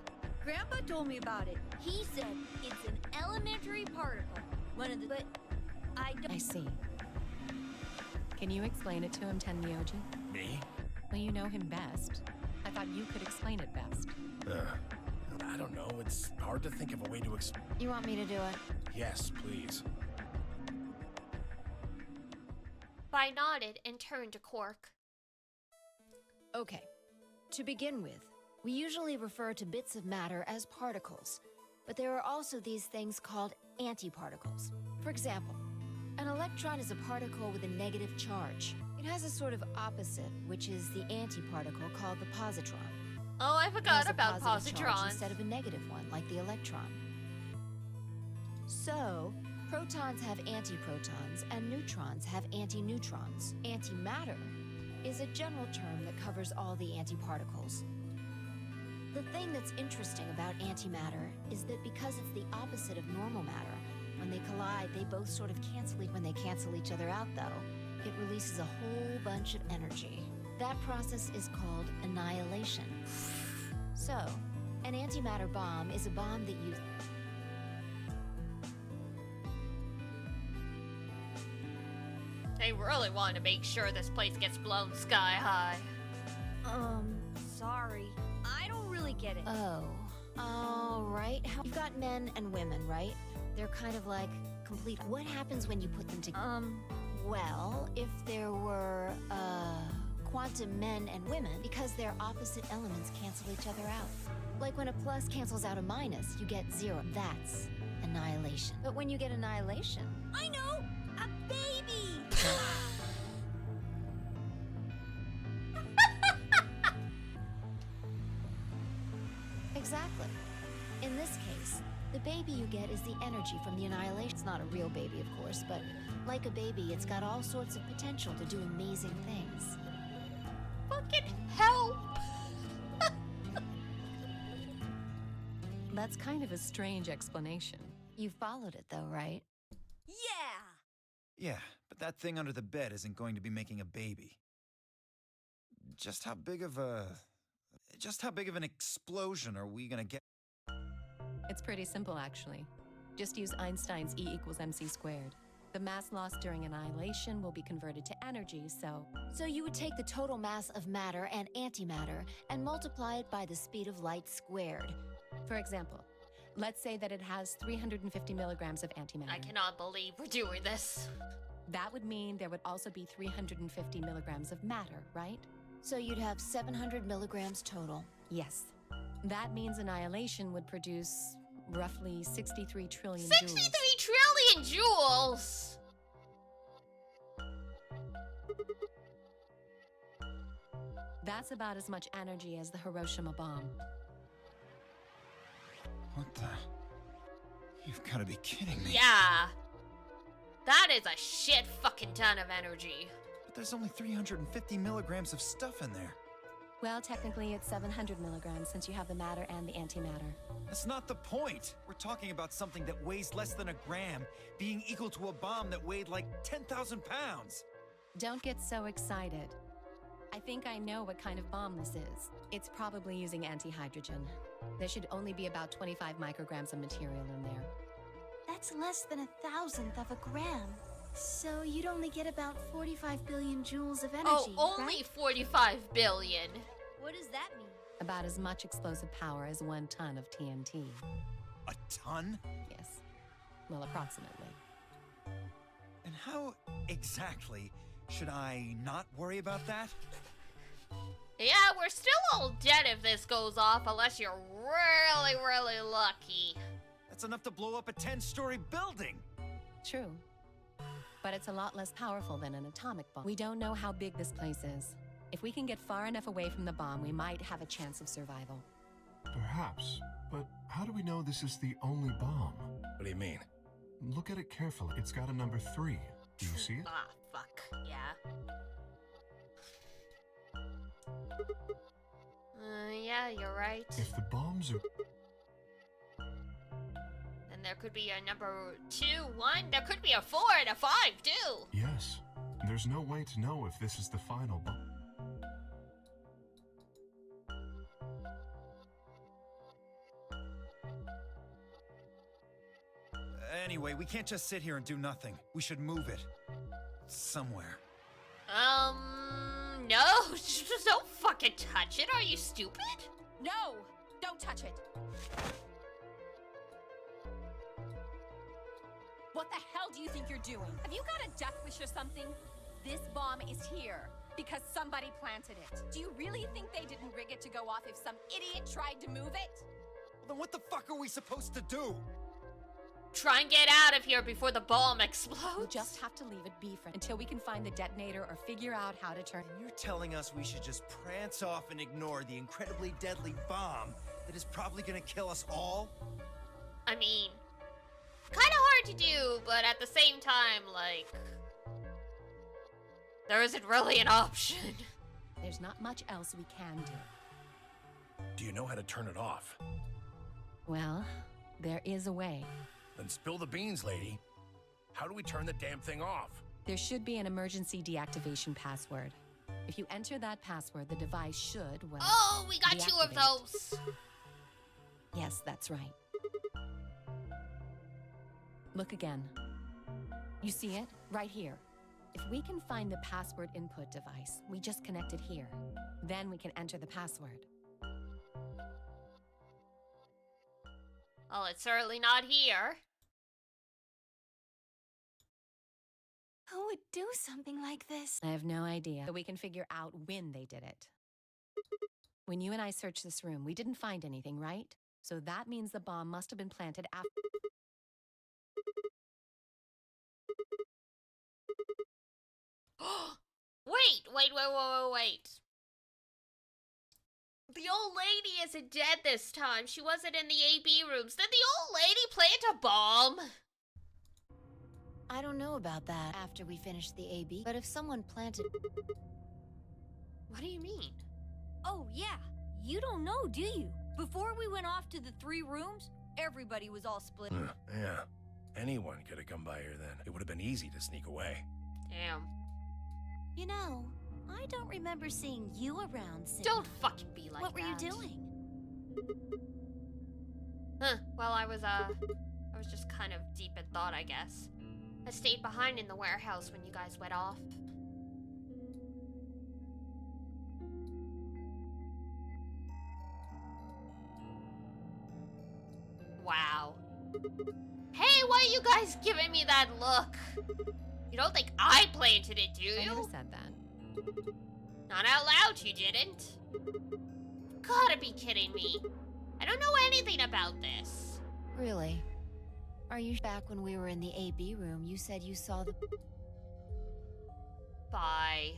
Grandpa told me about it. He said it's an elementary particle. One of the... But I don't... I see. Can you explain it to him, Tenmyoji? Me? Well, you know him best. I thought you could explain it best. I don't know. It's hard to think of a way to explain. You want me to do it? Yes, please. Phi nodded and turned to Quark. Okay. To begin with, we usually refer to bits of matter as particles, but there are also these things called antiparticles. For example, an electron is a particle with a negative charge. It has a sort of opposite, which is the antiparticle called the positron. Oh, I forgot about It has a positive charge positrons. instead of a negative one, like the electron. So, protons have antiprotons, and neutrons have antineutrons. Antimatter is a general term that covers all the antiparticles. The thing that's interesting about antimatter is that because it's the opposite of normal matter, when they collide, they both sort of cancel. When they cancel each other out, though, it releases a whole bunch of energy. That process is called annihilation. So, an antimatter bomb is a bomb that uses... They really want to make sure this place gets blown sky high. Sorry. I don't really get it. Oh. All right. You've got men and women, right? They're kind of like complete... What happens when you put them together? Well, if there were, quantum men and women, because their opposite elements cancel each other out. Like when a plus cancels out a minus, you get 0. That's annihilation. But when you get annihilation... I know! A baby! Exactly. In this case, the baby you get is the energy from the annihilation. It's not a real baby, of course, but like a baby, it's got all sorts of potential to do amazing things. Fucking help! That's kind of a strange explanation. You followed it though, right? Yeah! Yeah, but that thing under the bed isn't going to be making a baby. Just how big of an explosion are we gonna get? It's pretty simple, actually. Just use Einstein's E equals mc squared. The mass lost during annihilation will be converted to energy, so... So you would take the total mass of matter and antimatter and multiply it by the speed of light squared. For example, let's say that it has 350 milligrams of antimatter. I cannot believe we're doing this. That would mean there would also be 350 milligrams of matter, right? So you'd have 700 milligrams total. Yes. That means annihilation would produce roughly 63 trillion 63 joules. trillion joules! That's about as much energy as the Hiroshima bomb. What the? You've got to be kidding me. Yeah. That is a shit fucking ton of energy. But there's only 350 milligrams of stuff in there. Well, technically it's 700 milligrams since you have the matter and the antimatter. That's not the point. We're talking about something that weighs less than a gram being equal to a bomb that weighed like 10,000 pounds. Don't get so excited. I think I know what kind of bomb this is. It's probably using antihydrogen. There should only be about 25 micrograms of material in there. That's less than 1,000th of a gram. So you'd only get about 45 billion joules of energy, Oh, only right? 45 billion. What does that mean? About as much explosive power as 1 ton of TNT. A ton? Yes. Well, approximately. And how exactly should I not worry about that? Yeah, we're still all dead if this goes off, unless you're really, really lucky. That's enough to blow up a 10-story building. True. But it's a lot less powerful than an atomic bomb. We don't know how big this place is. If we can get far enough away from the bomb, we might have a chance of survival. Perhaps, but how do we know this is the only bomb? What do you mean? Look at it carefully. It's got a number 3. Do you see it? Ah, fuck. Yeah. Yeah, you're right. If the bombs are... Then there could be a number 2, 1. There could be a 4 and a 5, too. Yes. There's no way to know if this is the final bomb. Anyway, we can't just sit here and do nothing. We should move it. Somewhere. No. Just don't fucking touch it. Are you stupid? No! Don't touch it! What the hell do you think you're doing? Have you got a death wish or something? This bomb is here because somebody planted it. Do you really think they didn't rig it to go off if some idiot tried to move it? Well, then what the fuck are we supposed to do? Try and get out of here before the bomb explodes. We'll just have to leave it be for until we can find the detonator or figure out how to turn... And you're telling us we should just prance off and ignore the incredibly deadly bomb that is probably gonna kill us all? I mean, kind of hard to do, but at the same time, like... there isn't really an option. There's not much else we can do. Do you know how to turn it off? Well, there is a way. Then spill the beans, lady. How do we turn the damn thing off? There should be an emergency deactivation password. If you enter that password, the device should, well, Oh, we got 2 of deactivate. those. Yes, that's right. Look again. You see it? Right here. If we can find the password input device, we just connect it here. Then we can enter the password. Well, it's certainly not here. Who would do something like this? I have no idea, but we can figure out when they did it. When you and I searched this room, we didn't find anything, right? So that means the bomb must have been planted after... Wait. The old lady isn't dead this time. She wasn't in the AB rooms. Did the old lady plant a bomb? I don't know about that after we finish the AB, but if someone planted... What do you mean? Oh, yeah. You don't know, do you? Before we went off to the 3 rooms, everybody was all split. Yeah. Anyone could have come by here then. It would have been easy to sneak away. Damn. You know, I don't remember seeing you around, Sid. Don't fucking be like that. What were you doing? Well, I was just kind of deep in thought, I guess. I stayed behind in the warehouse when you guys went off. Wow. Hey, why are you guys giving me that look? You don't think I planted it, do you? I never said that. Not out loud, you didn't. Gotta be kidding me. I don't know anything about this. Really? Are you back when we were in the AB room? You said you saw the... Bye.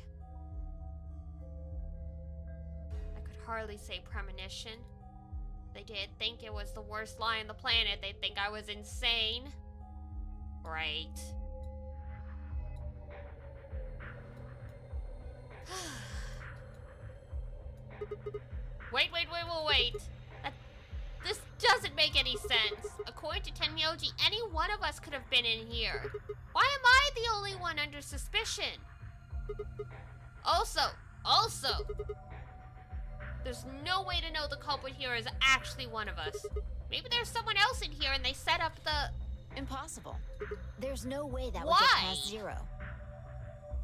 I could hardly say premonition. They did think it was the worst lie on the planet. They'd think I was insane. Right. Wait. This doesn't make any sense. According to Tenmyoji, any one of us could have been in here. Why am I the only one under suspicion? Also, there's no way to know the culprit here is actually one of us. Maybe there's someone else in here and they set up the... Impossible. There's no way that would Why? get past Zero.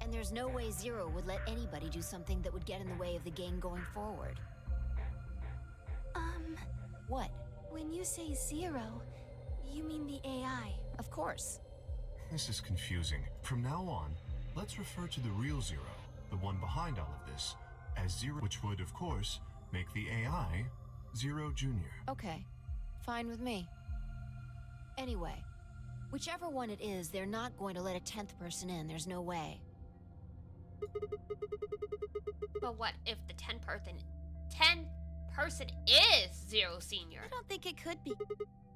And there's no way Zero would let anybody do something that would get in the way of the game going forward. What? When you say Zero, you mean the AI. Of course. This is confusing. From now on, let's refer to the real Zero, the one behind all of this, as Zero, which would, of course, make the AI Zero Jr. Okay. Fine with me. Anyway, whichever one it is, they're not going to let a 10th person in. There's no way. But what if the 10 person is Zero Senior? I don't think it could be.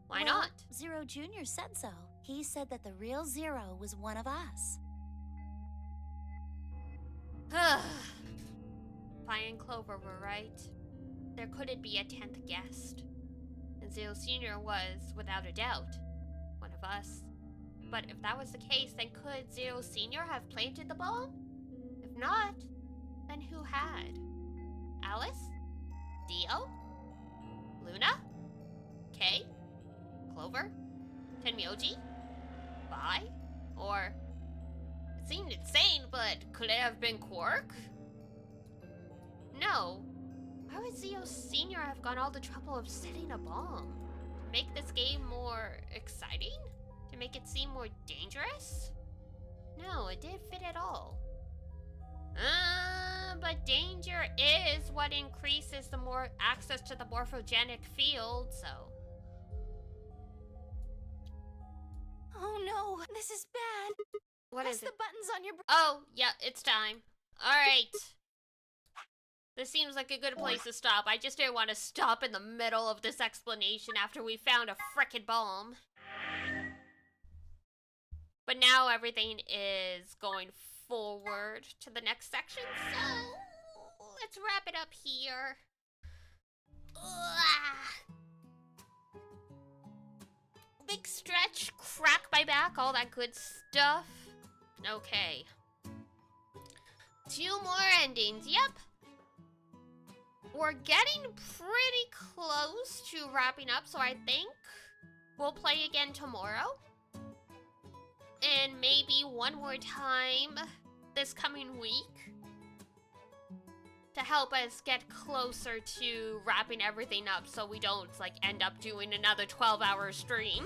Why Well, not? Zero Jr. said so. He said that the real Zero was one of us. Pi and Clover were right. There couldn't be a 10th guest. And Zero Senior was, without a doubt, one of us. But if that was the case, then could Zero Senior have planted the bomb? If not, then who had? Alice? Dio? Luna? Kay? Clover? Tenmyoji? Vi? Or... It seemed insane, but could it have been Quark? No. Why would Zio Sr. have gone all the trouble of setting a bomb? To make this game more exciting? To make it seem more dangerous? No, it didn't fit at all. But danger is what increases the more access to the morphogenic field, so... Oh no, this is bad. What Press is the it? buttons on your... Oh, yeah, it's time. Alright. This seems like a good place to stop. I just didn't want to stop in the middle of this explanation after we found a frickin' bomb. But now everything is going forward to the next section, so let's wrap it up here. Big stretch, crack my back, all that good stuff. Okay. 2 more endings, yep. We're getting pretty close to wrapping up, so I think we'll play again tomorrow. And maybe one more time this coming week to help us get closer to wrapping everything up so we don't, like, end up doing another 12-hour stream.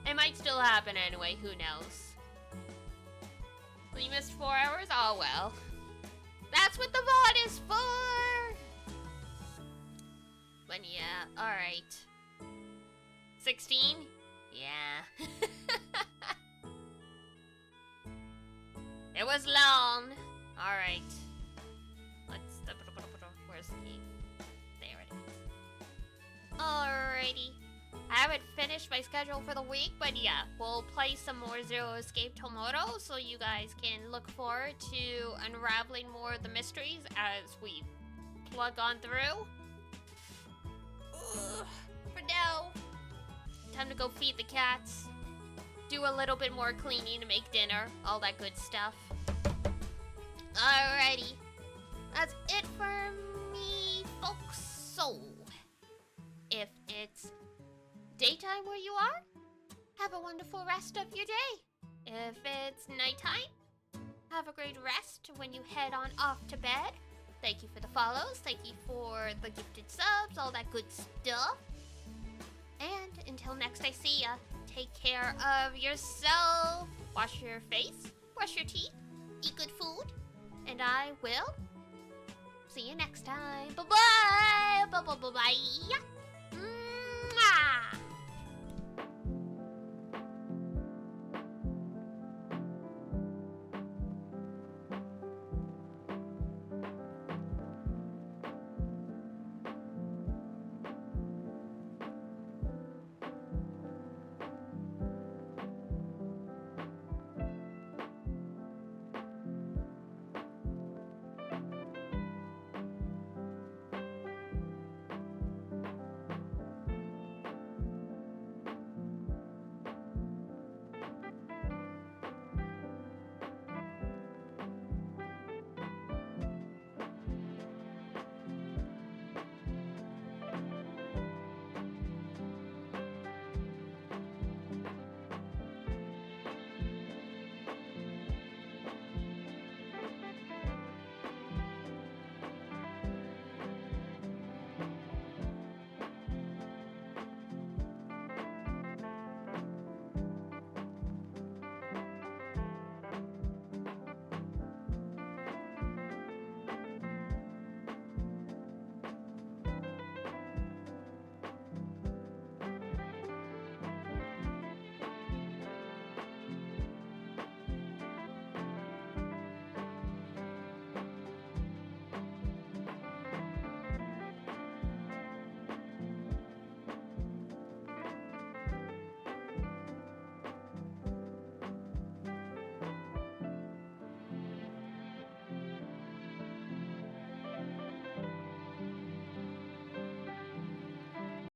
It might still happen anyway, who knows. So you missed 4 hours? Oh well. That's what the VOD is for! But yeah, alright. 16? Yeah. It was long. Alright. Let's... Where's the game? There it is. Alrighty. I haven't finished my schedule for the week, but yeah, we'll play some more Zero Escape tomorrow, so you guys can look forward to unraveling more of the mysteries as we plug on through. Ugh, for now, time to go feed the cats, do a little bit more cleaning to make dinner, all that good stuff. Alrighty, that's it for me, folks. So, if it's daytime where you are, have a wonderful rest of your day. If it's nighttime, have a great rest when you head on off to bed. Thank you for the follows, thank you for the gifted subs, all that good stuff. And until next I see ya, take care of yourself, wash your face, brush your teeth, eat good food, and I will see you next time. Bye-bye! Bye-bye-bye-bye!